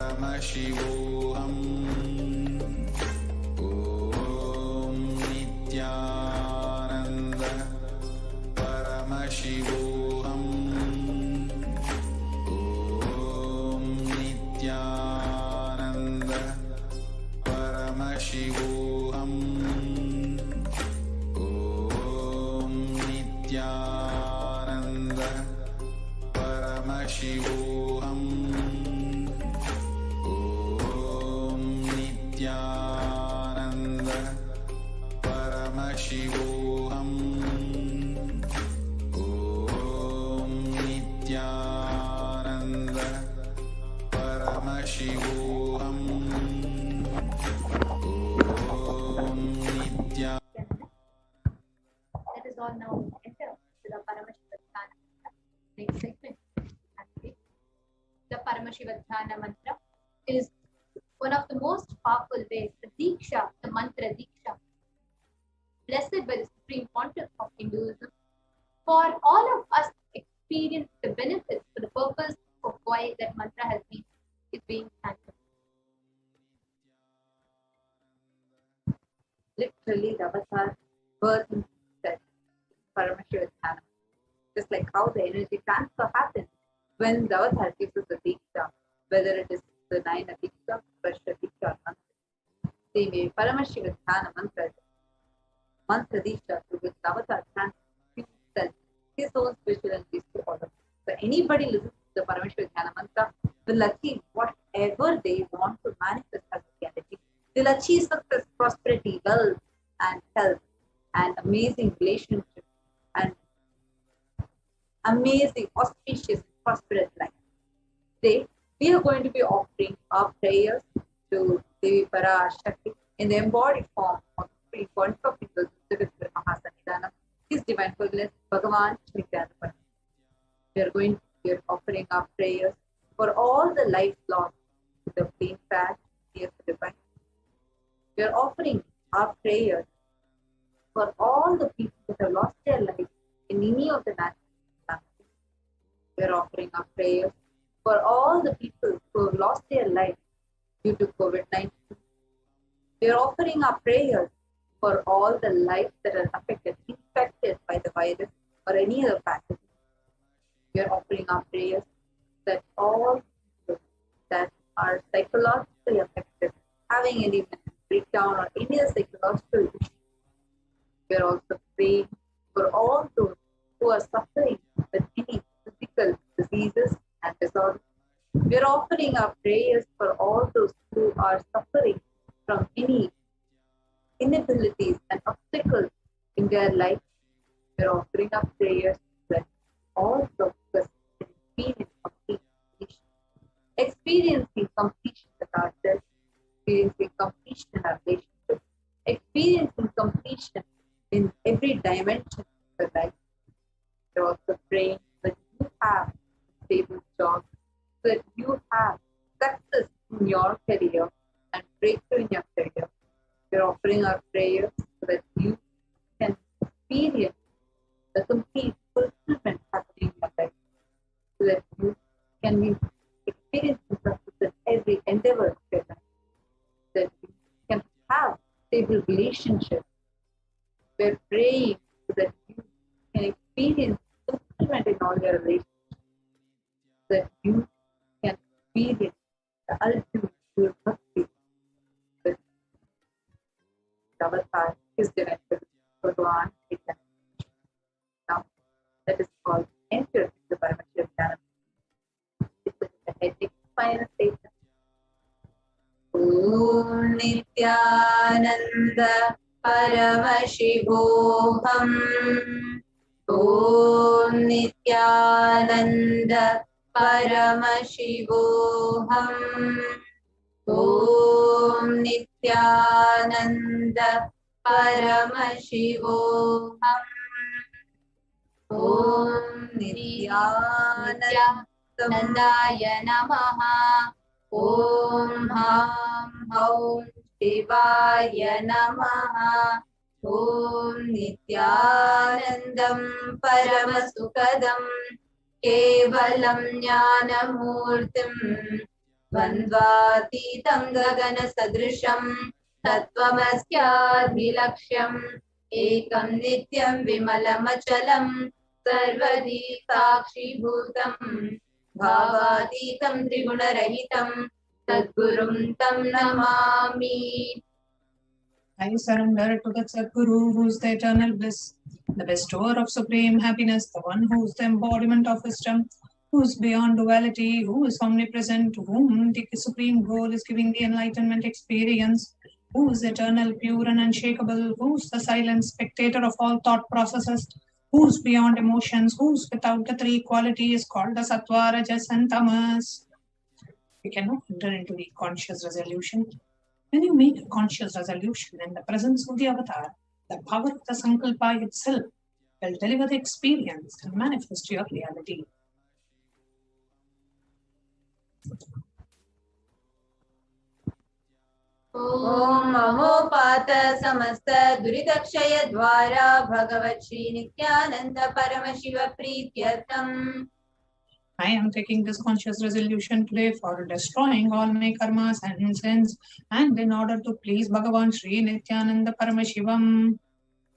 Paramashivoham. Om Nithyananda Paramashivoham. Om Nithyananda Paramashivoham. Om Nithyananda Paramashivoham. Om Nithyananda Paramashivoham. Om Nithyananda Paramashivoham. Om Nithyananda. Let us all now enter to the Paramashivoham. Next segment. The Paramashivoham mantra is one of the most powerful ways, the Diksha, the mantra Diksha, blessed by the Supreme Pontiff of Hinduism, for all of us to experience the benefits for the purpose of why that mantra has been is being chanted. Literally, the avatar birth said Paramashivoham. Just like how the energy transfer happens when the avatar gives us the Diksha, whether it is the 9 Diksha, Prasha Diksha, or mantra. Same way, Paramashivoham mantra Diksha, through which the avatar transfers his own spiritual energies to all of us. So anybody listens to the Paramashivoham mantra will achieve whatever they want to manifest as reality. They'll achieve success, prosperity, wealth, and health, and amazing relationships, and amazing, auspicious, prosperous life. Today, we are going to be offering our prayers to Devi Parashakti in the embodied form of the Supreme Pontiff of Hinduism, Jagat Guru Mahasannidhanam, His Divine Holiness, Bhagavan Nithyananda Paramashivam. We are offering our prayers for all the lives lost to the plane crash near the divine. We are offering our prayers for all the people that have lost their lives in any of the natural calamities. We are offering our prayers for all the people who have lost their lives due to COVID-19. We are offering our prayers for all the lives that are affected, infected by the virus or any other pathogen. We are offering our prayers that all people that are psychologically affected, having any mental breakdown or any other psychological issue. We are also praying for all those who are suffering with any physical diseases and disorders. We are offering our prayers for all those who are suffering from any inabilities and obstacles in their life. We are offering our prayers that all of us can experience complete completion. Experiencing completion with ourselves, experiencing completion in our relationship, experiencing completion in every dimension of your life. We are also praying that you have a stable job, that you have success in your career and breakthrough in your career. We are offering our prayers so that you can experience the complete fulfillment happening in your life, so that you can be experiencing success in every endeavor of your life, so that you can have stable relationships. We are praying so that you can experience fulfillment in all your relationships, so that you can experience the ultimate pure bhakti with the avatar, His Divine Bhagavan Nithyananda. Now, let us all enter into the Paramashivoham. This is the heading final statement. Om Nithyananda Paramashivoham. Om Nithyananda Paramashivoham. Om Nithyananda Paramashivoham. Om Nithyanandaya Namaha. Om Ham Haum Shivaya Namaha. Om Nithyanandam Paramasukadam Kevalam Jnanamurtim द्वन्द्वातीतं गगनसदृशं तत्त्वमस्याद्विलक्ष्यम् एकं नित्यं विमलमचलं सर्वदी साक्षीभूतम् भावातीतं त्रिगुणरहितं तद्गुरुं तं Namami. I surrender to the Sadguru, who is the eternal bliss, the bestower of supreme happiness, the one who is the embodiment of wisdom, who is beyond duality, who is omnipresent, to whom the supreme goal is giving the enlightenment experience, who is eternal, pure and unshakable, who is the silent spectator of all thought processes, who is beyond emotions, who is without the three qualities called the Sattva, Rajas and Tamas. We cannot enter into the conscious resolution. When you make a conscious resolution in the presence of the avatar, the power of the Sankalpa itself will deliver the experience and manifest your reality. Om Mahopata Samasta Duridakshaya Dwara Bhagavat Shri Nithyananda Paramashiva Prityartham. I am taking this conscious resolution today for destroying all my karmas and sins, and in order to please Bhagavan Shri Nithyananda Paramashivam.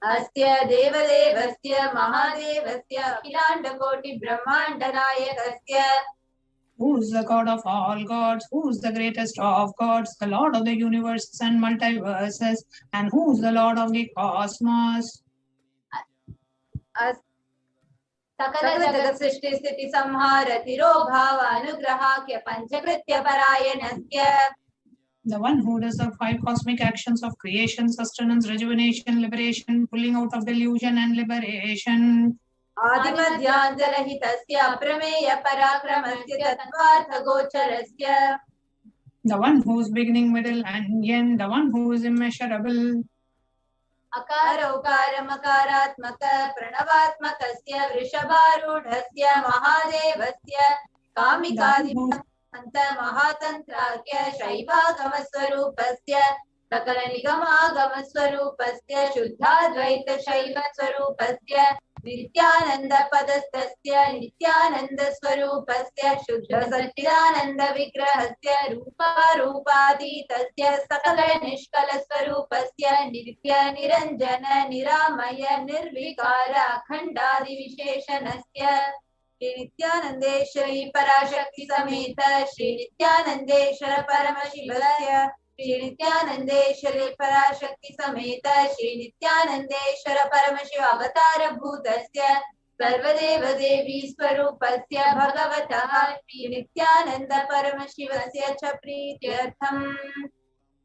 Asya Devadevasya Mahadevasya Khilanda Koti Brahmanda Nayakasya. Who is the God of all gods? Who is the greatest of gods? The Lord of the universes and multiverses, and who is the Lord of the cosmos? Sakala Jagat Srishti Sthiti Samhara Tiro Bhava Anugrahakya Panchakritya Parayanasya. The one who does the five cosmic actions of creation, sustenance, rejuvenation, liberation, pulling out of delusion and liberation. Adimadhyantarahitasya Prameya Parakramasya Tattvartha Gocharasya. The one who is beginning, middle and end, the one who is immeasurable. Akara Ukara Makaratmaka Pranavatmakasya Vrishabharudhasya Mahadevasya Kamikadipanta Mahatantrakya Shaivagamaswarupasya Sakala Nigamagamaswarupasya Shuddhadvaita Shaiva Swarupasya Nithyananda Padastasya Nithyananda Swarupasya Shuddha Satchidananda Vigrahasya Rupa Rupaditasya Sakala Nishkala Swarupasya Nitya Niranjana Niramaya Nirvikara Khandadi Visheshanasya Shri Nithyanandeshwari Parashakti Sameta Shri Nithyanandeshwara Paramashivasya Shri Nithyanandeshwari Parashakti Sameta Shri Nithyanandeshwara Paramashiva Avatara Bhutasya Sarvadeva Devi Swarupasya Bhagavataha Shri Nithyananda Paramashivasya Cha Prityartham.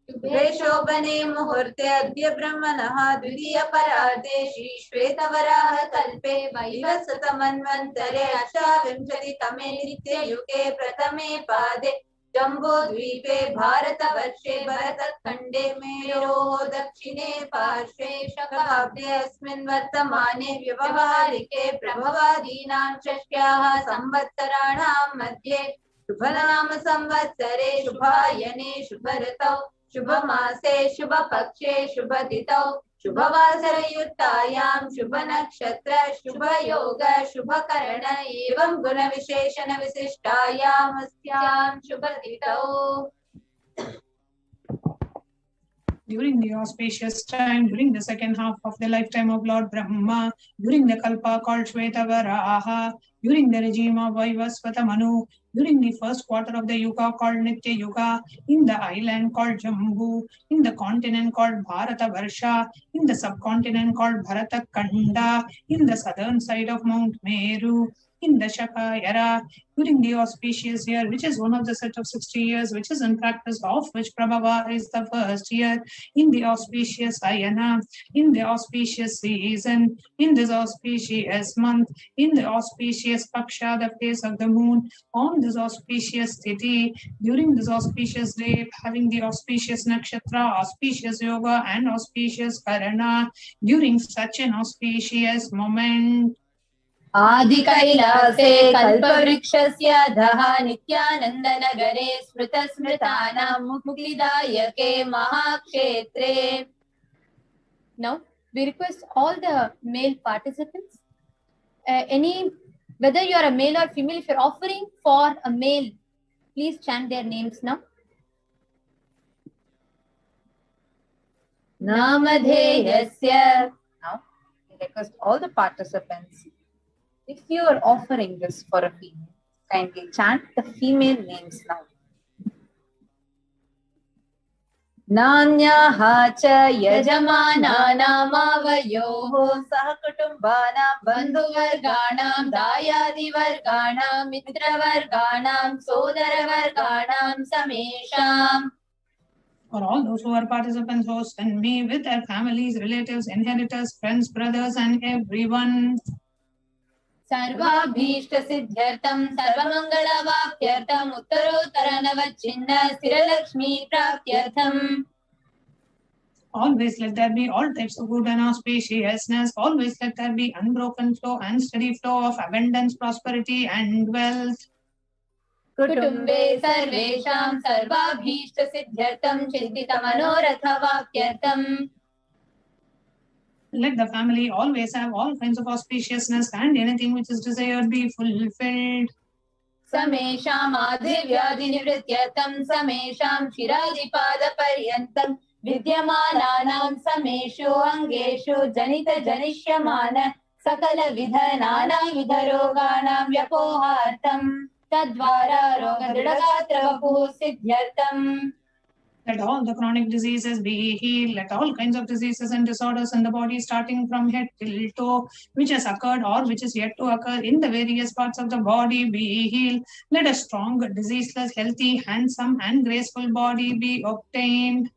Shubhe Shobhane Muhurte Adya Brahmanaha Dvidiya Parade Shri Shvetavaraha Kalpe Vaivasata Manvantare Ashavimshati Tame Nitya Yuge Pratame Pade Jambo Dvipe Bharata Varshe Bharata Khande Mero Dakshine Parshve Shakabde Asmin Vartamane Vyavaharike Prabhavadinam Shashyaha Samvatsaranam Madhye Shubhanama Samvatsare Shubhayane Shubharatau Shubhamase Shubhapakshe Shubhatitau Shubhavasarayuttayam Shubhanakshatra Shubhayoga Shubhakarana Evam Guna Visheshana Visishtayam Asyam Shubhatitau. During the auspicious time, during the second half of the lifetime of Lord Brahma, during the Kalpa called Shvetavaraha, during the regime of Vaivasvata Manu, during the first quarter of the Yuga called Nitya Yuga, in the island called Jambu, in the continent called Bharata Varsha, in the subcontinent called Bharata Kanda, in the southern side of Mount Meru, in the Shaka era, during the auspicious year, which is one of the set of 60 years, which is in practice, of which Prabhava is the first year, in the auspicious Ayana, in the auspicious season, in this auspicious month, in the auspicious Paksha, the face of the moon, on this auspicious Tithi, during this auspicious day, having the auspicious Nakshatra, auspicious Yoga, and auspicious Karana, during such an auspicious moment. Adi Kailase Kalpavrikshasya Daha Nithyananda Nagare Smrita Smritana Muktidayake Mahakshetre. Now, we request all the male participants, whether you are a male or female, if you are offering for a male, Please chant their names now. Namadheyasya. Now, I request all the participants, if you are offering this for a female, kindly chant the female names now. Nanyaha cha yajamanaamavayoho sahakutumbanam bandhuvarganam dayadivarganam mitravarganam sodaravarganam samesham. For all those who are participants, hosts, and me with their families, relatives, inheritors, friends, brothers, and everyone. Sarvabhishta siddhyartam sarvamangala-vapyartam uttarottaranavachinna sthiralakshmi praptyartham. Always let there be all types of good and auspiciousness. Always let there be unbroken flow and steady flow of abundance, prosperity, and wealth. Kutumbe sarvesham sarvabhishta siddhyartam chintitamanoratha-vapyartham. Let the family always have all kinds of auspiciousness and anything which is desired be fulfilled. Samesham adhivyadinivrityartham samesham shiradipada-paryantam vidyamananam sameshu angeshu janita janishyamana sakala vidhanana vidharoganam vyapohartam tadvara rogadridagatravapu siddhyartam. Let all the chronic diseases be healed. Let all kinds of diseases and disorders in the body, starting from head till toe, which has occurred or which is yet to occur in the various parts of the body, be healed. Let a strong, diseaseless, healthy, handsome, and graceful body be obtained.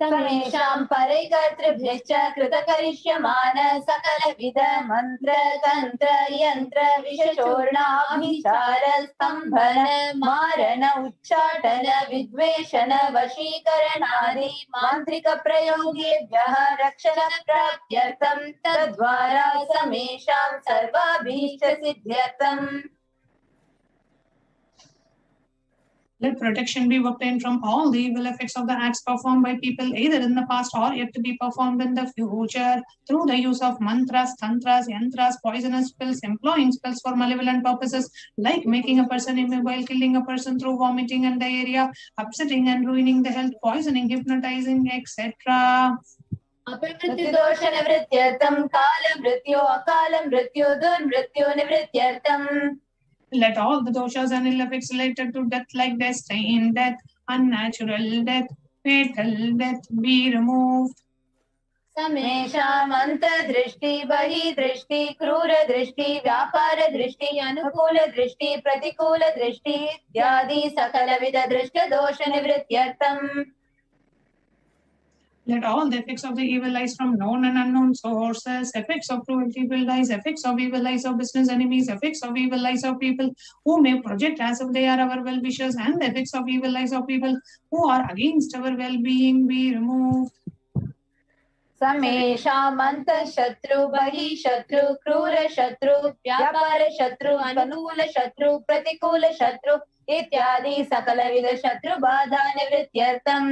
Samesham paraikartribhyacha krutakarishyamana sakala vida mantra tantra yantra vishachorna abhichara stambhana marana uchchatana vidveshana vashikaranadi mantrika prayogibhyaha rakshana praptyartham tadvara samesham sarvabhishta siddhyartham. Let protection be obtained from all the evil effects of the acts performed by people either in the past or yet to be performed in the future through the use of mantras, tantras, yantras, poisonous spells, employing spells for malevolent purposes like making a person immobile, killing a person through vomiting and diarrhea, upsetting and ruining the health, poisoning, hypnotizing, etc. Apamrityu-dosha-nivrityartham kala-mrityu akala-mrityu dur-mrityu-nivrityartham. Let all the doshas and ill effects related to death like destined death, unnatural death, fatal death be removed. Samesham anta-drishti, bahi-drishti, krura-drishti, vyapara-drishti, anukula-drishti, pratikula-drishti, ityadi sakala-vida-drishta-dosha-nivrityartham. Let all the effects of the evil eyes from known and unknown sources, effects of cruelty, evil eyes, effects of evil eyes of business enemies, effects of evil eyes of people who may project as if they are our well-wishers, and the effects of evil eyes of people who are against our well-being be removed. Samesham anta-shatru, bahi-shatru, krura-shatru, vyapara-shatru, anukula-shatru, pratikula-shatru, ityadi sakala-vida-shatru-badha-nivrityartham.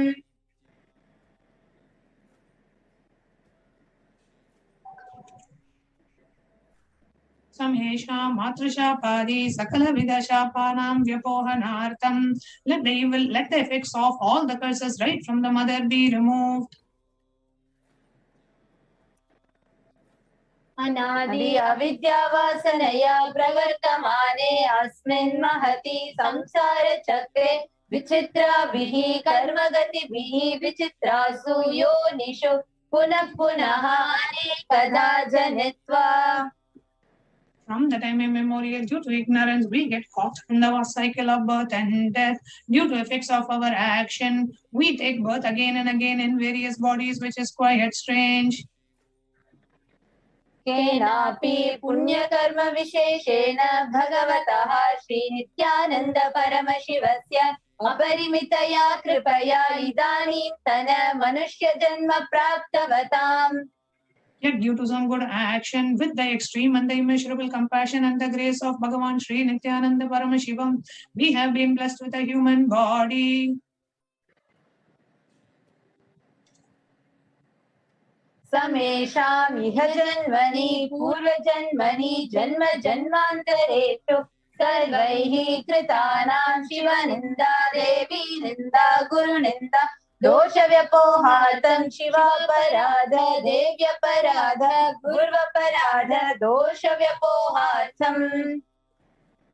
Samesha matrashapadi sakala vidashapanam vyapohanartham. Let the effects of all the curses right from the mother be removed. Anadi avidyavasanaya pravartamane asmin mahati samsara chakre vichitra vihi karmagati vihi vichitrasu yonishu punah punaha anekadha janitva. From the time immemorial, due to ignorance, we get caught in the cycle of birth and death. Due to effects of our action, we take birth again and again in various bodies, which is quite strange. Kenapi punyakarma visheshena bhagavataha Shri Nithyananda Paramashivasya aparimitaya kripaya idanim tana manushya janma praptavatam. Yet due to some good action, with the extreme and the immeasurable compassion and the grace of Bhagavan Shri Nithyananda Paramashivam, we have been blessed with a human body. समेषाम् इह जन्मनि पूर्वजन्मनि जन्म जन्मान्तरेषु सर्वैः कृतानां शिवनिन्दा देवी निन्दा गुरुनिन्दा दोषव्यपोहार्थं शिवापराध देव्यपराध गुर्वपराध दोषव्यपोहार्थम्.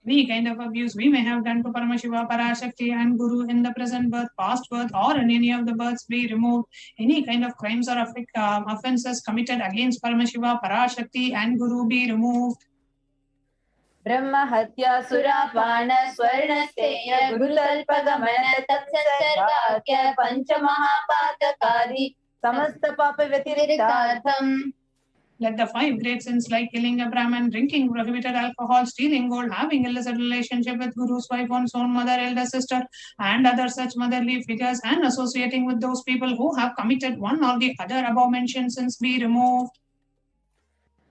Any kind of abuse we may have done to Paramashiva, Parashakti and Guru in the present birth, past birth or in any of the births be removed. Any kind of crimes or offences committed against Paramashiva, Parashakti and Guru be removed. Brahma Hatya Surapana Swarnasteya Gurutalpagamana Tatsarvakya Panchamahapatakadi Samasta Papa Vyatiritartham. Let the 5 great sins like killing a Brahman, drinking prohibited alcohol, stealing gold, having illicit relationship with Guru's wife, one's own mother, elder sister, and other such motherly figures, and associating with those people who have committed one or the other above mentioned sins be removed.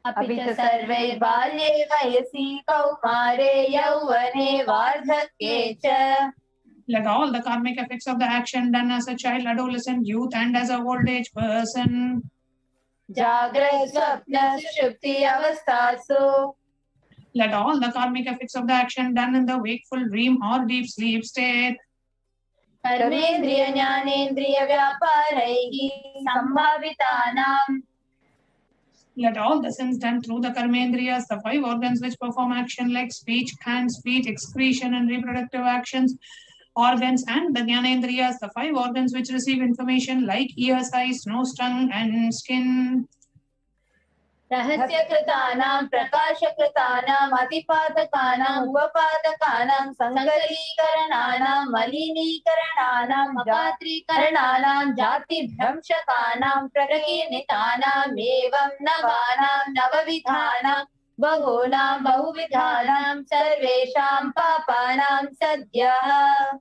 Apita sarve balye vayasi kaumare yauvane vardhakye cha. Let all the karmic effects of the action done as a child, adolescent, youth, and as a old age person. Jagrat swapna sushupti avastasu. Let all the karmic effects of the action done in the wakeful dream or deep sleep state. Karmendriya jnanendriya vyaparaihi sambhavitanam. Let all the sins done through the karmendriyas, the 5 organs which perform action like speech, hand, speech, excretion, and reproductive actions, organs, and the jnanendriyas, the 5 organs which receive information like ears, eyes, nose, tongue, and skin. Rahasya kritanam, prakasha kritanam, atipatakanam, upapatakanam, sankalikarananam, malinikarananam, apatrikarananam, jati bhramshakanam, prakirnitanam, evam navanam, navavidhanam, bahunam, bahuvidhanam, sarvesham papanam sadyah.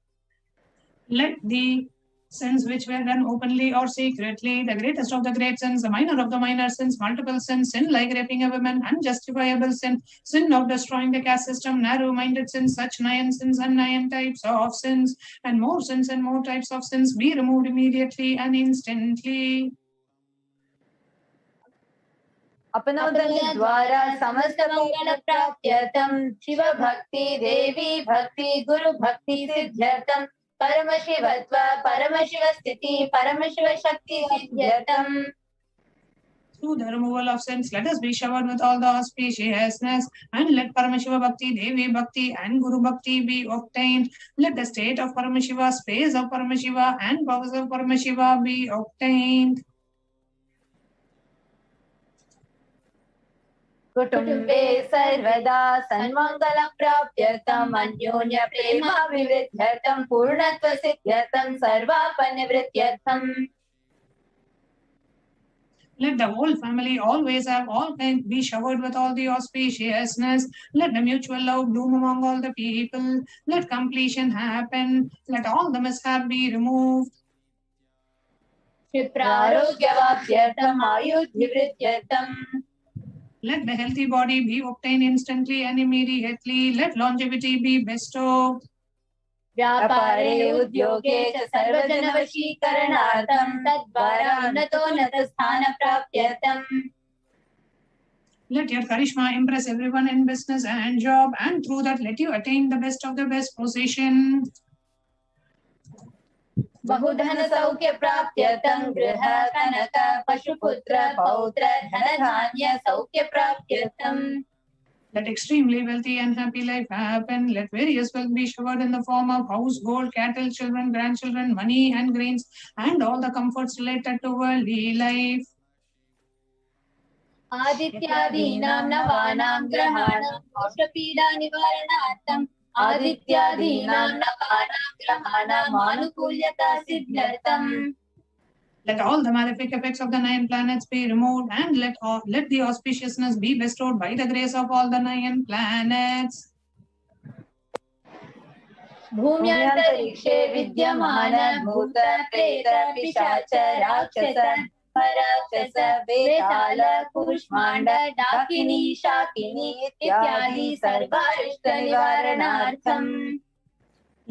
Let the sins which were done openly or secretly, the greatest of the great sins, the minor of the minor sins, multiple sins, sin like raping a woman, unjustifiable sin, sin of destroying the caste system, narrow-minded sins, such 9 sins and 9 types of sins, and more sins and more types of sins be removed immediately and instantly. अपनोदन द्वारा समस्त मंगल प्राप्त्यर्थम शिव भक्ति देवी भक्ति गुरु भक्ति सिद्ध्यर्थम परमशिवत्व परमशिव स्थिति परमशिव शक्ति सिद्ध्यर्थम. Through the removal of sins, let us be showered with all the auspiciousness, and let Paramashiva Bhakti, Devi Bhakti, and Guru Bhakti be obtained. Let the state of Paramashiva, space of Paramashiva, and powers of Paramashiva be obtained. कुटुम्बे सर्वदा सन्मङ्गलं प्राप्त्यर्थम् अन्योन्य प्रेमाभिवृद्ध्यर्थं पूर्णत्वसिद्ध्यर्थं सर्वापनिवृत्त्यर्थम्. Let the whole family always have all kinds be showered with all the auspiciousness. Let the mutual love bloom among all the people. Let completion happen. Let all the mishap be removed. क्षिप्रारोग्यवाप्त्यर्थम् आयुर्धिवृद्ध्यर्थम्. Let the healthy body be obtained instantly and immediately. Let longevity be bestowed. व्यापारे उद्योगे च सर्वजनवशीकरणार्थं तद्वारा उन्नतोन्नतस्थानप्राप्त्यर्थम्. Let your charisma impress everyone in business and job, and through that let you attain the best of the best position. बहुधन सौख्य प्राप्त्यर्थं गृह कनक पशुपुत्र पौत्र धनधान्य सौख्य प्राप्त्यर्थं. Let extremely wealthy and happy life happen. Let various wealth be showered in the form of house, gold, cattle, children, grandchildren, money, and grains, and all the comforts related to worldly life. आदित्यादीनां नवानां ग्रहाणां दोषपीडा निवारणार्थम् आदित्यादीनां नवानां ग्रहाणाम् आनुकूल्यता सिद्ध्यर्थम्. Let all the malefic effects of the 9 planets be removed, and let the auspiciousness be bestowed by the grace of all the 9 planets. भूम्यन्तरिक्षे विद्यमान भूत प्रेत पिशाच राक्षस पराक्षस बेताल कूष्माण्ड डाकिनी शाकिनी इत्यादि सर्वारिष्ट निवारणार्थम्.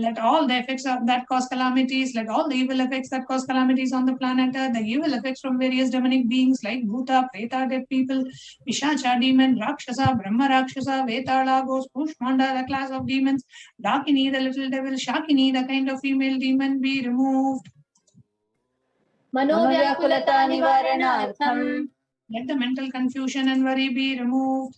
Let all the effects that cause calamities, let all the evil effects that cause calamities on the planet Earth, the evil effects from various demonic beings like Bhuta, Preta, dead people, Pishacha, demon, Rakshasa, Brahma Rakshasa, Vetala, ghost, Pushmanda, the class of demons, Dakini, the little devil, Shakini, the kind of female demon, be removed. Manovyakulata nivaranartham. Let the mental confusion and worry be removed.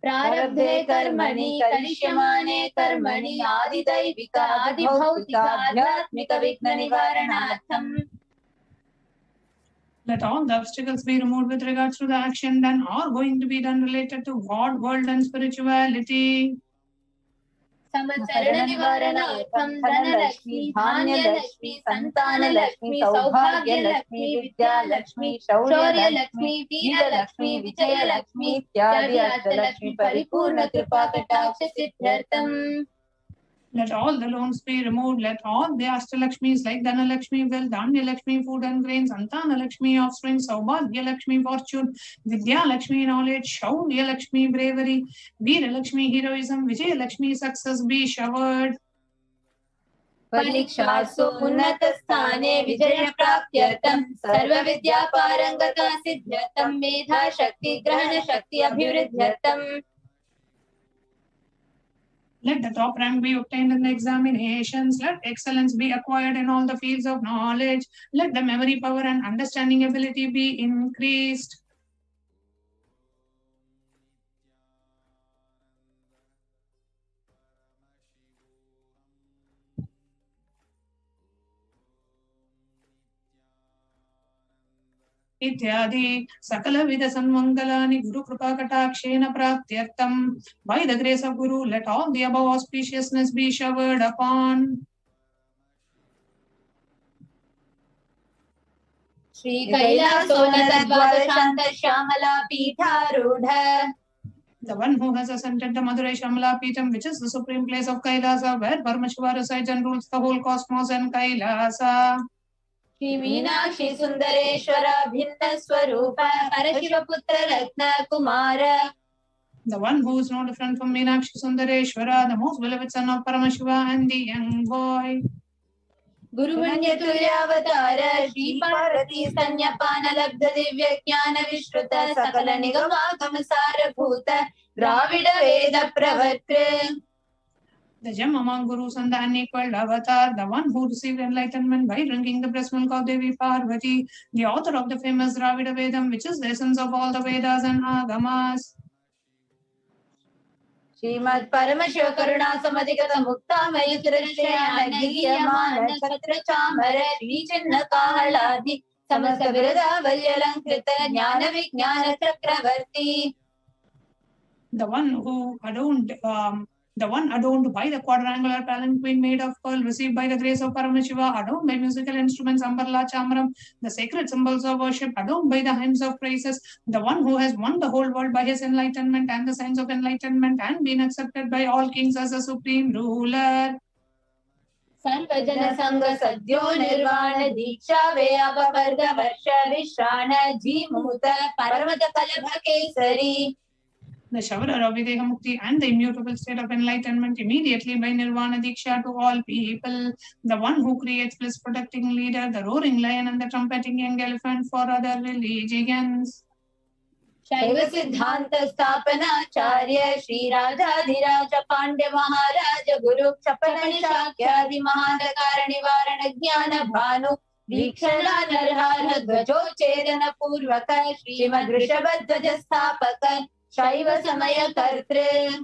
Prarabdhe karmani karishyamane karmani adidaivika adibhautika adhyatmika vigna nivaranartham. Let all the obstacles be removed with regards to the action done or going to be done related to God, world and spirituality. Samasarana nivaranartham dhanalakshmi, dhanyalakshmi, santanalakshmi, saubhagyalakshmi, vidyalakshmi, shaurya-lakshmi, veera-lakshmi, vijaya-lakshmi, ityadi ashtalakshmi, paripurna kripa-kataksha siddhartham. Let all the loans be removed. Let all the Ashtalakshmis like Dhanalakshmi, wealth, Dhanya-lakshmi, food and grains, Santana-lakshmi, offspring, Saubhagya-lakshmi, fortune, Vidya-lakshmi, knowledge, Shaurya-lakshmi, bravery, Veera-lakshmi, heroism, Vijaya-lakshmi, success be showered. Parikshaasu unnata-sthane vijaya-praptyartham sarva-vidya-parangata siddhyartham medha-shakti grahana-shakti abhivrudhyartham. Let the top rank be obtained in the examinations. Let excellence be acquired in all the fields of knowledge. Let the memory power and understanding ability be increased. Ityadi sakala vida sanmangalani guru kripa katakshena praptyartham. By the grace of Guru, let all the above auspiciousness be showered upon. Shri Kailasonata Dvadashanta Shamala Pitharudha. The one who has ascended the Madurai Shamala Pitam, which is the supreme place of Kailasa, where Paramashiva resides and rules the whole cosmos and Kailasa. Shri Meenakshi Sundareshwara Bhinna Swarupa Parashiva Putra Ratna Kumara. The one who is no different from Meenakshi Sundareshwara, the most beloved son of Paramashiva and the young boy. Guru Manyaturyavatar Shri Parvati Sanyapana Labdha Divya Jnana Vishruta Sakala Nigama Kamasara Bhuta Dravida Veda Pravartra. The gem among gurus and the unequaled avatar, the one who received enlightenment by drinking the breast milk of Devi Parvati, the author of the famous Dravida Vedam, which is the essence of all the Vedas and Agamas. Srimad Paramashiva Karuna Samadhikata Mukta Mayutrashayana Giyamana Chatra Chamara Shri Chinna Kahaladi Samasta Virada Valyalankrita Jnana Vijnana Chakravarti. The one adorned by the quadrangular palanquin made of pearl, received by the grace of Paramashiva, adorned by musical instruments, Ambarla Chamram, the sacred symbols of worship, adorned by the hymns of praises, the one who has won the whole world by his enlightenment and the signs of enlightenment and been accepted by all kings as a supreme ruler. Sarvajana Sangha Sadhyo Nirvana Diksha Veyapa Varga Varsha Vishrana Jimuta Paramata Kalabha Kesari. The showerer of Videha Mukti and the immutable state of enlightenment immediately by Nirvana Diksha to all people. The one who creates bliss protecting leader, the roaring lion and the trumpeting young elephant for other religions. Shaiva Siddhanta Stapana Charya Shri Radhadhiraja Pandya Maharaja Guru Chapani Shakyadi Mahadakara Nivarana Jnana Bhanu Vikshana Narhara Dvajo Chedana Purvaka Srimad Rishabhadvaja Sthapaka Shaiva Samaya Kartre.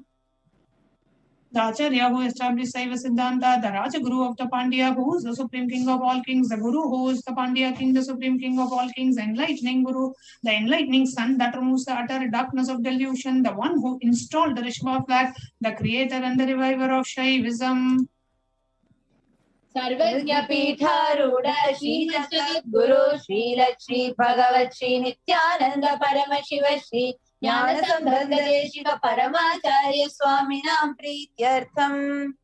The Acharya who established Saiva Siddhanta, the Raja Guru of the Pandya, who is the Supreme King of all kings, the Guru who is the Pandya King, the Supreme King of all kings, the enlightening Guru, the enlightening sun that removes the utter darkness of delusion, the one who installed the Rishabha flag, the creator and the reviver of Shaivism. Sarvajna Pitharudha Shri Jagat Guru Shri Lakshmi Bhagavat Shri Nithyananda Paramashiva Shri Jnana Sambandha Deshika Paramacharya Swaminam Prityartham.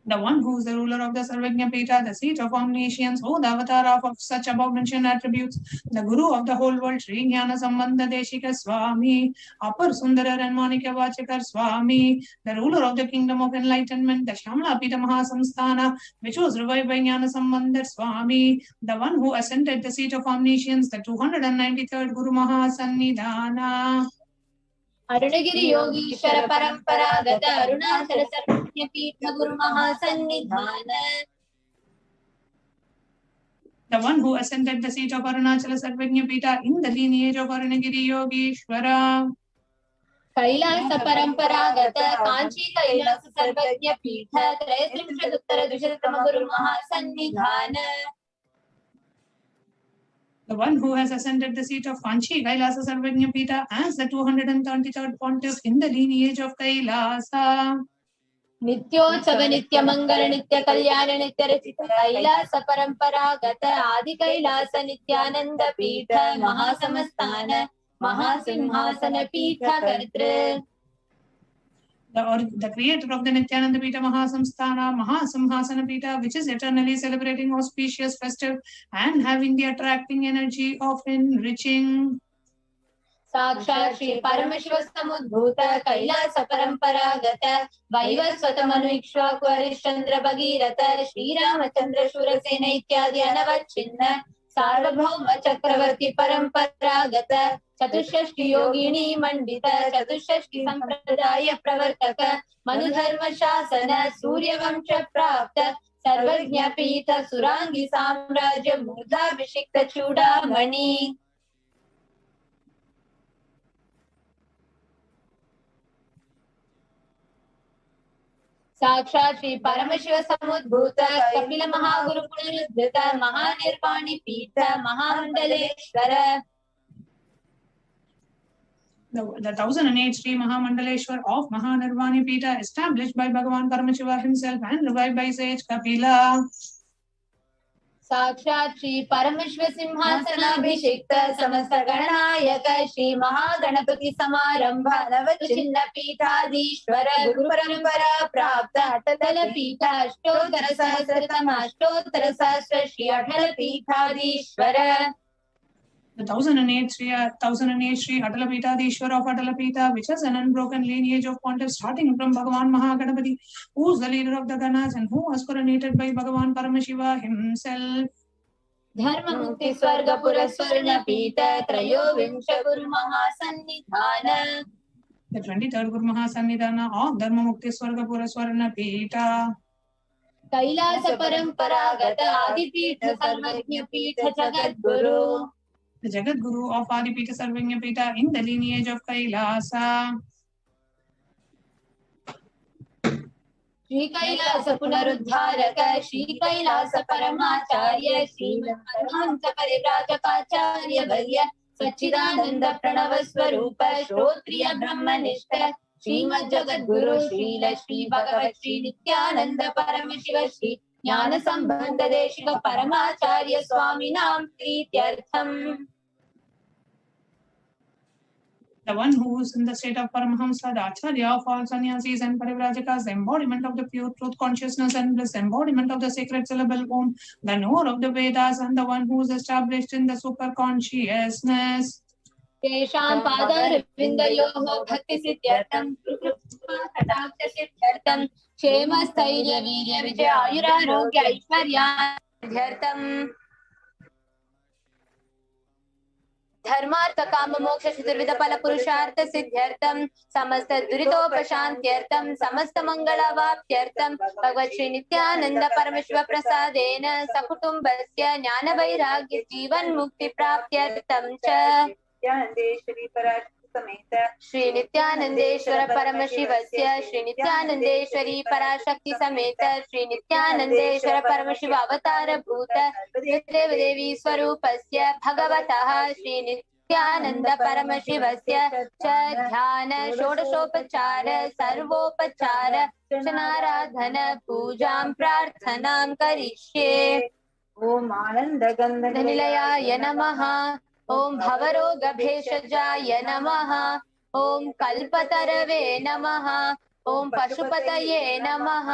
The one who is the ruler of the Sarvajna Pita, the seat of omniscience, who the avatar of such above mentioned attributes, the Guru of the whole world, Sri Jnana Sambandha Deshika Swami, Apar Sundara and Monika Vachakar Swami, the ruler of the kingdom of enlightenment, the Shamla Pita Mahasamsthana, which was revived by Jnana Sambandha Swami, the one who ascended the seat of omniscience, the 293rd Guru Mahasannidhana. अरुणगिरि Yogeshwar परंपरागत अरुणाचल सर्वज्ञ पीठ गुरु महासन्निधान. The one who ascended the seat of Arunachala Sarvajna Pita in the lineage of Arunagiri Yogeshwara. Kailash परंपरागत कांची कैलास सर्वज्ञ पीठ त्रयस्त्रिंशदुत्तर द्विशततम गुरु महासन्निधान. The one who has ascended the seat of Kanchi Kailasa Sarvajna Pita as the 233rd pontiff in the lineage of Kailasa. नित्योत्सव नित्य मंगल नित्य कल्याण नित्य रचित कैलास परंपरागत आदि कैलास नित्यानंद पीठ महासमस्थान महासिंहासन पीठ कर्तृ. The creator of the Nithyananda Pita Mahasamsthana, Mahasimhasana Pita, which is eternally celebrating auspicious festive and having the attracting energy of enriching. साक्षात् श्री परमशिव समुद्भूत कैलास परंपरागत वैवस्वत मनु इक्ष्वाकु हरिश्चंद्र भगीरथ श्रीरामचंद्र शूरसेन इत्यादि अनवच्छिन्न सार्वभौम चक्रवर्ती परंपरागत चतुष्षष्टि योगिनी मंडित चतुष्षष्टि संप्रदाय प्रवर्तक मनुधर्म शासन सूर्यवंश प्राप्त सर्वज्ञ पीठ सुरांगी साम्राज्य मूर्धाभिषिक्त चूड़ामणि. साक्षात् श्री परमशिव समुद्भूत कपिल महागुरु पुनरुद्धृत महानिर्वाणी पीठ महामंडलेश्वर. The 1008 Sri Mahamandaleshwar of Mahanirvani Pita, established by Bhagavan Paramashiva himself and revived by sage Kapila. साक्षात् श्री परमशिव सिंहासनाभिषिक्त समस्त गणनायक श्री महागणपति समारंभ नवचिन्न पीठाधीश्वर गुरु परंपरा प्राप्त अटल पीठ अष्टोत्तर सहस्रतम अष्टोत्तर सहस्र श्री अटल पीठाधीश्वर. The 1008 Sri Atala Pitadishwar of Atala Pita, which has an unbroken lineage of pontiffs starting from Bhagavan Mahaganapati, who is the leader of the Ganas and who was coronated by Bhagavan Paramashiva himself. धर्म मुक्ति स्वर्ग पुर स्वर्ण पीठ त्रयोविंश गुरु महासन्निधान. The 23rd Guru Mahasannidhana of Dharma Mukti Swarga Pura Swarna Pita. Kailash परंपरागत आदि पीठ सर्वज्ञ पीठ Jagat Guru. The Jagat Guru of Adipita Sarvajna Pita in the lineage of Kailasa. Shri Kailash पुनरुद्धारक Shri Kailash परमाचार्य Shri Paramhans परिव्राजकाचार्य वर्य सच्चिदानंद प्रणव स्वरूप श्रोत्रिय ब्रह्मनिष्ठ श्रीमद् जगत गुरु श्रील श्री भगवत श्री नित्यानंद परमशिव श्री ज्ञान संबंध Desika परमाचार्य स्वामिनां प्रीत्यर्थम. The one who is in the state of Paramahamsa, the Acharya of all sannyasis and parivrajakas, the embodiment of the pure truth consciousness and bliss, embodiment of the sacred syllable Om, the knower of the Vedas, and the one who is established in the super consciousness. तेषां पादारविन्दयोः भक्तिसिद्ध्यर्थं कटाक्षसिद्ध्यर्थं क्षेम स्थैर्य वीर्य विजय आयुरारोग्य ऐश्वर्यार्थं धर्मार्थ काम मोक्ष चतुर्विध फल पुरुषार्थ सिद्ध्यर्थं समस्त दुरितोपशान्त्यर्थं समस्त मंगलावाप्त्यर्थं भगवत् श्री नित्यानंद परमशिव प्रसादेन सकुटुम्बस्य ज्ञान वैराग्य जीवन मुक्ति प्राप्त्यर्थं च श्री नित्यानंदेश्वर परमशिवस्य श्री नित्यानंदेश्वरी पराशक्ति समेत श्री नित्यानंदेश्वर परमशिव अवतार भूत देवी स्वरूपस्य भगवतः श्री नित्यानंद परमशिवस्य च ध्यान षोडशोपचार सर्वोपचार अर्चनाराधन पूजां प्रार्थनां करिष्ये. ओम आनंद गंध निलयाय नमः. ओम भवरोग भेषजाय नमः. ओम कल्पतरवे नमः. ओम पशुपतये नमः.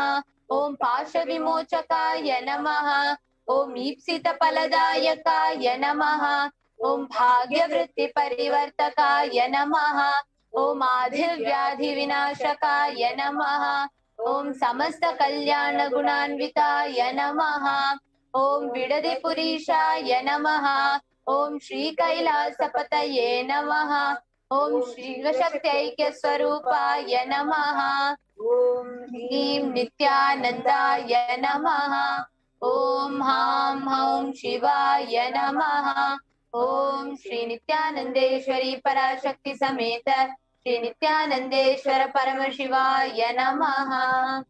Om Pasha Vimochakaya Namaha. Om Ipsita Paladayakaya Namaha. Om Bhagya Vritti Parivartakaya Namaha. Om Adhir Vyadhi Vinashakaya Namaha. Om Samasta Kalyana Gunanvikaya Namaha. Om Vidadi Purishaya Namaha. Om Shri Kailasa Pataye Namaha. Om Shri Vashaktaikya Swarupaya Namaha. Om Him Nithyanandaya Namaha. Om Ham Ham Shivaya Namaha. Om Shri Nithyanandeshwari Parashakti Sameta Shri Nithyanandeshwara Paramashivaya Namaha.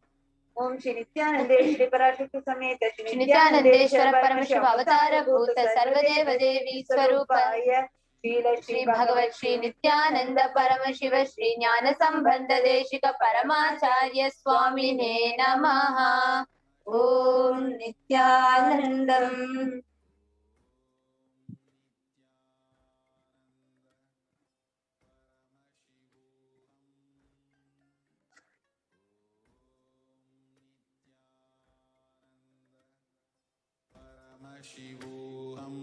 Om Shri Nithyanandeshwari Parashakti Sameta Shri Nithyanandeshwara Paramashiva Avatara Bhuta Sarvadeva Devi Swarupaya Shri Bhagavat Shri Nithyananda Paramashiva Shri Jnana Sambandha Deshika Paramacharya Swamine Namaha. Om Nithyanandam. Paramashivoham.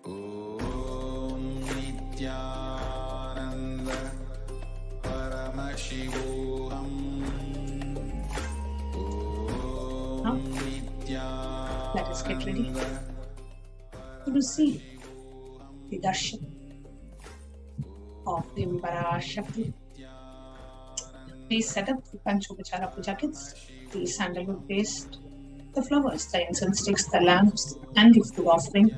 Om Nithyananda Paramashivoham. Om Nithyananda. Let us get ready to receive the darshan of the Parashakti. Please set up the Panchopachara Puja kits, the sandalwood paste, the flowers, the incense sticks, the lamps, and the food offering.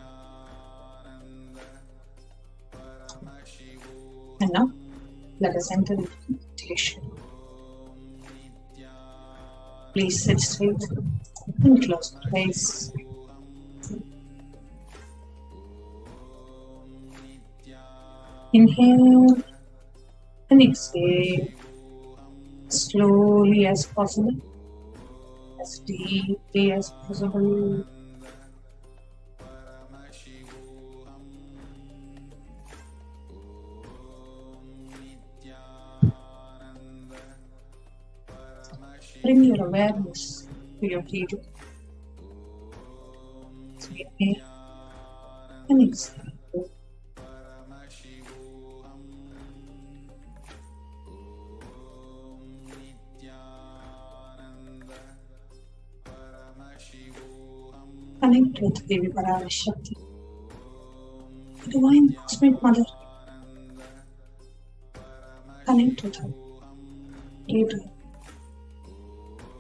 And now, let us enter into meditation. Please sit straight and close your eyes. Inhale and exhale as slowly as possible, as deeply as possible. Bring your awareness to your breathing. So inhale and exhale. Connect with Devi Parashakti, the Divine Cosmic Mother. Connect with her. Pray to her.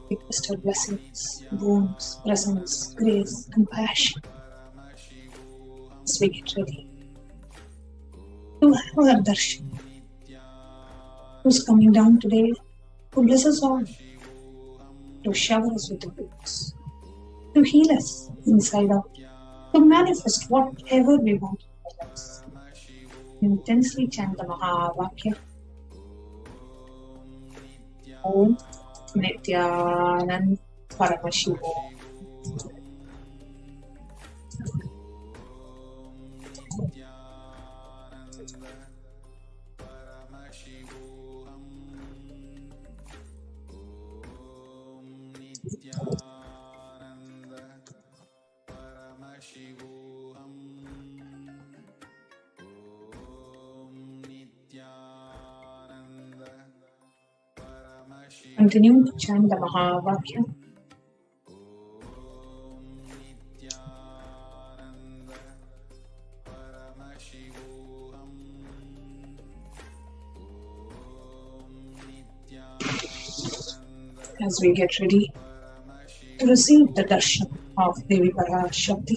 Request her blessings, boons, presence, grace, compassion. As we get ready to have our darshan, who's coming down today to bless us all, to shower us with the goods, to heal us inside out, to manifest whatever we want in our lives. Intensely chant the Mahavakya. Om Nithyananda Paramashivoham. Continue to chant the Mahavakya. As we get ready to receive the darshan of Devi Parashakti.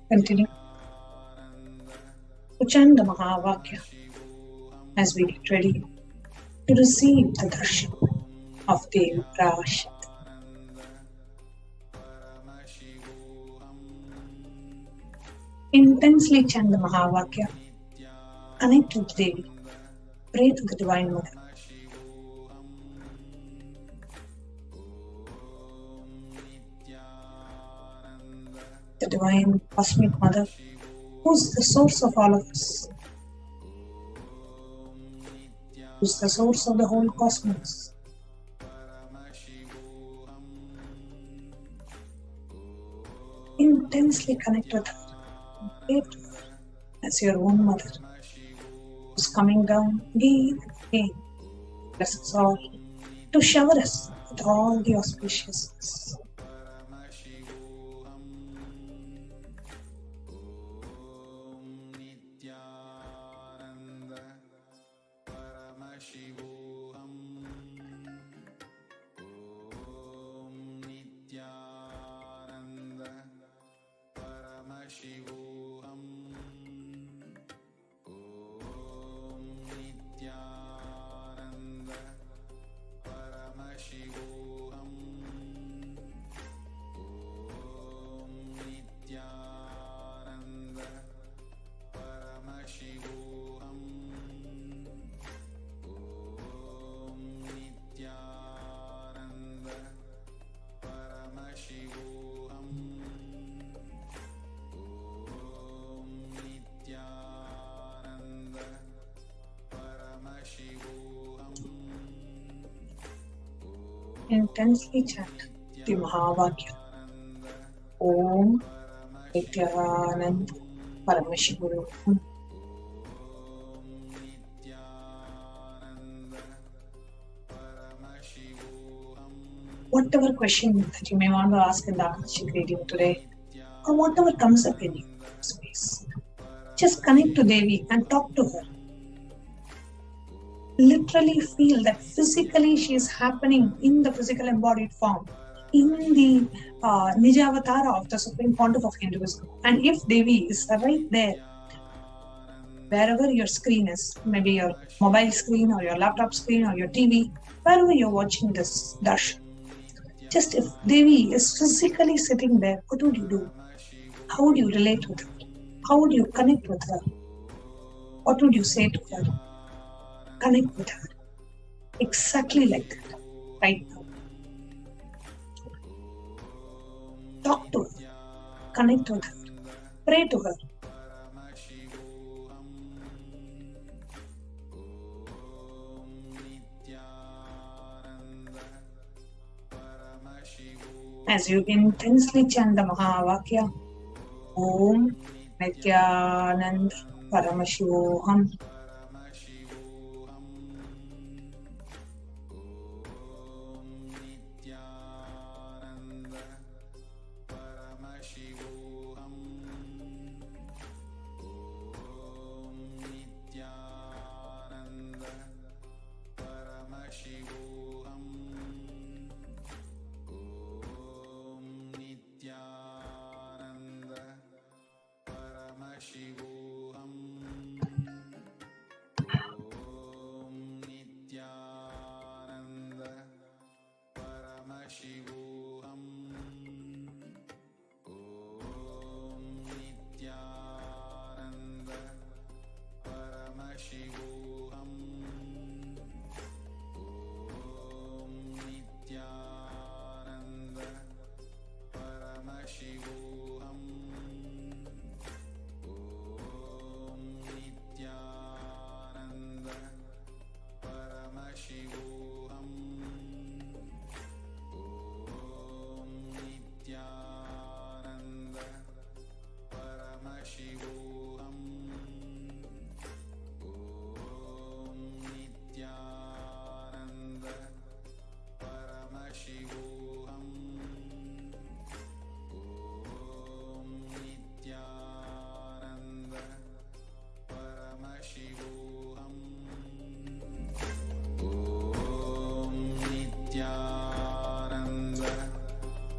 continue to chant the Mahavakya as we get ready to receive the darshan of Devi Parashakti. Intensely chant the Mahavakya, connect with Devi, pray to the Divine Mother. The Divine Cosmic Mother, who's the source of all of us, who's the source of the whole cosmos. Intensely connect with her, pray to her as your own mother, who's coming down again and again, bless us all, to shower us with all the auspiciousness. Intensely chant the Mahavakya. Om Nithyananda Paramashivoham. Whatever question that you may want to ask in the Akashic reading today, or whatever comes up in your space, just connect to Devi and talk to her. Literally feel that physically she is happening in the physical embodied form, in the Nijavatara of the Supreme Pontiff of Hinduism. And if Devi is right there, wherever your screen is, maybe your mobile screen or your laptop screen or your TV, wherever you're watching this darshan, just if Devi is physically sitting there, what would you do? How would you relate with her? How would you connect with her? What would you say to her? Connect with her. Exactly like that, right now. Talk to her. Connect with her. Pray to her. As you intensely chant the Mahavakya, Om Nithyananda Paramashivoham.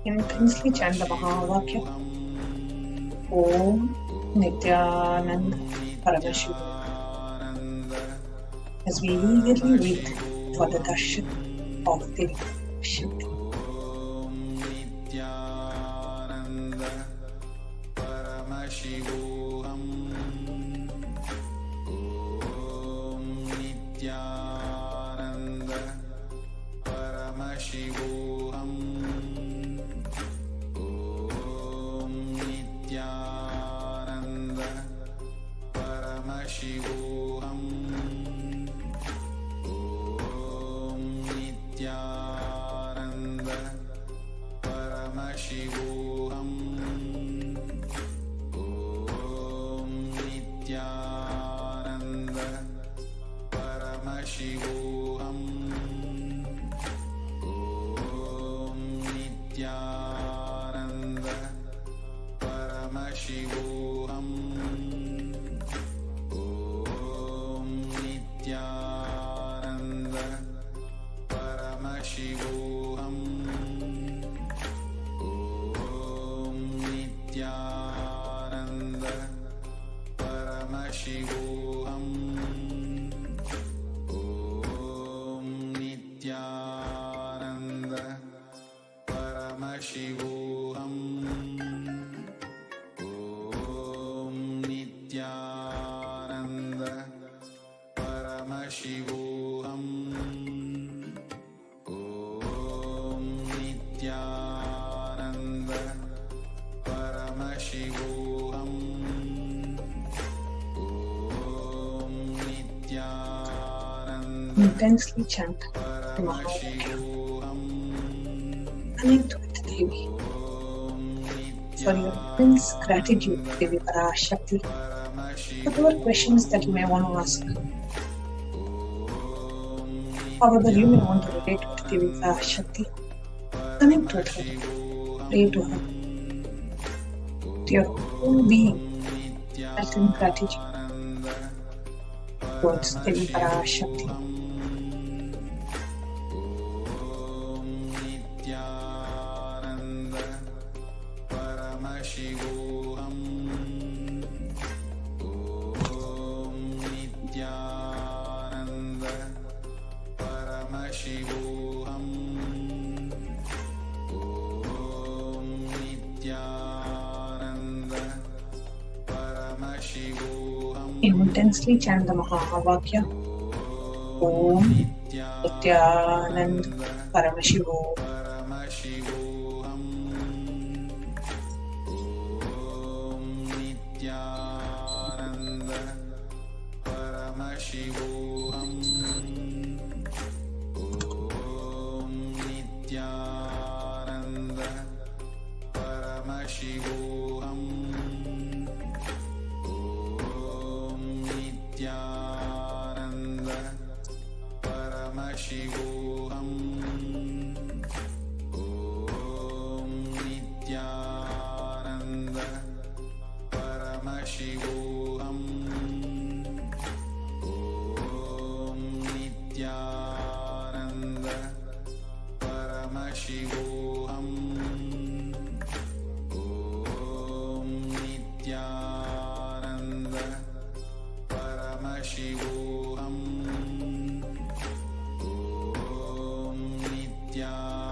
Intensely chant the Mahavakya. Om Nithyananda Paramashivam. As we eagerly wait for the darshan of Devi Shakti. Nithyananda Paramashivoham. Om Nithyananda Paramashivoham. Om Nithyananda Paramashivoham. Om Nithyananda Paramashivoham. Om Nithyananda Paramashivoham. Om Nithyananda Paramashivoham. Om Nithyananda Paramashivoham. Om Nithyananda Paramashivoham. Om Nithyananda Paramashivoham. Om Nithyananda Paramashivoham. Om Nithyananda Paramashivoham. Om Nithyananda Intensely chant the Mahavakya. Connect with Devi for your immense gratitude, Devi Parashakti. Whatever questions that you may want to ask, however you may want to relate with Devi Parashakti, connect with her, pray to her, to your whole being, in gratitude towards Devi Parashakti. Nithyananda Paramashivoham. Om Nithyananda Paramashivoham. Om Nithyananda Paramashivoham. Intensely chant the Mahavakya. Om Nithyananda Paramashivoham. Paramashivoham. Om Nithyananda Paramashivoham. Om Nithyananda Paramashivoham. Om Nithyananda Paramashivoham. Om Nithyananda Paramashivoham. Om Nithyananda Paramashivoham. Om Nithyananda Paramashivoham. Om Nithyananda Paramashivoham. Om Nithyananda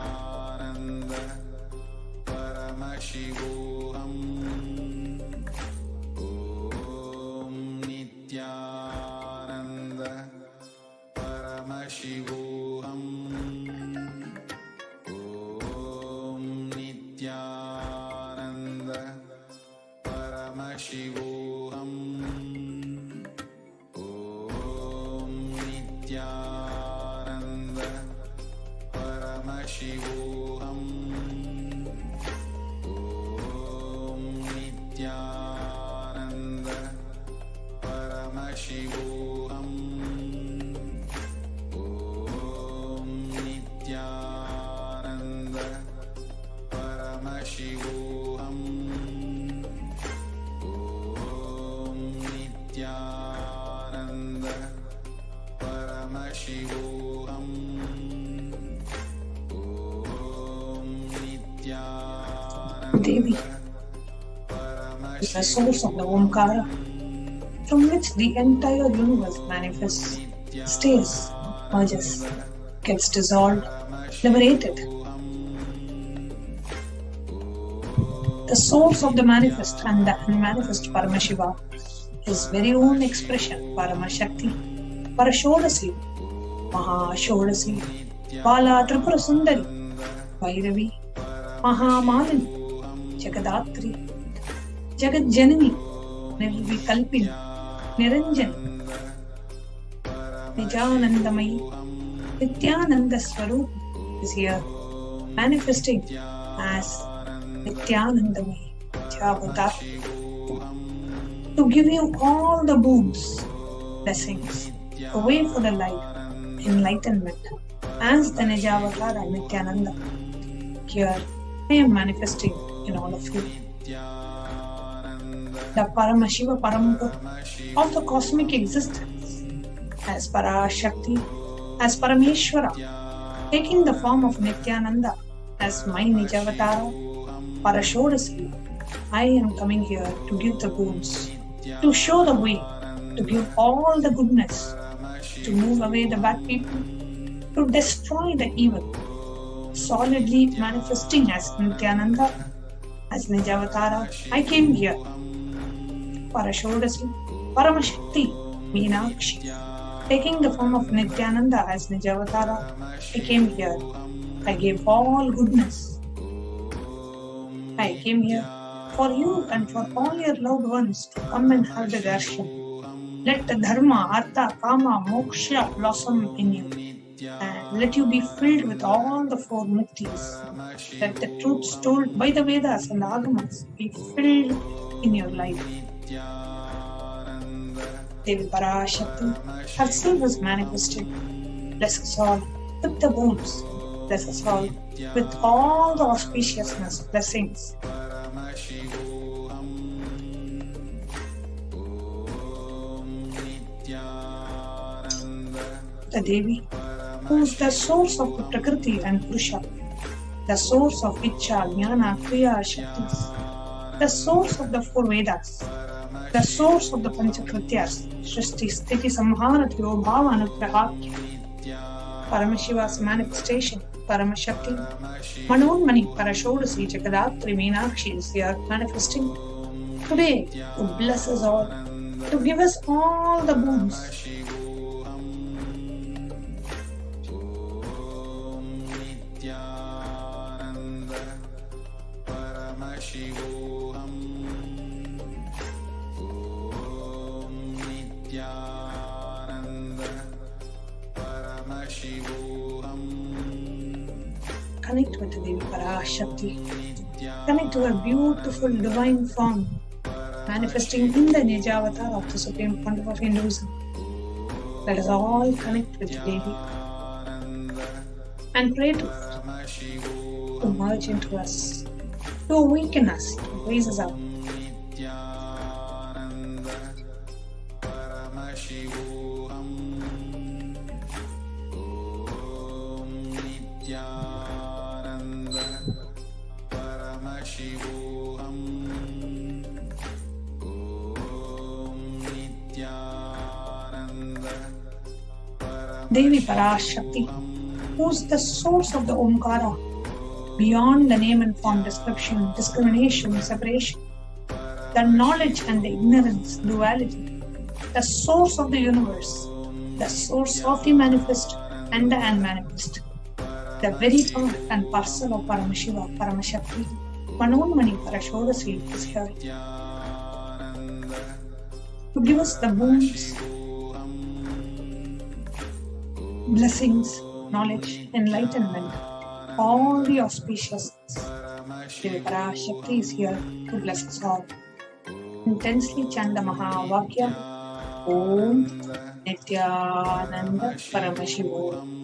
Paramashivoham. Om Nithyananda Paramashivoham. Om Nithyananda Paramashivoham. Om Nithyananda Paramashivoham. Om Nithyananda Paramashivoham. Om Nithyananda Paramashivoham. Om Nithyananda Devi, is the source of the Omkara, from which the entire universe manifests, stays, merges, gets dissolved, liberated. The source of the manifest and the unmanifest Paramashiva, his very own expression, Paramashakti, Parashodasi, Mahashodasi, Bala Tripura Sundari, Bhairavi, Mahamalini, Jagadatri, Jagat Janani, Nirvikalpini, Niranjani, Nijanandamayi, Nithyananda Swarup is here, manifesting as Nithyanandamayi, Javatar, to give you all the boons, blessings, a way for the light, enlightenment, as the Nijavatara Nithyananda. Here, I am manifesting in all of you. The Paramashiva Parampur of the cosmic existence, as Parashakti, as Parameshwara, taking the form of Nithyananda as my Nijavatara, Parashodasi, I am coming here to give the boons, to show the way, to give all the goodness, to move away the bad people, to destroy the evil, solidly manifesting as Nithyananda, as Nijavatara. I came here, Parashodasi, Paramashakti, Meenakshi, taking the form of Nithyananda as Nijavatara. I came here, I gave all goodness. I came here for you and for all your loved ones to come and have the darshan. Let the dharma, artha, kama, moksha blossom in you, and let you be filled with all the four muktis. Let the truths told by the Vedas and the Agamas be filled in your life. Devi Parashakti herself is manifested. Bless us all with the boons. Bless us all with all the auspiciousness, blessings. The Devi, who is the source of the Prakriti and Purusha, the source of Ichcha, Jnana, Kriya, Shaktis, the source of the four Vedas, the source of the Panchakrityas, Shrishti, Sthiti, Samhara, Tirobhava, Anugrahakya, Paramashiva's manifestation, Paramashakti, Manonmani, Parashodasi, Jagadatri, Meenakshi is here manifesting today to bless us all, to give us all the boons. Connect with the Devi Parashakti. Connect to her beautiful divine form, manifesting in the Nijavatar of the Supreme Pontiff of Hinduism. Let us all connect with the Devi and pray to her to merge into us, to awaken us, to raise us up. Devi Parashakti, who is the source of the Omkara, beyond the name and form description, discrimination, separation, the knowledge and the ignorance, duality, the source of the universe, the source of the manifest and the unmanifest, the very part and parcel of Paramashiva, Paramashakti, Manonmani, Parashodasi is here to give us the boons, blessings, knowledge, enlightenment, all the auspiciousness. Devi Parashakti is here to bless us all. Intensely chant the Mahavakya, Om Nithyananda Paramashivoham.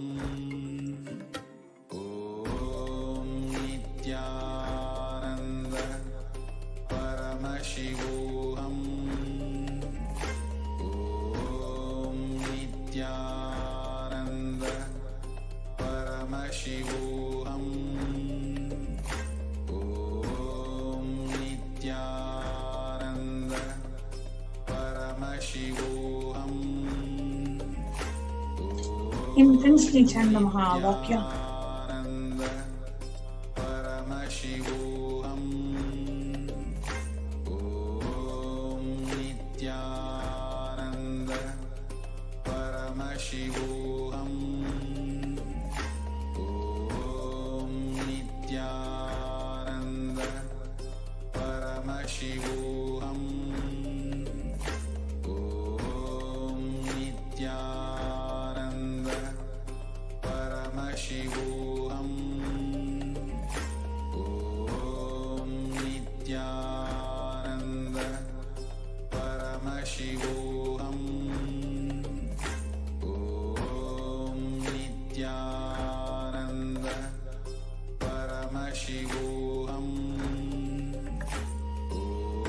Intensely chant the Mahavakya. Paramashivoham. Om Nithyananda Paramashivoham. Om Nithyananda Paramashivoham. Om Nithyananda Paramashivoham. Om Nithyananda Paramashivoham. Om Nithyananda Paramashivoham.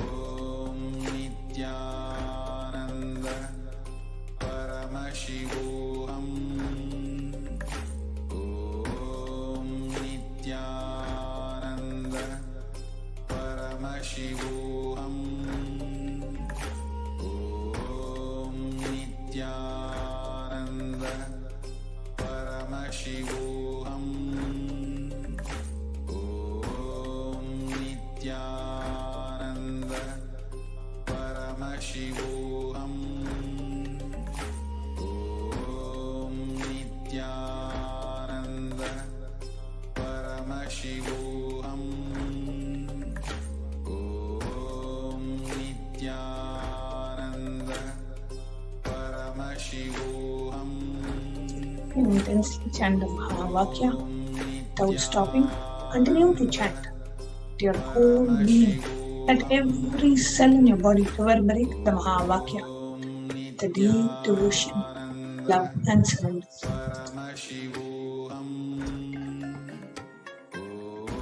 Om Nithyananda Paramashivoham. Om Nithyananda Paramashivoham. Om Nithyananda Paramashivoham. Om Nithyananda Paramashivoham. Om Nithyananda Paramashivoham. Om Nithyananda Paramashivoham. Intensely chant the Mahavakya without stopping. Continue to chant to your whole being. Let every cell in your body reverberate the Mahavakya, the deep devotion, love and surrender. Paramashivoham.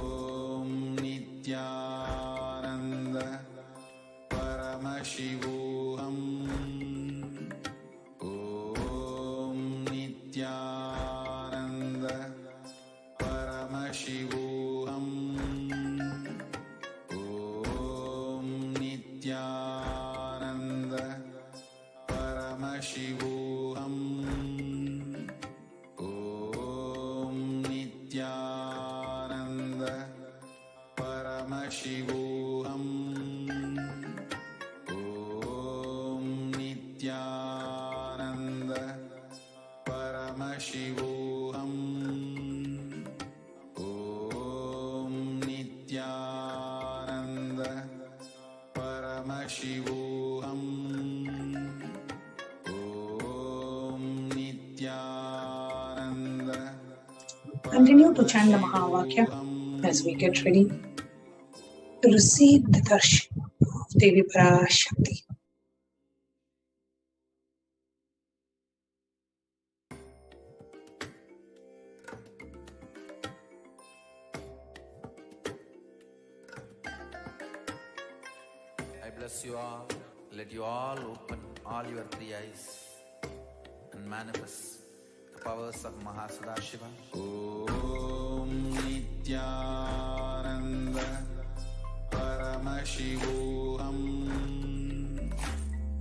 Om Nithyananda Paramashivoham. Om Nithyananda Paramashivoham. Om Nithyananda Paramashivoham. Om Nithyananda Paramashivoham. Om Nithyananda Paramashivoham. Om Nithyananda Paramashivoham. Om Nithyananda. Continue to chant the Mahavakya as we get ready to receive the darshan of Devi Parashakti. I bless you all. Let you all open all your three eyes and manifest the powers of Mahasudashiva. Om Nithyananda Paramashivoham.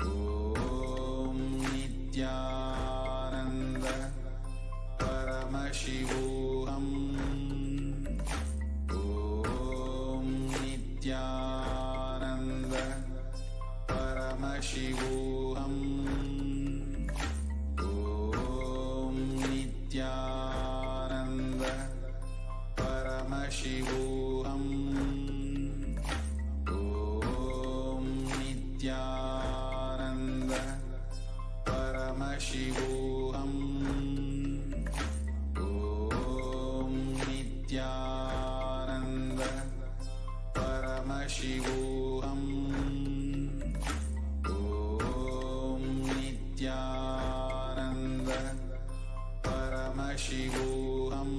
Om Nithyananda Paramashivoham. Om Nithyananda Paramashivoham. Om Nithyananda Paramashivoham. Om Nithyananda Paramashivoham. Om Nithyananda Paramashivoham. Om Nithyananda Paramashivoham.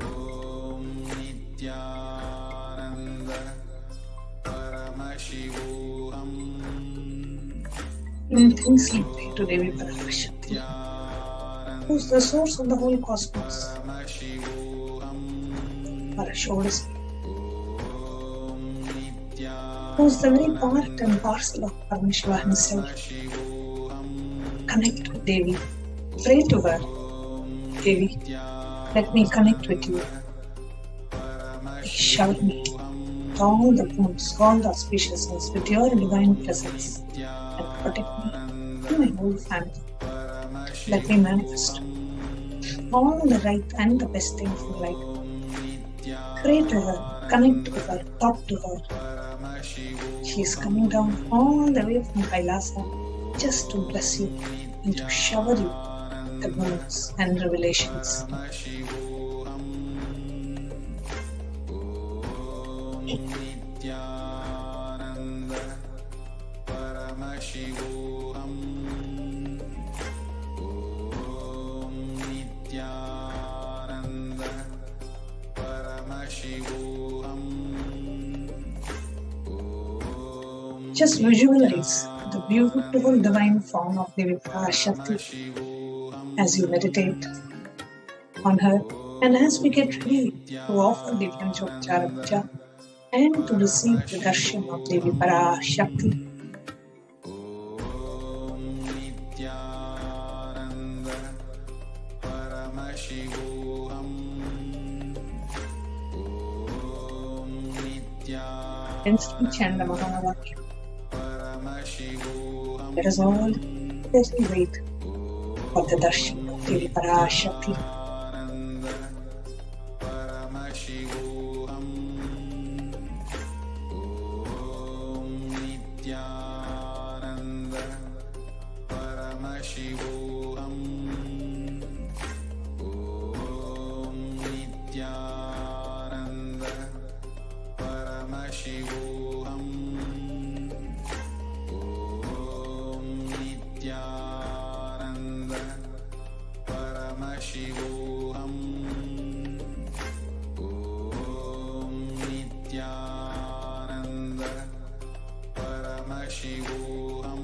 Om Nithyananda Paramashivoham. Intensely pray to Devi Parashakti, who is the source of the whole cosmos. Parashodasi, who is the very part and parcel of Paramashiva himself. connect with Devi. Pray to her. Devi, let me connect with you. Please shower me with all the wounds, all the auspiciousness with your divine presence and protect me and my whole family. Let me manifest all the right and the best things in life. Pray to her, connect with her, talk to her. She is coming down all the way from Kailasa just to bless you and to shower you with the words and revelations. Paramashivoham. Om Nithyananda Paramashivoham. Just visualize the beautiful divine form of Devi Parashakti as you meditate on her and as we get ready to offer the Panchopachara Puja and to receive the darshan of Devi Parashakti. Instantly chant the Mahavakya. Let us all patiently wait for the darshan of Devi Parashakti. Paramashivoham. Om Nithyananda Paramashivoham. Om Nithyananda Paramashivoham. Om Nithyananda Paramashivoham.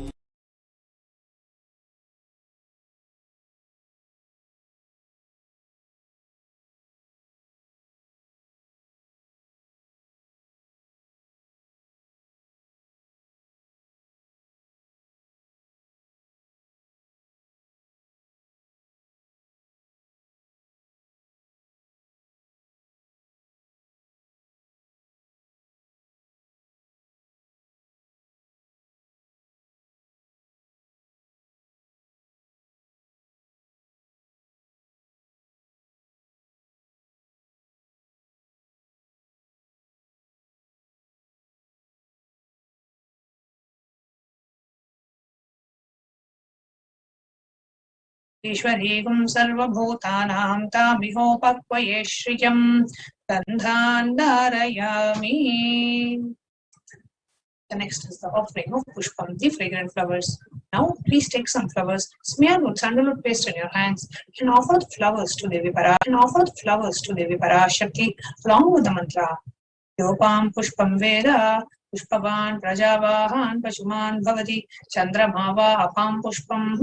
ईश्वरीगुं सर्वभूतानां तामिहोपक्वये श्रियं गन्धान् धारयामि. The next is the offering of pushpam, the fragrant flowers. Now, please take some flowers, smear with sandalwood paste in your hands, and offer the flowers to Devi Parashakti along with the mantra. Yopam pushpam veda, pushpavan prajavahan pashuman bhavati, chandramava apam pushpam.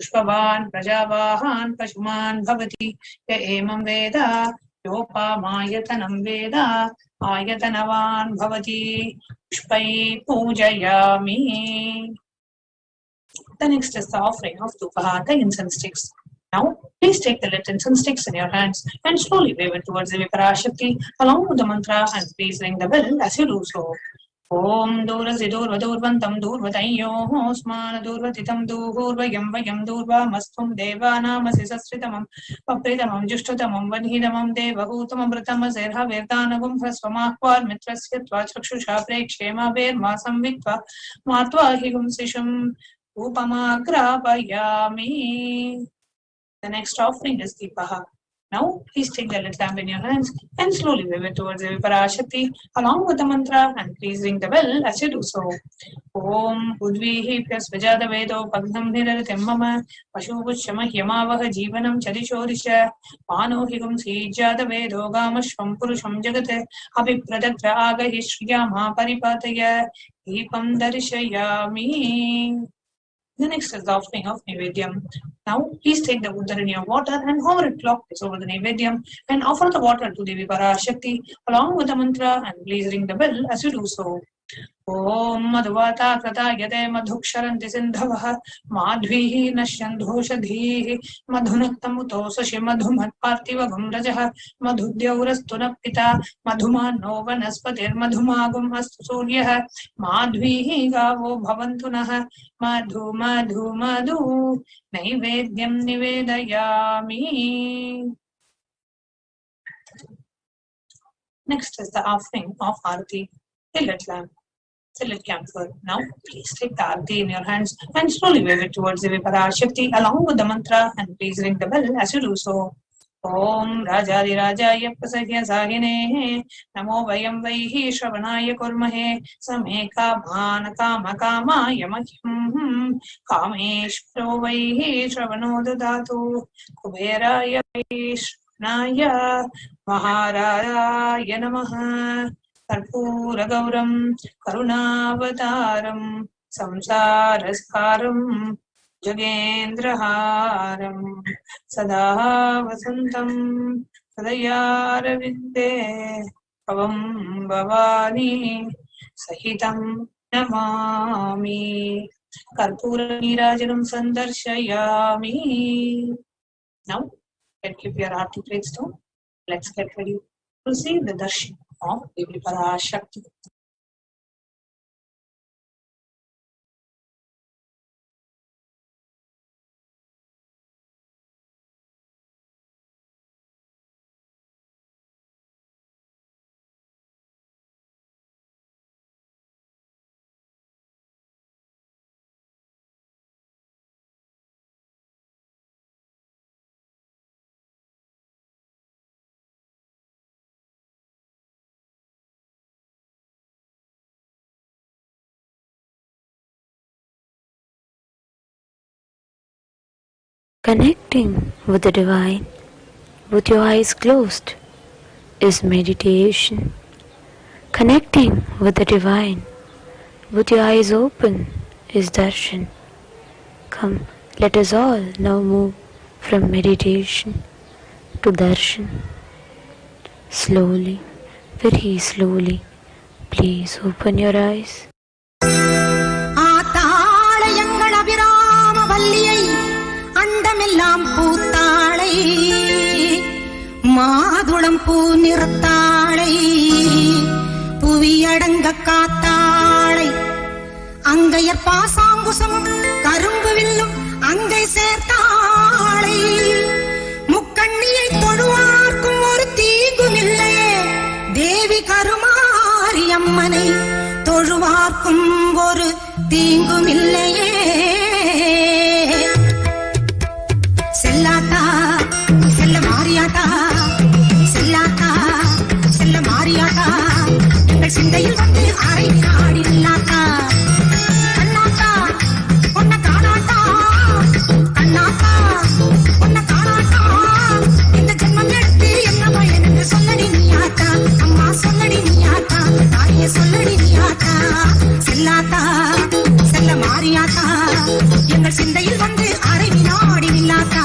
Pushpavan prajavahan pashuman bhavati, ya emam veda, yopamayatatam veda, ayatanavan bhavati, pushpai pujayami. The next is the offering of tupaha, the incense sticks. Now, please take the lit incense sticks in your hands and slowly wave it towards Devi Parashakti along with the mantra, and please ring the bell as you do so. Om Durasi Durva Durvantam Durvatayyo Osman Durvatitam Durvayam Vayam Durva Mastum Deva Namasi Sastritamam Papritamam Jushtatamam Vanhidamam Deva Hutamam Bratama Zerha Vedanagum Hasvamakwar Mitrasyatva Chakshusha Prekshema Ver Masam Vitva Matva Higum Sisham Upamagrapayami. The next offering is Deepaha. Now, please take the lit lamp in your hands and slowly wave it towards Devi Parashakti along with the mantra, and please ring the bell as you do so. Om Udvihi Pras Vijada Vedo Pagnam Niraritam Mama Pashuvushama Yamavaha Jivanam Chadishorisha Manohigum Sijada Vedo Gamashvam Purusham Jagate Abhipradatra Agahi Shriyama Paripataya Deepam Darishayami. The next is the offering of Nivedyam. Now, please take the udar in your water and hover it clockwise over the Nivedyam and offer the water to Devi Parashakti along with the mantra, and please ring the bell as you do so. ॐ मधुवाता कृतायते मधुक्षरन्ति सिन्धवः माध्वीः नश्यन्धोषधीः मधुनक्तमुतो शशि मधुमत्पार्थिवगुं रजः मधुद्यौरस्तु नः पिता मधुमानो वनस्पतिर्मधुमागुम् अस्तु सूर्यः माध्वीः गावो भवन्तु नः मधु मधु मधु नैवेद्यं निवेदयामि. Next is the offering of Arati. Tillet lamp. Tillet camphor. Now, please take the Arati in your hands and slowly wave it towards the Parashakti along with the mantra, and please ring the bell as you do so. Om Rajadi Rajaya Prasahya Sahine Namo Vayam Vaihi Shravanaya Kurmahe Sameka Bhana Kama Kama Yamahim Kameshvaro Vaihi Shravano Dadatu Kuberaya Vishhnaya Maharaya Namaha. कर्पूरगौरं करुणावतारं संसारस्कारं जगेन्द्रहारं सदा वसन्तं सदयारविन्दे भवं भवानी सहितं Namami. कर्पूरनीराजनं सन्दर्शयामि. Now, let's keep your heart plates down. Let's get ready to see the darshan of Devi Parashakti. Connecting with the divine with your eyes closed is meditation. Connecting with the divine with your eyes open is darshan. Come, let us all now move from meditation to darshan. Slowly, very slowly, please open your eyes. அண்டமெல்லாம் பூத்தாளை மாதுளம் பூ நிறத்தாளை புவியடங்க காத்தாளை அங்கையர் பாசாங்குசமும் கரும்பு வில்லும் அங்கை சேர்த்தாளை முக்கண்ணியை தொழுவார்க்கும் ஒரு தீங்கும் இல்லையே தேவி கருமாரி அம்மனை தொழுவார்க்கும் ஒரு தீங்கும் இல்லையே. செல்லாத்தா செல்ல மாரியாத்தா செல்லாத்தா செல்ல மாரியாத்தா எங்கள் சிந்தையில் வந்து அரை நாடி நில்லாத்தா கண்ணாத்தா பொன்ன காணாத்தா கண்ணாத்தா பொன்ன காணாத்தா இந்த ஜென்மம் எடுத்து என்ன பயன் என்று சொல்லடி நீயாத்தா அம்மா சொல்லடி நீயாத்தா தாயே சொல்லடி நீயாத்தா செல்லாத்தா செல்ல மாரியாத்தா எங்கள் சிந்தையில் வந்து அரை நாடி நில்லாத்தா.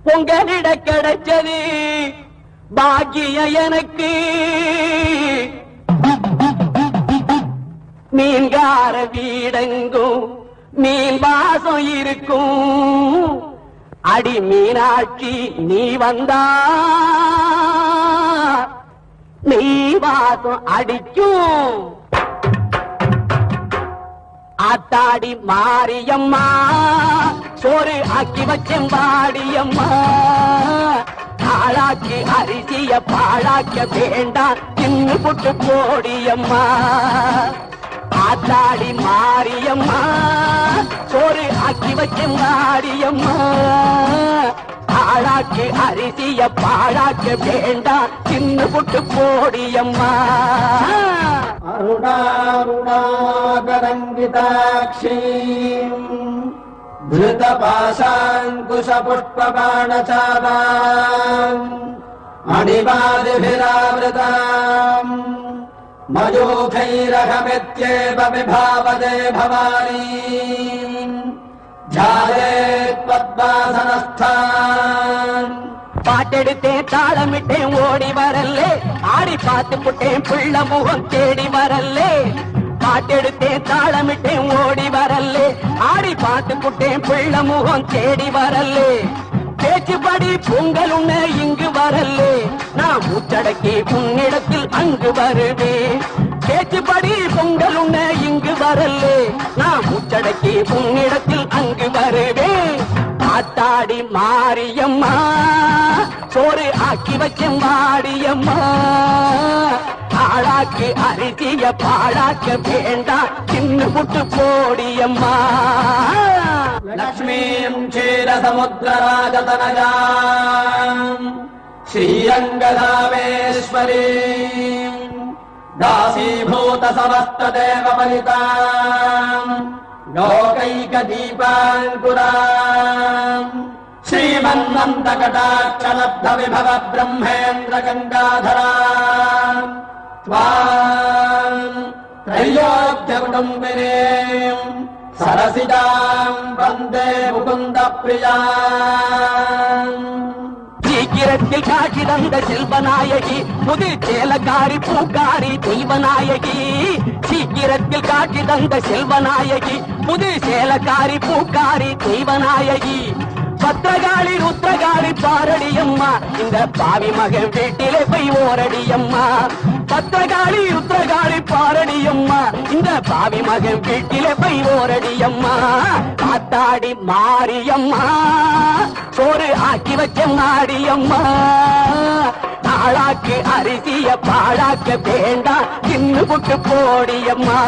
பொங்கலிட கிடைச்சது பாக்கியம் எனக்கு. மீன்கார வீடெங்கும் மீன் வாசம் இருக்கும். அடி மீனாட்சி நீ வந்தா நீ வாசம் அடிக்கும். ஆத்தாடி மாரியம்மா சோறு ஆக்கி வச்சேன் வாடியம்மா. ஆளாக்கி அரிசிய பாழாக்க வேண்டாம் தின்னு புட்டு போடியம்மா. ஆத்தாடி மாரியம்மா சோறு ஆக்கி வச்சேன் வாடியம்மா. ஆளாக்கி அரிசிய பாழாக்க வேண்டாம் தின்னு புட்டு போடியம்மா. அருணாருணாகரங்கிதாட்சீம் धृतपाशाङ्कुशपुष्पबाणचापाम् मणिपादिभिरावृताम् मयूखैरहमित्येव विभावदे भवानी ध्यायेत्पद्मासनस्थान्. பாட்டெடுத்தேன் தாளமிட்டேன் ஓடி வரல்லே. ஆடி பார்த்து புட்டேன் பிள்ள முகம் தேடி வரல்லே. பாட்டெடுத்தேன் தாளமிட்டேன் ஓடி வரல்லே. ஆடி பார்த்து புட்டேன் பிள்ள முகம் தேடி வரல்லே. பேச்சுப்படி பொங்கல் உண்ண இங்கு வரல்லே. நான் மூச்சடக்கி உன்னிடத்தில் அங்கு வருவேன். பேச்சுப்படி பொங்கல் உண்ண இங்கு வரல்லே. நான் மூச்சடக்கி உன்னிடத்தில் அங்கு வருவேன். ஆத்தாடி மாரியம்மா சோறு ஆக்கி வச்சேன் வாடியம்மா. ஆளாக்கி அரிசிய பாழாக்க வேண்டாம் தின்னு புட்டு போடியம்மா. லக்ஷ்மீம் க்ஷீரசமுத்திரராஜதனயாம் ஸ்ரீரங்கதாமேஸ்வரீம் दासीभूत समस्त देव फलिताम् लोकैक दीपाङ्कुराम् श्रीमन्नन्द कटाक्ष लब्ध विभव ब्रह्मेन्द्र गङ्गाधराम् त्वाम् त्रैलोक्य कुटुम्बिनीम् सरसिजाम् वन्दे मुकुन्द प्रियाम्. சீக்கிரத்தில் காட்சி தந்த செல்வநாயகி புது சேலக்காரி பூக்காரி தெய்வநாயகி. சீக்கிரத்தில் காட்சி தந்த செல்வநாயகி புது சேலக்காரி பூக்காரி தெய்வநாயகி. பத்திரகாளி ருத்ரகாளி பாரடியம்மா இந்த பாவி மகன் வீட்டிலே போய் ஓரடியம்மா. பத்திரகாளி ருத்ரகாளி பாரடியம்மா இந்த பாவி மகன் வீட்டிலே போய் ஓரடியம்மா. ஆத்தாடி மாரியம்மா சோறு ஆக்கி வச்ச மாடியம்மா. ஆளாக்கு அரிசிய பாழாக்க வேண்டாம் தின்னு புட்டு போடியம்மா.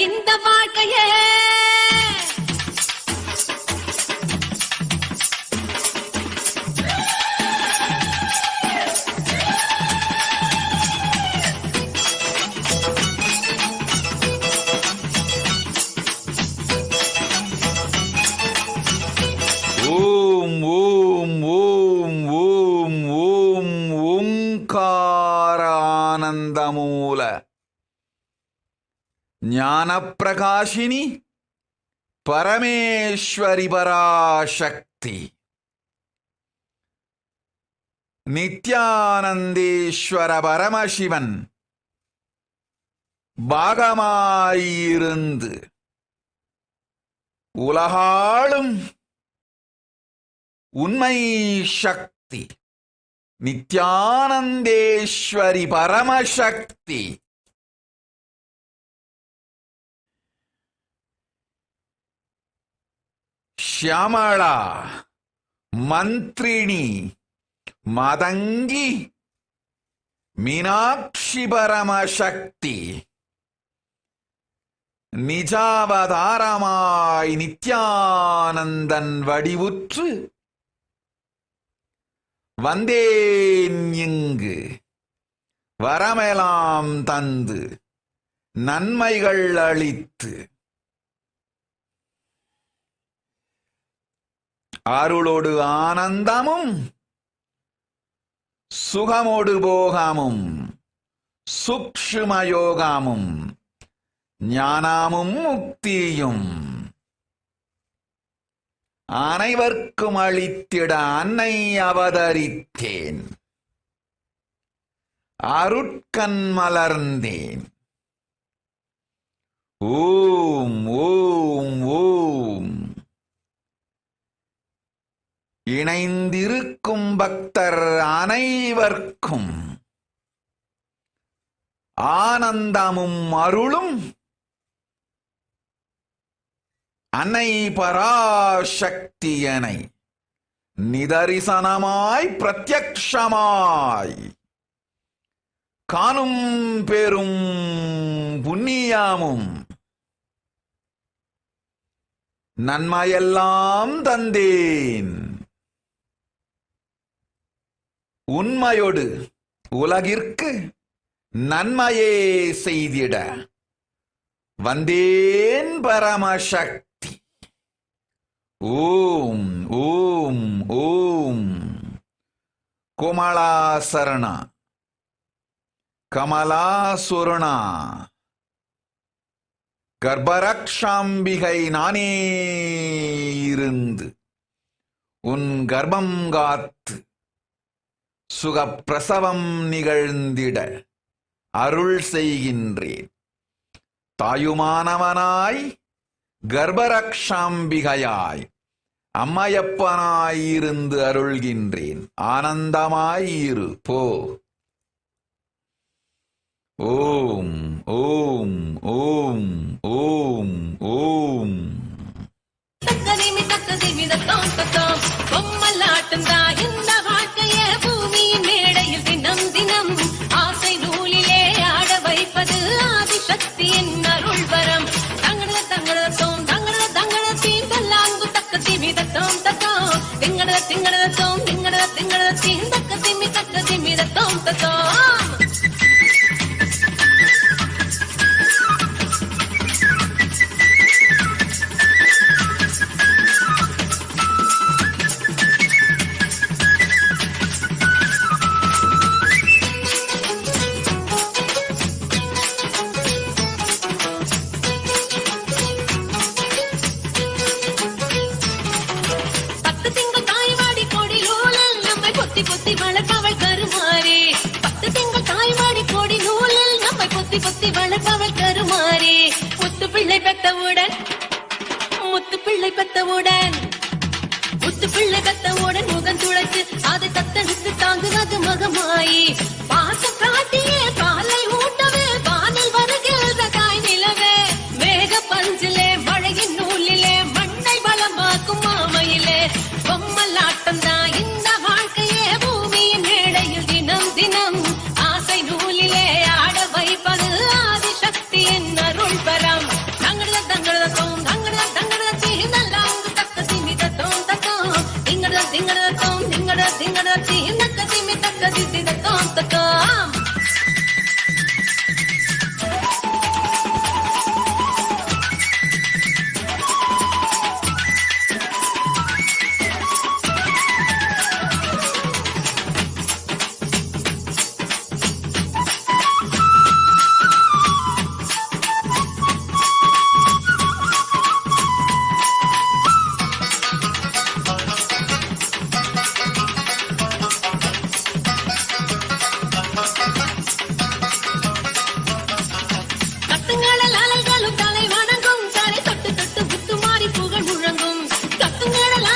இந்த வாழ்க்கையே ஓம் ஓம் ஓம் ஓம் ஓம் ஓங்காரானந்தமூல ஞானப்பிரகாஷினி பரமேஸ்வரி பராசக்தி நித்யானந்தேஸ்வர பரமசிவன் பாகமாயிருந்து உலகாளும் உண்மை சக்தி நித்யானந்தேஸ்வரி பரமசக்தி ಶ್ಯಾಮಳಾ ಮಂತ್ರಿಣಿ ಮದಂಗಿ மீனாட்சி பரமசக்தி நிஜாவதாரமாய் நித்யானந்தன் வடிவுற்று வந்தேன் இங்கு வரமெலாம் தந்து நன்மைகள் அளித்து அருளோடு ஆனந்தமும் சுகமோடு போகமும் சூக்ஷ்மயோகமும் ஞானமும் முக்தியும் அனைவர்க்கும் அளித்திட அன்னை அவதரித்தேன். அருட்கண் மலர்ந்தேன். ஓம் ஓம் ஓம். இணைந்திருக்கும் பக்தர் அனைவர்க்கும் ஆனந்தமும் அருளும் அன்னை பராசக்தியனை நிதரிசனமாய் பிரத்யக்ஷமாய் காணும் பெரும் புண்ணியமும் நன்மையெல்லாம் தந்தேன். உண்மையோடு உலகிற்கு நன்மையே செய்திட வந்தேன் பரமசக்தி. ஓம் ஓம் ஓம். கோமளாசரண கமலாசுரணா கர்ப்பரக்ஷாம்பிகை நானே இருந்து உன் கர்ப்பம் காத்து சுகப்பிரசவம் நிகழ்ந்திட அருள் செய்கின்றேன். தாயுமானவனாய் கர்ப்பரக்ஷாம்பிகையாய் அம்மையப்பனாயிருந்து அருள்கின்றேன். ஆனந்தமாயிரு போ. ஓம் ஓம் ஓம் ஓம் ஓம். தக்கதிமி தக்கதிமி தத்தோம் தத்தோம் பொம்மலாட்டம் தான் இந்த வாழ்க்கையே.